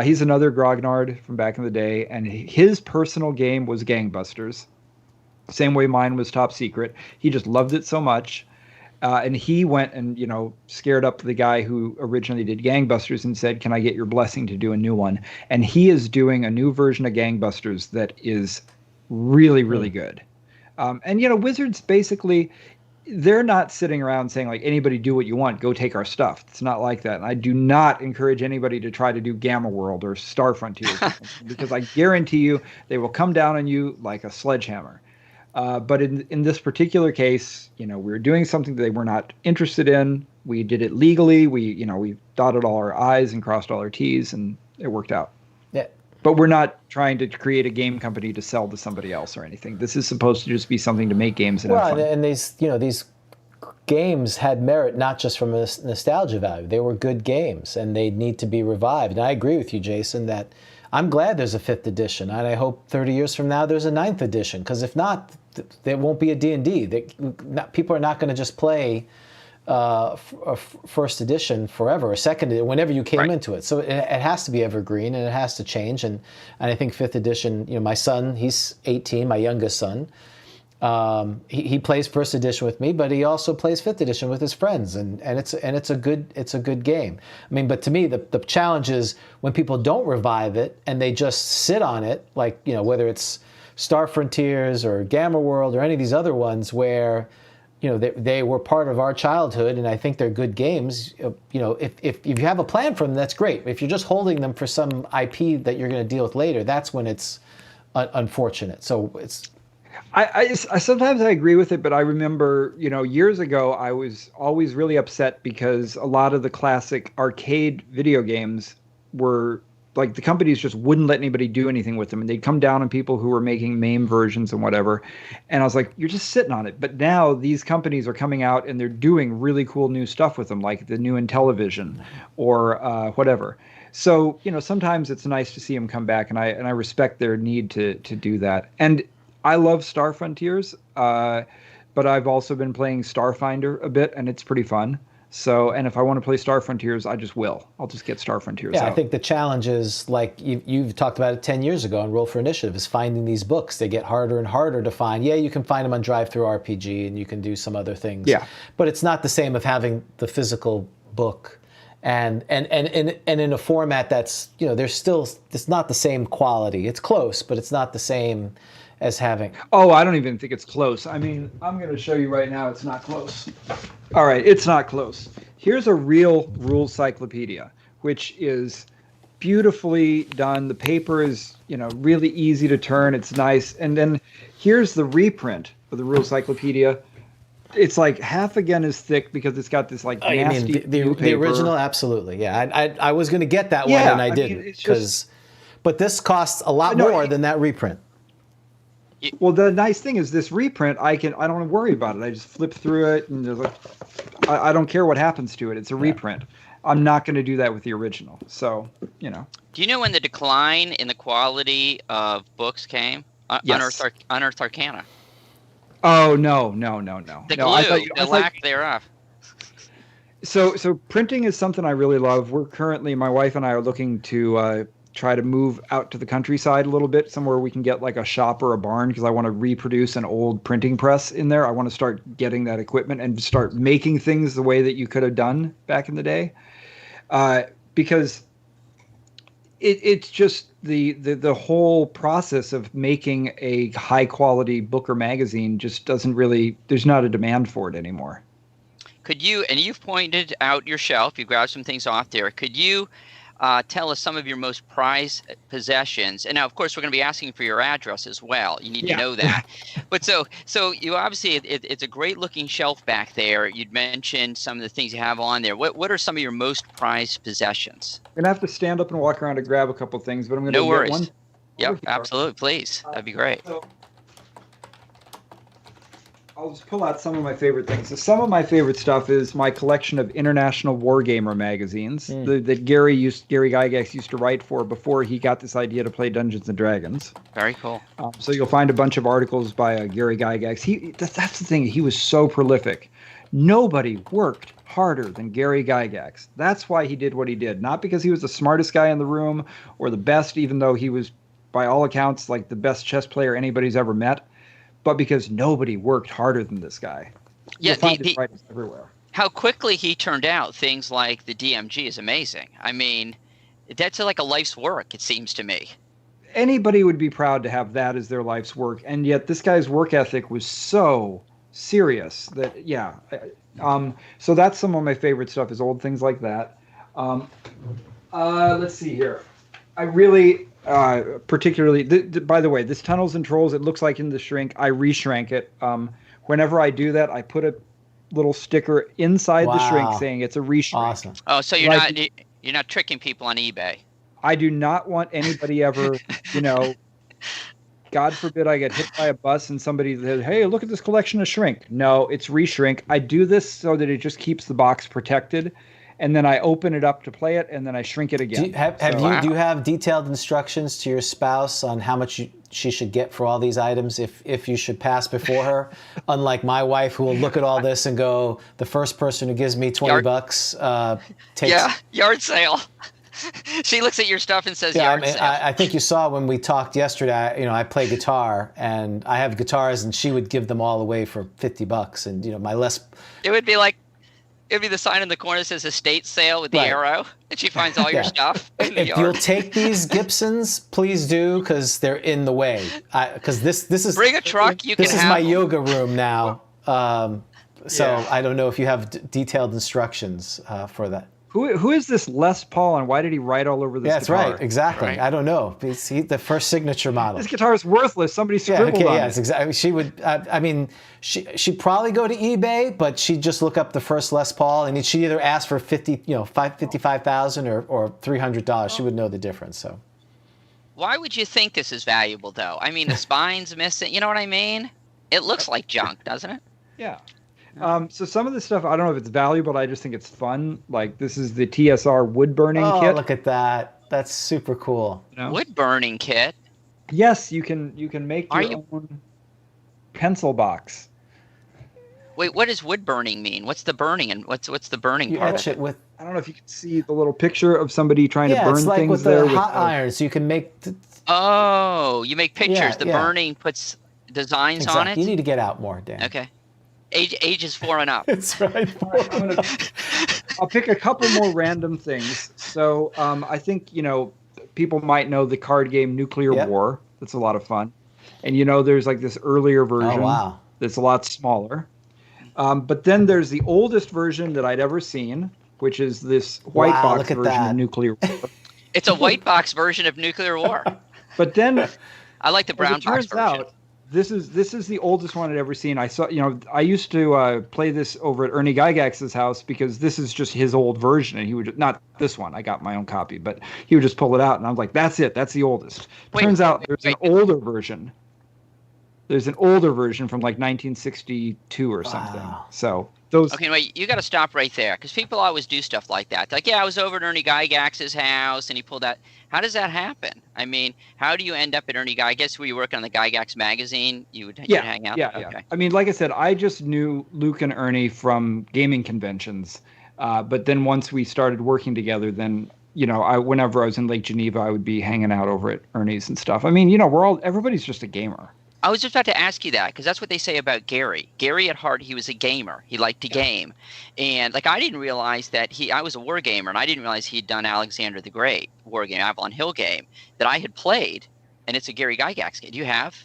he's another grognard from back in the day, and his personal game was Gangbusters. Same way mine was Top Secret. He just loved it so much. And he went and, scared up the guy who originally did Gangbusters and said, can I get your blessing to do a new one? And he is doing a new version of Gangbusters that is really, really good. And, Wizards basically, they're not sitting around saying, like, anybody do what you want, go take our stuff. It's not like that. And I do not encourage anybody to try to do Gamma World or Star Frontiers because I guarantee you they will come down on you like a sledgehammer. But in this particular case, we were doing something that they were not interested in. We did it legally. We dotted all our I's and crossed all our T's, and it worked out. Yeah. But we're not trying to create a game company to sell to somebody else or anything. This is supposed to just be something to make games and have fun. And these games had merit not just from a nostalgia value. They were good games, and they need to be revived. And I agree with you, Jason, that I'm glad there's a 5th edition, and I hope 30 years from now there's a 9th edition, because if not, there won't be a D&D. People are not going to just play a first edition forever, or second, whenever you came into it. So it has to be evergreen, and it has to change. And I think 5th edition, my son, he's 18, my youngest son, he plays first edition with me, but he also plays 5th edition with his friends, and it's a good game. I mean, but to me, the challenge is when people don't revive it and they just sit on it, like whether it's Star Frontiers or Gamma World or any of these other ones where they were part of our childhood, and I think they're good games. If you have a plan for them, that's great. If you're just holding them for some IP that you're going to deal with later, that's when it's unfortunate. So it's. I sometimes I agree with it, but I remember, years ago, I was always really upset because a lot of the classic arcade video games were like the companies just wouldn't let anybody do anything with them, and they'd come down on people who were making MAME versions and whatever. And I was like, you're just sitting on it. But now these companies are coming out and they're doing really cool new stuff with them, like the new Intellivision or whatever. So, sometimes it's nice to see them come back, and I respect their need to do that. And I love Star Frontiers, but I've also been playing Starfinder a bit, and it's pretty fun. So, and if I want to play Star Frontiers, I just will. I'll just get Star Frontiers out. I think the challenge is, like you've talked about it 10 years ago on Roll for Initiative, is finding these books. They get harder and harder to find. Yeah, you can find them on Drive-Thru-RPG, and you can do some other things. Yeah. But it's not the same of having the physical book. And in a format that's, there's still, it's not the same quality. It's close, but it's not the same as having. Oh, I don't even think it's close. I mean, I'm going to show you right now it's not close. All right, it's not close. Here's a real rules cyclopedia, which is beautifully done. The paper is, really easy to turn. It's nice. And then here's the reprint of the Rules Cyclopedia. It's like half again as thick because it's got this like nasty the original, absolutely. Yeah, I was going to get that one and I didn't but this costs a lot more than that reprint. Well, the nice thing is this reprint, I don't want to worry about it. I just flip through it and I don't care what happens to it. It's a reprint. I'm not going to do that with the original. So, Do you know when the decline in the quality of books came? Yes. Unearthed Arcana. Oh, no. The glue, the lack thereof. So printing is something I really love. We're currently, my wife and I are looking to try to move out to the countryside a little bit, somewhere we can get like a shop or a barn, because I want to reproduce an old printing press in there. I want to start getting that equipment and start making things the way that you could have done back in the day. Because it's just the whole process of making a high quality book or magazine just doesn't really, there's not a demand for it anymore. Could you, and you've pointed out your shelf, you grabbed some things off there. Could you tell us some of your most prized possessions? And now, of course, we're going to be asking for your address as well. You need to know that. But so you obviously, it's a great looking shelf back there. You'd mentioned some of the things you have on there. What are some of your most prized possessions? I'm going to have to stand up and walk around to grab a couple things, but I'm going to get one. Yep, absolutely. Please. That'd be great. So, I'll just pull out some of my favorite things. So some of my favorite stuff is my collection of International Wargamer magazines that Gary Gygax used to write for before he got this idea to play Dungeons and Dragons. Very cool. So you'll find a bunch of articles by Gary Gygax. That's the thing. He was so prolific. Nobody worked harder than Gary Gygax. That's why he did what he did. Not because he was the smartest guy in the room or the best, even though he was, by all accounts, like the best chess player anybody's ever met, but because nobody worked harder than this guy. Yeah, You'll find his writings everywhere. How quickly he turned out things like the DMG is amazing. I mean, that's like a life's work, it seems to me. Anybody would be proud to have that as their life's work, and yet this guy's work ethic was so serious that, so that's some of my favorite stuff, is old things like that. Let's see here. I really... particularly, by the way, this Tunnels and Trolls, it looks like in the shrink, I reshrank it. Whenever I do that, I put a little sticker inside the shrink saying it's a reshrink. Awesome. Oh, so you're not tricking people on eBay. I do not want anybody ever, God forbid I get hit by a bus and somebody says, hey, look at this collection of shrink. No, it's reshrink. I do this so that it just keeps the box protected. And then I open it up to play it, and then I shrink it again. Do you have detailed instructions to your spouse on how much she should get for all these items if you should pass before her? Unlike my wife, who will look at all this and go, the first person who gives me $20 takes... yard sale. She looks at your stuff and says, yard sale. I think you saw when we talked yesterday, I play guitar, and I have guitars, and she would give them all away for $50. And, my Les... It would be like, it'd be the sign in the corner that says estate sale with the arrow, and she finds all your stuff in the yard. You'll take these Gibsons, please do, because they're in the way. Because this is bring a truck. This is my yoga room now, so I don't know if you have detailed instructions for that. Who is this Les Paul, and why did he write all over this guitar? That's right, exactly. Right. I don't know. He's the first signature model. This guitar is worthless. Somebody scribbled on it. Exactly. She would. She'd probably go to eBay, but she'd just look up the first Les Paul, and she'd either ask for $55,000 or $300. She would know the difference. So. Why would you think this is valuable, though? I mean, the spine's missing. You know what I mean? It looks like junk, doesn't it? Yeah. So some of this stuff, I don't know if it's valuable, I just think it's fun. Like, this is the TSR wood burning kit. Oh, look at that. That's super cool. Wood burning kit? Yes, you can make your own pencil box. Wait, what does wood burning mean? What's the burning, and what's the burning part of it? I don't know if you can see the little picture of somebody trying to burn it's like things with there. The hot irons, you can make... you make pictures. The burning puts designs on it? You need to get out more, Dan. Okay. Ages 4 and up. That's right. I'll pick a couple more random things. So I think, people might know the card game Nuclear War. That's a lot of fun. And, there's like this earlier version that's a lot smaller. But then there's the oldest version that I'd ever seen, which is this white box version of Nuclear War. It's a white box version of nuclear war. But then I like the brown box version. Out, this is the oldest one I'd ever seen. I saw, I used to play this over at Ernie Gygax's house because this is just his old version, and he would not this one. I got my own copy, but he would just pull it out, and I was like, "That's it. That's the oldest." Turns out there's an older version. There's an older version from like 1962 or something. Wow. So those. Okay, wait, you got to stop right there because people always do stuff like that. Like, yeah, I was over at Ernie Gygax's house and he pulled out. How does that happen? I mean, how do you end up at Ernie Gygax? I guess were you working on the Gygax magazine? You'd hang out? Yeah, okay. yeah. I mean, like I said, I just knew Luke and Ernie from gaming conventions. But then once we started working together, then, whenever I was in Lake Geneva, I would be hanging out over at Ernie's and stuff. I mean, everybody's just a gamer. I was just about to ask you that because that's what they say about Gary. Gary at heart, he was a gamer. He liked to game. And like I didn't realize that I was a war gamer, and I didn't realize he'd done Alexander the Great war game, Avalon Hill game that I had played, and it's a Gary Gygax game. Do you have?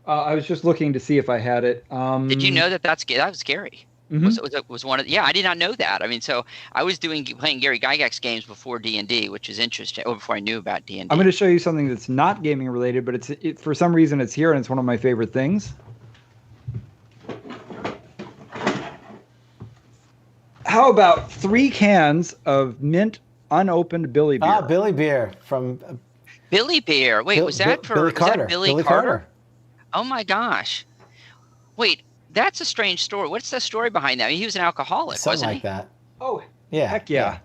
I was just looking to see if I had it. Did you know that was Gary? Mm-hmm. Was one of I did not know that. I mean, so I was playing Gary Gygax games before D&D, which is interesting. Or before I knew about D&D. I'm going to show you something that's not gaming related, but for some reason it's here and it's one of my favorite things. How about 3 cans of mint unopened Billy beer? Billy beer from Billy beer. Wait, was that Billy Carter? Billy Carter? Oh my gosh! Wait. That's a strange story. What's the story behind that? I mean, he was an alcoholic, something wasn't like he? that. Oh, yeah. Heck yeah.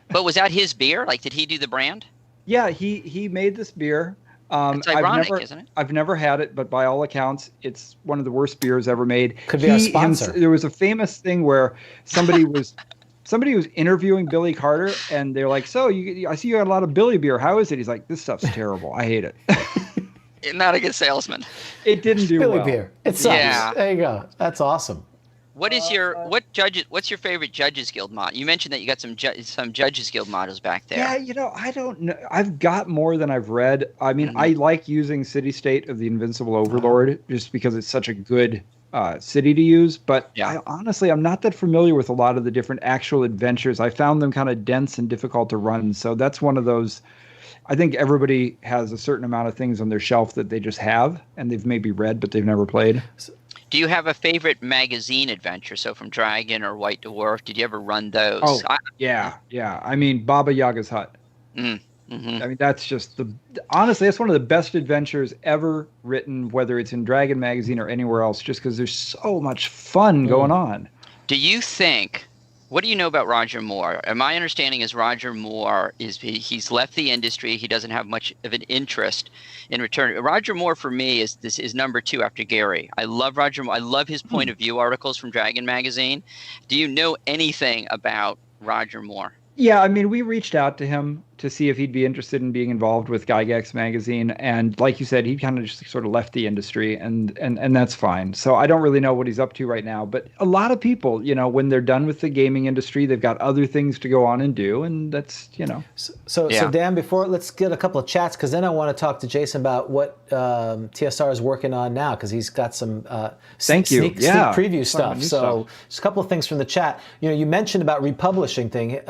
But was that his beer? Like, did he do the brand? Yeah, he made this beer. It's ironic, isn't it? I've never had it, but by all accounts, it's one of the worst beers ever made. Could be our sponsor. There was a famous thing where somebody was interviewing Billy Carter, and they're like, "So, I see you had a lot of Billy beer. How is it?" He's like, "This stuff's terrible. I hate it." Not a good salesman. It didn't do Billy well. beer. It sucks. Yeah. There you go. That's awesome. What's your favorite Judges Guild mod? You mentioned that you got some Judges Guild models back there. Yeah, I don't know. I've got more than I've read. I mean, I like using City State of the Invincible Overlord just because it's such a good city to use. But honestly, I'm not that familiar with a lot of the different actual adventures. I found them kind of dense and difficult to run. So that's one of those. I think everybody has a certain amount of things on their shelf that they just have, and they've maybe read, but they've never played. Do you have a favorite magazine adventure? So from Dragon or White Dwarf, did you ever run those? Oh, yeah. I mean, Baba Yaga's Hut. Mm-hmm. I mean, that's just honestly, that's one of the best adventures ever written, whether it's in Dragon Magazine or anywhere else, just because there's so much fun going on. Do you think... What do you know about Roger Moore? My understanding is Roger Moore he's left the industry. He doesn't have much of an interest in return. Roger Moore for me is number 2 after Gary. I love Roger Moore. I love his point of view articles from Dragon Magazine. Do you know anything about Roger Moore? Yeah, I mean, we reached out to him to see if he'd be interested in being involved with Gygax Magazine, and like you said, he kind of just sort of left the industry, and that's fine. So I don't really know what he's up to right now, but a lot of people, when they're done with the gaming industry, they've got other things to go on and do, and that's, So Dan, let's get a couple of chats, because then I want to talk to Jayson about what TSR is working on now, because he's got some sneak preview stuff. So just a couple of things from the chat. You mentioned about republishing thing.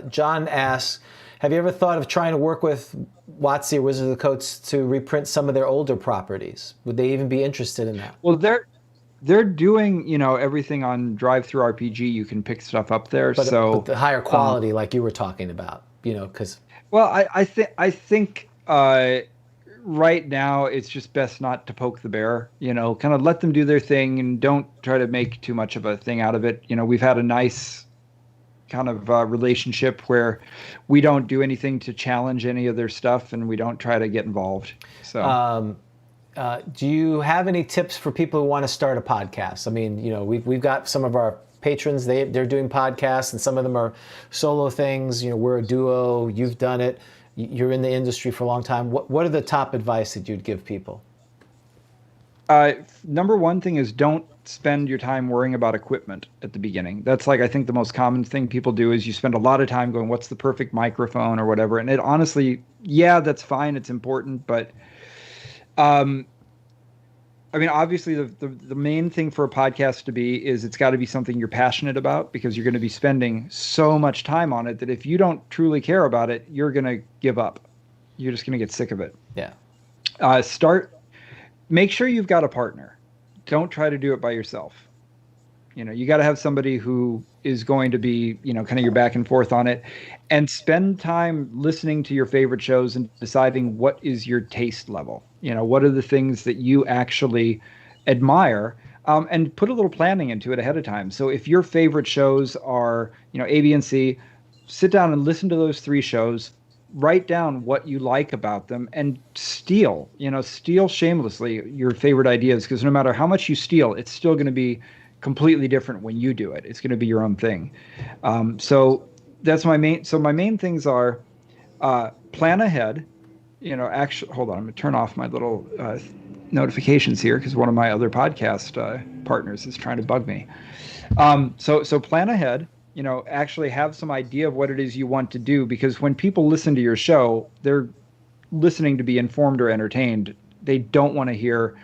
John asks, have you ever thought of trying to work with WotC or Wizards of the Coast to reprint some of their older properties? Would they even be interested in that? Well, they're doing, everything on Drive-Thru-RPG. You can pick stuff up there. But the higher quality, like you were talking about, because. Well, I think right now it's just best not to poke the bear. Kind of let them do their thing and don't try to make too much of a thing out of it. We've had a nice kind of relationship where we don't do anything to challenge any of their stuff, and we don't try to get involved. So, do you have any tips for people who want to start a podcast? I mean, we've got some of our patrons, they're doing podcasts, and some of them are solo things. We're a duo. You've done it. You're in the industry for a long time. What are the top advice that you'd give people? Number one thing is don't spend your time worrying about equipment at the beginning. That's I think the most common thing people do is you spend a lot of time going, what's the perfect microphone or whatever. And it honestly, that's fine. It's important. But a I mean, obviously, the main thing for a podcast to be is it's got to be something you're passionate about, because you're going to be spending so much time on it that if you don't truly care about it, you're going to give up. You're just going to get sick of it. Yeah. Make sure you've got a partner. Don't try to do it by yourself. You got to have somebody who is going to be, kind of your back and forth on it, and spend time listening to your favorite shows and deciding what is your taste level. What are the things that you actually admire, and put a little planning into it ahead of time. So if your favorite shows are, A, B, and C, sit down and listen to those 3 shows, write down what you like about them, and steal shamelessly your favorite ideas, because no matter how much you steal, it's still going to be completely different when you do it. It's going to be your own thing. So that's my main. So my main things are plan ahead. Actually, hold on. I'm going to turn off my little notifications here because one of my other podcast partners is trying to bug me. So plan ahead. Actually have some idea of what it is you want to do, because when people listen to your show, they're listening to be informed or entertained. They don't want to hear,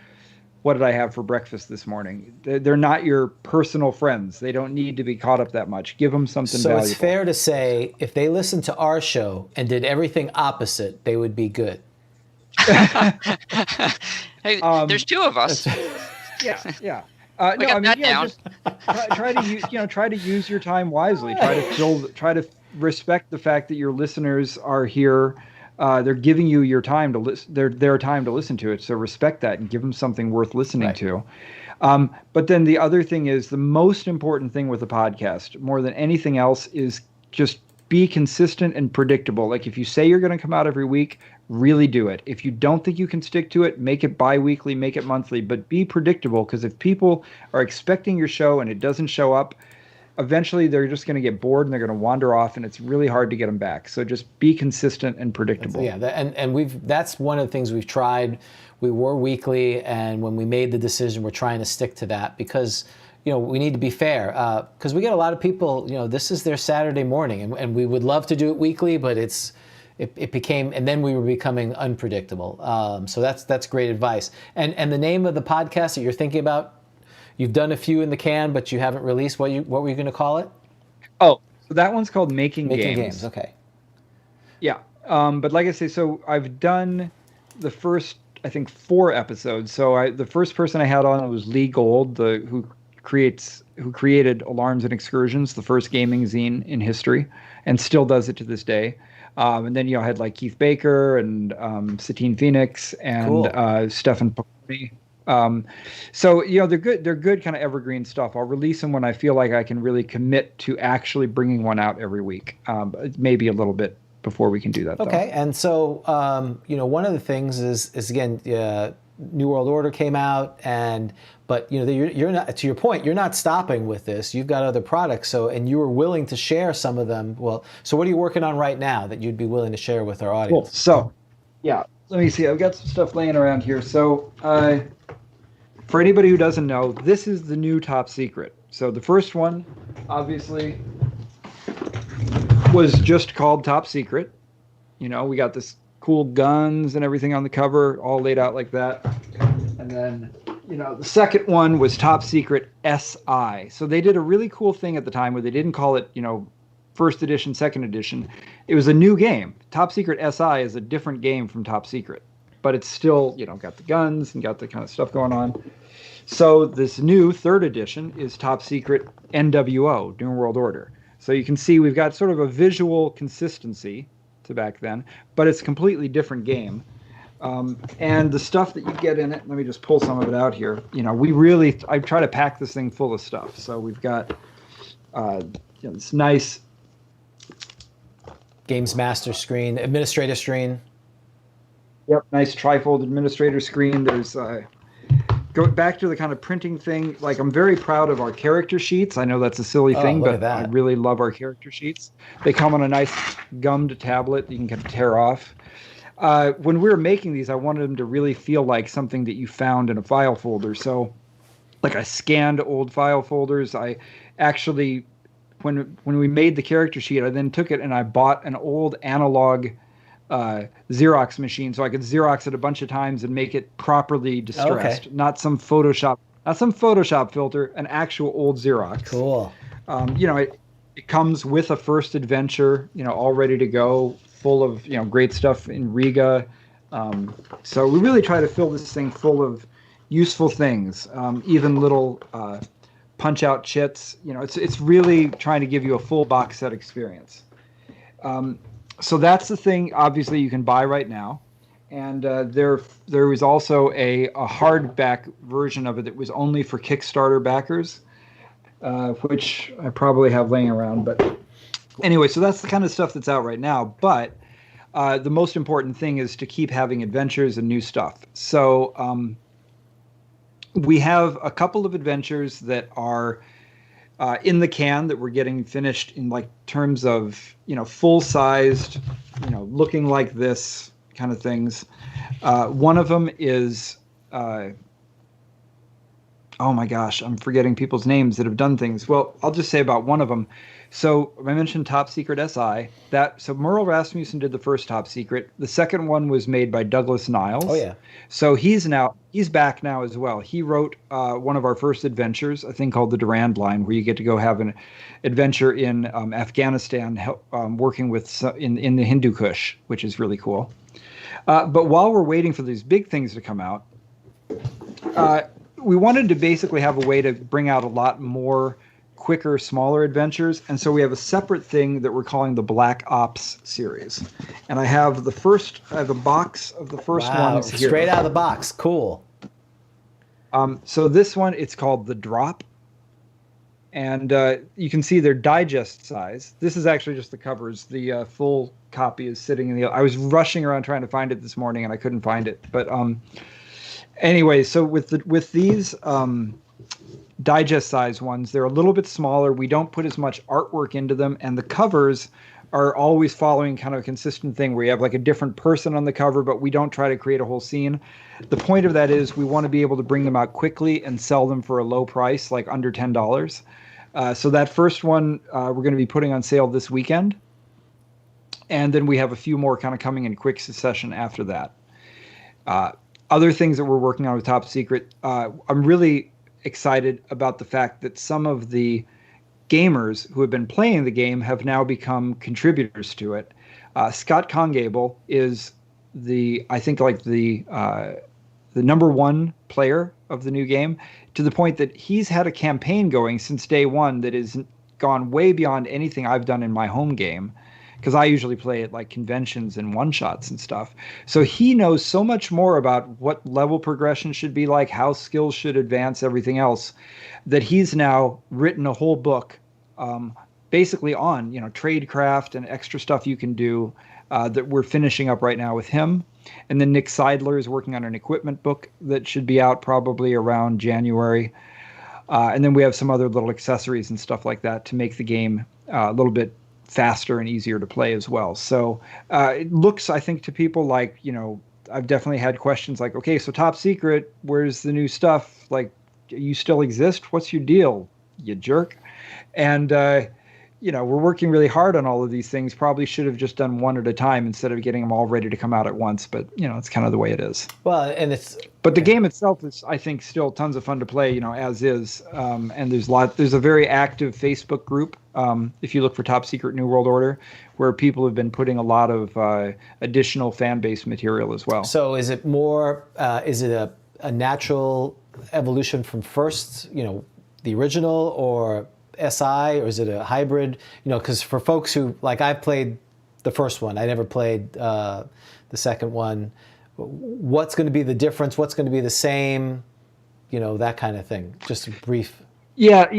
what did I have for breakfast this morning? They're not your personal friends. They don't need to be caught up that much. Give them something valuable. So it's fair to say if they listened to our show and did everything opposite, they would be good. Hey, there's 2 of us. Yeah. Just try to use your time wisely. Try to respect the fact that your listeners are here. They're giving you your time to listen. Their time to listen to it. So respect that and give them something worth listening to. But then the other thing is, the most important thing with a podcast, more than anything else, is just be consistent and predictable. Like if you say you're going to come out every week, really do it. If you don't think you can stick to it, make it bi-weekly, make it monthly, but be predictable, because if people are expecting your show and it doesn't show up, eventually they're just going to get bored and they're going to wander off, and it's really hard to get them back. So just be consistent and predictable. That's one of the things we've tried. We were weekly, and when we made the decision, we're trying to stick to that, because we need to be fair, because we get a lot of people, this is their Saturday morning, and we would love to do it weekly, but it became, and then we were becoming unpredictable. So that's great advice. And the name of the podcast that you're thinking about, you've done a few in the can, but you haven't released. What were you going to call it? Oh, so that one's called Making Games. Making Games, okay. Yeah, but like I say, so I've done the first, I think, 4 episodes. So the first person I had on was Lee Gold, who created Alarms and Excursions, the first gaming zine in history, and still does it to this day. And then I had like Keith Baker and Satine Phoenix and Stefan Pocconi. So they're good. They're good kind of evergreen stuff. I'll release them when I feel like I can really commit to actually bringing one out every week. Maybe a little bit before we can do that. Okay. Though. And so one of the things is again, New World Order came out, but you're not, to your point, you're not stopping with this. You've got other products, and you were willing to share some of them. Well, so what are you working on right now that you'd be willing to share with our audience? Cool. So, yeah, let me see. I've got some stuff laying around here. So, for anybody who doesn't know, this is the new Top Secret. So the first one, obviously, was just called Top Secret. We got this cool guns and everything on the cover, all laid out like that. And then, the second one was Top Secret SI. So they did a really cool thing at the time where they didn't call it, first edition, second edition. It was a new game. Top Secret SI is a different game from Top Secret, but it's still, got the guns and got the kind of stuff going on. So this new third edition is Top Secret NWO, New World Order. So you can see we've got sort of a visual consistency to back then, but it's a completely different game. And the stuff that you get in it, let me just pull some of it out here. I try to pack this thing full of stuff. So we've got this nice Games Master screen, administrator screen. Yep, nice trifold administrator screen. There's going back to the kind of printing thing. Like, I'm very proud of our character sheets. I know that's a silly thing, but I really love our character sheets. They come on a nice gummed tablet you can kind of tear off. When we were making these, I wanted them to really feel like something that you found in a file folder. So, like, I scanned old file folders. I actually, when we made the character sheet, I then took it and I bought an old analog Xerox machine, so I could Xerox it a bunch of times and make it properly distressed. Not some Photoshop filter, an actual old Xerox. Cool. It comes with a first adventure, all ready to go, full of great stuff in Riga. So we really try to fill this thing full of useful things, even little punch out chits. It's really trying to give you a full box set experience. So that's the thing. Obviously, you can buy right now, and there was also a hardback version of it that was only for Kickstarter backers, which I probably have laying around. But anyway, so that's the kind of stuff that's out right now. But the most important thing is to keep having adventures and new stuff. So we have a couple of adventures that are in the can that we're getting finished in terms of full-sized, looking like this kind of things. One of them is oh my gosh, I'm forgetting people's names that have done things. Well, I'll just say about one of them. So I mentioned Top Secret SI. So Merle Rasmussen did the first Top Secret. The second one was made by Douglas Niles. Oh yeah. So he's back now as well. He wrote one of our first adventures, a thing called the Durand Line, where you get to go have an adventure in Afghanistan, working with in the Hindu Kush, which is really cool. But while we're waiting for these big things to come out, we wanted to basically have a way to bring out a lot more quicker, smaller adventures. And so we have a separate thing that we're calling the Black Ops series. And I have a box of the first ones here. Straight out of the box. Cool. So this one, it's called The Drop. And you can see they're digest size. This is actually just the covers. The full copy is sitting in the... I was rushing around trying to find it this morning, and I couldn't find it. But anyway, so with these digest size ones, they're a little bit smaller. We don't put as much artwork into them, and the covers are always following kind of a consistent thing where you have a different person on the cover, but we don't try to create a whole scene. The point of that is we want to be able to bring them out quickly and sell them for a low price, like under $10. So that first one we're going to be putting on sale this weekend. And then we have a few more kind of coming in quick succession after that. Other things that we're working on with Top Secret, I'm really excited about the fact that some of the gamers who have been playing the game have now become contributors to it. Scott Congable is the number one player of the new game, to the point that he's had a campaign going since day one that has gone way beyond anything I've done in my home game, because I usually play at conventions and one-shots and stuff. So he knows so much more about what level progression should be like, how skills should advance, everything else, that he's now written a whole book basically on tradecraft and extra stuff you can do that we're finishing up right now with him. And then Nick Seidler is working on an equipment book that should be out probably around January. And then we have some other little accessories and stuff like that to make the game a little bit faster and easier to play as well. So it looks, I think, to people I've definitely had questions like, okay, so Top Secret, where's the new stuff? You still exist? What's your deal, you jerk? And we're working really hard on all of these things. Probably should have just done one at a time instead of getting them all ready to come out at once. But it's kind of the way it is. Well, But the game itself is, I think, still tons of fun to play. As is. And there's a very active Facebook group. If you look for Top Secret New World Order, where people have been putting a lot of additional fan base material as well. So is it more? Is it a natural evolution from first? The original, or SI, or is it a hybrid? Because for folks who, I've played the first one, I never played the second one. What's going to be the difference? What's going to be the same? That kind of thing. Just a brief. Yeah,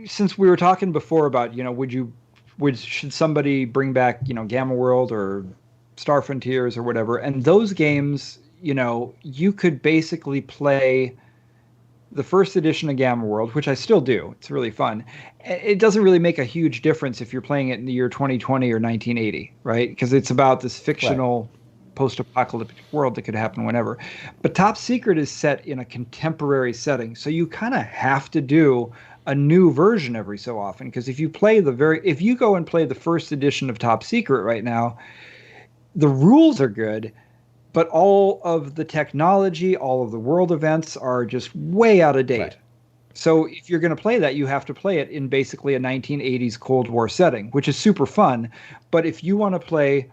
since we were talking before about, should somebody bring back, Gamma World or Star Frontiers or whatever, and those games, you could basically play the first edition of Gamma World, which I still do. It's really fun. It doesn't really make a huge difference if you're playing it in the year 2020 or 1980, right? Because it's about this fictional post-apocalyptic world that could happen whenever. But Top Secret is set in a contemporary setting, so you kind of have to do a new version every so often. Because if you go and play the first edition of Top Secret right now, the rules are good, but all of the technology, all of the world events are just way out of date. Right. So if you're going to play that, you have to play it in basically a 1980s Cold War setting, which is super fun. But if you want to play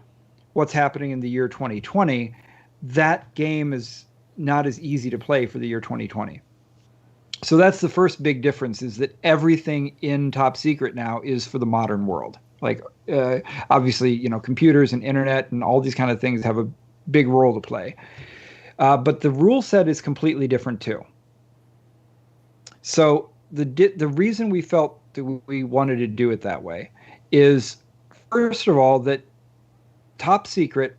what's happening in the year 2020, that game is not as easy to play for the year 2020. So that's the first big difference, is that everything in Top Secret now is for the modern world. Like, obviously, you know, computers and internet and all these kind of things have a big role to play. But the rule set is completely different too. So the reason we felt that we wanted to do it that way is, first of all, that Top Secret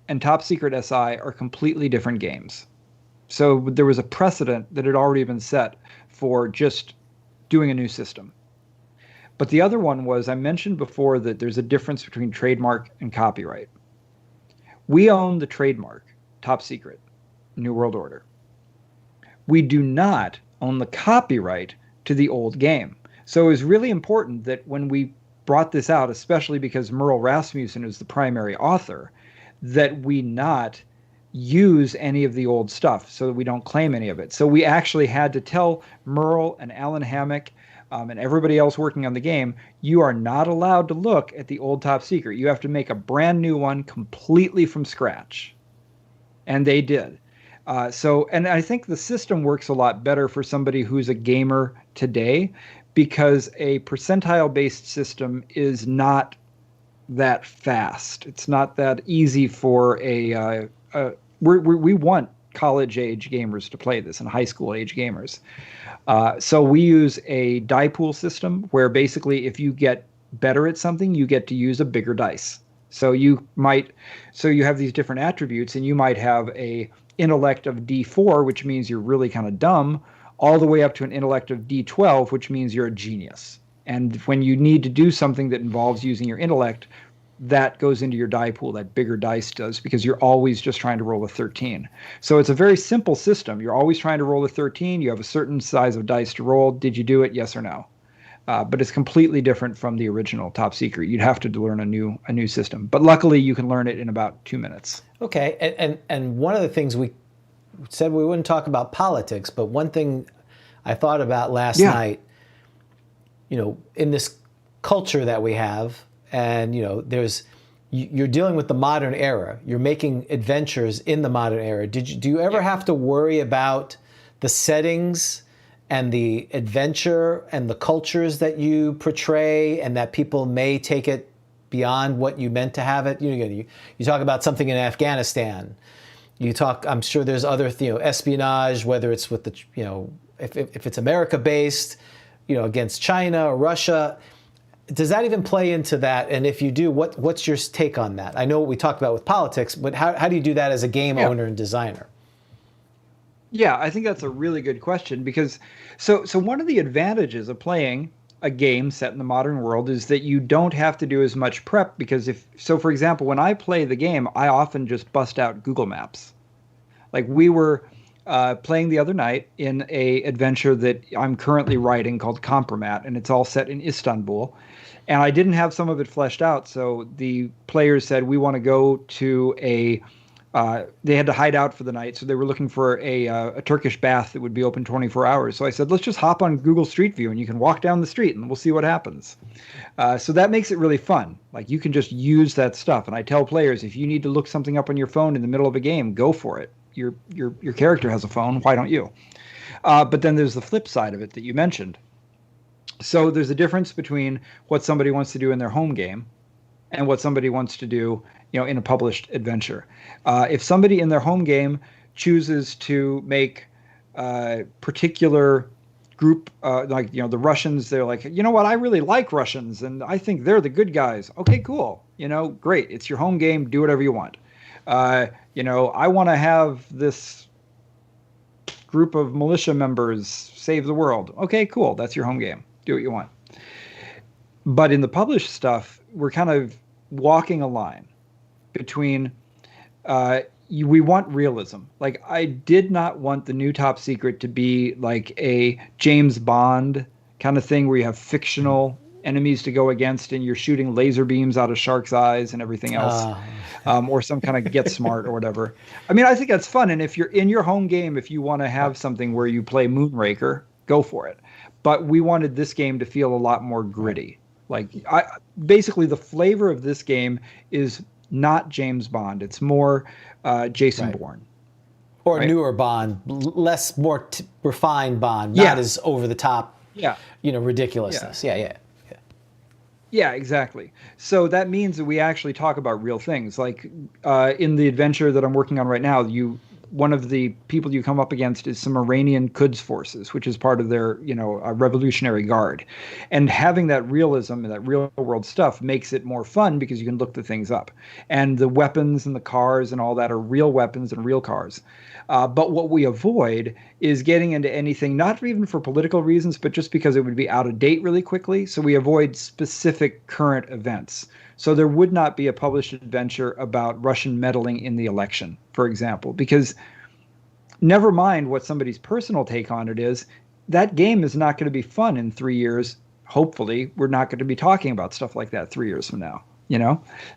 and Top Secret SI are completely different games. So there was a precedent that had already been set for just doing a new system. But the other one was, I mentioned before that there's a difference between trademark and copyright. We own the trademark, Top Secret, New World Order. We do not own the copyright to the old game. So it was really important that when we brought this out, especially because Merle Rasmussen is the primary author, that we not use any of the old stuff, so that we don't claim any of it. So we actually had to tell Merle and Alan Hammock and everybody else working on the game, you are not allowed to look at the old Top Secret. You have to make a brand new one completely from scratch. And they did. And I think the system works a lot better for somebody who's a gamer today, because a percentile-based system is not that fast. It's not that easy for we want college-age gamers to play this and high school-age gamers. So we use a die pool system where basically if you get better at something, you get to use a bigger dice. So you have these different attributes, and you might have a intellect of D4, which means you're really kind of dumb, all the way up to an intellect of D12, which means you're a genius. And when you need to do something that involves using your intellect, that goes into your die pool, that bigger dice does, because you're always just trying to roll a 13. So it's a very simple system. You're always trying to roll a 13. You have a certain size of dice to roll. Did you do it? Yes or no? But it's completely different from the original Top Secret. You'd have to learn a new system. But luckily, you can learn it in about 2 minutes. Okay, and one of the things we said we wouldn't talk about politics, but one thing I thought about last night, you know, in this culture that we have, and you know, you're dealing with the modern era. You're making adventures in the modern era. Do you ever have to worry about the settings and the adventure and the cultures that you portray, and that people may take it beyond what you meant to have it? You talk about something in Afghanistan. I'm sure there's other, espionage, whether it's with the, if it's America based, against China or Russia. Does that even play into that? And if you do, what's your take on that? I know what we talked about with politics, but how do you do that as a game owner and designer? Yeah, I think that's a really good question, because so one of the advantages of playing a game set in the modern world is that you don't have to do as much prep, because for example, when I play the game, I often just bust out Google Maps. Like we were playing the other night in a adventure that I'm currently writing called Compromat, and it's all set in Istanbul. And I didn't have some of it fleshed out, so the players said, we want to go to they had to hide out for the night, so they were looking for a Turkish bath that would be open 24 hours. So I said, let's just hop on Google Street View, and you can walk down the street, and we'll see what happens. So that makes it really fun. Like, you can just use that stuff. And I tell players, if you need to look something up on your phone in the middle of a game, go for it. Your character has a phone. Why don't you? But then there's the flip side of it that you mentioned. So there's a difference between what somebody wants to do in their home game and what somebody wants to do, in a published adventure. If somebody in their home game chooses to make particular group, the Russians, they're like, you know what, I really like Russians, and I think they're the good guys. Okay, cool. Great. It's your home game. Do whatever you want. I want to have this group of militia members save the world. Okay, cool. That's your home game. Do what you want. But in the published stuff, we're kind of walking a line between we want realism. Like, I did not want the new Top Secret to be like a James Bond kind of thing where you have fictional enemies to go against, and you're shooting laser beams out of sharks' eyes and everything else, or some kind of Get Smart or whatever. I mean, I think that's fun. And if you're in your home game, if you want to have something where you play Moonraker, go for it. But we wanted this game to feel a lot more gritty. Like, basically, the flavor of this game is not James Bond. It's more Jason Bourne. Or newer Bond, more refined Bond, not as over the top, ridiculousness. Yeah, exactly. So that means that we actually talk about real things. Like in the adventure that I'm working on right now, one of the people you come up against is some Iranian Quds forces, which is part of their, Revolutionary Guard. And having that realism and that real world stuff makes it more fun because you can look the things up. And the weapons and the cars and all that are real weapons and real cars. But what we avoid is getting into anything, not even for political reasons, but just because it would be out of date really quickly. So we avoid specific current events. So there would not be a published adventure about Russian meddling in the election, for example, because never mind what somebody's personal take on it is, that game is not going to be fun in 3 years. Hopefully, we're not going to be talking about stuff like that 3 years from now.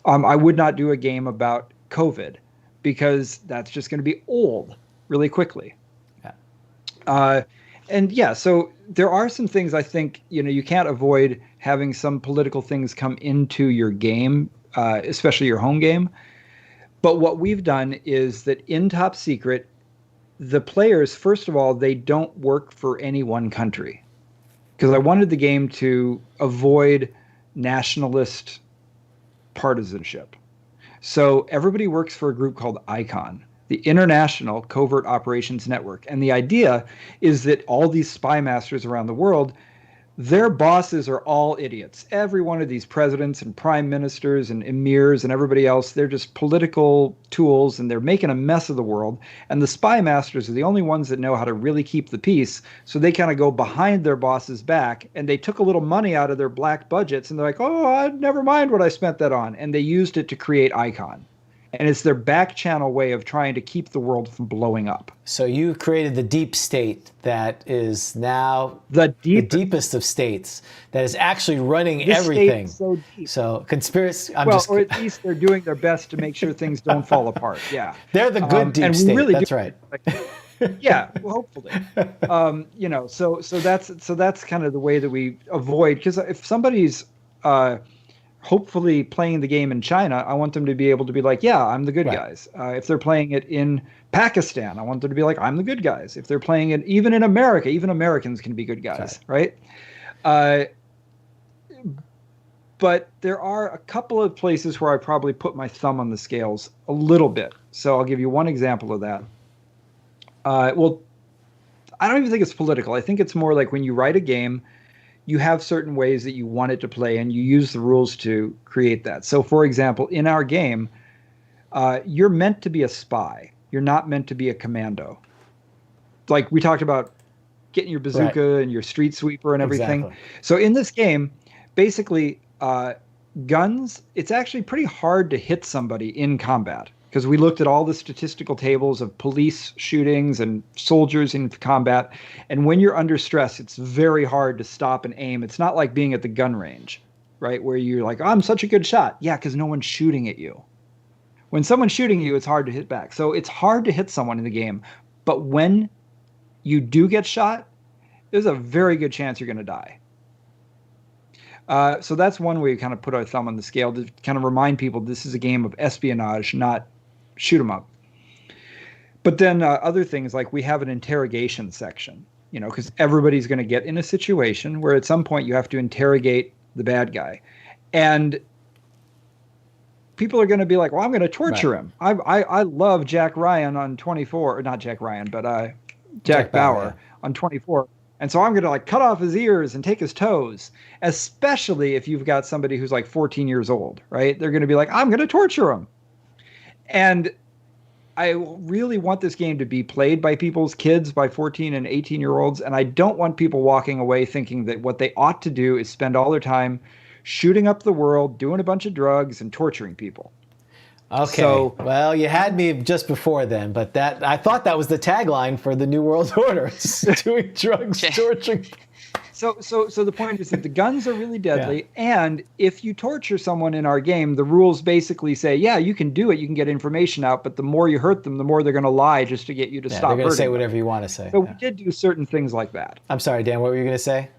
I would not do a game about COVID because that's just going to be old really quickly. So there are some things I think, you can't avoid having some political things come into your game, especially your home game. But what we've done is that in Top Secret, the players, first of all, they don't work for any one country. Because I wanted the game to avoid nationalist partisanship. So everybody works for a group called ICON, the International Covert Operations Network. And the idea is that all these spy masters around the world, their bosses are all idiots. Every one of these presidents and prime ministers and emirs and everybody else, they're just political tools and they're making a mess of the world. And the spy masters are the only ones that know how to really keep the peace. So they kind of go behind their boss's back and they took a little money out of their black budgets and they're like, oh, never mind what I spent that on. And they used it to create ICON. And it's their back channel way of trying to keep the world from blowing up. So you created the deep state that is now the deepest of states that is actually running everything. So deep. So conspiracy. Or at least they're doing their best to make sure things don't fall apart. Yeah, they're the good deep state. Really that's right. Yeah, well, hopefully. So that's kind of the way that we avoid, because if somebody's hopefully playing the game in China, I want them to be able to be like, yeah, I'm the good guys. If they're playing it in Pakistan, I want them to be like, I'm the good guys. If they're playing it even in America, even Americans can be good guys, right? But there are a couple of places where I probably put my thumb on the scales a little bit. So I'll give you one example of that. Well, I don't even think it's political. I think it's more like when you write a game, you have certain ways that you want it to play, and you use the rules to create that. So, for example, in our game, you're meant to be a spy. You're not meant to be a commando. Like we talked about getting your bazooka and your street sweeper and everything. Exactly. So in this game, basically, guns, it's actually pretty hard to hit somebody in combat. Because we looked at all the statistical tables of police shootings and soldiers in combat. And when you're under stress, it's very hard to stop and aim. It's not like being at the gun range, right? Where you're like, oh, I'm such a good shot. Yeah, because no one's shooting at you. When someone's shooting you, it's hard to hit back. So it's hard to hit someone in the game. But when you do get shot, there's a very good chance you're going to die. So that's one way we kind of put our thumb on the scale to kind of remind people this is a game of espionage, not shoot 'em up. But then other things like we have an interrogation section, because everybody's going to get in a situation where at some point you have to interrogate the bad guy. And people are going to be like, well, I'm going to torture him. I love Jack Ryan on 24, or not Jack Ryan, but Jack Bauer on 24. And so I'm going to cut off his ears and take his toes, especially if you've got somebody who's 14 years old, right? They're going to be like, I'm going to torture him. And I really want this game to be played by people's kids, by 14 and 18-year-olds. And I don't want people walking away thinking that what they ought to do is spend all their time shooting up the world, doing a bunch of drugs, and torturing people. Okay. So, well, you had me just before then, but I thought that was the tagline for the New World Order. It's doing drugs, torturing. So the point is that the guns are really deadly, and if you torture someone in our game, the rules basically say, yeah, you can do it, you can get information out, but the more you hurt them, the more they're going to lie just to get you to stop hurting them. They're going to say whatever you want to say. So we did do certain things like that. I'm sorry, Dan, what were you going to say?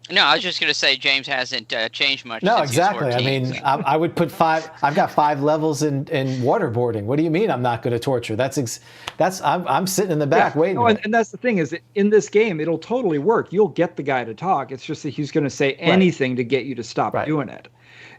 No, I was just going to say James hasn't changed much. No, since exactly. He's 14, I mean, so. I would put 5. I've got 5 levels in waterboarding. What do you mean I'm not going to torture? I'm sitting in the back waiting. No, and that's the thing is that in this game, it'll totally work. You'll get the guy to talk. It's just that he's going to say anything to get you to stop doing it.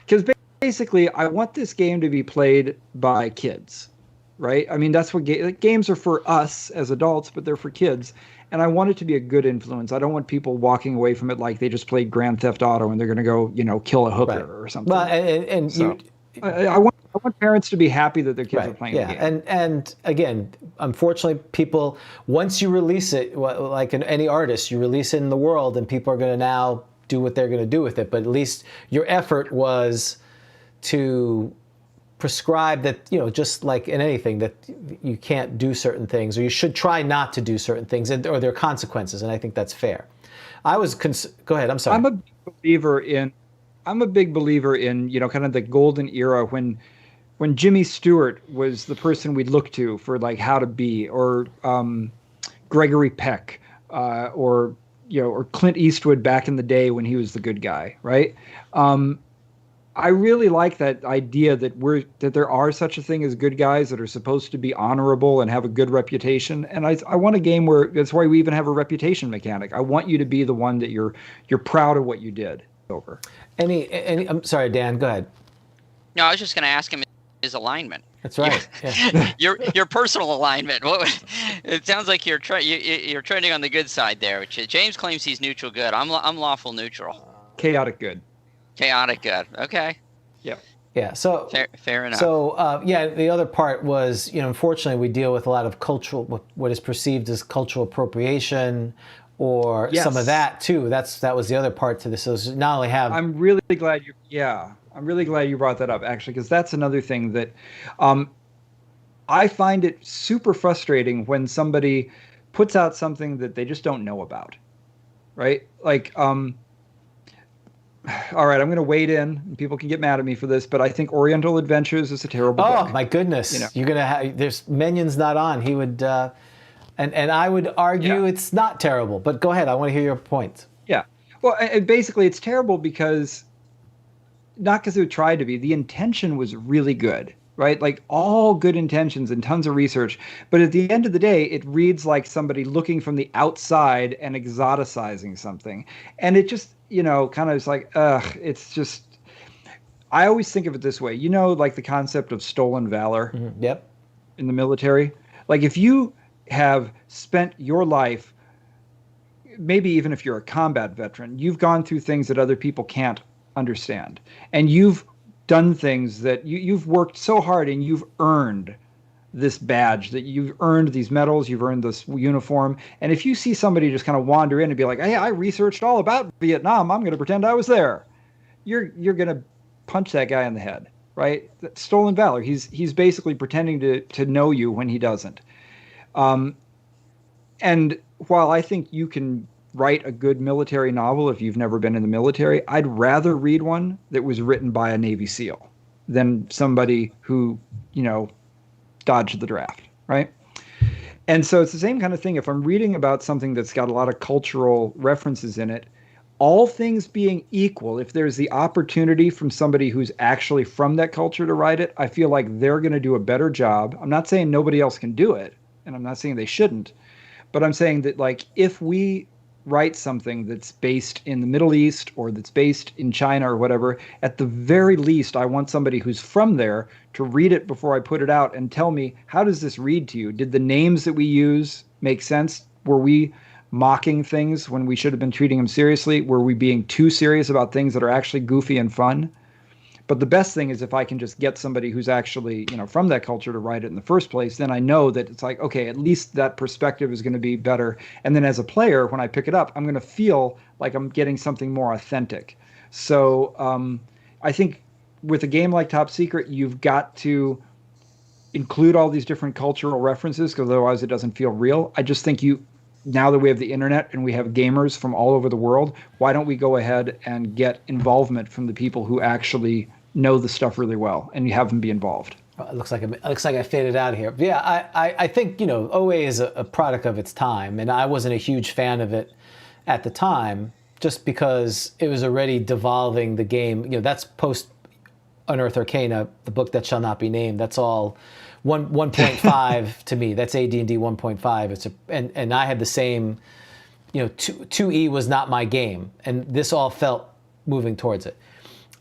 Because basically, I want this game to be played by kids, right? I mean, that's what games are for us as adults, but they're for kids. And I want it to be a good influence. I don't want people walking away from it like they just played Grand Theft Auto and they're going to go, kill a hooker or something. Well, and so, I want parents to be happy that their kids are playing the game. And again, unfortunately, people, once you release it, like any artist, you release it in the world and people are going to now do what they're going to do with it. But at least your effort was to prescribe that, just like in anything, that you can't do certain things, or you should try not to do certain things, or there are consequences, and I think that's fair. Go ahead, I'm sorry. I'm a big believer in, kind of the golden era when Jimmy Stewart was the person we'd look to for like how to be, or Gregory Peck, or Clint Eastwood back in the day when he was the good guy, right? I really like that idea that there are such a thing as good guys that are supposed to be honorable and have a good reputation. And I want a game where that's why we even have a reputation mechanic. I want you to be the one that you're proud of what you did over. I'm sorry, Dan, go ahead. No, I was just going to ask him his alignment. That's right. Your personal alignment. It sounds like you're trending on the good side there. Which James claims he's neutral good. I'm lawful neutral. Chaotic good. Chaotic good. Okay. Yep. Yeah. So fair enough. So the other part was, unfortunately, we deal with a lot of cultural, what is perceived as cultural appropriation, or some of that too. That was the other part to this. So not only have. I'm really glad you brought that up, actually, because that's another thing that I find it super frustrating when somebody puts out something that they just don't know about, right? Like. All right, I'm going to wade in. And people can get mad at me for this, but I think Oriental Adventures is a terrible book. Oh my goodness! You're going to have. There's Menion's not on. He would, and I would argue it's not terrible. But go ahead. I want to hear your point. Yeah. Well, basically, it's terrible because not because it tried to be. The intention was really good, right? Like all good intentions and tons of research. But at the end of the day, it reads like somebody looking from the outside and exoticizing something, and it just. Kind of is like, it's just, I always think of it this way, like the concept of stolen valor in the military. Like if you have spent your life, maybe even if you're a combat veteran, you've gone through things that other people can't understand. And you've done things that you've worked so hard and you've earned this badge, that you've earned these medals, you've earned this uniform. And if you see somebody just kind of wander in and be like, hey, I researched all about Vietnam, I'm going to pretend I was there. You're going to punch that guy in the head, right? That's stolen valor. He's basically pretending to know you when he doesn't. And while I think you can write a good military novel if you've never been in the military, I'd rather read one that was written by a Navy SEAL than somebody who, dodged the draft, right? And so it's the same kind of thing. If I'm reading about something that's got a lot of cultural references in it, all things being equal, if there's the opportunity from somebody who's actually from that culture to write it, I feel like they're going to do a better job. I'm not saying nobody else can do it, and I'm not saying they shouldn't, but I'm saying that, like, if we write something that's based in the Middle East or that's based in China or whatever, at the very least, I want somebody who's from there to read it before I put it out and tell me, how does this read to you? Did the names that we use make sense? Were we mocking things when we should have been treating them seriously? Were we being too serious about things that are actually goofy and fun? But the best thing is if I can just get somebody who's actually, from that culture to write it in the first place, then I know that it's like, okay, at least that perspective is going to be better. And then as a player, when I pick it up, I'm going to feel like I'm getting something more authentic. So I think with a game like Top Secret, you've got to include all these different cultural references because otherwise it doesn't feel real. I just think now that we have the internet and we have gamers from all over the world, why don't we go ahead and get involvement from the people who actually know the stuff really well and you have them be involved? It looks like I faded out here. But yeah, I think, OA is a product of its time, and I wasn't a huge fan of it at the time just because it was already devolving the game. That's post Unearthed Arcana, the book that shall not be named. That's all 1.5 to me. That's AD&D 1.5. And I had the same, 2E was not my game, and this all felt moving towards it.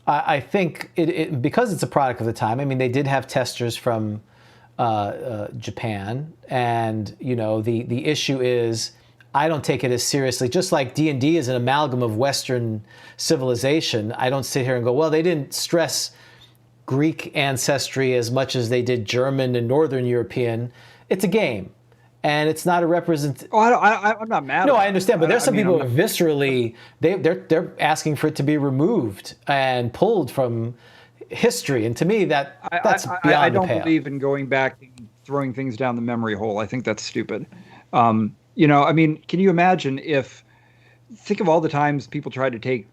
I think it because it's a product of the time. I mean, they did have testers from Japan, and the issue is I don't take it as seriously. Just like D&D is an amalgam of Western civilization, I don't sit here and go, well, they didn't stress Greek ancestry as much as they did German and Northern European. It's a game, and it's not a represent. Oh, I'm not mad. No, I understand, but there's some people who viscerally they're asking for it to be removed and pulled from history, and to me that's beyond the pale. I don't believe in going back and throwing things down the memory hole. I think that's stupid. Can you imagine think of all the times people tried to take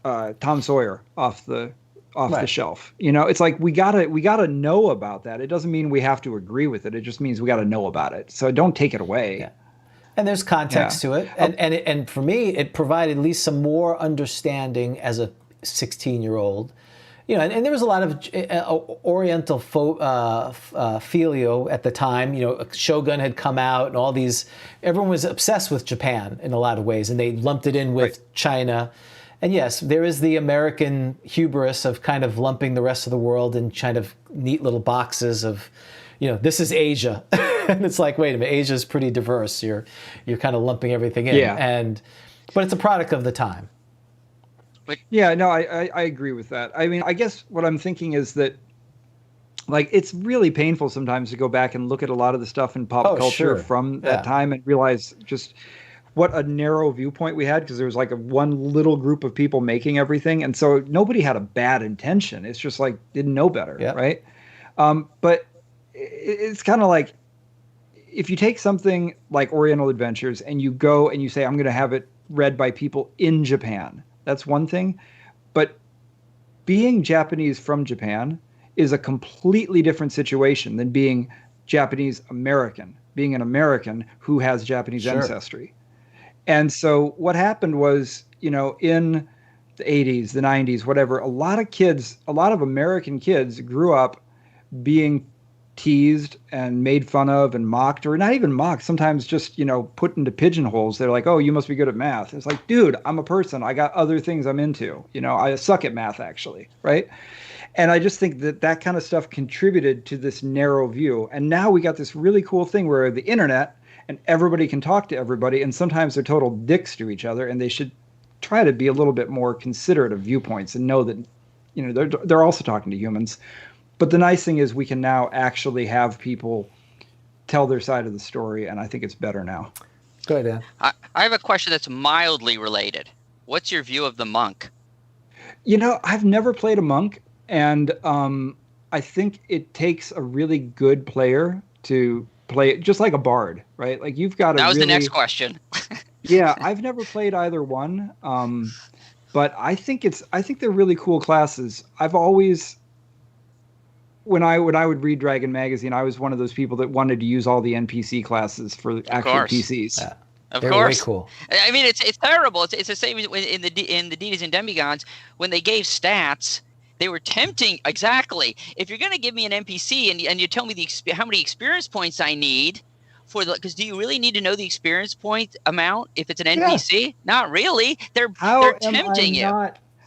Tom Sawyer off the shelf. It's like we gotta know about that. It doesn't mean we have to agree with it. It just means we gotta know about it. So don't take it away. Yeah. And there's context to it. And for me, it provided at least some more understanding as a 16-year-old. And there was a lot of Oriental filio at the time. Shogun had come out, and all these. Everyone was obsessed with Japan in a lot of ways, and they lumped it in with China. And yes, there is the American hubris of kind of lumping the rest of the world in kind of neat little boxes of, this is Asia. And it's like, wait a minute, Asia's pretty diverse. You're kind of lumping everything in. Yeah. But it's a product of the time. Yeah, no, I agree with that. I mean, I guess what I'm thinking is that, like, it's really painful sometimes to go back and look at a lot of the stuff in pop culture from that time and realize just what a narrow viewpoint we had, because there was like one little group of people making everything. And so nobody had a bad intention. It's just like, didn't know better. Right. But it's kind of like, if you take something like Oriental Adventures and you go and you say, I'm going to have it read by people in Japan, that's one thing. But being Japanese from Japan is a completely different situation than being Japanese American, being an American who has Japanese ancestry. And so what happened was, in the 80s, the 90s, whatever, a lot of American kids grew up being teased and made fun of and mocked, or not even mocked, sometimes just, put into pigeonholes. They're like, oh, you must be good at math. It's like, dude, I'm a person. I got other things I'm into. I suck at math, actually, right? And I just think that kind of stuff contributed to this narrow view. And now we got this really cool thing where the internet, and everybody can talk to everybody, and sometimes they're total dicks to each other, and they should try to be a little bit more considerate of viewpoints and know that, they're also talking to humans. But the nice thing is we can now actually have people tell their side of the story, and I think it's better now. Go ahead, Dan. I have a question that's mildly related. What's your view of the monk? I've never played a monk, and I think it takes a really good player to play it, just like a bard, right? Like you've got to. That was the next question. Yeah, I've never played either one, but I think they're really cool classes. I've always, when I would read Dragon Magazine, I was one of those people that wanted to use all the NPC classes for actual PCs. Yeah. Of They're course, way cool. I mean, it's terrible. It's the same in the Deities and Demigods when they gave stats. They were tempting. Exactly. If you're going to give me an NPC and you tell me how many experience points I need because do you really need to know the experience point amount if it's an NPC? Not really. They're tempting you.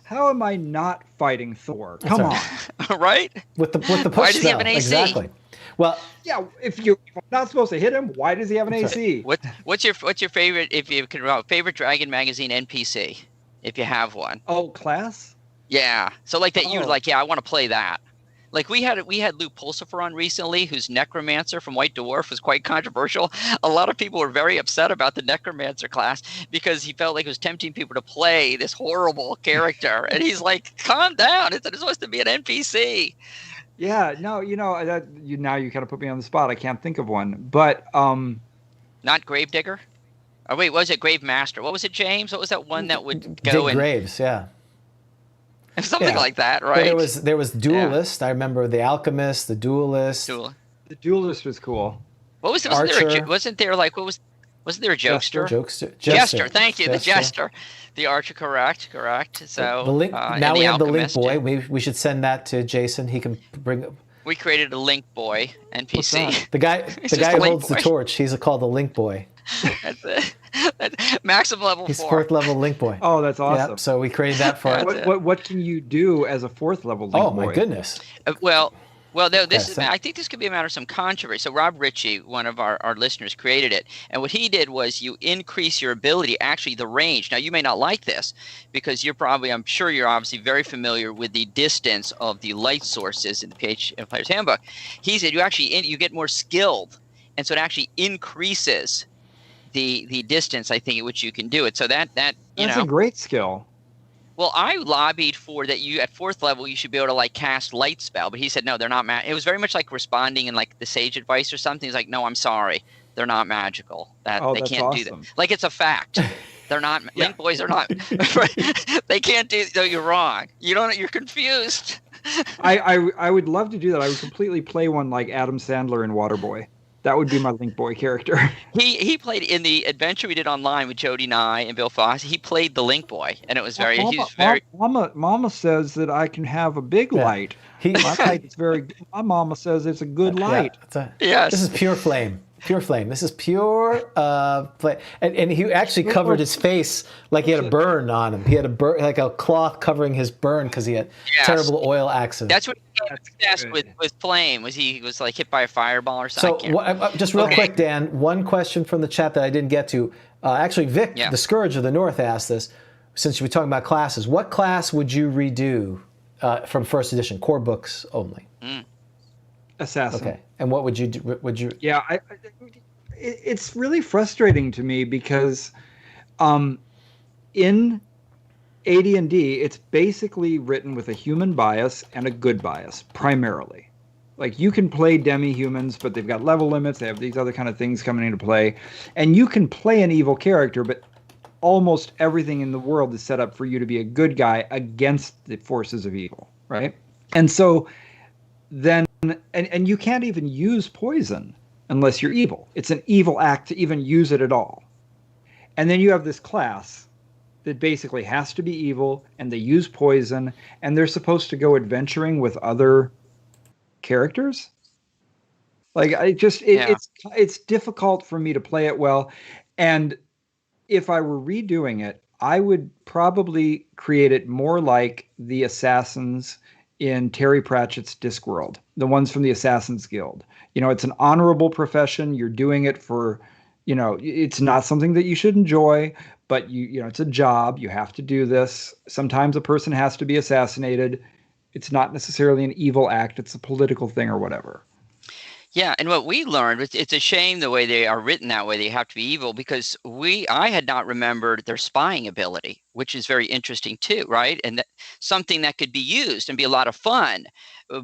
How am I not fighting Thor? Come on. Right? With the push. Why does he have an AC? Exactly. Well, yeah. If you're not supposed to hit him, why does he have an AC? What's your favorite, if you can, favorite Dragon Magazine NPC, if you have one? Oh, class. Yeah. So like that, you're like, yeah, I want to play that. Like we had Lou Pulsifer on recently, whose Necromancer from White Dwarf was quite controversial. A lot of people were very upset about the Necromancer class because he felt like it was tempting people to play this horrible character. And he's like, calm down. It's supposed to be an NPC. Yeah, no, now you kind of put me on the spot. I can't think of one. But not Gravedigger? Oh wait, what was it? Grave Master. What was it, James? What was that one that would go Dig graves, yeah. Something like that, right? Well, there was Duelist. I remember the Alchemist, the Duelist. The Duelist was cool. What was wasn't there a Jokester? Jester. Thank you, the Jester. The Archer, correct. So now we have the Link Boy. We should send that to Jason. He can bring. We created a Link Boy NPC. The guy who holds the torch. He's called the Link Boy. That's it. Maximum level 4. He's 4th level Link Boy. Oh, that's awesome. Yep, so we created that for. What can you do as a 4th level Link Boy? Oh my goodness. I think this could be a matter of some controversy. So Rob Ritchie, one of our listeners, created it. And what he did was you increase your ability, actually the range. Now, you may not like this because I'm sure you're obviously very familiar with the distance of the light sources in the Player's Handbook. He said you get more skilled. And so it actually increases the distance, I think, at which you can do it. So that's a great skill. Well, I lobbied for that. You at 4th level, you should be able to like cast light spell, but he said no, they're not. It was very much like responding in like the Sage Advice or something. He's like, no, I'm sorry, they're not magical. They can't do that. Like it's a fact. They're not. Link Boys are not. They can't do. No, you're wrong. You're confused. I would love to do that. I would completely play one like Adam Sandler in Waterboy. That would be my Link Boy character. He played in the adventure we did online with Jody Nye and Bill Foss. He played the Link Boy, and it was very. Mama says that I can have a big light. My mama says it's a good light. Yes. This is pure flame. Pure flame. This is pure flame. And he actually covered his face like he had a burn on him. He had a burn, like a cloth covering his burn because he had terrible oil accident. That's what he was obsessed with flame. He was like hit by a fireball or something. So just real quick, Dan, one question from the chat that I didn't get to. Actually, Vic, the Scourge of the North, asked this. Since you were talking about classes, what class would you redo from 1st edition, core books only? Assassin. Okay. And what would you do? Yeah, it's really frustrating to me because in AD&D, it's basically written with a human bias and a good bias, primarily. Like, you can play demi-humans, but they've got level limits. They have these other kind of things coming into play. And you can play an evil character, but almost everything in the world is set up for you to be a good guy against the forces of evil, right? And so then, and you can't even use poison unless you're evil. It's an evil act to even use it at all. And then you have this class that basically has to be evil, and they use poison, and they're supposed to go adventuring with other characters. Like, it's difficult for me to play it well. And if I were redoing it, I would probably create it more like the assassins in Terry Pratchett's Discworld, the ones from the Assassin's Guild. It's an honorable profession. You're doing it for, it's not something that you should enjoy, but it's a job. You have to do this. Sometimes a person has to be assassinated. It's not necessarily an evil act. It's a political thing or whatever. Yeah, and what we learned, it's a shame the way they are written that way. They have to be evil because I had not remembered their spying ability, which is very interesting too, right? And something that could be used and be a lot of fun,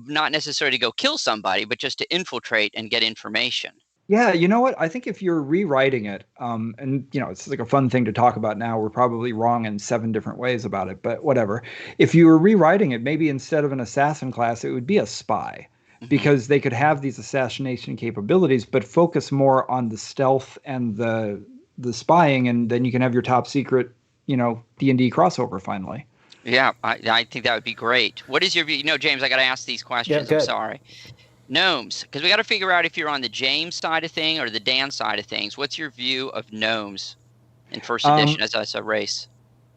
not necessarily to go kill somebody, but just to infiltrate and get information. Yeah, you know what? I think if you're rewriting it, and it's like a fun thing to talk about now. We're probably wrong in 7 different ways about it, but whatever. If you were rewriting it, maybe instead of an assassin class, it would be a spy. Because they could have these assassination capabilities, but focus more on the stealth and the spying, and then you can have your top secret, D&D crossover finally. Yeah, I think that would be great. What is your view? James, I got to ask these questions. Yeah, I'm sorry. Gnomes, because we got to figure out if you're on the James side of thing or the Dan side of things. What's your view of gnomes in 1st edition as a race?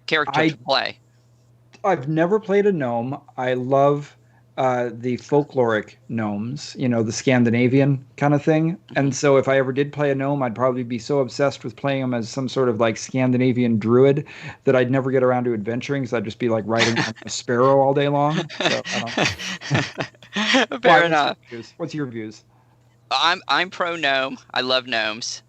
Character to play. I've never played a gnome. I love the folkloric gnomes, the Scandinavian kind of thing. And so if I ever did play a gnome, I'd probably be so obsessed with playing them as some sort of like Scandinavian druid that I'd never get around to adventuring because I'd just be like riding a sparrow all day long. So, Fair enough. What's your views? I'm pro gnome. I love gnomes.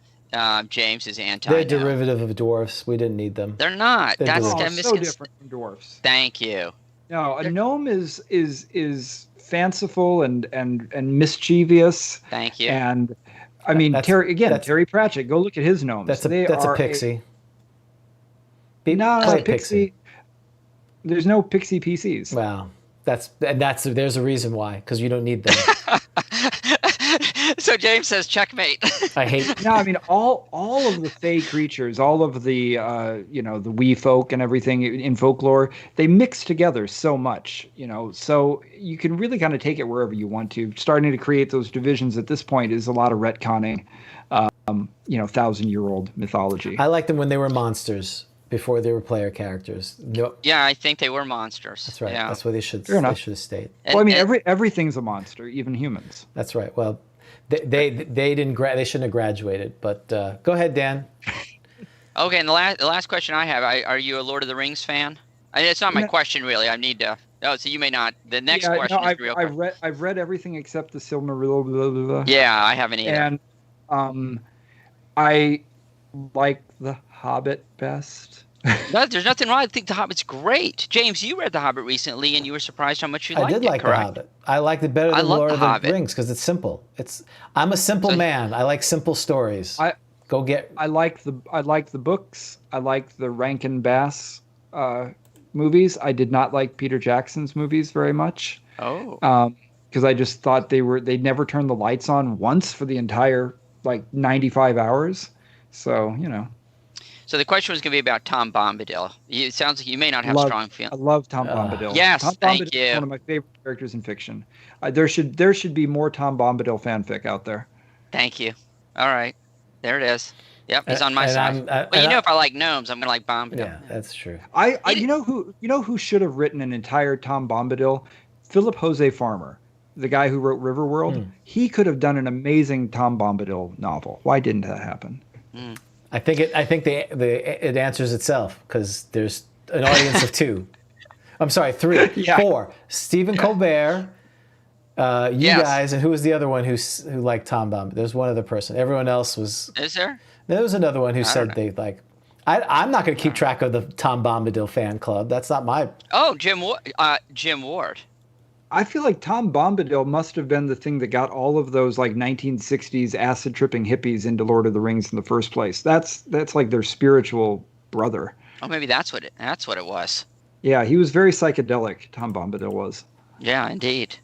James is anti. They're derivative of dwarfs. We didn't need them. They're not. They're That's dwarfs. So different from dwarfs. Thank you. No, a gnome is fanciful and mischievous. Thank you. And I mean, Terry Pratchett. Go look at his gnomes. That's a pixie. No, pixie. There's no pixie PCs. Wow, there's a reason why, because you don't need them. So James says checkmate. I hate. No, I mean all of the fey creatures, all of the the wee folk and everything in folklore, they mix together so much, so you can really kind of take it wherever you want to. Starting to create those divisions at this point is a lot of retconning, 1,000-year-old mythology. I liked them when they were monsters before they were player characters. No. Yeah, I think they were monsters. That's right. Yeah. That's what they should. Fair enough. They should have stayed. Well, I mean, everything's a monster, even humans. That's right. Well, they didn't. They shouldn't have graduated. But go ahead, Dan. Okay, and the last question I have: Are you a Lord of the Rings fan? I mean, it's not my question really. I need to. Oh, so you may not. The next question is real. I've read everything except the Silmarillion. Yeah, I haven't either. And I like The Hobbit best. No, there's nothing wrong. I think The Hobbit's great. James, you read The Hobbit recently, and you were surprised how much you liked it. I did like The Hobbit. I liked it better than Lord of the Rings because it's simple. I'm a simple man. I like simple stories. I like the books. I like the Rankin Bass movies. I did not like Peter Jackson's movies very much. Oh. Because I just thought they never turned the lights on once for the entire 95 hours. So So the question was going to be about Tom Bombadil. It sounds like you may not have strong feelings. I love Tom Bombadil. Yes, Tom thank Bombadil you. is one of my favorite characters in fiction. There should be more Tom Bombadil fanfic out there. Thank you. All right, there it is. Yep, he's on my side. If I like gnomes, I'm going to like Bombadil. Yeah, that's true. You know who should have written an entire Tom Bombadil? Philip Jose Farmer, the guy who wrote Riverworld. He could have done an amazing Tom Bombadil novel. Why didn't that happen? I think it answers itself because there's an audience of 2. I'm sorry, 3, 4. Stephen Colbert, guys, and who was the other one who liked Tom Bombadil? There's one other person. Everyone else was. Is there? There was another one who said they like. I'm not going to keep track of the Tom Bombadil fan club. That's not my. Oh, Jim Ward. I feel like Tom Bombadil must have been the thing that got all of those 1960s acid tripping hippies into Lord of the Rings in the first place. That's like their spiritual brother. Oh, maybe that's what it was. Yeah, he was very psychedelic. Tom Bombadil was. Yeah, indeed.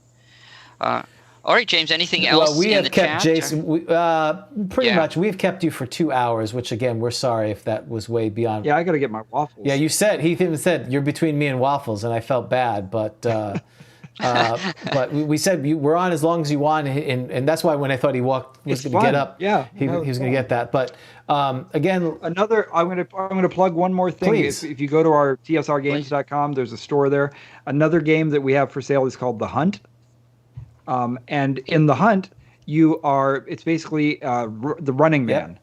All right, James. Anything else? Well, we have kept Jayson. Pretty Yeah. much, we've kept you for 2 hours. Which again, we're sorry if that was way beyond. Yeah, I got to get my waffles. Yeah, he even said you're between me and waffles, and I felt bad, but. But we said we're on as long as you want, and that's why when I thought he was going to get up, he was going to get that. But again, I'm going to plug one more thing. Please. If you go to our tsrgames.com, there's a store there. Another game that we have for sale is called The Hunt, and in The Hunt, it's basically the Running Man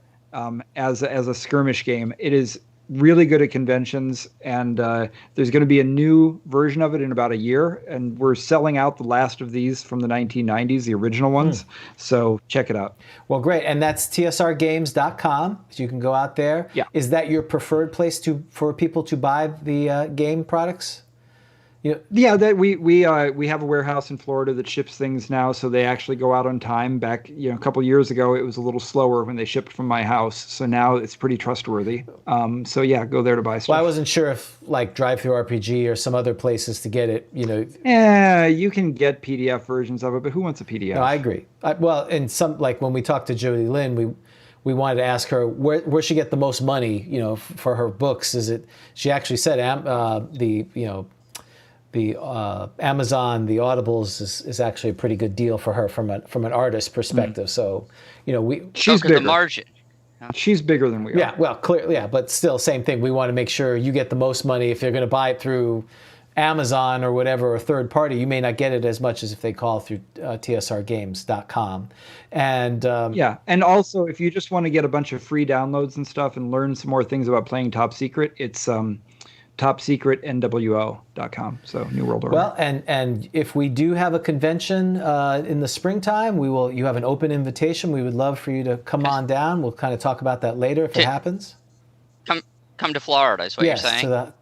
as a skirmish game. It is really good at conventions, and there's going to be a new version of it in about a year, and we're selling out the last of these from the 1990s, the original ones. So check it out. Well, great, and that's tsrgames.com. So you can go out there. Yeah. Is that your preferred place for people to buy the game products? Yeah, that we have a warehouse in Florida that ships things now, so they actually go out on time. Back a couple years ago, it was a little slower when they shipped from my house, so now it's pretty trustworthy. So yeah, go there to buy stuff. Well, I wasn't sure if Drive-Thru RPG or some other places to get it. Yeah, you can get PDF versions of it, but who wants a PDF? No, I agree. And some when we talked to Jody Lynn, we wanted to ask her where she get the most money, for her books. She actually said the Amazon, the Audibles is actually a pretty good deal for her from an artist perspective. So, she's bigger. The margin. She's bigger than we are. Yeah, well, clearly, yeah, but still, same thing. We want to make sure you get the most money. If you're going to buy it through Amazon or whatever, or third party, you may not get it as much as if they call through tsrgames.com. And and also if you just want to get a bunch of free downloads and stuff and learn some more things about playing Top Secret, it's topsecretnwo.com. So New World Order. Well, and if we do have a convention in the springtime, you have an open invitation. We would love for you to come on down. We'll kind of talk about that later if it happens. Come to Florida is what you're saying.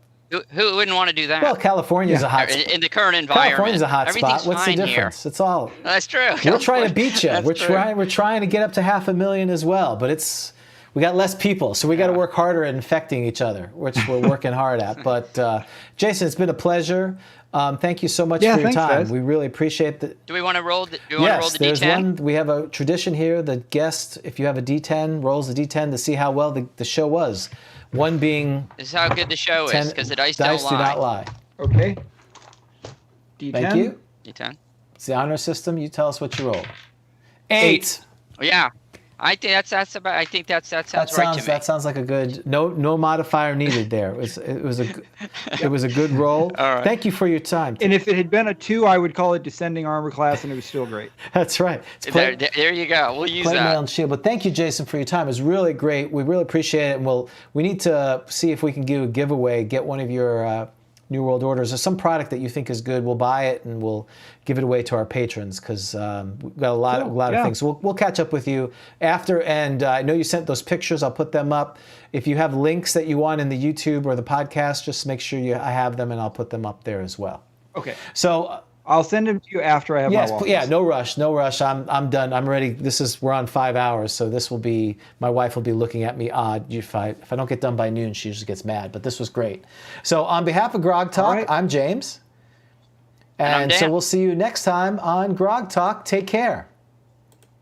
Who wouldn't want to do that? Well, California's a hot spot. In the current environment. California's a hot Everything's spot. What's the fine difference? Here. It's all. That's true. We're trying to beat you. That's We're trying to get up to 500,000 as well, but we got less people, so we got to work harder at infecting each other, which we're working hard at. But Jayson, it's been a pleasure. Thank you so much for your time. Guys. We really appreciate it. Do we want to roll the Yes, there's D10? one. We have a tradition here. The guest, if you have a D10, rolls the D10 to see how well the show was. One being. This is how good the show is, because the dice don't lie. do not lie. Okay. D10. Thank you. D10. It's the honor system. You tell us what you roll. 8. Oh, yeah. I think that sounds right to me. That sounds like a good no modifier needed there. It was a good roll. All right. Thank you for your time. And if it had been a 2, I would call it descending armor class, and it was still great. That's right. There you go. We'll use plate that. mail and shield. But thank you, Jayson, for your time. It was really great. We really appreciate it. And we need to see if we can do a giveaway. Get one of your New World Orders or some product that you think is good. We'll buy it and we'll give it away to our patrons because we've got a lot of things. So we'll catch up with you after. And I know you sent those pictures. I'll put them up. If you have links that you want in the YouTube or the podcast, just make sure I have them and I'll put them up there as well. Okay. So I'll send them to you after I have my walk. Yeah, no rush. I'm done. I'm ready. We're on 5 hours, so this will be, my wife will be looking at me odd if I don't get done by noon. She just gets mad. But this was great. So on behalf of Grog Talk, right. I'm James, and I'm Dan. so we'll see you next time on Grog Talk. Take care.